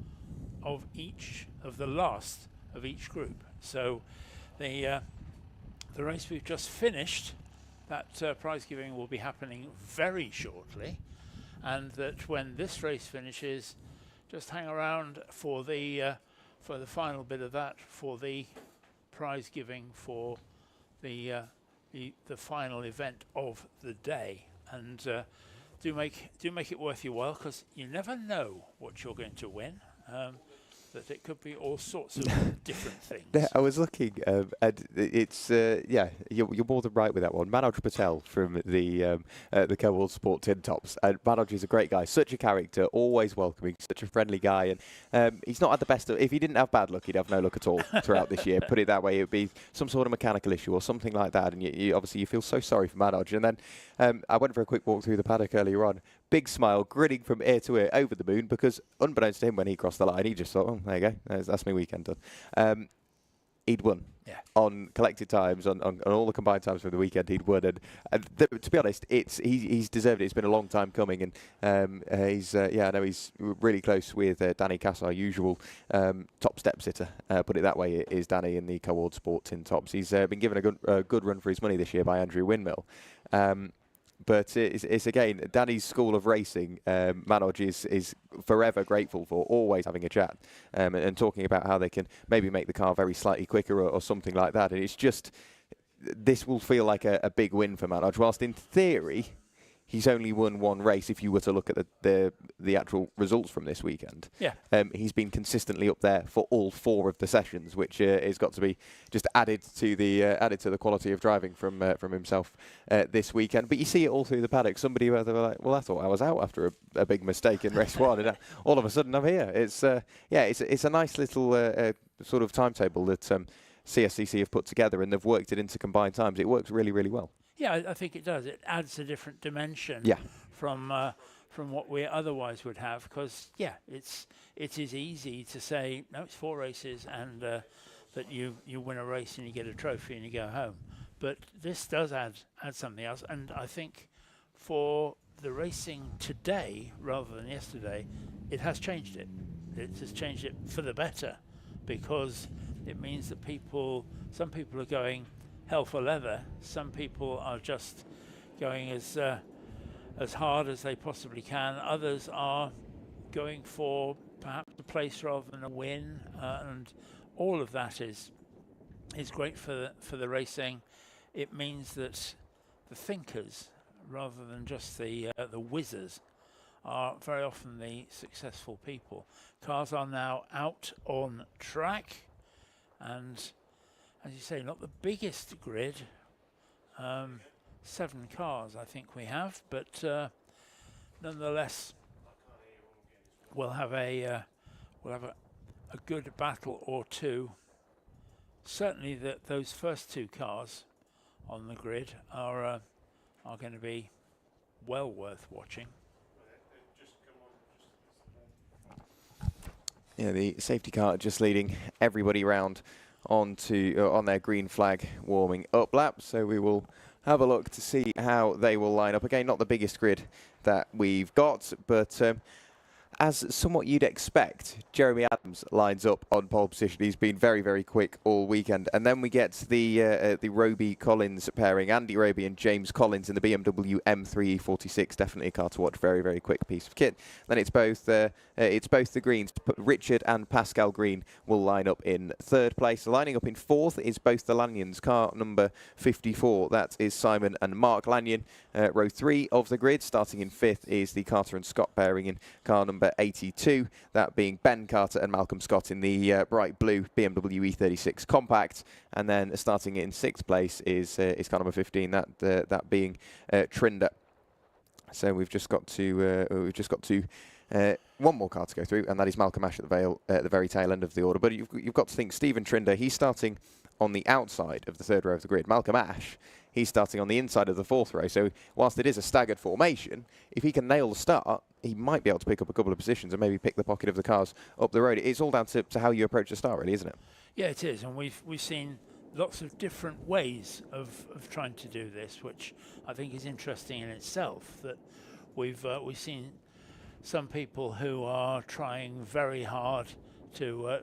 of the last of each group. So the race we've just finished, that prize giving will be happening very shortly, and that when this race finishes, just hang around for the final bit of that, for the prize giving for the final event of the day. And do make it worth your while, because you never know what you're going to win. That it could be all sorts of different things. Yeah, I was looking, and it's you're more than right with that one. Manoj Patel from the Co-World Sport Tin Tops, and Manoj is a great guy, such a character, always welcoming, such a friendly guy, and he's not had the best. If he didn't have bad luck, he'd have no luck at all throughout this year. Put it that way, it would be some sort of mechanical issue or something like that, and you obviously you feel so sorry for Manoj. And then I went for a quick walk through the paddock earlier on. Big smile, grinning from ear to ear, over the moon, because unbeknownst to him, when he crossed the line, he just thought, oh, there you go, that's my weekend done. He'd won. Yeah. on collected times, on all the combined times from the weekend, he'd won. And to be honest, he's deserved it. It's been a long time coming, and I know he's really close with Danny Cass, our usual top step sitter. Put it that way, it is Danny in the Coward Sport Tin Tops. He's been given a good run for his money this year by Andrew Windmill. But it's again, Danny's school of racing, Manoj is forever grateful for, always having a chat and talking about how they can maybe make the car very slightly quicker or something like that. And it's just, this will feel like a big win for Manoj, whilst in theory, he's only won one race if you were to look at the actual results from this weekend. Yeah. He's been consistently up there for all 4 of the sessions, which has got to be just added to the quality of driving from himself this weekend. But you see it all through the paddock. Somebody were like, well, I thought I was out after a big mistake in race 1, and all of a sudden I'm here. It's a nice little sort of timetable that CSCC have put together, and they've worked it into combined times. It works really, really well. Yeah, I think it does. It adds a different dimension from what we otherwise would have, because it is easy to say no, it's 4 races and that you win a race and you get a trophy and you go home, but this does add something else. And I think for the racing today rather than yesterday, it has changed it. It has changed it for the better, because it means that some people are going hell for leather. Some people are just going as hard as they possibly can. Others are going for perhaps a place rather than a win, and all of that is great for the racing. It means that the thinkers, rather than just the whizzers, are very often the successful people. Cars are now out on track, and as you say, not the biggest grid, 7 cars I think we have, but nonetheless we'll have a good battle or two. Certainly those first 2 cars on the grid are going to be well worth watching. Yeah, the safety car just leading everybody round on their green flag warming up lap, so we will have a look to see how they will line up. Again, not the biggest grid that we've got, but as somewhat you'd expect, Jeremy Adams lines up on pole position. He's been very, very quick all weekend. And then we get the Roby-Collins pairing, Andy Roby and James Collins in the BMW M3 E46. Definitely a car to watch. Very, very quick piece of kit. Then it's both the Greens. Richard and Pascal Green will line up in 3rd place. Lining up in 4th is both the Lanyons. Car number 54, that is Simon and Mark Lanyon. Row 3 of the grid. Starting in 5th is the Carter and Scott pairing in car number 82, that being Ben Carter and Malcolm Scott in the bright blue BMW E36 Compact. And then starting in 6th place is car number 15, that being Trinder. So we've just got to one more car to go through, and that is Malcolm Ash at the very tail end of the order. But you've got to think Stephen Trinder, he's starting on the outside of the 3rd row of the grid. Malcolm Ash, he's starting on the inside of the 4th row. So whilst it is a staggered formation, if he can nail the start, he might be able to pick up a couple of positions and maybe pick the pocket of the cars up the road. It's all down to how you approach the start, really, isn't it? Yeah, it is, and we've seen lots of different ways of trying to do this, which I think is interesting in itself. That we've seen some people who are trying very hard to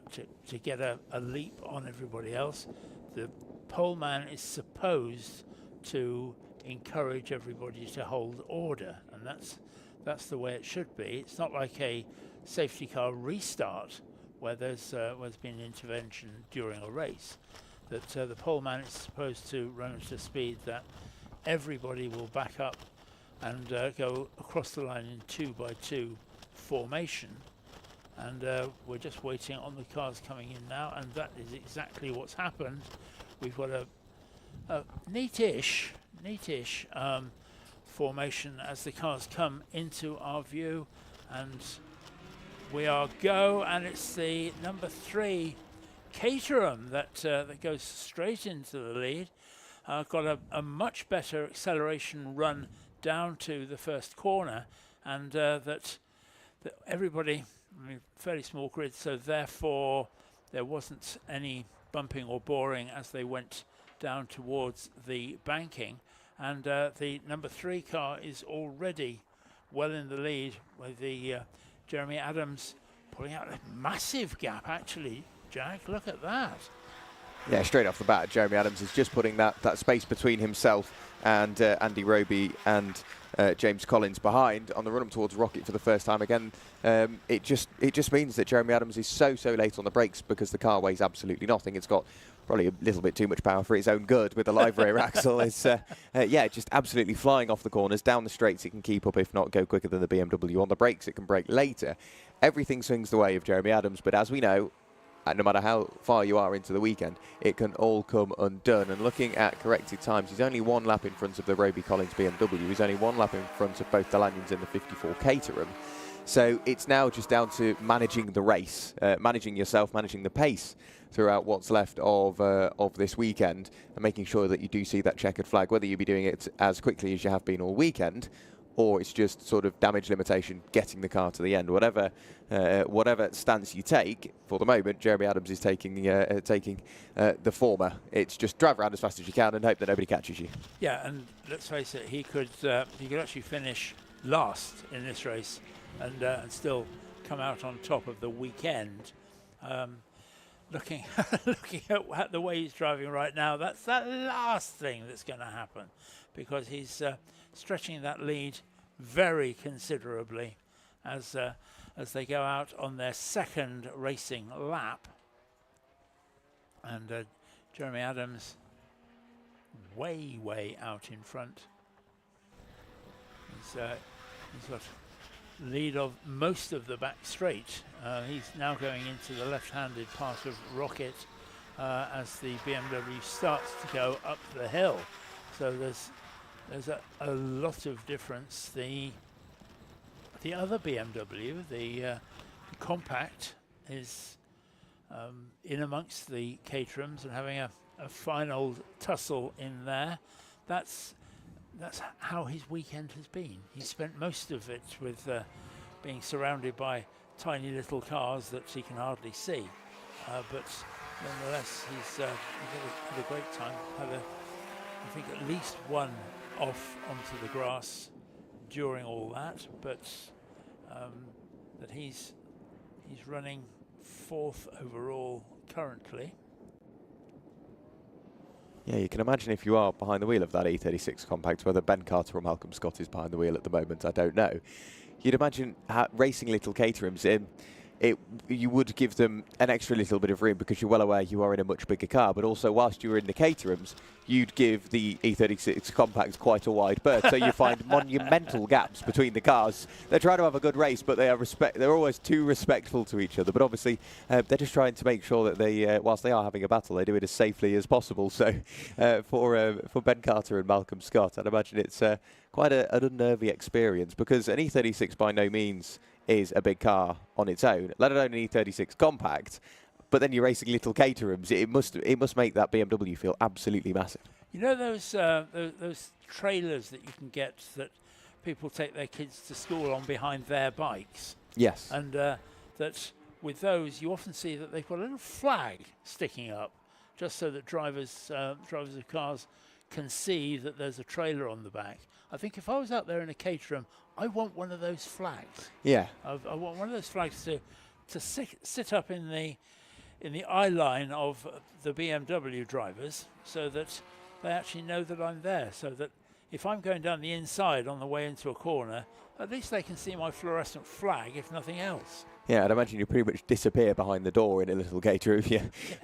get a leap on everybody else. The poleman is supposed to encourage everybody to hold order, and that's the way it should be. It's not like a safety car restart where there's been intervention during a race. That the poleman is supposed to run at a speed that everybody will back up and go across the line in 2x2 formation. And we're just waiting on the cars coming in now, and that is exactly what's happened. We've got a neatish formation as the cars come into our view, and we are go, and it's the number 3 Caterham that goes straight into the lead. Got a much better acceleration run down to the first corner, and that everybody, I mean, fairly small grid, so therefore there wasn't any bumping or boring as they went down towards the banking. And the number 3 car is already well in the lead with the Jeremy Adams pulling out a massive gap, actually. Jack, look at that. Yeah, straight off the bat, Jeremy Adams is just putting that space between himself and Andy Roby and James Collins behind on the run up towards Rocket for the first time again. It just means that Jeremy Adams is so late on the brakes because the car weighs absolutely nothing. It's got probably a little bit too much power for its own good with the live rear axle. It's just absolutely flying off the corners. Down the straights it can keep up, if not go quicker than the BMW. On the brakes it can brake later. Everything swings the way of Jeremy Adams, but as we know, no matter how far you are into the weekend, it can all come undone. And looking at corrected times, he's only 1 lap in front of the Roby Collins BMW. He's only 1 lap in front of both the Lanyons and the 54 Caterham. So it's now just down to managing the race, managing yourself, managing the pace throughout what's left of this weekend, and making sure that you do see that checkered flag, whether you be doing it as quickly as you have been all weekend, or it's just sort of damage limitation, getting the car to the end. Whatever stance you take, for the moment, Jeremy Adams is taking the former. It's just drive around as fast as you can and hope that nobody catches you. Yeah, and let's face it, he could actually finish last in this race and still come out on top of the weekend. Looking at the way he's driving right now, that's that last thing that's going to happen, because he's stretching that lead very considerably as they go out on their second racing lap. And Jeremy Adams way out in front. He's got lead of most of the back straight. He's now going into the left-handed part of Rocket as the BMW starts to go up the hill. So there's a lot of difference. The other BMW, the compact, is in amongst the Caterhams and having a final tussle in there. That's how his weekend has been. He spent most of it with being surrounded by tiny little cars that he can hardly see, but nonetheless he's had a great time. Had I think at least one off onto the grass during all that, but that he's running 4th overall currently. Yeah, you can imagine if you are behind the wheel of that E36 compact, whether Ben Carter or Malcolm Scott is behind the wheel at the moment, I don't know. You'd imagine racing little Caterhams you would give them an extra little bit of room because you're well aware you are in a much bigger car, but also whilst you're in the Caterhams, you'd give the E36 compact quite a wide berth, so you find monumental gaps between the cars. They're trying to have a good race, but they're always too respectful to each other. But obviously, they're just trying to make sure that they, whilst they are having a battle, they do it as safely as possible. So for Ben Carter and Malcolm Scott, I'd imagine it's quite an unnerving experience, because an E36 by no means is a big car on its own, let alone an E36 compact. But then you're racing little Caterhams. It must make that BMW feel absolutely massive. You know those trailers that you can get that people take their kids to school on behind their bikes? Yes. And that with those you often see that they've got a little flag sticking up, just so that drivers of cars can see that there's a trailer on the back. I think if I was out there in a Caterham, I want one of those flags. Yeah. I want one of those flags to sit up in the eye line of the BMW drivers, so that they actually know that I'm there, so that if I'm going down the inside on the way into a corner, at least they can see my fluorescent flag, if nothing else. Yeah, I'd imagine you pretty much disappear behind the door in a little Caterham if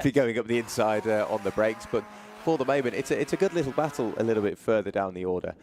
you're going up the inside on the brakes. But for the moment, it's a good little battle a little bit further down the order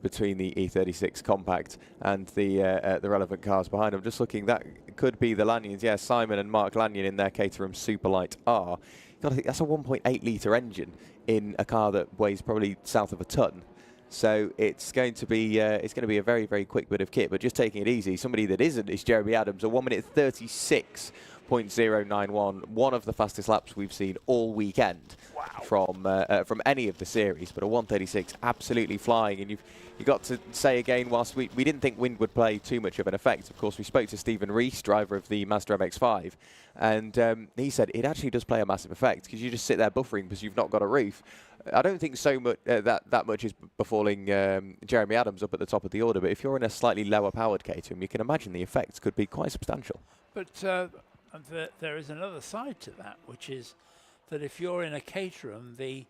between the E36 compact and the relevant cars behind them. Just looking, that could be the Lanyons. Yeah, Simon and Mark Lanyon in their Caterham Superlight R. Got to think that's a 1.8 litre engine in a car that weighs probably south of a tonne. So it's going to be a very, very quick bit of kit. But just taking it easy, somebody that isn't is Jeremy Adams, a 1 minute 36.9 1:091, one of the fastest laps we've seen all weekend from any of the series. But a 1:36, absolutely flying. And you've got to say again, whilst we didn't think wind would play too much of an effect. Of course, we spoke to Stephen Rees, driver of the Mazda MX-5, and he said it actually does play a massive effect because you just sit there buffering because you've not got a roof. I don't think so much that much is befalling Jeremy Adams up at the top of the order, but if you're in a slightly lower powered Caterham, you can imagine the effects could be quite substantial. But there is another side to that, which is that if you're in a Caterham, the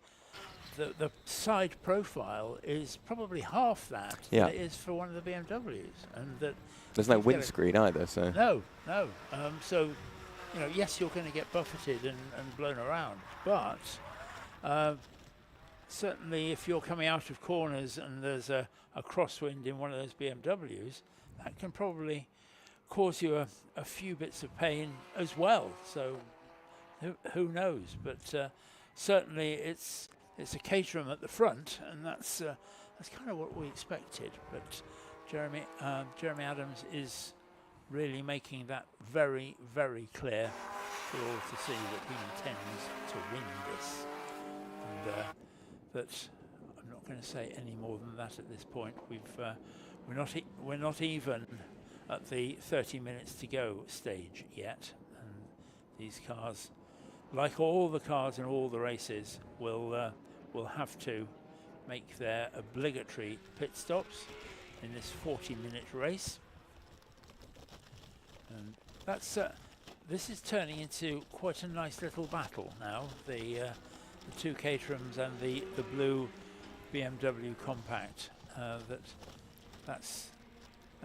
side profile is probably half that Yeah. it is for one of the BMWs, and that There's no you get a- windscreen either, so No. So, yes, you're going to get buffeted and blown around, but certainly if you're coming out of corners and there's a crosswind in one of those BMWs, that can probably cause you a few bits of pain as well. So who knows? But certainly it's a Caterham at the front, and that's kind of what we expected. But Jeremy Adams is really making that very, very clear for all to see that he intends to win this. And that I'm not going to say any more than that at this point. We're not even at the 30 minutes to go stage yet, and these cars, like all the cars in all the races, will have to make their obligatory pit stops in this 40-minute race. And that's this is turning into quite a nice little battle now. The two Caterhams and the blue BMW compact. That's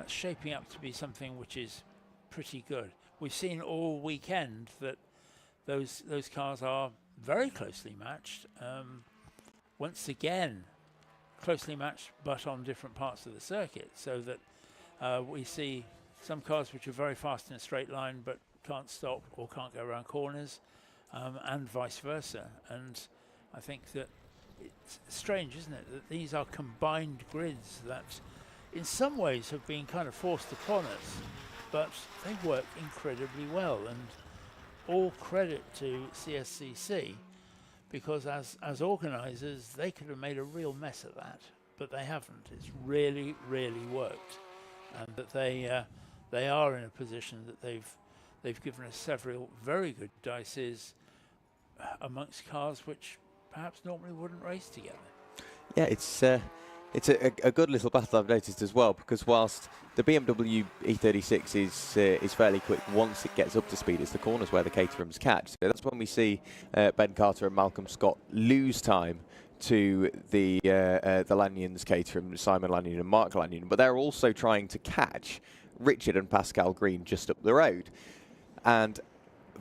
shaping up to be something which is pretty good. We've seen all weekend that those cars are very closely matched. Once again, closely matched, but on different parts of the circuit, so that we see some cars which are very fast in a straight line but can't stop or can't go around corners, and vice versa. And I think that it's strange, isn't it, that these are combined grids that in some ways have been kind of forced upon us, but they work incredibly well, and all credit to CSCC, because as organisers they could have made a real mess of that, but they haven't. It's really, really worked, and that they are in a position that they've given us several very good dices amongst cars which perhaps normally wouldn't race together. yeah, it's a good little battle I've noticed as well, because whilst the BMW E36 is fairly quick once it gets up to speed, it's the corners where the Caterhams catch. So that's when we see Ben Carter and Malcolm Scott lose time to the Lanyons Caterham, Simon Lanyon and Mark Lanyon, but they're also trying to catch Richard and Pascal Green just up the road. And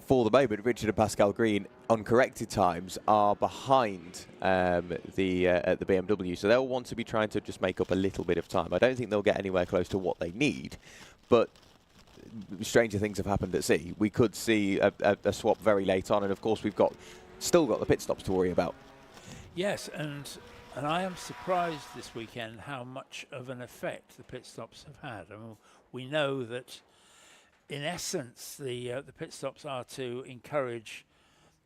for the moment, Richard and Pascal Green, uncorrected times, are behind the BMW, so they'll want to be trying to just make up a little bit of time. I don't think they'll get anywhere close to what they need, but stranger things have happened at sea. We could see a swap very late on, and of course we've still got the pit stops to worry about. Yes, and I am surprised this weekend how much of an effect the pit stops have had. I mean, we know that in essence the pit stops are to encourage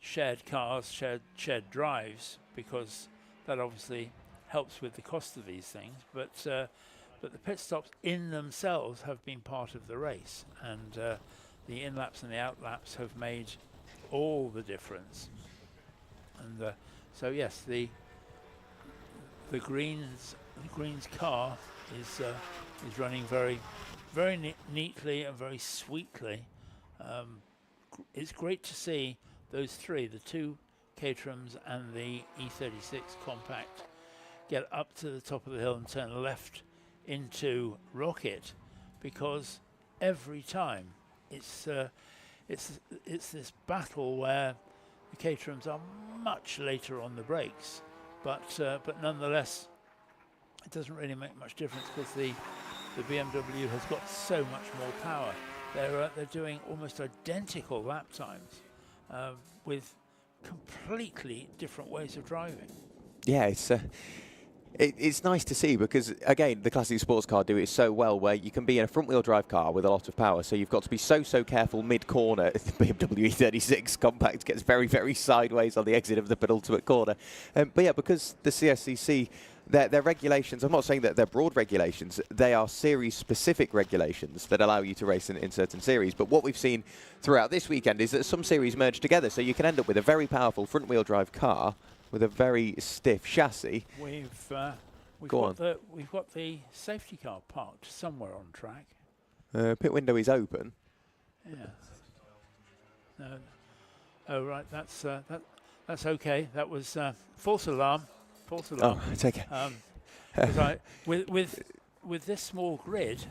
shared cars, shared drives, because that obviously helps with the cost of these things. But the pit stops in themselves have been part of the race, and the in-laps and the out-laps have made all the difference. And so yes, the Green's car is running very, very neatly and very sweetly. It's great to see those three, the two Caterhams and the E36 compact, get up to the top of the hill and turn left into Rocket, because every time it's this battle where the Caterhams are much later on the brakes, but nonetheless it doesn't really make much difference because the BMW has got so much more power. They're doing almost identical lap times with completely different ways of driving. Yeah, It's nice to see because, again, the classic sports car do it so well where you can be in a front-wheel drive car with a lot of power, so you've got to be so careful mid-corner. The BMW E36 Compact gets very, very sideways on the exit of the penultimate corner. But yeah, because the CSCC, their regulations, I'm not saying that they're broad regulations, they are series-specific regulations that allow you to race in certain series. But what we've seen throughout this weekend is that some series merge together, so you can end up with a very powerful front-wheel drive car with a very stiff chassis. We've got the safety car parked somewhere on track. Pit window is open. Yeah. No. Oh right, that's okay. That was false alarm. False alarm. Oh, it's okay. With this small grid,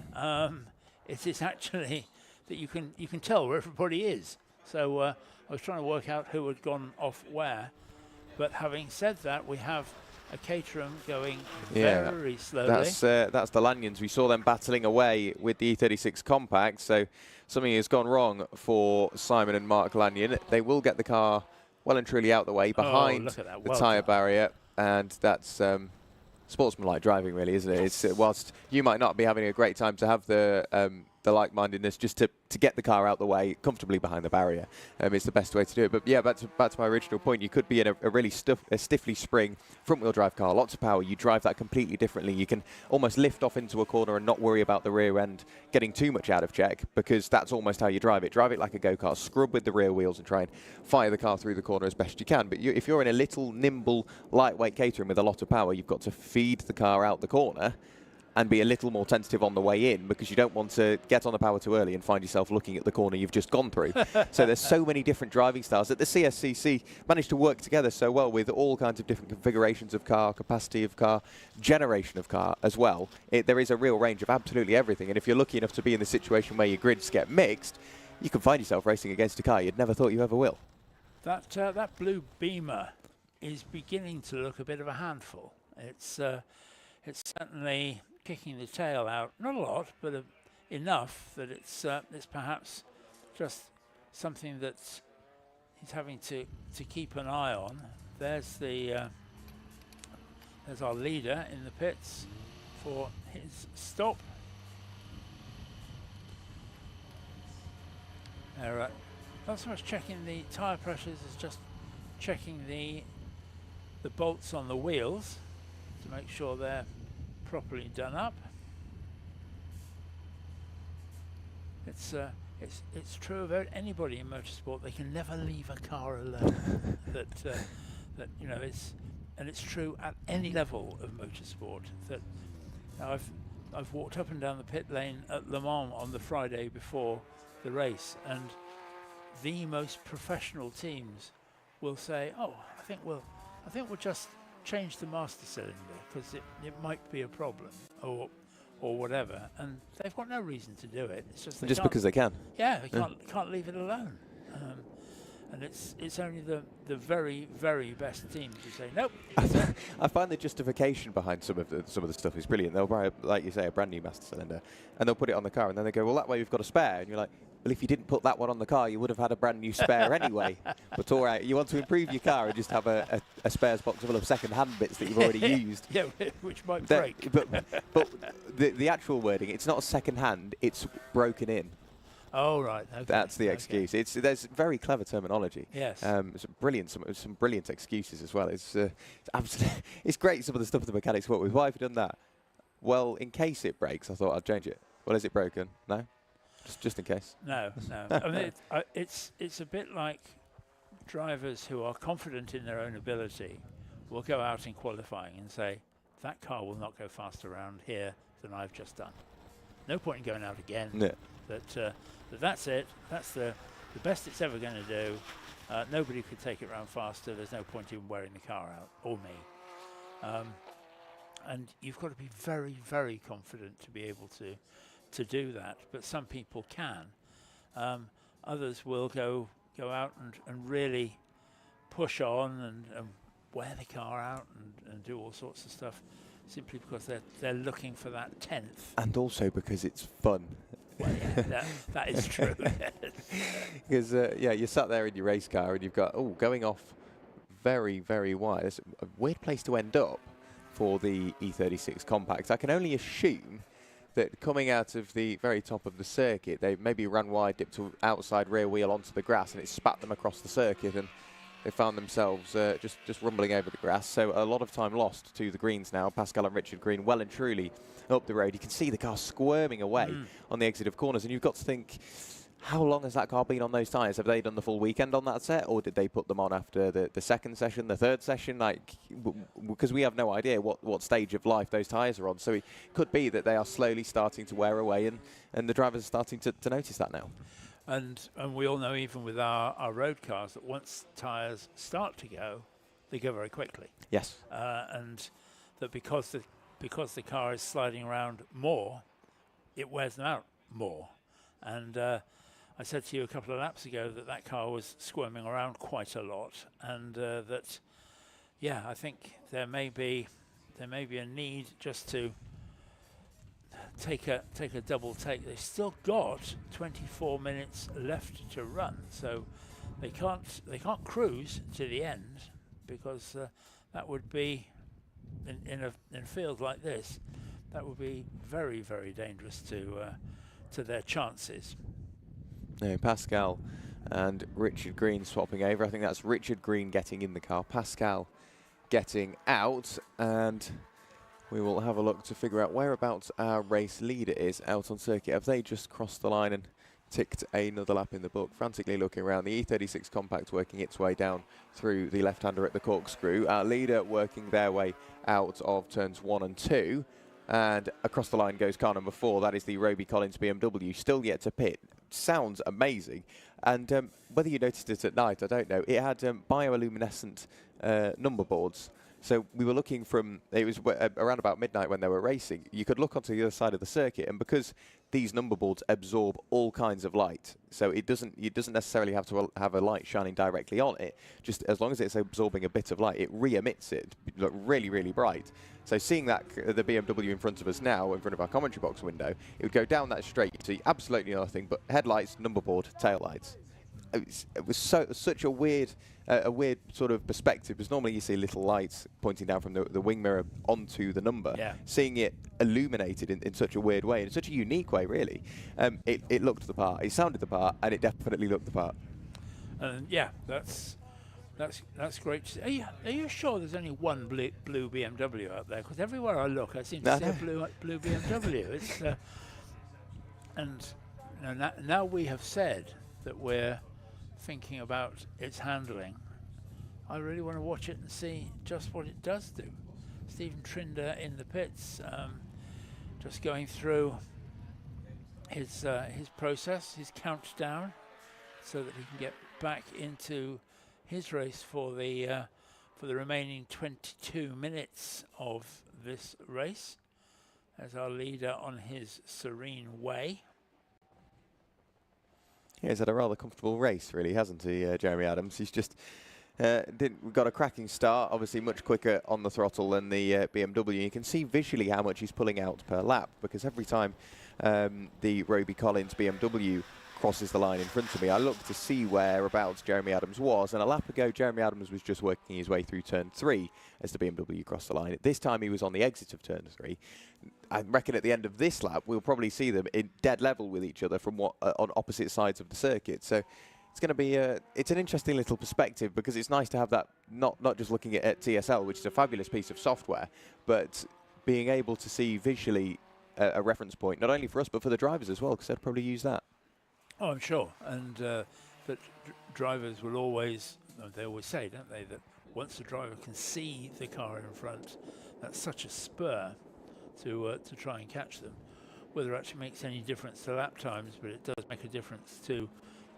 it is actually that you can tell where everybody is. So I was trying to work out who had gone off where. But having said that, we have a Caterham going very slowly. That's the Lanyons. We saw them battling away with the E36 Compact, so something has gone wrong for Simon and Mark Lanyon. They will get the car well and truly out the way behind the tyre barrier, and that's sportsmanlike driving, really, isn't it? It's whilst you might not be having a great time to have the like-mindedness just to get the car out the way comfortably behind the barrier. It's the best way to do it. But yeah, back to my original point, you could be in a really stiffly spring front-wheel drive car, lots of power. You drive that completely differently. You can almost lift off into a corner and not worry about the rear end getting too much out of check, because that's almost how you drive it. Drive it like a go-kart, scrub with the rear wheels and try and fire the car through the corner as best you can. But if you're in a little, nimble, lightweight Caterham with a lot of power, you've got to feed the car out the corner and be a little more tentative on the way in, because you don't want to get on the power too early and find yourself looking at the corner you've just gone through. So there's so many different driving styles that the CSCC managed to work together so well with all kinds of different configurations of car, capacity of car, generation of car as well. There is a real range of absolutely everything, and if you're lucky enough to be in the situation where your grids get mixed, you can find yourself racing against a car you'd never thought you ever will. That blue Beamer is beginning to look a bit of a handful. It's certainly kicking the tail out, not a lot, but enough that it's perhaps just something that he's having to keep an eye on. There's our leader in the pits for his stop. Not so much checking the tyre pressures as just checking the bolts on the wheels to make sure they're properly done up. It's true about anybody in motorsport. They can never leave a car alone. that you know, it's true at any level of motorsport. That I've walked up and down the pit lane at Le Mans on the Friday before the race, and the most professional teams will say, "Oh, I think we'll just change the master cylinder because it might be a problem or whatever," and they've got no reason to do it. It's just because they can. Yeah, they can't leave it alone. And it's only the very, very best teams who say nope. I find the justification behind some of the stuff is brilliant. They'll buy, like you say, a brand new master cylinder, and they'll put it on the car, and then they go, "Well, that way we've got a spare," and you're like, "Well, if you didn't put that one on the car, you would have had a brand new spare anyway." But all right, you want to improve your car and just have a spares box full of second-hand bits that you've already used. Yeah, which might break. But the actual wording, it's not second-hand, it's broken in. Oh right, okay. That's the excuse. There's very clever terminology. Yes. Some brilliant excuses as well. It's absolutely, it's great, some of the stuff the mechanics work with. Why have you done that? Well, in case it breaks, I thought I'd change it. Well, is it broken? No. Just in case. No. I mean, it's a bit like drivers who are confident in their own ability will go out in qualifying and say, "That car will not go faster around here than I've just done. No point in going out again." Yeah. That's it. That's the best it's ever going to do. Nobody could take it around faster. There's no point in wearing the car out, or me. And you've got to be very, very confident to be able to do that. But some people can. Others will go out and really push on and wear the car out and do all sorts of stuff, simply because they're looking for that 10th. And also because it's fun. Well, yeah, that is true. Because you're sat there in your race car and you've got going off very, very wide. It's a weird place to end up. for the E36 Compact. I can only assume that coming out of the very top of the circuit, they maybe ran wide, dipped to outside rear wheel onto the grass, and it spat them across the circuit, and they found themselves just rumbling over the grass. So a lot of time lost to the greens now. Pascal and Richard Green well and truly up the road. You can see the car squirming away on the exit of corners, and you've got to think, how long has that car been on those tyres? Have they done the full weekend on that set, or did they put them on after the second session, the third session? Like, because we have no idea what stage of life those tyres are on. So it could be that they are slowly starting to wear away, and the drivers are starting to notice that now. And we all know, even with our road cars, that once tyres start to go, they go very quickly. Yes. And that because the car is sliding around more, it wears them out more. And I said to you a couple of laps ago that car was squirming around quite a lot, and that, yeah, I think there may be a need just to take a double take. They've still got 24 minutes left to run, so they can't cruise to the end, because that would be in a field like this, that would be very, very dangerous to their chances. No, Pascal and Richard Green swapping over. I think that's Richard Green getting in the car, Pascal getting out, and we will have a look to figure out whereabouts our race leader is out on circuit. Have they just crossed the line and ticked another lap in the book? Frantically looking around, the E36 Compact working its way down through the left-hander at the corkscrew. Our leader working their way out of turns 1 and 2. And across the line goes car number 4. That is the Roby Collins BMW, still yet to pit. Sounds amazing. And whether you noticed it at night, I don't know. It had bioluminescent number boards. So we were looking from, it was around about midnight when they were racing. You could look onto the other side of the circuit, and because these number boards absorb all kinds of light, so it doesn't necessarily have to have a light shining directly on it. Just as long as it's absorbing a bit of light, it re-emits it, look really, really bright. So seeing that, the BMW in front of us now, in front of our commentary box window, it would go down that straight. You see absolutely nothing but headlights, number board, tail lights. It was such a weird sort of perspective, because normally you see little lights pointing down from the wing mirror onto the number. Yeah. Seeing it illuminated in such a weird way, in such a unique way, really. It looked the part, it sounded the part, and it definitely looked the part. Yeah, that's great to see. Are you sure there's only one blue BMW out there? Because everywhere I look, I seem to see a blue BMW. It's and now we have said that we're thinking about its handling. I really want to watch it and see just what it does do. Stephen Trinder in the pits, just going through his process, his countdown, so that he can get back into his race for the remaining 22 minutes of this race, as our leader on his serene way. Yeah, he's had a rather comfortable race, really, hasn't he, Jeremy Adams? He's just got a cracking start, obviously much quicker on the throttle than the BMW. You can see visually how much he's pulling out per lap, because every time the Roby Collins BMW crosses the line in front of me, I look to see whereabouts Jeremy Adams was, and a lap ago Jeremy Adams was just working his way through turn 3 as the BMW crossed the line. This time he was on the exit of turn 3. I reckon at the end of this lap we'll probably see them in dead level with each other from on opposite sides of the circuit. So it's going to be it's an interesting little perspective, because it's nice to have that, not just looking at TSL, which is a fabulous piece of software, but being able to see visually a reference point, not only for us but for the drivers as well, because they'd probably use that. Oh, I'm sure. And that drivers will always, they always say, don't they, that once the driver can see the car in front, that's such a spur to try and catch them. Whether it actually makes any difference to lap times, but it does make a difference to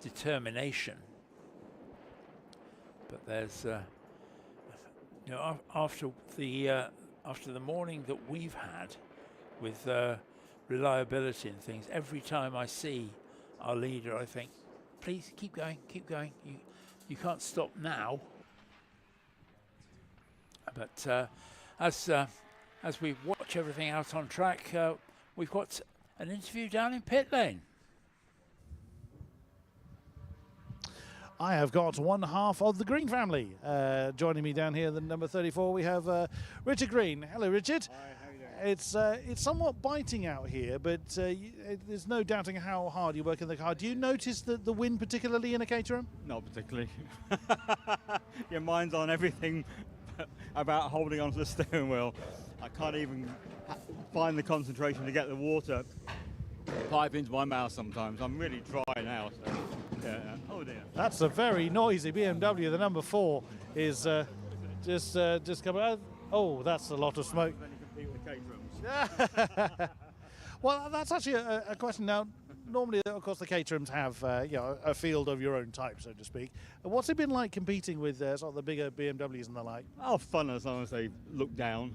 determination. But there's, after the morning that we've had with reliability and things, every time I see our leader, I think, please keep going. You can't stop now. But as we watch everything out on track, we've got an interview down in pit lane. I have got one half of the Green family. Joining me down here, the number 34, we have Richard Green. Hello, Richard. Hi, how are you doing? It's somewhat biting out here, but there's no doubting how hard you work in the car. Do you notice the wind particularly in a Caterham? Not particularly. Your mind's on everything about holding onto the steering wheel. I can't even find the concentration to get the water pipe into my mouth sometimes. I'm really dry now. So, yeah. Oh dear. That's a very noisy BMW. The number 4 is just coming out. Oh, that's a lot of smoke. Compete with Caterhams. Well, that's actually a question now. Normally, of course, the Caterhams have a field of your own type, so to speak. What's it been like competing with sort of the bigger BMWs and the like? Oh, fun as long as they look down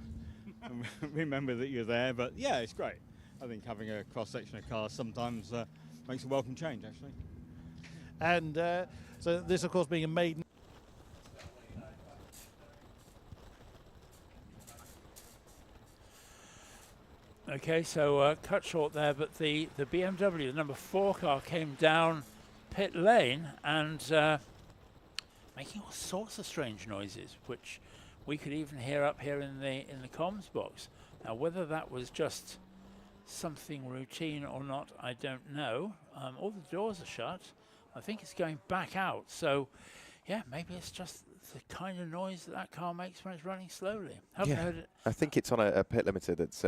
and remember that you're there. But yeah, it's great. I think having a cross-section of cars sometimes makes a welcome change, actually. And so this, of course, being a maiden. Okay, so cut short there, but the BMW, the number 4 car, came down pit lane and making all sorts of strange noises, which we could even hear up here in the comms box. Now, whether that was just something routine or not, I don't know. All the doors are shut. I think it's going back out. So, yeah, maybe it's just the kind of noise that car makes when it's running slowly. Haven't heard it. I think it's on a pit limiter that's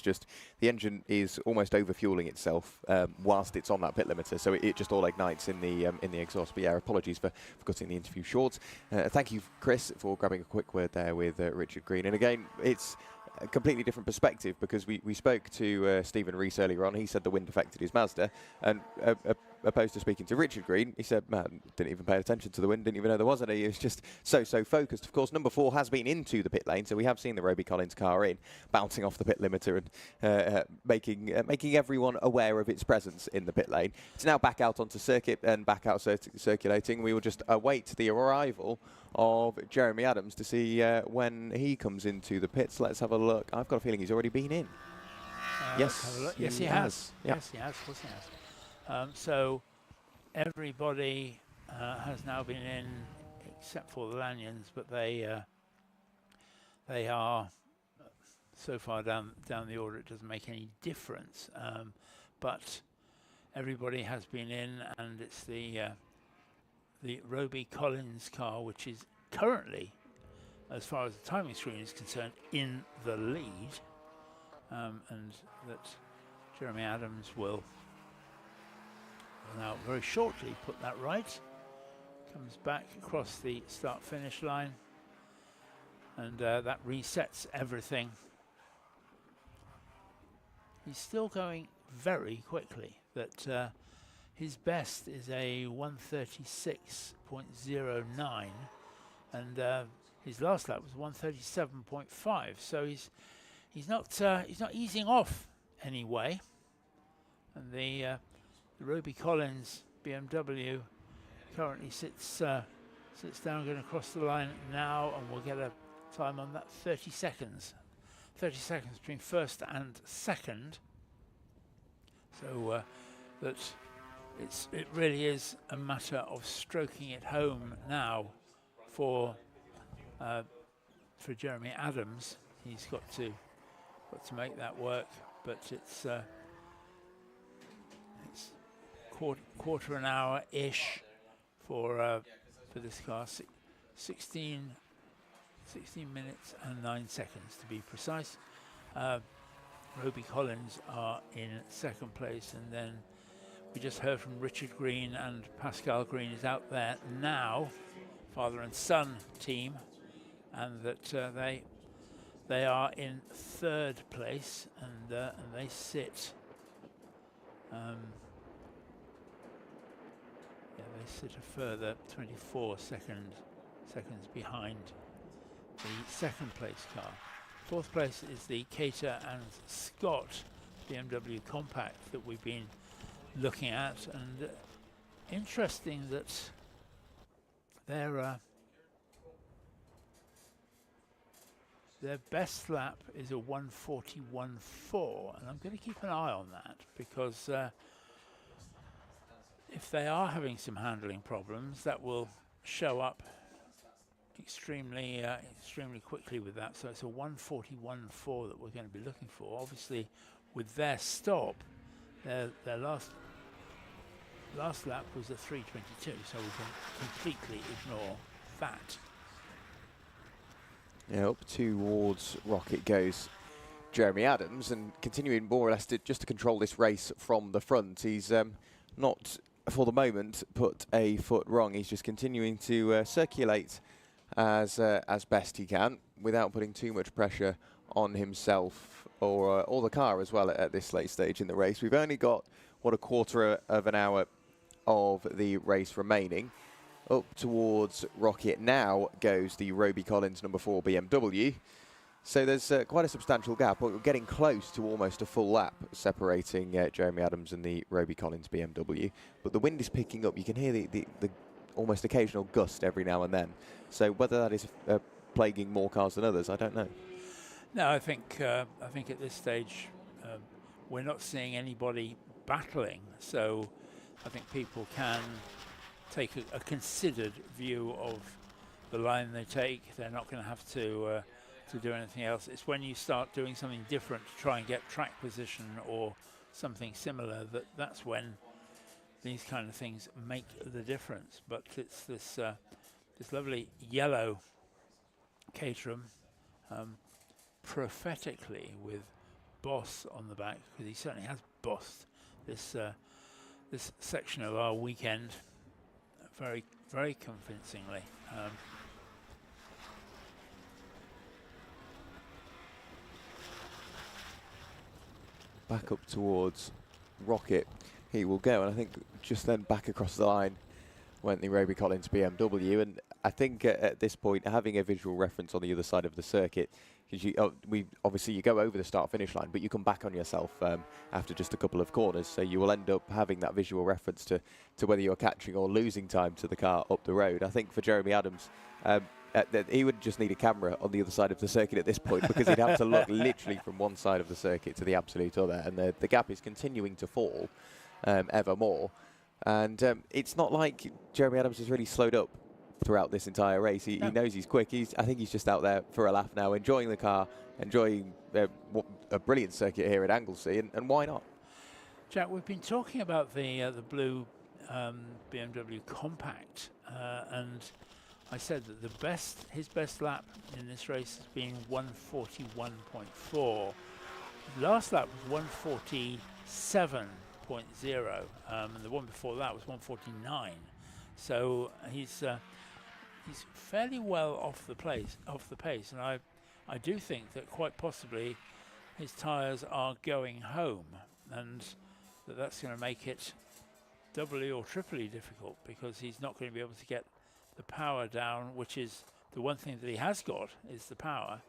just the engine is almost overfueling itself whilst it's on that pit limiter, so it just all ignites in the exhaust. But yeah, apologies for cutting the interview short. Thank you, Chris, for grabbing a quick word there with Richard Green. And again, it's a completely different perspective because we spoke to Stephen Rees earlier on. He said the wind affected his Mazda, and opposed to speaking to Richard Green, he said, man, didn't even pay attention to the wind, didn't even know there was any. He was just so focused. Of course, number 4 has been into the pit lane, so we have seen the Roby Collins car in, bouncing off the pit limiter and making everyone aware of its presence in the pit lane. It's now back out onto circuit and back out circulating. We will just await the arrival of Jeremy Adams to see when he comes into the pits. Let's have a look. I've got a feeling he's already been in. Yes, yes, he has. Yeah. Yes, he has. Of course, he has. So everybody has now been in, except for the Lanyons, but they are so far down the order it doesn't make any difference. But everybody has been in, and it's the Roby Collins car, which is currently, as far as the timing screen is concerned, in the lead, and that Jeremy Adams will now very shortly put that right. Comes back across the start-finish line, and that resets everything. He's still going very quickly. That his best is a 136.09, and his last lap was 137.5. So he's not easing off anyway. And the Roby Collins BMW currently sits down, going across the line now, and we'll get a time on that. 30 seconds. 30 seconds between first and second. So that it really is a matter of stroking it home now for Jeremy Adams. He's got to make that work, but it's quarter an hour ish for this car. 16 minutes and 9 seconds to be precise. Roby Collins are in second place, and then we just heard from Richard Green, and Pascal Green is out there now, father and son team, and that they are in third place, and they sit. They sit a further 24 seconds behind the second place car. Fourth place is the Cater and Scott BMW Compact that we've been looking at, and interesting that their best lap is a 1:41.4, and I'm going to keep an eye on that because if they are having some handling problems, that will show up extremely quickly with that. So it's a 141.4 that we're going to be looking for. Obviously, with their stop, their last lap was a 3:22, so we can completely ignore that. Yeah, up towards Rocket goes Jeremy Adams, and continuing more or less just to control this race from the front. He's not, for the moment, put a foot wrong. He's just continuing to circulate as best he can without putting too much pressure on himself or the car as well at this late stage in the race. We've only got, what, a quarter of an hour of the race remaining. Up towards Rocket now goes the Roby Collins number 4 BMW. So there's quite a substantial gap. We're getting close to almost a full lap separating Jeremy Adams and the Roby Collins BMW. But the wind is picking up. You can hear the almost occasional gust every now and then. So whether that is plaguing more cars than others, I don't know. No, I think at this stage we're not seeing anybody battling. So I think people can take a considered view of the line they take. They're not going to have to do anything else. It's when you start doing something different to try and get track position or something similar that's when these kind of things make the difference. But it's this lovely yellow Caterham, prophetically with Boss on the back, because he certainly has bossed this section of our weekend very, very convincingly. Back up towards Rocket he will go, and I think just then back across the line went the Roby Collins BMW. And I think at this point, having a visual reference on the other side of the circuit, because you go over the start-finish line, but you come back on yourself after just a couple of corners, so you will end up having that visual reference to whether you're catching or losing time to the car up the road. I think for Jeremy Adams, he would just need a camera on the other side of the circuit at this point, because he'd have to look literally from one side of the circuit to the absolute other, and the gap is continuing to fall ever more. And it's not like Jeremy Adams has really slowed up throughout this entire race. He knows he's quick. I think he's just out there for a laugh now, enjoying the car, enjoying a brilliant circuit here at Anglesey, and why not? Jack, we've been talking about the blue BMW Compact, and I said that his best lap in this race has been 141.4. Last lap was 147.0, and the one before that was 149. So he's fairly well off the pace, and I do think that quite possibly his tyres are going home, and that's going to make it doubly or triply difficult, because he's not going to be able to get the power down, which is the one thing that he has got, is the power.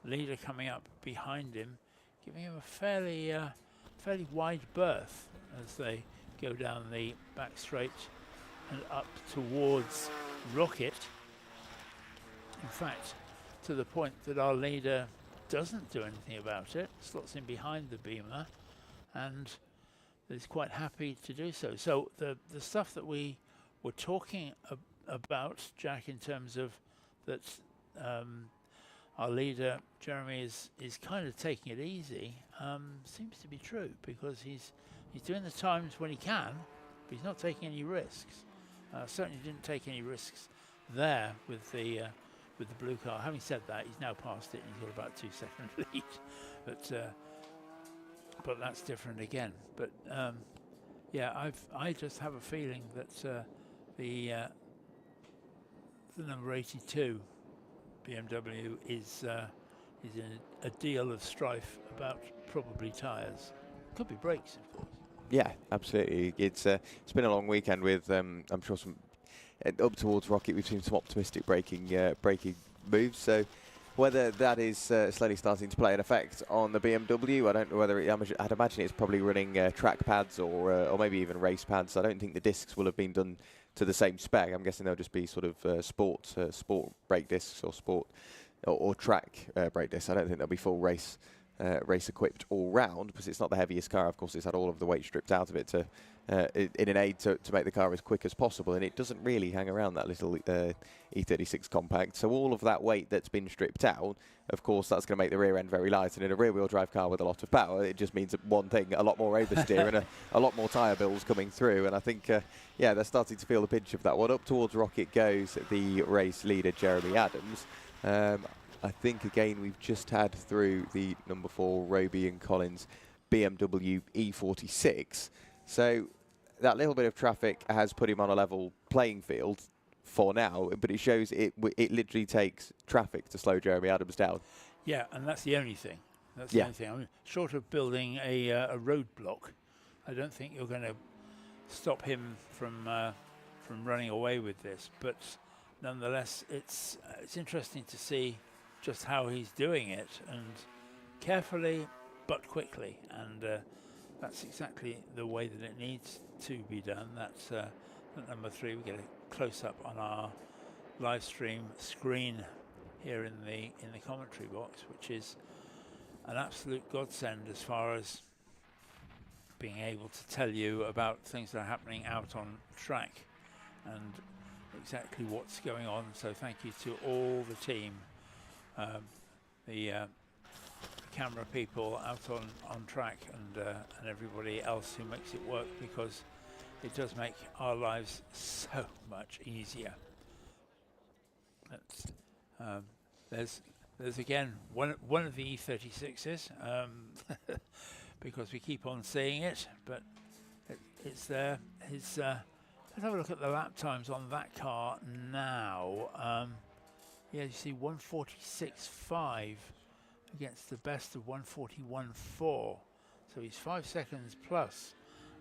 Leader coming up behind him, giving him a fairly wide berth as they go down the back straight and up towards Rocket. In fact, to the point that our leader doesn't do anything about it, slots in behind the Beamer, and is quite happy to do so. So the stuff that we were talking about, Jack, in terms of that our leader Jeremy is kind of taking it easy, seems to be true, because he's doing the times when he can, but he's not taking any risks. Certainly didn't take any risks there with the blue car. Having said that, he's now passed it and he's got about 2 second lead, but that's different again. But yeah, I just have a feeling that the number 82 BMW is in a deal of strife about probably tyres. Could be brakes, of course. Yeah, absolutely. It's been a long weekend with I'm sure some up towards Rocket. We've seen some optimistic braking moves. So whether that is slowly starting to play an effect on the BMW, I don't know whether I'd imagine it's probably running track pads or maybe even race pads. I don't think the discs will have been done to the same spec. I'm guessing they'll just be sort of sport brake discs or sport or track brake discs. I don't think they'll be full race race equipped all round, because it's not the heaviest car. Of course, it's had all of the weight stripped out of it to in an aid to make the car as quick as possible, and it doesn't really hang around that little E36 compact. So all of that weight that's been stripped out, of course, that's going to make the rear end very light, and in a rear-wheel drive car with a lot of power, it just means one thing: a lot more oversteer and a lot more tyre bills coming through. And I think, yeah, they're starting to feel the pinch of that one. Up towards Rocket goes the race leader, Jeremy Adams. I think, again, we've just had through the number 4 Roby and Collins BMW E46. So that little bit of traffic has put him on a level playing field for now, but it shows it literally takes traffic to slow Jeremy Adams down. Yeah, and that's the only thing. That's the only thing. I mean, short of building a roadblock, I don't think you're going to stop him from running away with this. But nonetheless, it's interesting to see just how he's doing it, and carefully but quickly, and that's exactly the way that it needs to be done. That's at number 3. We get a close-up on our live stream screen here in the commentary box, which is an absolute godsend as far as being able to tell you about things that are happening out on track and exactly what's going on. So thank you to all the team, the camera people out on track, and everybody else who makes it work, because it does make our lives so much easier. There's again one of the E36s, because we keep on seeing it, but it's there. Let's have a look at the lap times on that car now. Yeah, you see 146.5 against the best of 141.4. So he's 5 seconds plus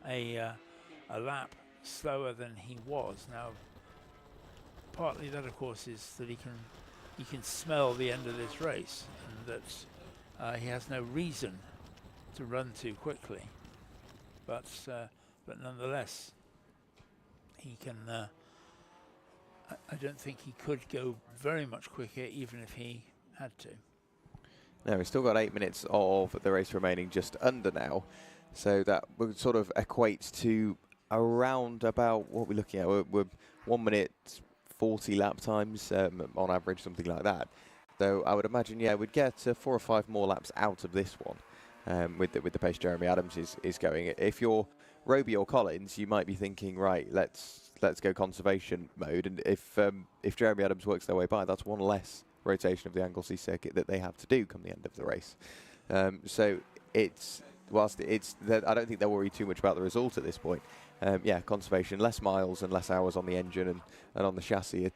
a lap slower than he was. Now, partly that, of course, is that he can smell the end of this race, and that he has no reason to run too quickly. But nonetheless, he can. I don't think he could go very much quicker, even if he had to. No, we've still got 8 minutes of the race remaining, just under now. So that would sort of equate to around about what we're looking at. We're 1 minute 40 lap times on average, something like that. Though I would imagine, yeah, we'd get 4 or 5 more laps out of this one with the pace Jeremy Adams is going. If you're Roby or Collins, you might be thinking, right, let's go conservation mode. And if Jeremy Adams works their way by, that's one less rotation of the Anglesey Circuit that they have to do come the end of the race. So whilst I don't think they'll worry too much about the result at this point. Yeah, conservation, less miles and less hours on the engine and on the chassis.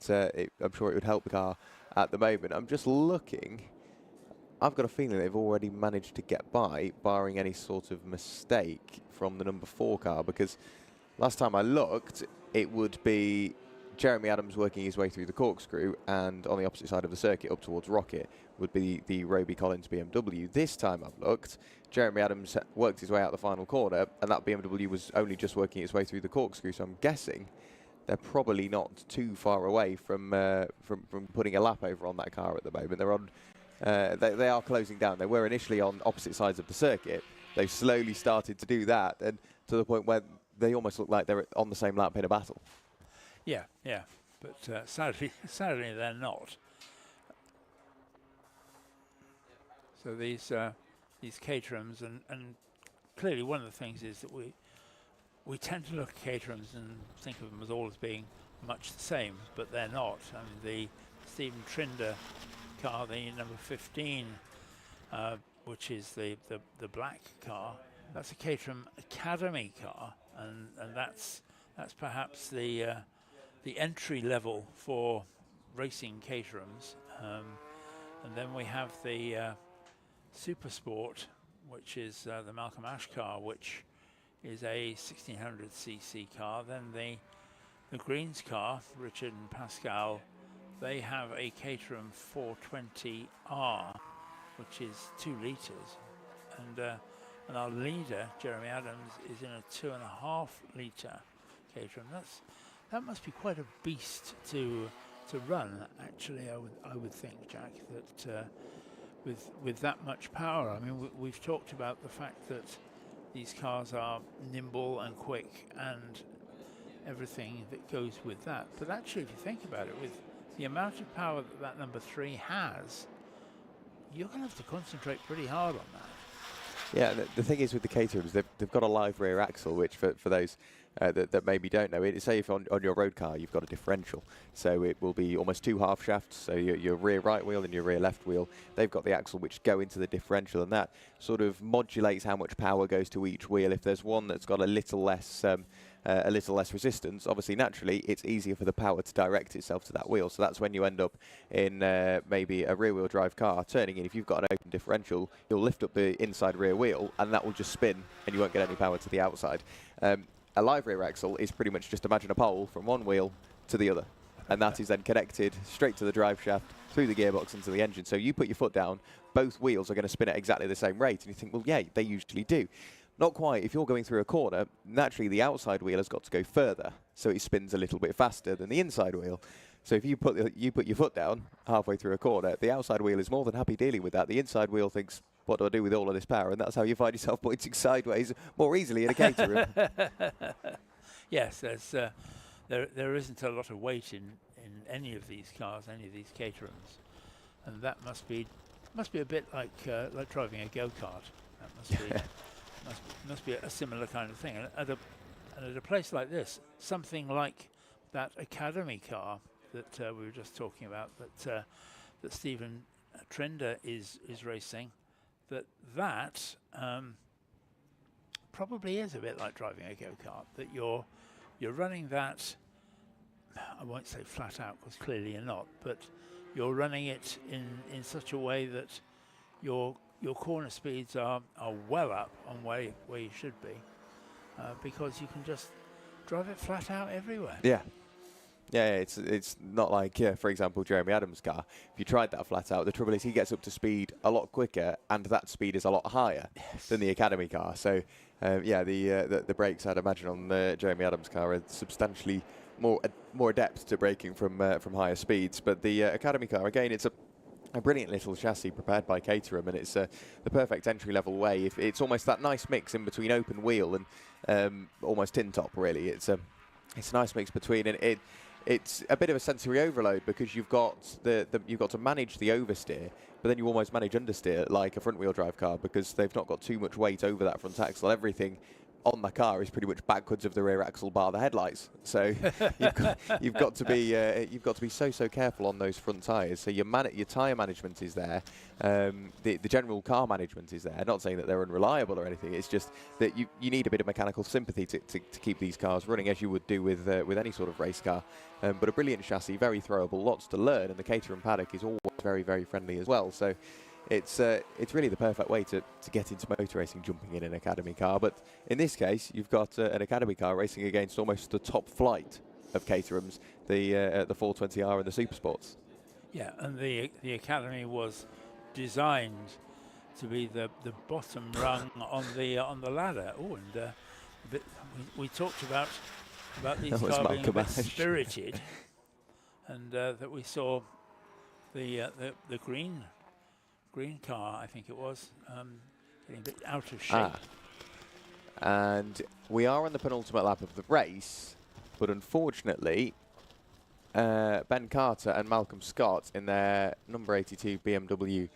I'm sure it would help the car at the moment. I'm just looking. I've got a feeling they've already managed to get by, barring any sort of mistake from the number 4 car, because last time I looked, it would be Jeremy Adams working his way through the corkscrew, and on the opposite side of the circuit, up towards Rocket, would be the Roby Collins BMW. This time I've looked, Jeremy Adams worked his way out the final corner, and that BMW was only just working its way through the corkscrew, so I'm guessing they're probably not too far away from putting a lap over on that car at the moment. They're on. They are closing down. They were initially on opposite sides of the circuit. They've slowly started to do that, and to the point where they almost look like they're on the same lap in a battle. Yeah, but sadly they're not. So these Caterhams, and clearly one of the things is that we tend to look at Caterhams and think of them as all as being much the same, but they're not. I mean, the Stephen Trinder car, the number 15, which is the black car, that's a Caterham Academy car, and that's perhaps the entry level for racing Caterhams. And then we have the Super Sport, which is the Malcolm Ash car, which is a 1600cc car. Then the Greens car, Richard and Pascal, they have a Caterham 420R, which is 2 litres, and our leader Jeremy Adams is in a 2.5 litre Caterham. That must be quite a beast to run. Actually, I would think, Jack, that with that much power. I mean, we've talked about the fact that these cars are nimble and quick and everything that goes with that. But actually, if you think about it, with the amount of power that that number 3 has, you're going to have to concentrate pretty hard on that. Yeah, the thing is with the Caterhams, they've got a live rear axle, which for those that maybe don't know, say if on your road car you've got a differential, so it will be almost 2 half shafts, so your rear right wheel and your rear left wheel, they've got the axle which go into the differential, and that sort of modulates how much power goes to each wheel. If there's one that's got a little less resistance, obviously naturally it's easier for the power to direct itself to that wheel. So that's when you end up in maybe a rear wheel drive car turning in. If you've got an open differential, you'll lift up the inside rear wheel and that will just spin and you won't get any power to the outside. A live rear axle is pretty much just imagine a pole from one wheel to the other, and that is then connected straight to the drive shaft, through the gearbox into the engine. So you put your foot down, both wheels are going to spin at exactly the same rate, and you think, well, yeah, they usually do. Not quite. If you're going through a corner, naturally the outside wheel has got to go further, so it spins a little bit faster than the inside wheel. So if you put your foot down halfway through a corner, the outside wheel is more than happy dealing with that. The inside wheel thinks, what do I do with all of this power? And that's how you find yourself pointing sideways more easily in a Caterham. Yes, there isn't a lot of weight in any of these cars, any of these Caterhams, and that must be a bit like driving a go-kart. That must be a similar kind of thing. And at a place like this, something like that Academy car that we were just talking about, that Stephen Trinder is racing, that probably is a bit like driving a go-kart. That you're running that, I won't say flat out because clearly you're not, but you're running it in such a way that your corner speeds are well up on where you should be, because you can just drive it flat out everywhere. Yeah. Yeah, it's not like, for example, Jeremy Adams' car. If you tried that flat out, the trouble is he gets up to speed a lot quicker, and that speed is a lot higher than the Academy car. So, the brakes, I'd imagine, on Jeremy Adams' car are substantially more adept to braking from higher speeds. But the Academy car, again, it's a brilliant little chassis prepared by Caterham, and it's the perfect entry-level way. It's almost that nice mix in between open wheel and almost tin top. Really, it's a nice mix between, and it's a bit of a sensory overload because you've got to manage the oversteer, but then you almost manage understeer like a front-wheel drive car because they've not got too much weight over that front axle. Everything on the car is pretty much backwards of the rear axle bar the headlights. So you've got to be so careful on those front tyres. So your tyre management is there, the general car management is there. Not saying that they're unreliable or anything. It's just that you need a bit of mechanical sympathy to keep these cars running, as you would do with any sort of race car. But a brilliant chassis, very throwable, lots to learn, and the Caterham paddock is always very, very friendly as well. So it's really the perfect way to get into motor racing, jumping in an Academy car. But in this case, you've got an Academy car racing against almost the top flight of Caterhams, the 420R and the Super Sports. Yeah, and the Academy was designed to be the bottom rung on the ladder. Oh, and we talked about these cars being a bit spirited, and that we saw the green car, I think it was, getting a bit out of shape. And we are on the penultimate lap of the race, but unfortunately, Ben Carter and Malcolm Scott in their number 82 BMW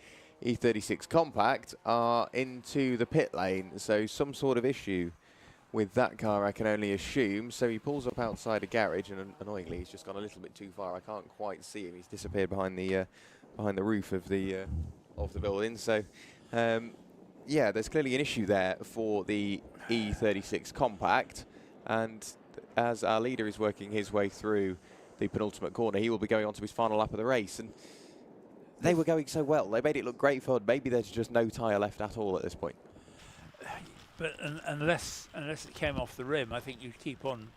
E36 Compact are into the pit lane, so some sort of issue with that car, I can only assume. So he pulls up outside a garage, and annoyingly, he's just gone a little bit too far. I can't quite see him. He's disappeared behind the roof of the building. So, yeah, there's clearly an issue there for the E36 Compact. And as our leader is working his way through the penultimate corner, he will be going on to his final lap of the race. And they were going so well. They made it look great fun. Maybe there's just no tyre left at all at this point. But unless it came off the rim, I think you'd keep on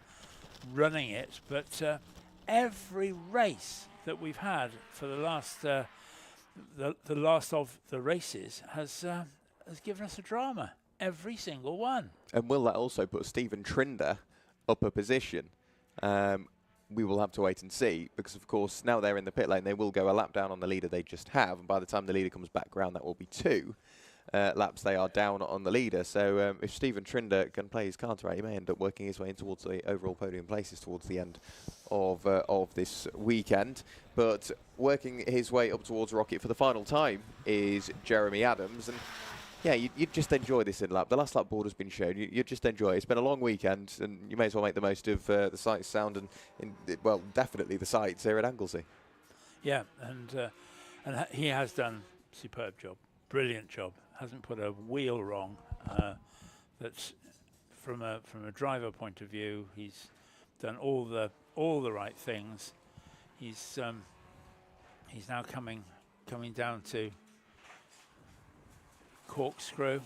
running it. But every race that we've had for the last the last of the races has given us a drama. Every single one. And will that also put Stephen Trinder up a position we will have to wait and see, because of course now they're in the pit lane, they will go a lap down on the leader they just have, and by the time the leader comes back round, that will be 2 laps they are down on the leader. So if Stephen Trinder can play his cards right, he may end up working his way in towards the overall podium places towards the end of this weekend. But working his way up towards Rocket for the final time is Jeremy Adams, and yeah, you'd just enjoy this in lap. The last lap board has been shown. You'd just enjoy it. It's been a long weekend, and you may as well make the most of the sights, sound, and well, definitely the sights here at Anglesey. Yeah, and he has done a superb job, brilliant job. Hasn't put a wheel wrong. That's from a driver point of view. He's done all the right things. He's now coming down to corkscrew,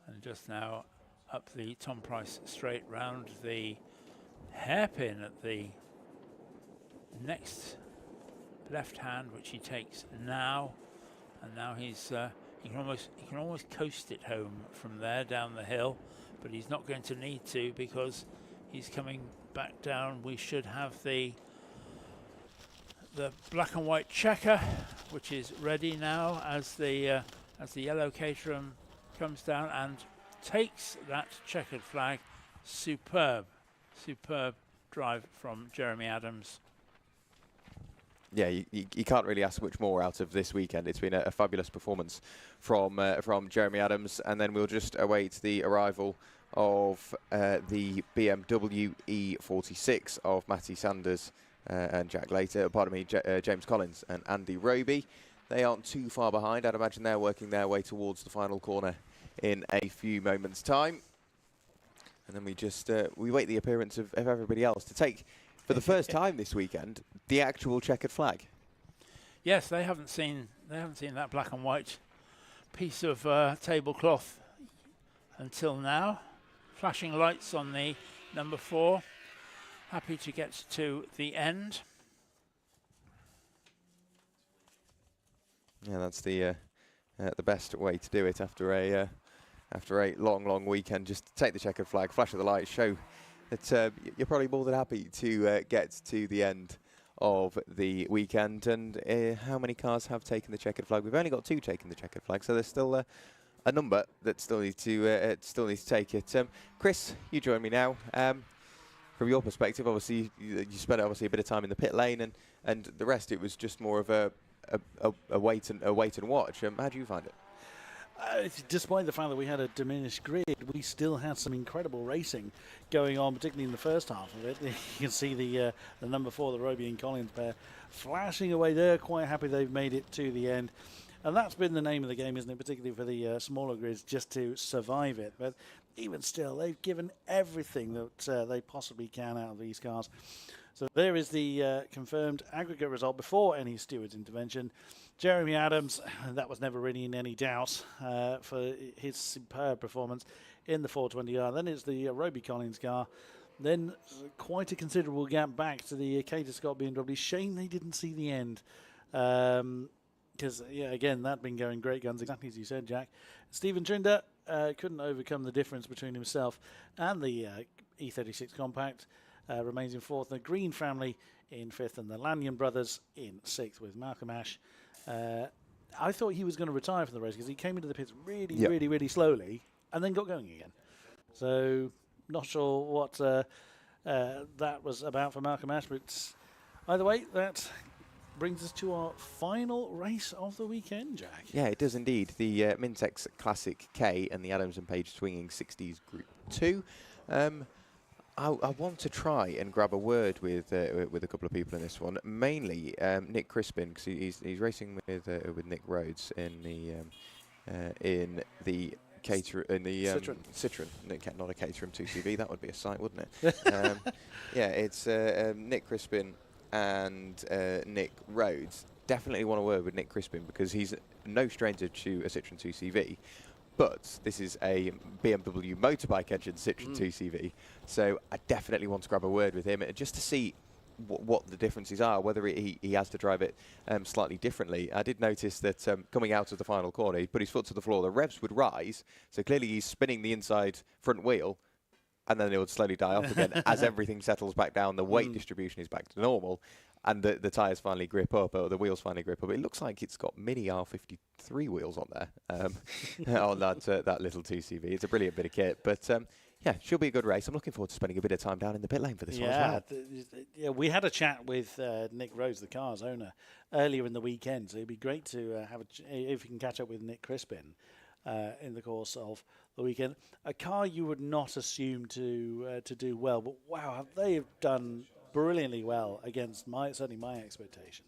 and just now up the Tom Price straight round the hairpin at the next left hand, which he takes now, and now he's he can almost coast it home from there down the hill, but he's not going to need to because he's coming back down. We should have the black and white checker, which is ready now as the yellow Caterham comes down and takes that checkered flag. Superb drive from Jeremy Adams. Yeah, you can't really ask much more out of this weekend. It's been a fabulous performance from Jeremy Adams, and then we'll just await the arrival of the BMW E46 of Matty Sanders and Jack Later, James Collins and Andy Roby. They aren't too far behind. I'd imagine they're working their way towards the final corner in a few moments' time. And then we just we wait the appearance of everybody else to take, for the first time this weekend, the actual checkered flag. Yes, they haven't seen that black and white piece of tablecloth until now. Flashing lights on the number 4. Happy to get to the end. Yeah, that's the best way to do it after a long weekend. Just take the checkered flag, flash of the lights, show that you're probably more than happy to get to the end of the weekend. And how many cars have taken the checkered flag? We've only got 2 taking the checkered flag, so there's still a number that still need to take it. Chris, you join me now. From your perspective, obviously you spent a bit of time in the pit lane, and the rest it was just more of a wait and watch. How do you find it? Despite the fact that we had a diminished grid, we still had some incredible racing going on, particularly in the first half of it. You can see the number 4, the Roby and Collins pair, flashing away. They're quite happy they've made it to the end. And that's been the name of the game, isn't it? Particularly for the smaller grids, just to survive it. But even still, they've given everything that they possibly can out of these cars. So there is the confirmed aggregate result before any steward's intervention. Jeremy Adams, that was never really in any doubt for his superb performance in the 420R. Then it's the Roby Collins car. Then quite a considerable gap back to the Cater Scott BMW. Shame they didn't see the end. Because, yeah, again, that'd been going great guns, exactly as you said, Jack. Stephen Trinder couldn't overcome the difference between himself and the E36 Compact. Remains in 4th. The Green family in 5th, and the Lanyon brothers in 6th with Malcolm Ash. I thought he was going to retire from the race because he came into the pits really slowly and then got going again. So, not sure what that was about for Malcolm Ash, but either way, that brings us to our final race of the weekend, Jack. Yeah, it does indeed. The Mintex Classic K and the Adams and Page Swinging 60s Group 2. I want to try and grab a word with a couple of people in this one. Mainly Nick Crispin, because he's racing with Nick Rhodes in the Citroen. Not a Caterham 2CV. That would be a sight, wouldn't it? Yeah, it's Nick Crispin and Nick Rhodes. Definitely want to work with Nick Crispin because he's no stranger to a Citroen 2CV. But this is a BMW motorbike engine Citroen 2CV, so I definitely want to grab a word with him just to see what the differences are, whether he has to drive it slightly differently. I did notice that coming out of the final corner, he put his foot to the floor, the revs would rise, so clearly he's spinning the inside front wheel. and then it would slowly die off again as everything settles back down, the weight distribution is back to normal, and the tyres finally grip up, or the wheels finally grip up. It looks like it's got mini R53 wheels on there, on that little 2CV. It's a brilliant bit of kit, but yeah, should be a good race. I'm looking forward to spending a bit of time down in the pit lane for this one as well. Yeah, we had a chat with Nick Rose, the car's owner, earlier in the weekend, so it'd be great to have if you can catch up with Nick Crispin in the course of the weekend. A car you would not assume to do well, but wow, they have done brilliantly well against certainly my expectation.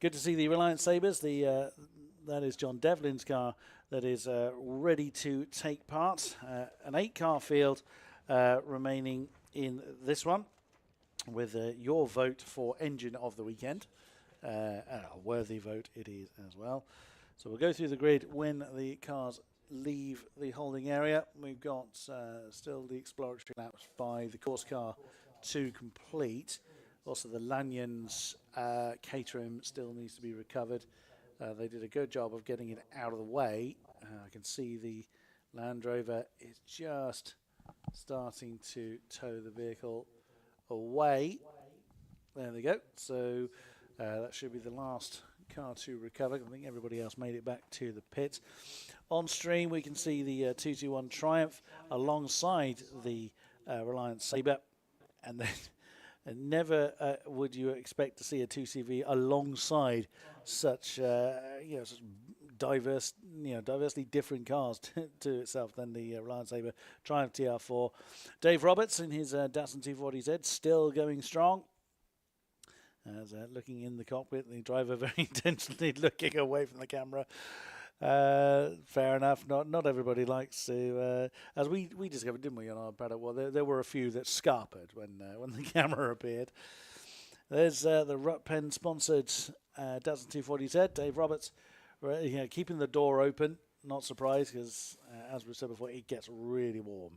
Good to see the Reliance Sabres. That is John Devlin's car that is ready to take part. An 8-car field remaining in this one, with your vote for engine of the weekend. A worthy vote it is as well. So we'll go through the grid when the cars leave the holding area. We've got still the exploratory laps by the course car to complete. Also the Lanyon's Caterham still needs to be recovered. They did a good job of getting it out of the way. I can see the Land Rover is just starting to tow the vehicle away. There they go. So that should be the last car to recover. I think everybody else made it back to the pit. On stream, we can see the 221 Triumph alongside the Reliance Sabre, and then never would you expect to see a 2CV alongside such such diversely different cars to itself than the Reliance Sabre Triumph TR4. Dave Roberts in his Datsun 240Z still going strong. As looking in the cockpit, the driver very intentionally looking away from the camera. Fair enough. Not everybody likes to, as we discovered, didn't we, on our paddock? Well, there were a few that scarpered when the camera appeared. There's the Rutpen sponsored Datsun 240Z. Dave Roberts, keeping the door open. Not surprised because, as we said before, it gets really warm.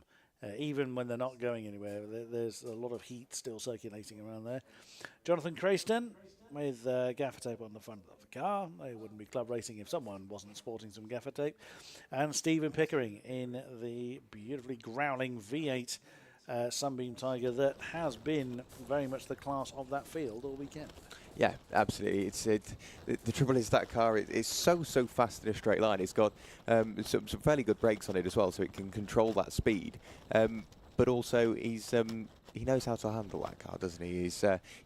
Even when they're not going anywhere, there's a lot of heat still circulating around there. Jonathan Crayston with gaffer tape on the front of the car. They wouldn't be club racing if someone wasn't sporting some gaffer tape. And Stephen Pickering in the beautifully growling V8 Sunbeam Tiger that has been very much the class of that field all weekend. Yeah, absolutely. The trouble is that car is so fast in a straight line. It's got some fairly good brakes on it as well, so it can control that speed. But also, he knows how to handle that car, doesn't he?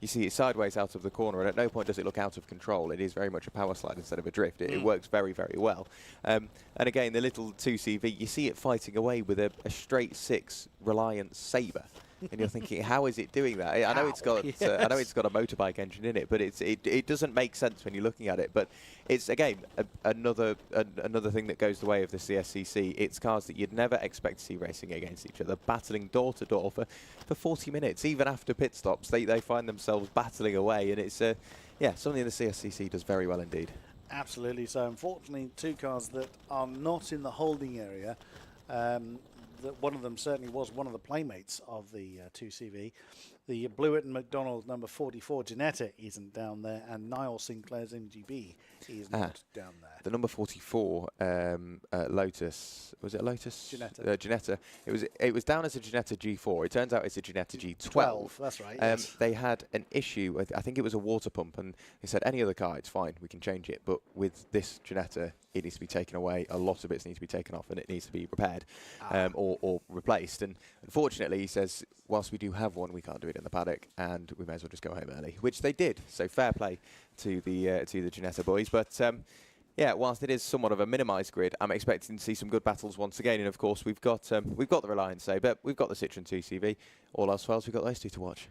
You see it sideways out of the corner, and at no point does it look out of control. It is very much a power slide instead of a drift. It works very, very well. And again, the little 2CV, you see it fighting away with a straight 6 Reliance Sabre. And you're thinking, how is it doing that? I know it's got I know it's got a motorbike engine in it, but it doesn't make sense when you're looking at it. But it's again another thing that goes the way of the CSCC. It's cars that you'd never expect to see racing against each other, battling door to door for 40 minutes, even after pit stops. They find themselves battling away, and it's something the CSCC does very well indeed. Absolutely. So unfortunately, 2 cars that are not in the holding area. That one of them certainly was one of the playmates of the 2CV. The Blewett and McDonald number 44 Ginetta isn't down there, and Niall Sinclair's MGB is not down there. The number 44 Lotus, was it Lotus? Ginetta. Ginetta. It was down as a Ginetta G4. It turns out it's a Ginetta G12. That's right. Yes. They had an issue with, I think it was a water pump, and they said any other car, it's fine, we can change it. But with this Ginetta, it needs to be taken away. A lot of bits need to be taken off, and it needs to be repaired or replaced. And unfortunately, he says, whilst we do have one, we can't do it in the paddock, and we may as well just go home early, which they did. So fair play to the Ginetta boys. But yeah, whilst it is somewhat of a minimised grid, I'm expecting to see some good battles once again. And of course, we've got the Reliance Sabre, we've got the Citroen 2CV. All else fails, we've got those 2 to watch.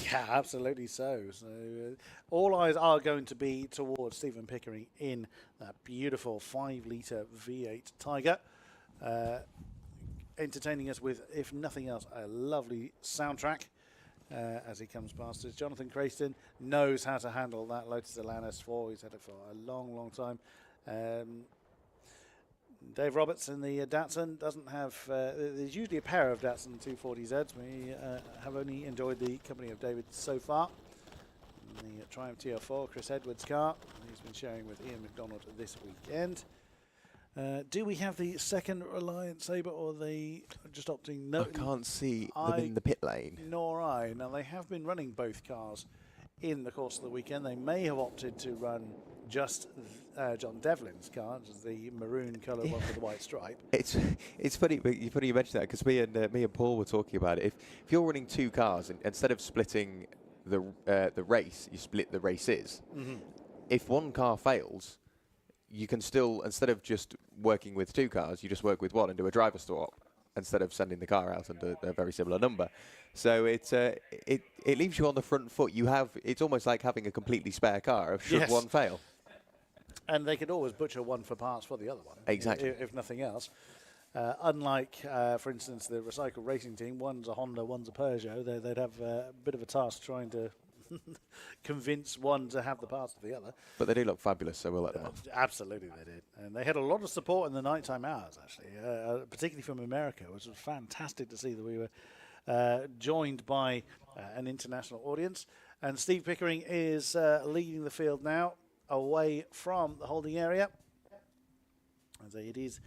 Yeah, absolutely so. So all eyes are going to be towards Stephen Pickering in that beautiful 5-litre V8 Tiger. Entertaining us with, if nothing else, a lovely soundtrack as he comes past us. Jonathan Crayston knows how to handle that Lotus Elannis 4. He's had it for a long, long time. Dave Roberts in the Datsun doesn't have, there's usually a pair of Datsun 240Zs. We have only enjoyed the company of David so far. In the Triumph TR4, Chris Edwards' car. He's been sharing with Ian McDonald this weekend. Do we have the second Reliant Sabre, or are they just opting? No, I can't see them in the pit lane. Nor I. Now, they have been running both cars in the course of the weekend. They may have opted to run just John Devlin's car, which is the maroon colour one with the white stripe. It's funny you mentioned that, because me and Paul were talking about it. If you're running two cars, and instead of splitting the race, you split the races. Mm-hmm. If one car fails, you can still, instead of just working with two cars, you just work with one and do a driver swap instead of sending the car out under a very similar number. So it leaves you on the front foot. It's almost like having a completely spare car should one fail. And they could always butcher one for parts for the other one. Exactly. If nothing else. Unlike, for instance, the Recycle Racing team, one's a Honda, one's a Peugeot, they'd have a bit of a task trying to convince one to have the parts of the other. But they do look fabulous, so we'll let them off. Absolutely they did. And they had a lot of support in the nighttime hours, actually, particularly from America, which was fantastic to see that we were joined by an international audience. And Steve Pickering is leading the field now away from the holding area. As it is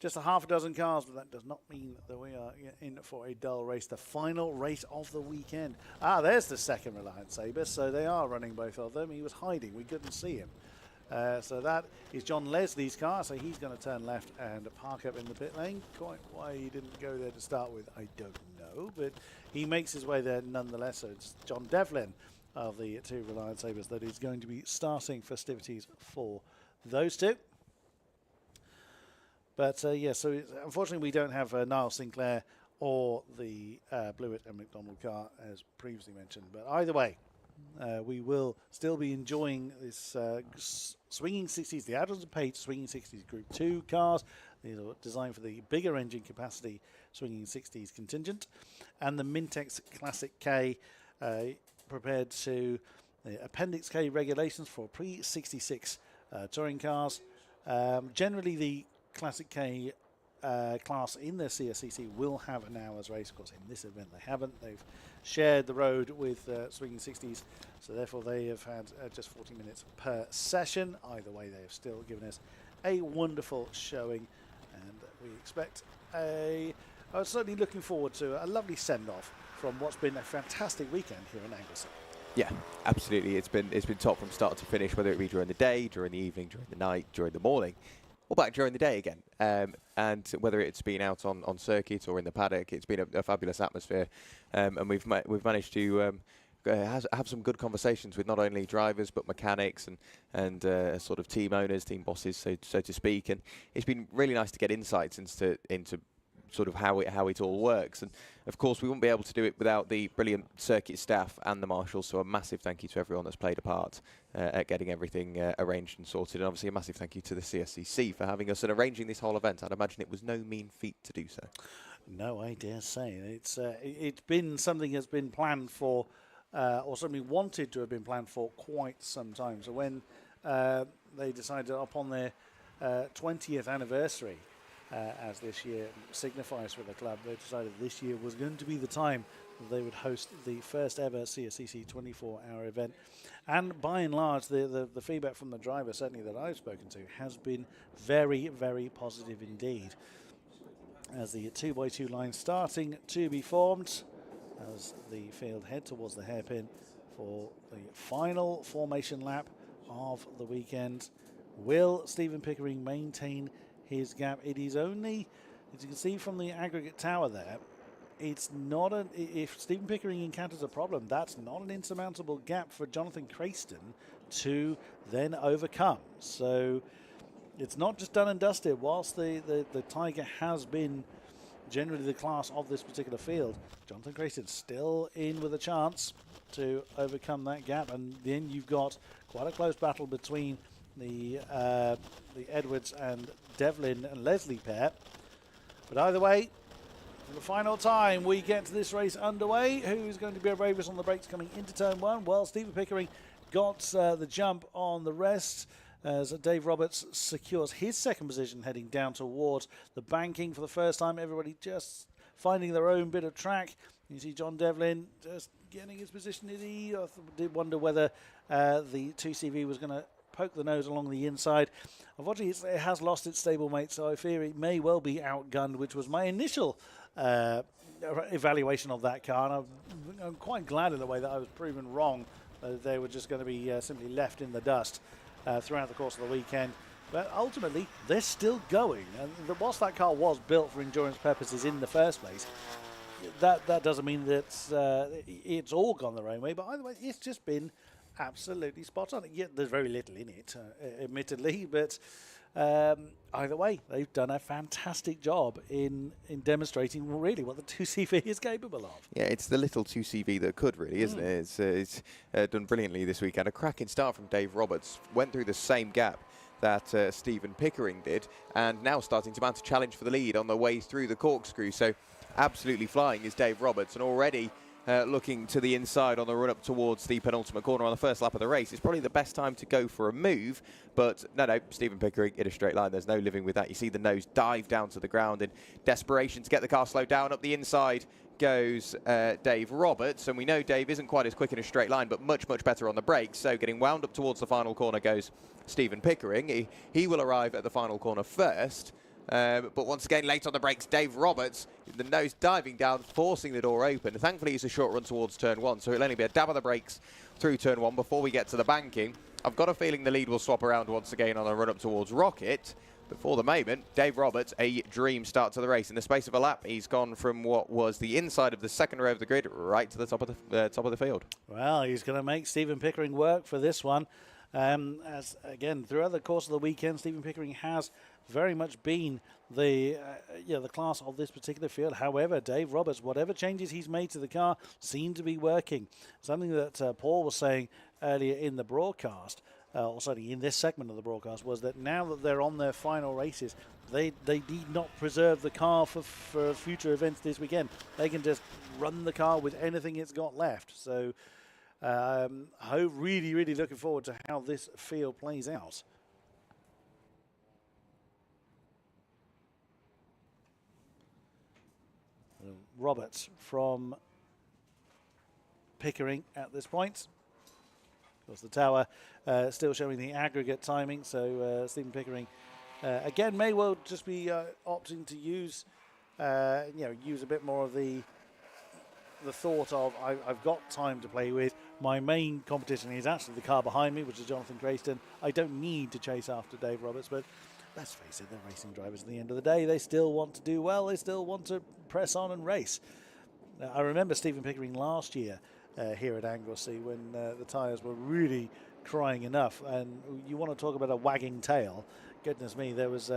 just a half a dozen cars, but that does not mean that we are in for a dull race. The final race of the weekend. There's the second Reliant Sabre, so they are running both of them. He was hiding, we couldn't see him. So that is John Leslie's car, so he's going to turn left and park up in the pit lane. Quite why he didn't go there to start with, I don't know, but he makes his way there nonetheless. So it's John Devlin of the two Reliant Sabres that is going to be starting festivities for those two. But so unfortunately we don't have Niall Sinclair or the Blewett and McDonald car as previously mentioned. But either way, we will still be enjoying this Swinging 60s, the Adams and Page Swinging 60s Group 2 cars. These are designed for the bigger engine capacity Swinging 60s contingent. And the Mintex Classic K prepared to the Appendix K regulations for pre-66 touring cars. Generally, the Classic K class in their CSCC will have an hour's race. Of course, in this event they haven't. They've shared the road with Swinging 60s, so therefore they have had just 40 minutes per session. Either way, they have still given us a wonderful showing, and we expect I was certainly looking forward to a lovely send-off from what's been a fantastic weekend here in Anglesey. Yeah, absolutely. It's been top from start to finish, whether it be during the day, during the evening, during the night, during the morning, or back during the day again. And whether it's been out on circuit or in the paddock, it's been a fabulous atmosphere. And we've managed to have some good conversations with not only drivers but mechanics and sort of team owners, team bosses, so to speak. And it's been really nice to get insights into sort of how it all works. And of course we wouldn't be able to do it without the brilliant circuit staff and the marshals, so a massive thank you to everyone that's played a part at getting everything arranged and sorted, and obviously a massive thank you to the CSCC for having us and arranging this whole event. I'd imagine it was no mean feat to do so. No, I dare say. It's been something that's been planned for or something wanted to have been planned for quite some time. So when they decided upon their 20th anniversary, as this year signifies for the club, they decided this year was going to be the time that they would host the first ever CSCC 24-hour event. And by and large, the feedback from the drivers, certainly that I've spoken to, has been very, very positive indeed. As the 2x2 line starting to be formed, as the field head towards the hairpin for the final formation lap of the weekend. Will Stephen Pickering maintain his gap? It is only, as you can see from the aggregate tower there, it's not if Stephen Pickering encounters a problem, that's not an insurmountable gap for Jonathan Crayston to then overcome. So it's not just done and dusted. Whilst the Tiger has been generally the class of this particular field, Jonathan Crayston still in with a chance to overcome that gap. And then you've got quite a close battle between the Edwards and Devlin and Leslie pair. But either way, for the final time we get this race underway. Who's going to be bravest on the brakes coming into turn one? Well, Stephen Pickering got the jump on the rest as Dave Roberts secures his second position heading down towards the banking for the first time. Everybody just finding their own bit of track. You see John Devlin just getting his position. I did wonder whether the 2CV was going to poked the nose along the inside. Unfortunately, it has lost its stablemate, so I fear it may well be outgunned, which was my initial evaluation of that car. And I'm quite glad in a way that I was proven wrong. They were just going to be simply left in the dust throughout the course of the weekend. But ultimately, they're still going. And whilst that car was built for endurance purposes in the first place, that doesn't mean that it's all gone their own way. But either way, it's just been absolutely spot on. Yeah, there's very little in it, admittedly, but either way, they've done a fantastic job in demonstrating really what the 2CV is capable of. Yeah, it's the little 2CV that could, really, isn't it? It's done brilliantly this weekend. A cracking start from Dave Roberts. Went through the same gap that Stephen Pickering did, and now starting to mount a challenge for the lead on the way through the corkscrew. So absolutely flying is Dave Roberts, and already looking to the inside on the run up towards the penultimate corner on the first lap of the race. It's probably the best time to go for a move, but no, Stephen Pickering in a straight line. There's no living with that. You see the nose dive down to the ground in desperation to get the car slowed down. Up the inside goes Dave Roberts, and we know Dave isn't quite as quick in a straight line, but much better on the brakes. So getting wound up towards the final corner goes Stephen Pickering. He will arrive at the final corner first. But once again, late on the brakes, Dave Roberts, the nose diving down, forcing the door open. Thankfully, it's a short run towards turn 1, so it'll only be a dab of the brakes through turn 1 before we get to the banking. I've got a feeling the lead will swap around once again on a run up towards Rocket. But for the moment, Dave Roberts, a dream start to the race. In the space of a lap, he's gone from what was the inside of the second row of the grid right to the top of the field. Well, he's going to make Stephen Pickering work for this one. As again, throughout the course of the weekend, Stephen Pickering has very much been the class of this particular field. However, Dave Roberts, whatever changes he's made to the car, seem to be working. Something that Paul was saying earlier in the broadcast, or certainly in this segment of the broadcast, was that now that they're on their final races, they need not preserve the car for future events this weekend. They can just run the car with anything it's got left. So really looking forward to how this field plays out. Roberts from Pickering at this point. Of course, the tower still showing the aggregate timing, so Stephen Pickering again may well just be opting to use use a bit more of the thought of I've got time to play with. My main competition is actually the car behind me, which is Jonathan Crayston. I don't need to chase after Dave Roberts, but let's face it, they're racing drivers at the end of the day. They still want to do well. They still want to press on and race. I remember Stephen Pickering last year here at Anglesey when the tyres were really crying enough. And you want to talk about a wagging tail. Goodness me, there was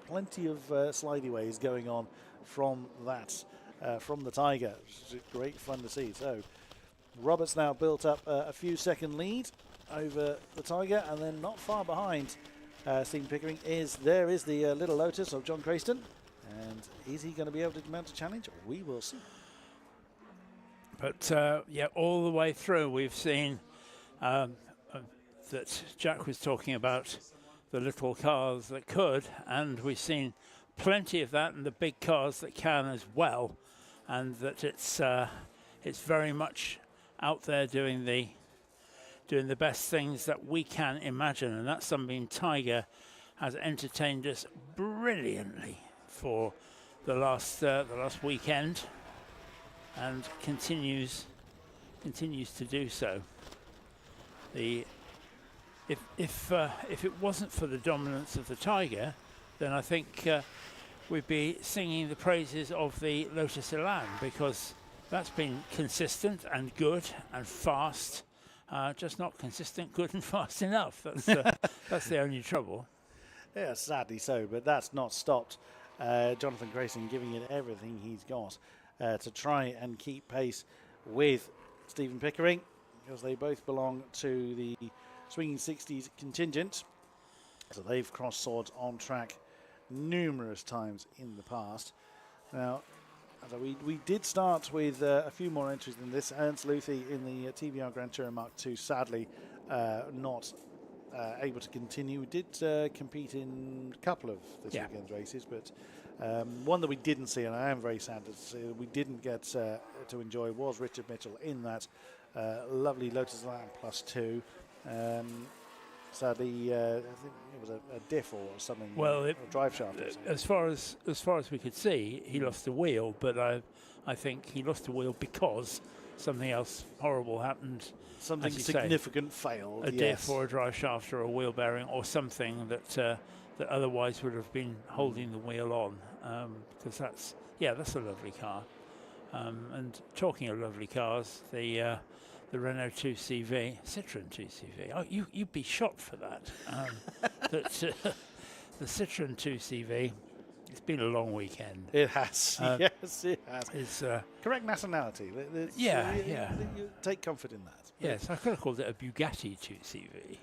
plenty of slidey ways going on from that, from the Tiger. Which is great fun to see. So Roberts now built up a few second lead over the Tiger, and then not far behind Stephen Pickering is the Little Lotus of John Crayston. And is he going to be able to mount a challenge? We will see. But all the way through we've seen that Jack was talking about the little cars that could, and we've seen plenty of that in the big cars that can as well, and that it's very much out there doing the best things that we can imagine, and that's something Tiger has entertained us brilliantly for the last weekend, and continues to do so. If it wasn't for the dominance of the Tiger, then I think we'd be singing the praises of the Lotus Elan, because that's been consistent and good and fast. Just not consistent, good and fast enough. That's the only trouble. Yeah, sadly so, but that's not stopped Jonathan Crayston giving it everything he's got to try and keep pace with Stephen Pickering, because they both belong to the Swinging 60s contingent. So they've crossed swords on track numerous times in the past. Now, so we did start with a few more entries than this. Ernst Luthi in the TVR Grand Tourer Mark II, sadly not able to continue. We did compete in a couple of this weekend's races, but one that we didn't see, and I am very sad to see we didn't get to enjoy, was Richard Mitchell in that lovely Lotus Elan Plus 2. Sadly, I think it was a diff or something. Well, a drive shaft. Or something. as far as we could see, he lost the wheel, but I think he lost the wheel because something else horrible happened. Something as you significant failed. A diff or a drive shaft or a wheel bearing or something that otherwise would have been holding the wheel on, because that's a lovely car. And talking of lovely cars, the Renault 2CV, Citroen 2CV. Oh, you'd be shot for that. The Citroen 2CV. It's been a long weekend. It has. Yes, it has. It's correct nationality. You take comfort in that. Yes, I could have called it a Bugatti 2CV.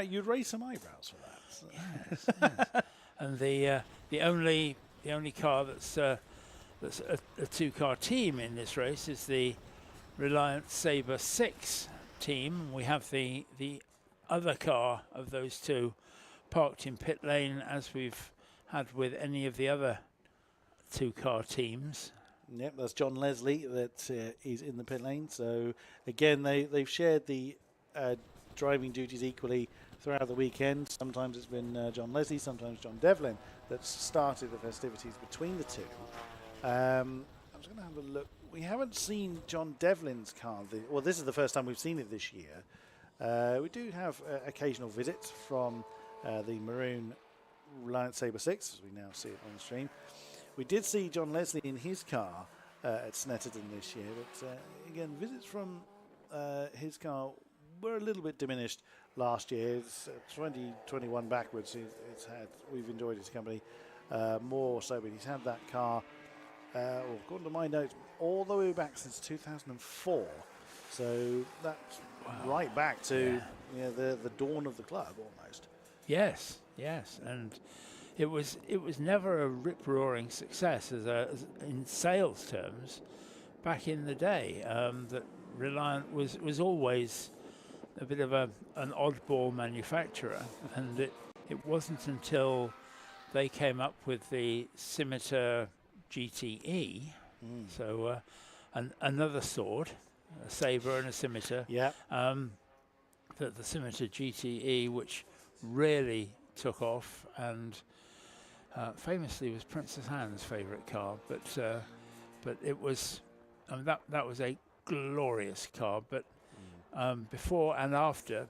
You'd raise some eyebrows for that. So. Yes. And the only car that's a two-car team in this race is the Reliant Sabre 6 team. We have the other car of those two parked in pit lane, as we've had with any of the other two-car teams. Yep, that's John Leslie that is in the pit lane. So again, they've shared the driving duties equally throughout the weekend. Sometimes it's been John Leslie, sometimes John Devlin that's started the festivities between the two. I'm just going to have a look. We haven't seen John Devlin's car. Well, this is the first time we've seen it this year. We do have occasional visits from the maroon Reliant Sabre 6, as we now see it on the stream. We did see John Leslie in his car at Snetterton this year, but again, visits from his car were a little bit diminished last year. It's 2021 backwards. We've enjoyed his company more so, but he's had that car, according to my notes, all the way back since 2004. So that's right back to the dawn of the club almost. Yes, and it was never a rip-roaring success as in sales terms back in the day. That Reliant was always a bit of an oddball manufacturer, and it wasn't until they came up with the Scimitar GTE, so another sword, a sabre and a scimitar. That the Scimitar GTE, which really took off, and famously was Princess Anne's favourite car, but it was that was a glorious car. But before and after,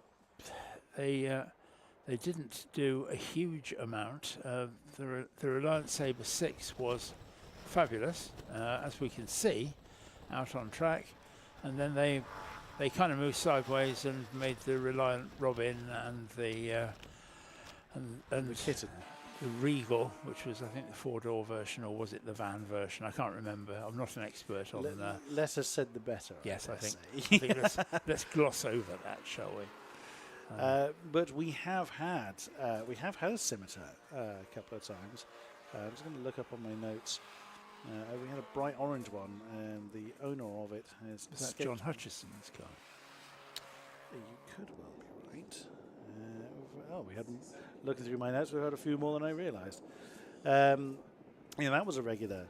they didn't do a huge amount. The Reliant Sabre 6 was fabulous, as we can see out on track, and then they kind of moved sideways and made the Reliant Robin and the Kitten. The Regal, which was I think the four-door version, or was it the van version? I can't remember. I'm not an expert on that. Less is said the better. Yes, I think let's gloss over that, shall we? But we have had a scimitar a couple of times. I'm just going to look up on my notes. We had a bright orange one, and the owner of it has. Is that John Hutchison's car? You could well be right. We hadn't looking through my notes. We've had a few more than I realised. That was a regular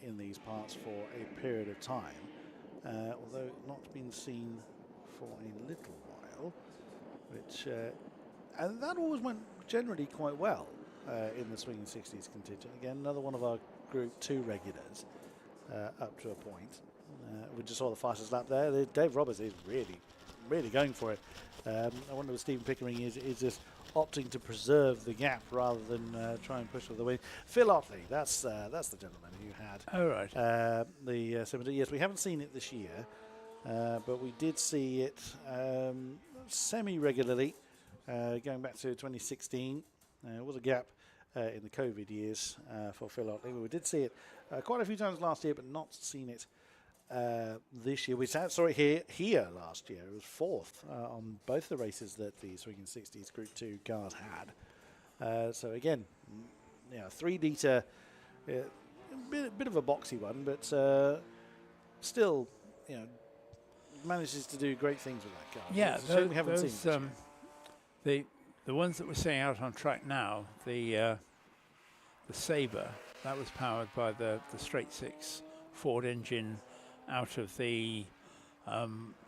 in these parts for a period of time, although not been seen for a little while. And that always went generally quite well in the Swinging 60s contingent. Again, another one of our Group 2 regulars up to a point. We just saw the fastest lap there. Dave Roberts is really going for it. I wonder if Stephen Pickering is just opting to preserve the gap rather than try and push for the win. Phil Otley, that's the gentleman who had the Scimitar. Yes, we haven't seen it this year, but we did see it semi-regularly going back to 2016. There was a gap in the COVID years for Phil Otley. We did see it quite a few times last year, but not seen it this year. We saw it here last year. It was fourth on both the races that the Swinging 60s Group 2 cars had. So again, 3 litre, bit of a boxy one, but still, manages to do great things with that car. Yeah, we haven't seen the ones that we're seeing out on track now, the Sabre, that was powered by the straight 6 Ford engine out of the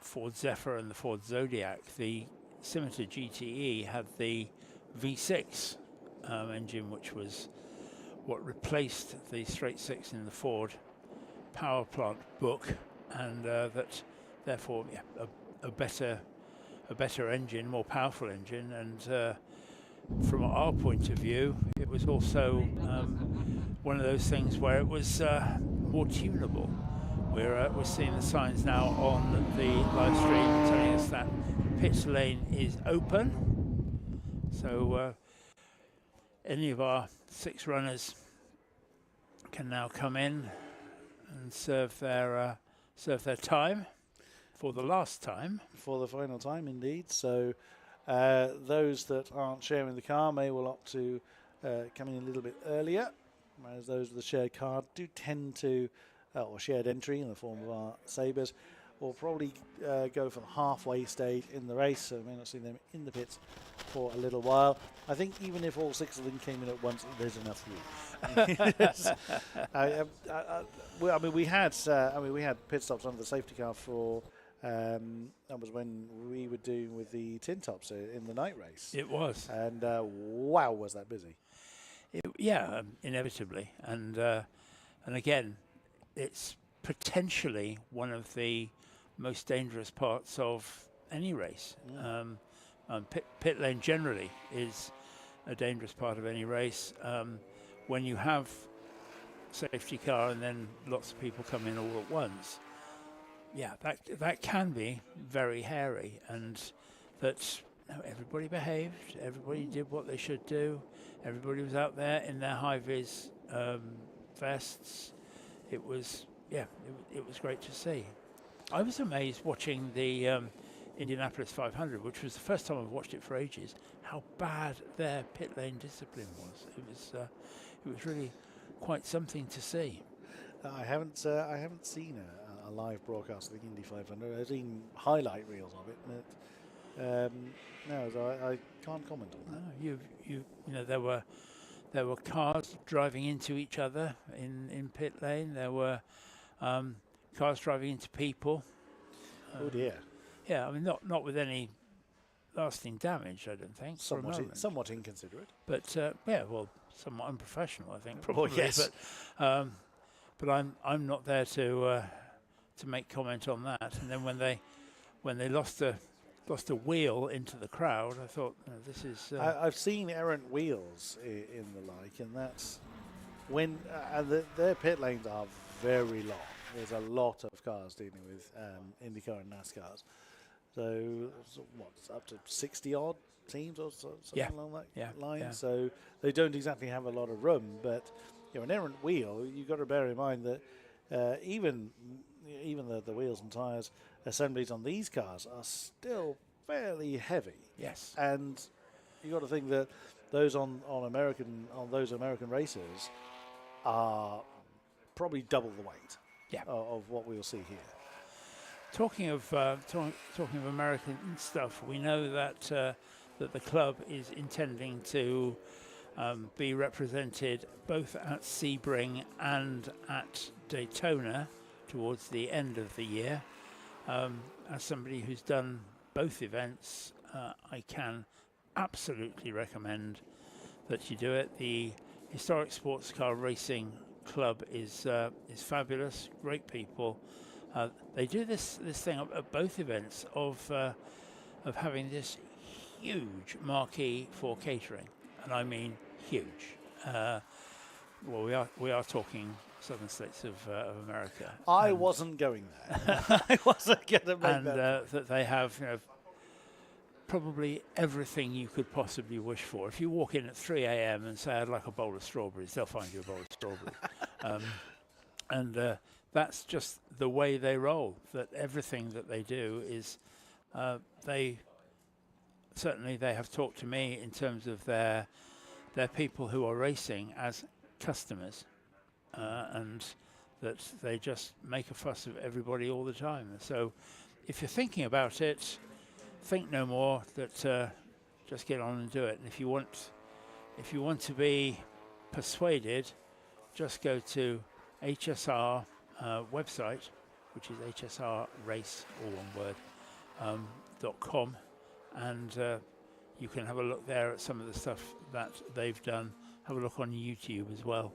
Ford Zephyr and the Ford Zodiac. The similar to GTE, had the V6 engine, which was what replaced the straight six in the Ford power plant book, and that therefore a better engine, more powerful engine, and from our point of view, it was also one of those things where it was more tunable. We're seeing the signs now on the live stream telling us that pit lane is open, so any of our 6 runners can now come in and serve their time for the last time. For the final time, indeed. So those that aren't sharing the car may well opt to come in a little bit earlier, whereas those with the shared car do tend to, or shared entry in the form of our Sabres, will probably go for the halfway stage in the race, so we may not see them in the pits for a little while. I think even if all 6 of them came in at once, there's enough room. We had pit stops under the safety car for. That was when we were doing with the tin tops in the night race. It was, and wow, was that busy? Inevitably, and again, it's potentially one of the most dangerous parts of any race. Pit lane generally is a dangerous part of any race. When you have safety car and then lots of people come in all at once, that can be very hairy, and that everybody behaved, everybody did what they should do, everybody was out there in their high-vis vests. It was great to see. I was amazed watching the Indianapolis 500, which was the first time I've watched it for ages, how bad their pit lane discipline was. It was really quite something to see. I haven't seen a live broadcast of the Indy 500. I've seen highlight reels of it, but no, so I can't comment on that. No, there were cars driving into each other in pit lane. There were cars driving into people. Oh dear. Yeah, I mean not with any lasting damage, I don't think. Somewhat inconsiderate. But somewhat unprofessional, I think. Probably. Oh, yes. But I'm not there to make comment on that. And then when they lost a wheel into the crowd, I thought, this is. I've seen errant wheels in the like, and that's when their pit lanes are very long. There's a lot of cars dealing with IndyCar and NASCARs. So what's up to 60 odd teams or something along that line. Yeah. So they don't exactly have a lot of room, but an errant wheel, you've got to bear in mind that even the wheels and tyres assemblies on these cars are still fairly heavy. Yes. And you've got to think that those on those American racers are probably double the weight of what we'll see here. Talking of American stuff, we know that that the club is intending to be represented both at Sebring and at Daytona towards the end of the year. As somebody who's done both events, I can absolutely recommend that you do it. The Historic Sports Car Racing Club is fabulous, great people. They do this thing at both events of having this huge marquee for catering, and I mean huge. We are talking southern states of America. I wasn't going there. I wasn't going to make and that they have probably everything you could possibly wish for. If you walk in at 3 a.m. and say I'd like a bowl of strawberries, they'll find you a bowl of strawberries. And that's just the way they roll. That everything that they do is they have talked to me in terms of their people who are racing as customers, and that they just make a fuss of everybody all the time. So if you're thinking about it, think no more, that just get on and do it. And if you want to be persuaded, just go to HSR website, which is HSR race, all one word, .com, and you can have a look there at some of the stuff that they've done. Have a look on YouTube as well,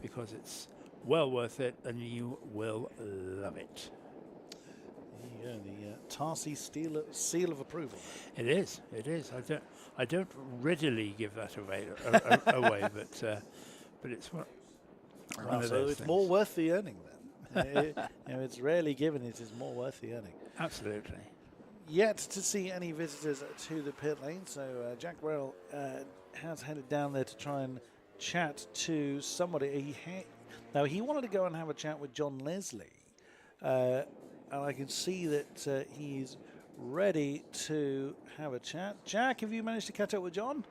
because it's well worth it, and you will love it. Yeah, the Tarsi seal of approval. It is. It is. I don't readily give that away, but it's one of So those it's things. more worth the earning then. It's rarely given. It is more worth the earning. Absolutely. Yet to see any visitors to the pit lane, so Jack Worrell has headed down there to try and chat to somebody. Now he wanted to go and have a chat with John Leslie, and I can see that he's ready to have a chat. Jack, have you managed to catch up with John?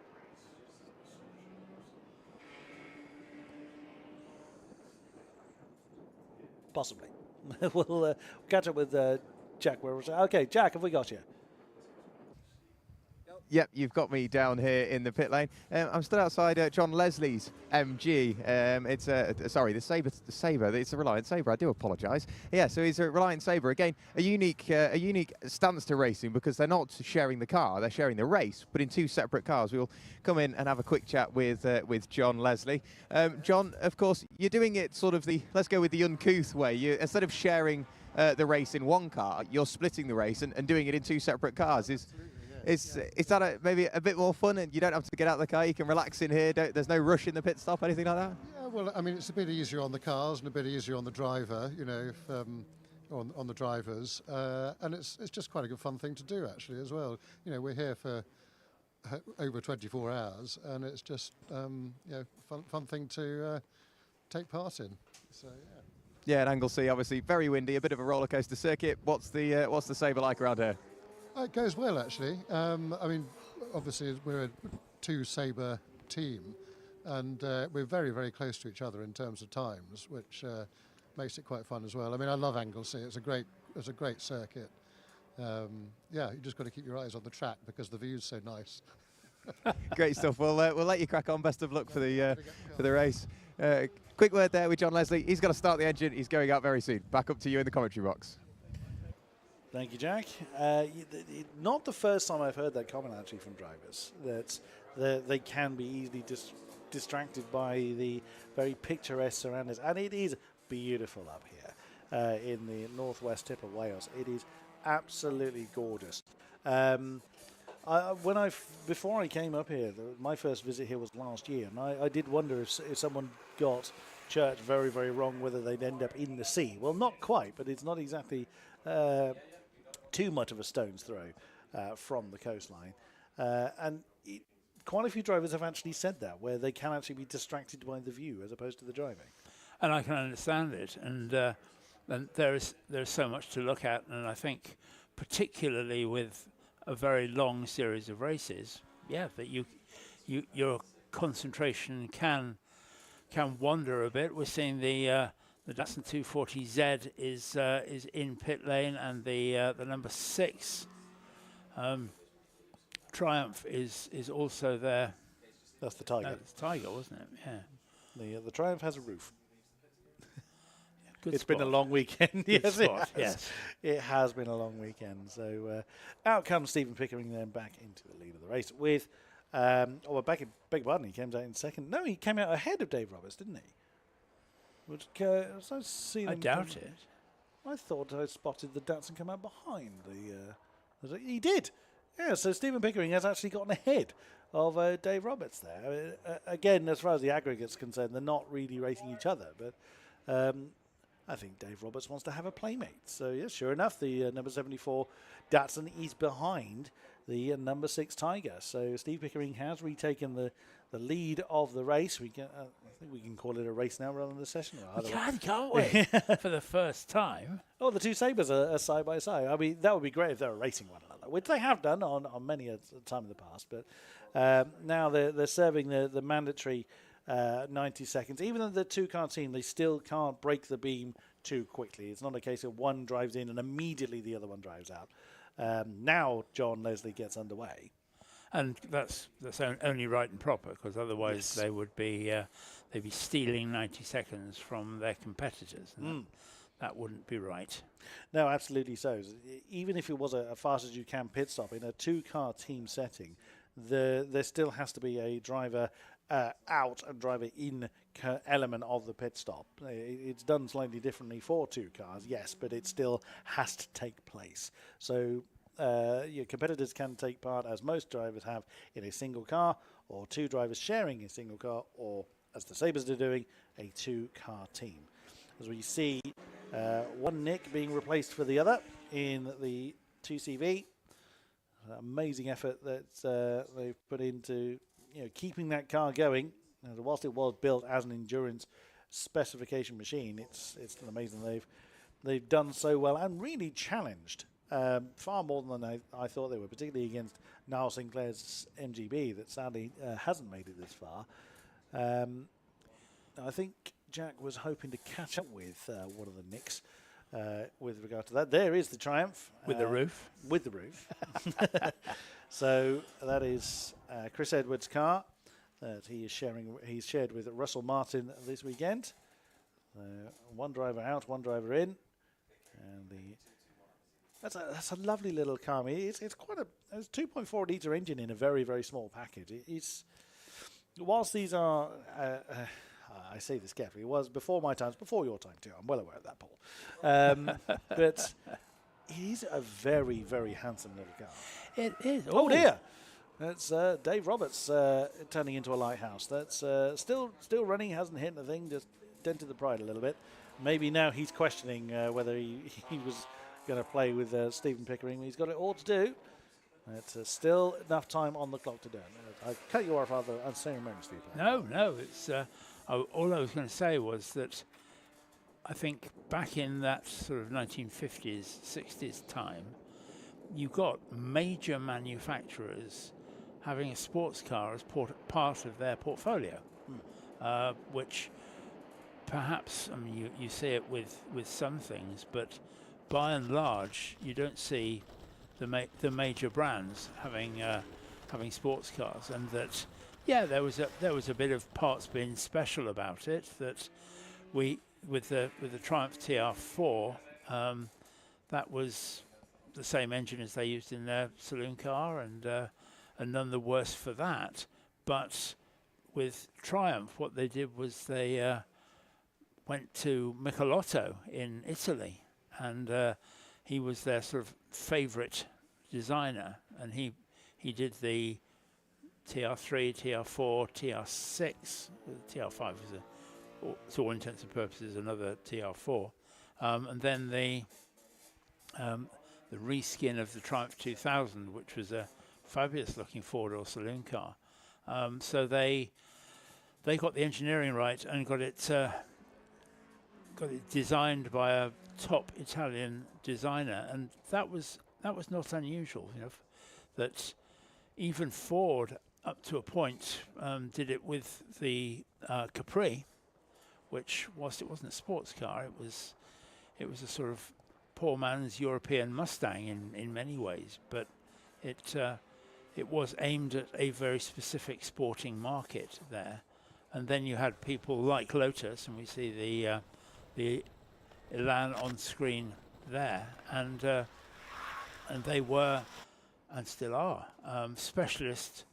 Possibly. We'll catch up with Jack. Okay, Jack, have we got you? Yep, you've got me down here in the pit lane. I'm stood outside John Leslie's MG. It's sorry, the Sabre. It's a Reliant Sabre. I do apologise. Yeah, so it's a Reliant Sabre. Again, a unique stance to racing because they're not sharing the car; they're sharing the race, but in two separate cars. We'll come in and have a quick chat with John Leslie. John, of course, you're doing it sort of let's go with the uncouth way. You instead of sharing the race in one car, you're splitting the race and doing it in two separate cars. Is that maybe a bit more fun, and you don't have to get out of the car, you can relax in here, there's no rush in the pit stop, anything like that? Yeah, well, I mean, it's a bit easier on the cars and a bit easier on the driver, you know, on the drivers, and it's just quite a good fun thing to do actually as well. You know, we're here for over 24 hours, and it's just you know, fun thing to take part in. So yeah. Yeah, and Anglesey obviously very windy, a bit of a roller coaster circuit. What's the Sabre like around here? It goes well, actually. I mean, obviously, we're a two-Sabre team, and we're very, very close to each other in terms of times, which makes it quite fun as well. I mean, I love Anglesey. It's a great circuit. Yeah, you just got to keep your eyes on the track because the view's so nice. Great stuff. We'll let you crack on. Best of luck for the race. Quick word there with John Leslie. He's got to start the engine. He's going out very soon. Back up to you in the commentary box. Thank you, Jack. Not the first time I've heard that comment actually from drivers, that they can be easily distracted by the very picturesque surroundings. And it is beautiful up here in the northwest tip of Wales. It is absolutely gorgeous. Before I came up here, my first visit here was last year, and I did wonder if someone got church very, very wrong, whether they'd end up in the sea. Well, not quite, but it's not exactly too much of a stone's throw from the coastline. And quite a few drivers have actually said that, where they can actually be distracted by the view as opposed to the driving. And I can understand it. And there's so much to look at. And I think particularly with a very long series of races, yeah, that your concentration can wander a bit. We're seeing the Datsun 240Z is in pit lane, and the number 6 Triumph is also there. That's the Tiger. That's Tiger, wasn't it? Yeah. The Triumph has a roof. Good It's spot. been a long weekend. Yes, spot, it has. yes. It has been a long weekend. So out comes Stephen Pickering then back into the lead of the race with, beg your pardon, he came out in second. No, he came out ahead of Dave Roberts, didn't he? Which, I doubt it. I thought I spotted the Datsun come out behind the. He did. Yeah, so Stephen Pickering has actually gotten ahead of Dave Roberts there. Again, as far as the aggregate's concerned, they're not really racing each other, but I think Dave Roberts wants to have a playmate. So, yeah, sure enough, the number 74 Datsun is behind the number 6 Tiger. So Steve Pickering has retaken the lead of the race. I think we can call it a race now rather than a session. Can't we? For the first time. Oh, the two Sabres are side by side. I mean, that would be great if they were racing one another, which they have done on many a time in the past. But now they're serving the mandatory 90 seconds. Even though the two-car team, they still can't break the beam too quickly. It's not a case of one drives in and immediately the other one drives out. Now John Leslie gets underway. And that's only right and proper, because otherwise they would be they'd be stealing 90 seconds from their competitors. And that wouldn't be right. No, absolutely so. Even if it was a fast as you can pit stop in a 2-car team setting, there still has to be a driver out and driver in element of the pit stop. It's done slightly differently for 2 cars, yes, but it still has to take place. So your competitors can take part, as most drivers have, in a single car, or 2 drivers sharing a single car, or, as the Sabres are doing, a 2-car team. As we see one Nick being replaced for the other in the 2CV. Amazing effort that they've put into keeping that car going. And whilst it was built as an endurance specification machine, it's still amazing they've done so well and really challenged far more than I thought they were, particularly against Niall Sinclair's MGB that sadly hasn't made it this far. I think Jack was hoping to catch up with one of the Nicks with regard to that. There is the Triumph. With the roof. With the roof. So that is Chris Edwards' car that he's shared with Russell Martin this weekend. One driver out, one driver in. And that's a lovely little car. I mean, it's quite it's 2.4 litre engine in a very, very small package. Whilst these are I say this carefully. It was before my time, before your time too. I'm well aware of that, Paul. But it is a very, very handsome little car. It is. Oh dear, that's Dave Roberts turning into a lighthouse. That's still running, hasn't hit anything, just dented the pride a little bit. Maybe now he's questioning whether he was going to play with Stephen Pickering. He's got it all to do. It's still enough time on the clock to do it. I cut you off rather unceremoniously. No, it's. All I was going to say was that I think back in that sort of 1950s, 60s time, you got major manufacturers having a sports car as part of their portfolio, which perhaps, I mean, you see it with some things, but by and large, you don't see the major brands having sports cars, and that. Yeah, there was a bit of parts being special about it. That with the Triumph TR4, that was the same engine as they used in their saloon car, and none the worse for that. But with Triumph, what they did was they went to Michelotto in Italy, and he was their sort of favourite designer, and he did the TR3, TR4, TR6, TR5 is to all intents and purposes another TR4, and then the reskin of the Triumph 2000, which was a fabulous looking 4-door saloon car. So they got the engineering right and got it designed by a top Italian designer, and that was not unusual, that even Ford, up to a point, did it with the Capri, which, whilst it wasn't a sports car, it was a sort of poor man's European Mustang in many ways, but it was aimed at a very specific sporting market there. And then you had people like Lotus, and we see the Elan on screen there, and they were and still are specialist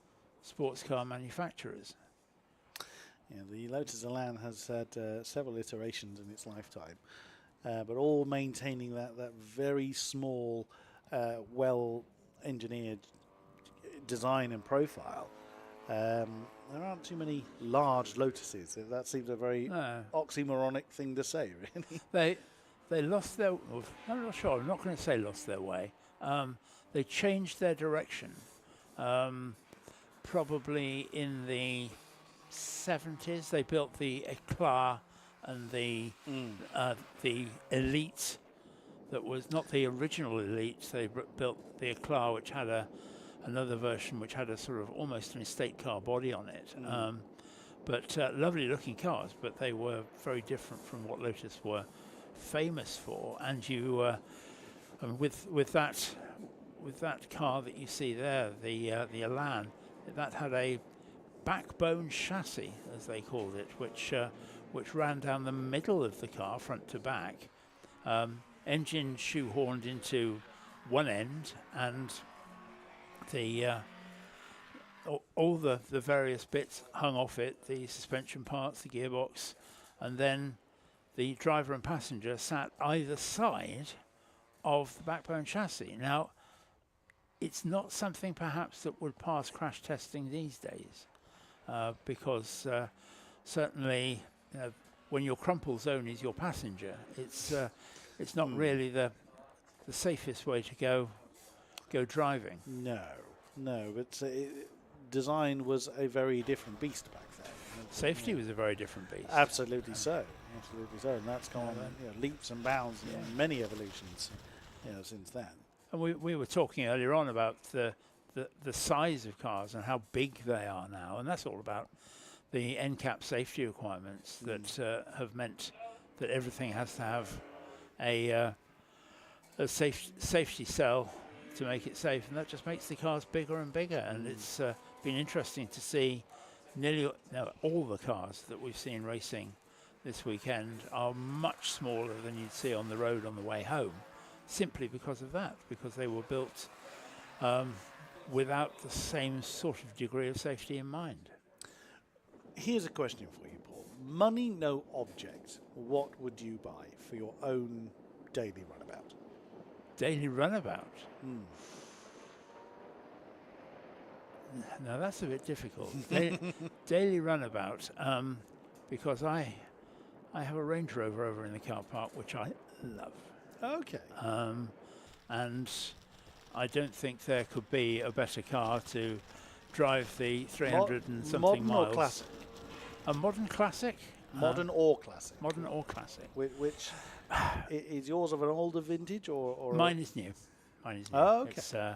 sports car manufacturers. Yeah, the Lotus Elan has had several iterations in its lifetime, but all maintaining that very small, well-engineered design and profile. There aren't too many large Lotuses. That seems a very oxymoronic thing to say, really. They lost their... I'm not sure. I'm not going to say lost their way. They changed their direction. Probably in the 70s, they built the Eclat and the Elite. That was not the original Elite. They built the Eclat, which had another version, which had a sort of almost an estate car body on it. But lovely looking cars, but they were very different from what Lotus were famous for. And you, with that car that you see there, the Elan, that had a backbone chassis, as they called it, which ran down the middle of the car, front to back, engine shoehorned into one end, and the all the various bits hung off it, the suspension parts, the gearbox, and then the driver and passenger sat either side of the backbone chassis. Now, it's not something perhaps that would pass crash testing these days, because certainly when your crumple zone is your passenger, it's not really the safest way to go driving. No, but design was a very different beast back then. Safety was a very different beast. Absolutely so. And that's gone leaps and bounds and many evolutions since then. And we were talking earlier on about the size of cars and how big they are now, and that's all about the NCAP safety requirements that have meant that everything has to have a safety cell to make it safe, and that just makes the cars bigger and bigger. And it's been interesting to see nearly all the cars that we've seen racing this weekend are much smaller than you'd see on the road on the way home, simply because of that, because they were built without the same sort of degree of safety in mind. Here's a question for you, Paul. Money, no object. What would you buy for your own daily runabout? Daily runabout? Now that's a bit difficult. Daily runabout, because I have a Range Rover over in the car park, which I love. Okay. And I don't think there could be a better car to drive the 300 and something modern miles. Modern or classic? A modern classic? Modern or classic? Modern or classic. Which is yours of an older vintage or Mine is new. Mine is new. Oh, okay.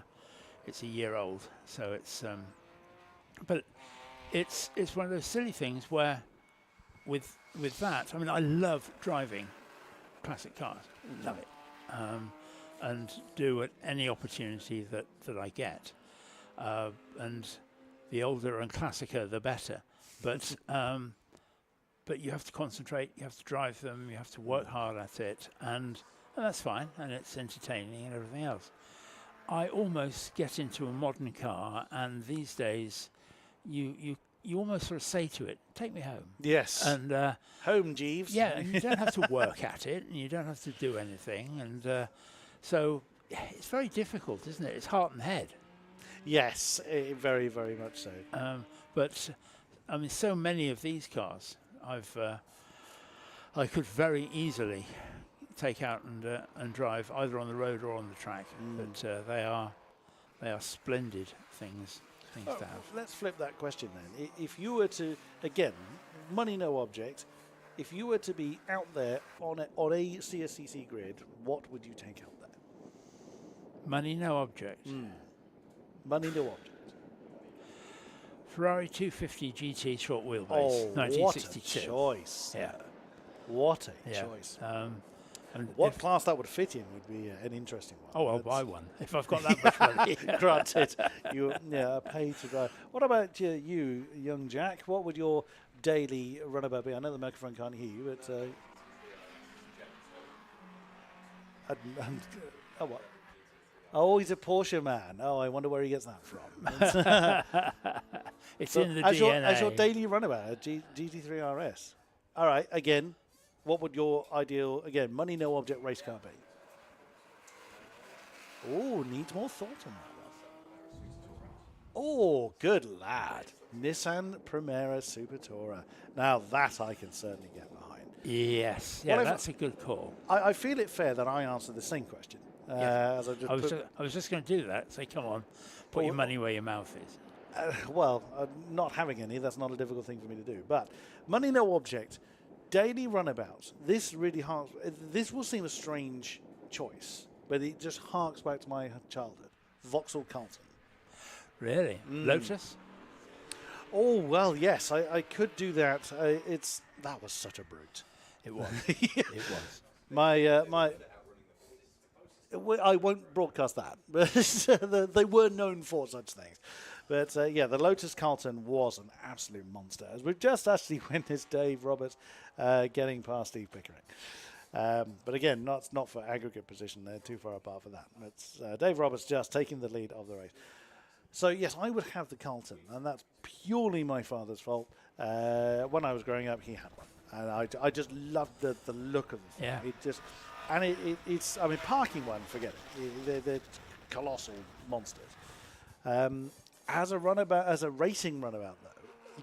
It's a year old, so it's but it's one of those silly things where with that, I mean, I love driving classic cars, love it, and do at any opportunity that I get, and the older and classicer the better, but you have to concentrate, you have to drive them, you have to work hard at it, and that's fine, and it's entertaining and everything else. I almost get into a modern car, and these days you almost sort of say to it, take me home. Yes. And home, Jeeves. Yeah, and you don't have to work at it, and you don't have to do anything, and so it's very difficult, isn't it? It's heart and head. Yes, very, very much so. But I mean, so many of these cars, I could very easily take out and drive either on the road or on the track. But they are splendid things to have. Let's flip that question then. If you were to, again, money no object, if you were to be out there on a CSCC grid, what would you take out there? Money no object. Money no object. Ferrari 250 GT short wheelbase, 1962. What a choice. Yeah. What a choice. And what class that would fit in would be an interesting one. Oh, I'll buy one if I've got that much money. Granted, you pay to drive. What about you, young Jack? What would your daily runabout be? I know the microphone can't hear you, but what? Oh, he's a Porsche man. Oh, I wonder where he gets that from. It's in the DNA. As your daily runabout, a GT3 RS. All right, again, what would your ideal, again, money, no object race car be? Oh, needs more thought on that one. Oh, good lad. Nissan Primera Super Tourer. Now that I can certainly get behind. Yes, yeah, that's a good call. I feel it fair that I answer the same question. I was just going to do that. Say, come on, put your money where your mouth is. Not having any, that's not a difficult thing for me to do. But money, no object, daily runabouts. This will seem a strange choice, but it just harks back to my childhood. Vauxhall Carlton. Really? Lotus? Oh, well, yes, I could do that. That was such a brute. It was. It was. I won't broadcast that, but they were known for such things. But the Lotus Carlton was an absolute monster, as we've just actually witnessed Dave Roberts getting past Steve Pickering. But again, not for aggregate position. They're too far apart for that. It's Dave Roberts just taking the lead of the race. So yes, I would have the Carlton, and that's purely my father's fault. When I was growing up, he had one, and I just loved the look of the thing. Yeah. It just, and it's I mean, parking one, forget it. They're colossal monsters. As a racing runabout though,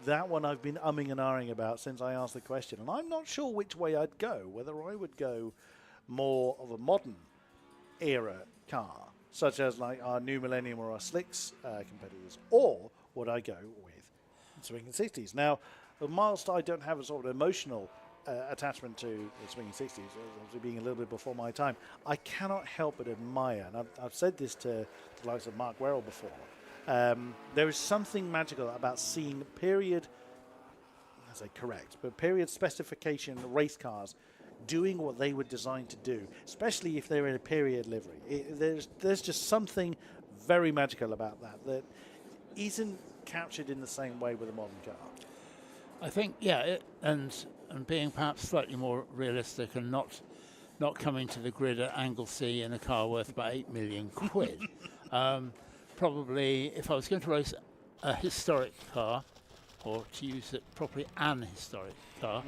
that one I've been umming and ahhing about since I asked the question, and I'm not sure which way I'd go. Whether I would go more of a modern era car, such as like our New Millennium or our Slicks competitors, or would I go with Swinging 60s? Now, whilst I don't have a sort of emotional attachment to the Swinging 60s, obviously being a little bit before my time, I cannot help but admire, and I've said this to the likes of Mark Werrell before, there is something magical about seeing period specification race cars doing what they were designed to do, especially if they're in a period livery. There's just something very magical about that isn't captured in the same way with a modern car. I think, and being perhaps slightly more realistic and not coming to the grid at Anglesey in a car worth about 8 million quid. Probably, if I was going to race a historic car, or to use it properly, an historic car,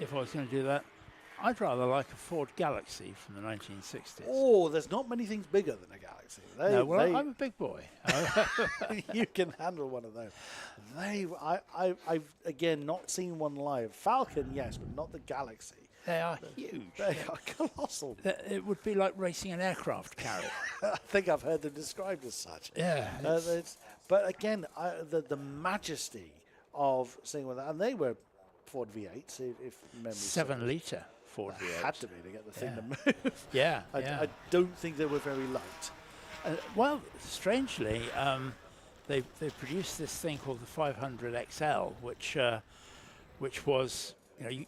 if I was going to do that, I'd rather like a Ford Galaxy from the 1960s. Oh, there's not many things bigger than a Galaxy. I'm a big boy. You can handle one of those. I've again not seen one live. Falcon, yes, but not the Galaxy. They are huge. They are colossal. It would be like racing an aircraft carrier. I think I've heard them described as such. Yeah. But again, the majesty of seeing one, and they were Ford V8s, if memory 7-litre Ford V8. Had to be to get the thing to move. Yeah, I don't think they were very light. Well, strangely, they produced this thing called the 500 XL, which was,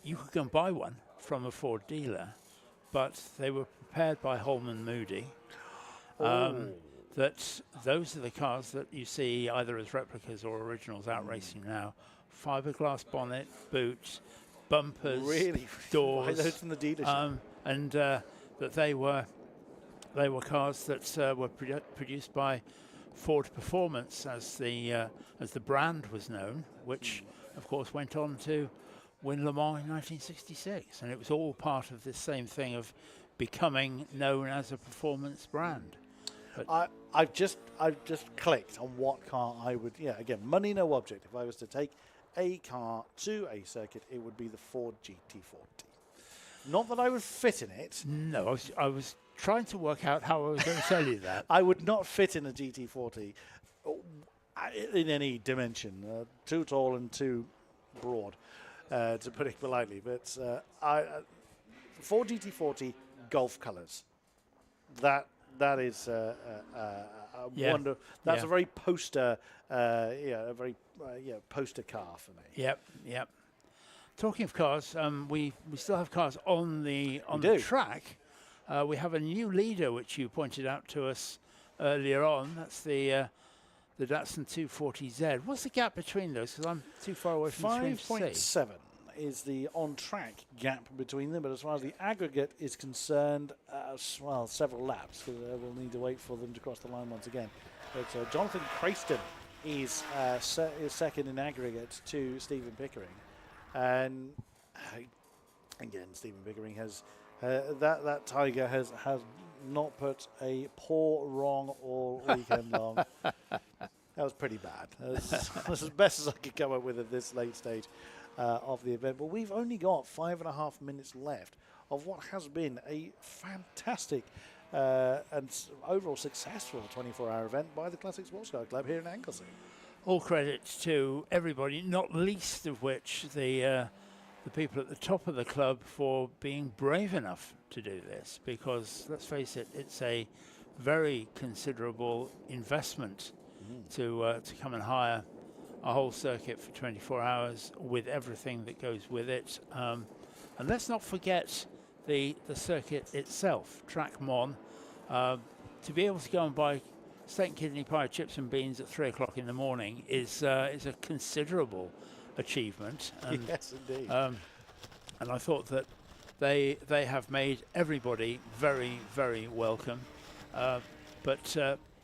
you could go and buy one from a Ford dealer, but they were prepared by Holman Moody. That those are the cars that you see either as replicas or originals out racing now. Fiberglass bonnet, boot, bumpers, doors. Those from the dealership. And that they were cars that were produced by Ford Performance, as the brand was known, which of course went on to win Le Mans in 1966, and it was all part of this same thing of becoming known as a performance brand. But I've just clicked on what car I would. Yeah, again, money no object. If I was to take a car to a circuit, it would be the Ford GT40. Not that I would fit in it. No, I was trying to work out how I was going to tell you that. I would not fit in a GT40 in any dimension. Too tall and too broad, to put it politely. But Ford GT40 Golf colours. That is a wonder. That's a very poster, a very poster car for me. Yep. Talking of cars, we still have cars on the track. We have a new leader, which you pointed out to us earlier on. That's the Datsun 240Z. What's the gap between those? Because I'm too far away from the screen to see. 5.7 is the on-track gap between them, but as far as the aggregate is concerned, several laps, because we'll need to wait for them to cross the line once again. But Jonathan Crayston is second in aggregate to Stephen Pickering. And again, Stephen Pickering has that Tiger has not put a paw wrong all weekend long. That was pretty bad. That's as best as I could come up with at this late stage of the event. But we've only got 5.5 minutes left of what has been a fantastic and overall successful 24-hour event by the Classic Sports Car Club here in Anglesey. All credit to everybody, not least of which the people at the top of the club for being brave enough to do this, because let's face it, it's a very considerable investment to come and hire a whole circuit for 24 hours with everything that goes with it. And let's not forget the circuit itself, Track Mon. To be able to go and buy steak and kidney pie, chips and beans at 3 o'clock in the morning is a considerable achievement. And, yes, indeed. And I thought that They have made everybody very, very welcome.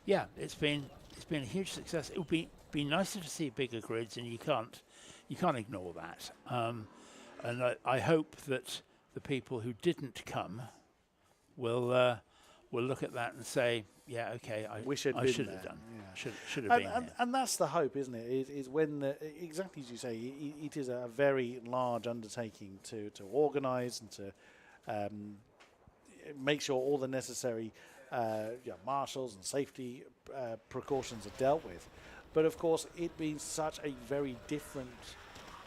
Yeah, it's been a huge success. It would be nicer to see bigger grids, and you can't ignore that. And I hope that the people who didn't come will look at that and say, yeah, okay, I should have done. Yeah. Should have been here. And that's the hope, isn't it? Is when exactly as you say, it is a very large undertaking to organise and to make sure all the necessary marshals and safety precautions are dealt with. But of course, it being such a very different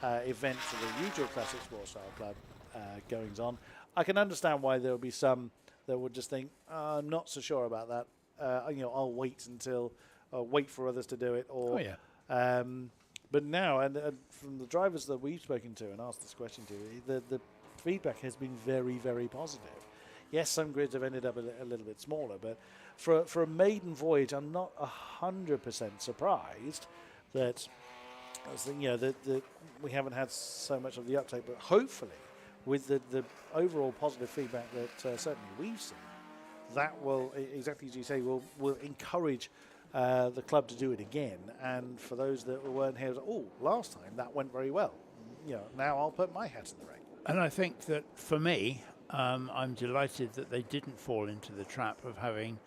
event to the usual Classic Sports Style Club goings on, I can understand why there will be some that would just think, I'm not so sure about that. I'll wait wait for others to do it. Or, but now, and from the drivers that we've spoken to and asked this question to, the feedback has been very, very positive. Yes, some grids have ended up a little bit smaller, but for a maiden voyage, I'm not 100% surprised that that we haven't had so much of the uptake. But hopefully, with the overall positive feedback that certainly we've seen, that will, exactly as you say, will encourage the club to do it again. And for those that weren't here, last time that went very well. Now I'll put my hat in the ring. And I think that for me, I'm delighted that they didn't fall into the trap of having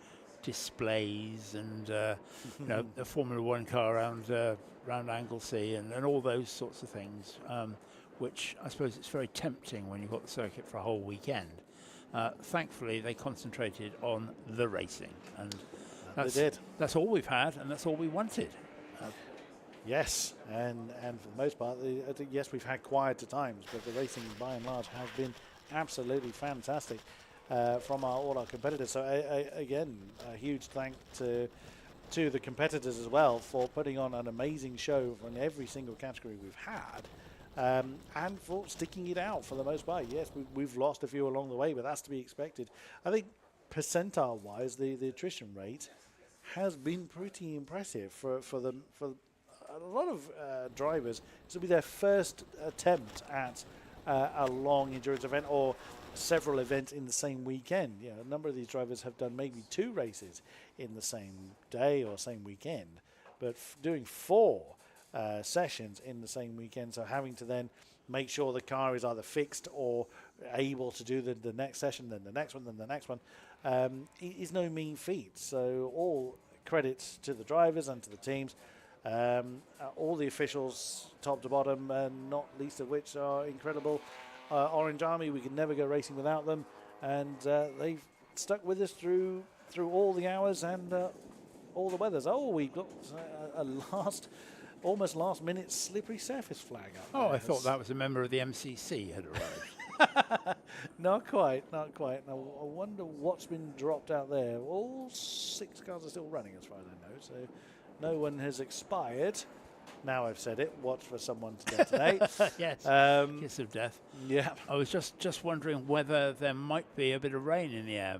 displays and the Formula One car around Anglesey and all those sorts of things, which I suppose it's very tempting when you've got the circuit for a whole weekend. Thankfully, they concentrated on the racing, and that's all we've had, and that's all we wanted. Yes, and for the most part, yes, we've had quieter times, but the racing by and large has been absolutely fantastic from all our competitors. So again, a huge thank to the competitors as well for putting on an amazing show in every single category we've had, and for sticking it out for the most part. Yes, we've lost a few along the way, but that's to be expected. I think percentile-wise, the attrition rate has been pretty impressive for a lot of drivers. This will be their first attempt at a long endurance event or several events in the same weekend. A number of these drivers have done maybe 2 races in the same day or same weekend, but doing 4 sessions in the same weekend, so having to then make sure the car is either fixed or able to do the next session, then the next one, then the next one, is no mean feat. So all credits to the drivers and to the teams. All the officials, top to bottom, and not least of which are incredible Orange Army. We could never go racing without them, and they've stuck with us through all the hours and all the weathers. We've got a almost last minute slippery surface flag up. I thought that was a member of the MCC had arrived. Not quite. Now, I wonder what's been dropped out there. All 6 cars are still running as far as I know, so no one has expired. Now I've said it. Watch for someone to detonate. Yes. Kiss of death. Yeah. I was just wondering whether there might be a bit of rain in the air,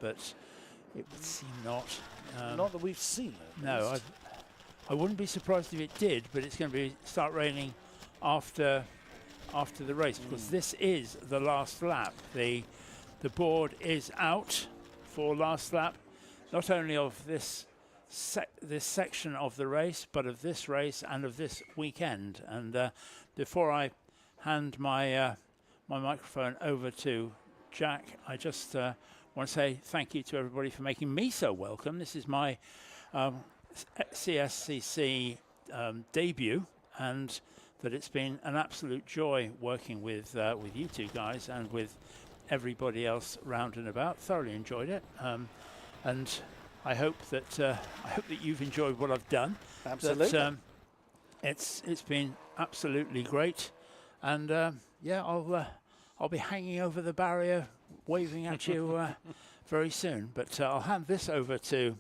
but it would seem not. Not that we've seen it. No, I wouldn't be surprised if it did, but it's going to start raining after the race, because this is the last lap. The board is out for last lap, not only of this section of the race, but of this race and of this weekend. And before I hand my microphone over to Jack, I just want to say thank you to everybody for making me so welcome. This is my CSCC debut, and that it's been an absolute joy working with you two guys and with everybody else round and about. Thoroughly enjoyed it, and I hope that you've enjoyed what I've done. Absolutely. That, it's been absolutely great, and I'll be hanging over the barrier, waving at you very soon. But I'll hand this over to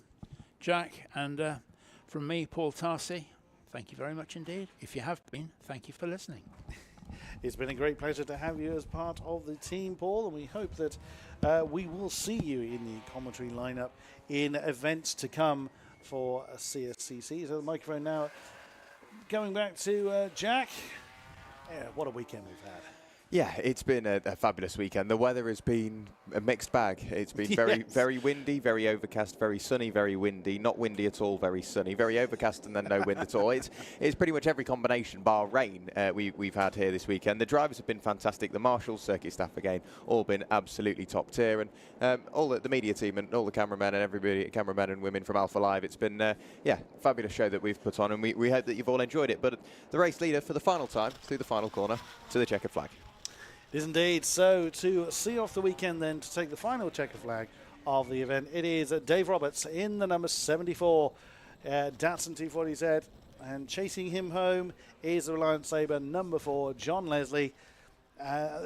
Jack, and from me, Paul Tarsi, thank you very much indeed. If you have been, thank you for listening. It's been a great pleasure to have you as part of the team, Paul, and we hope that we will see you in the commentary lineup in events to come for CSCC. So the microphone now going back to Jack. Yeah, what a weekend we've had. Yeah, it's been a fabulous weekend. The weather has been a mixed bag. It's been very windy, very overcast, very sunny, very windy, not windy at all, very sunny, very overcast, and then no wind at all. It's pretty much every combination bar rain we've had here this weekend. The drivers have been fantastic. The marshals, circuit staff again, all been absolutely top tier, and all the media team and all the cameramen and everybody, cameramen and women from Alpha Live. It's been fabulous show that we've put on, and we hope that you've all enjoyed it. But the race leader for the final time through the final corner to the checkered flag. It is indeed. So to see off the weekend then, to take the final checker flag of the event, it is Dave Roberts in the number 74 Datsun 240Z, and chasing him home is the Reliant Sabre number 4 John Leslie,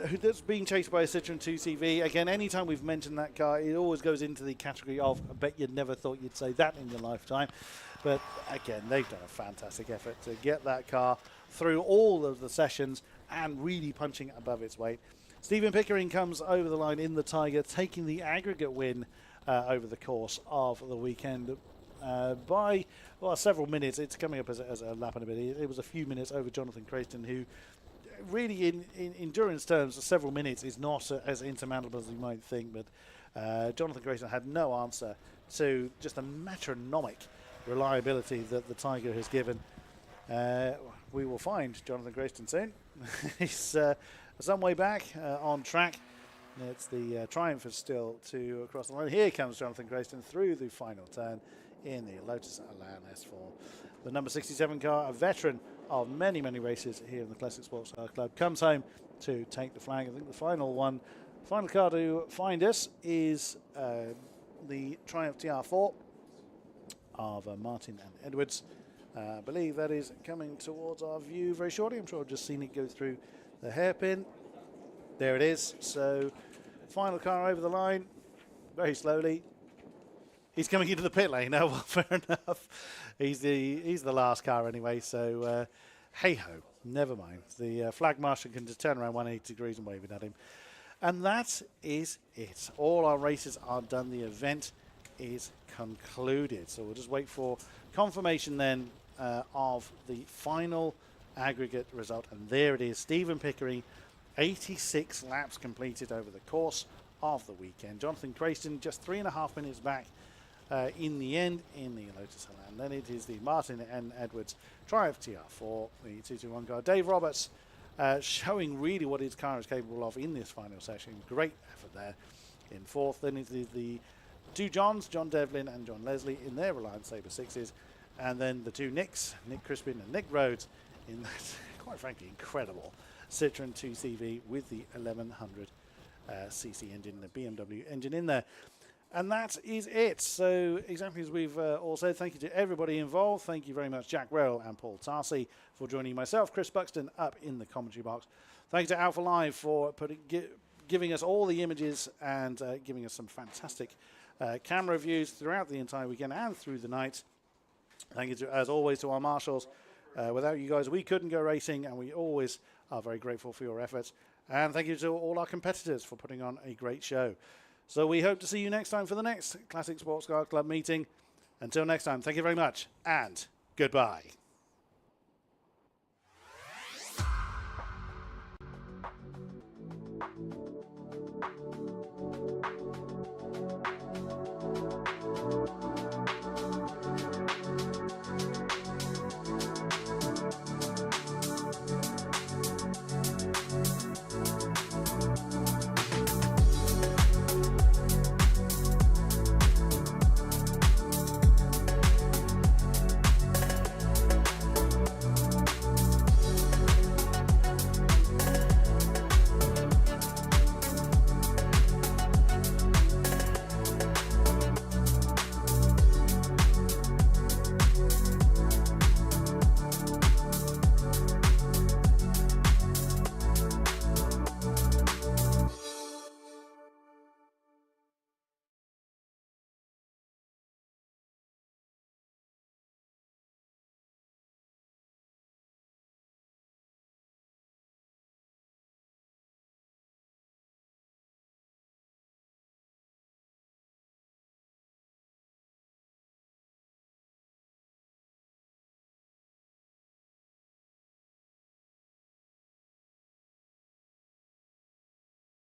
who's being chased by a Citroen 2CV. Again, anytime we've mentioned that car, it always goes into the category of I bet you never thought you'd say that in your lifetime. But again, they've done a fantastic effort to get that car through all of the sessions and really punching above its weight. Stephen Pickering comes over the line in the Tiger, taking the aggregate win over the course of the weekend by several minutes. It's coming up as a lap and a bit. It was a few minutes over Jonathan Crayston, who really in endurance terms, several minutes is not as insurmountable as you might think. But Jonathan Crayston had no answer to just the metronomic reliability that the Tiger has given. We will find Jonathan Crayston soon. He's some way back on track. It's the Triumph is still to across the line. Here comes Jonathan Crayston through the final turn in the Lotus Elan S4. The number 67 car, a veteran of many races here in the Classic Sports Car Club, comes home to take the flag. I think the final car to find us is the Triumph TR4 of Martin and Edwards. I believe that is coming towards our view very shortly. I'm sure I've just seen it go through the hairpin. There it is. So final car over the line very slowly. He's coming into the pit lane. No, well, fair enough. He's the last car anyway. So hey ho, never mind. The flag marshal can just turn around 180 degrees and wave it at him. And that is it. All our races are done. The event is concluded. So we'll just wait for confirmation then of the final aggregate result. And there it is. Stephen Pickering, 86 laps completed over the course of the weekend. Jonathan Crayston just 3.5 minutes back in the end in the Lotus Elan. Then it is the Martin and Edwards Triumph TR4, the 221 car. Dave Roberts showing really what his car is capable of in this final session. Great effort there in fourth. Then it is the two Johns, John Devlin and John Leslie in their Reliant Sabre 6s. And then the two Nicks, Nick Crispin and Nick Rhodes, in that, quite frankly, incredible Citroen 2CV with the 1100 cc engine, the BMW engine in there. And that is it. So exactly as we've all said, thank you to everybody involved. Thank you very much, Jack Rowell and Paul Tarsi, for joining myself, Chris Buxton, up in the commentary box. Thank you to Alpha Live for giving us all the images and giving us some fantastic camera views throughout the entire weekend and through the night. Thank you, to, as always, to our marshals. Without you guys, we couldn't go racing, and we always are very grateful for your efforts. And thank you to all our competitors for putting on a great show. So we hope to see you next time for the next Classic Sports Car Club meeting. Until next time, thank you very much, and goodbye.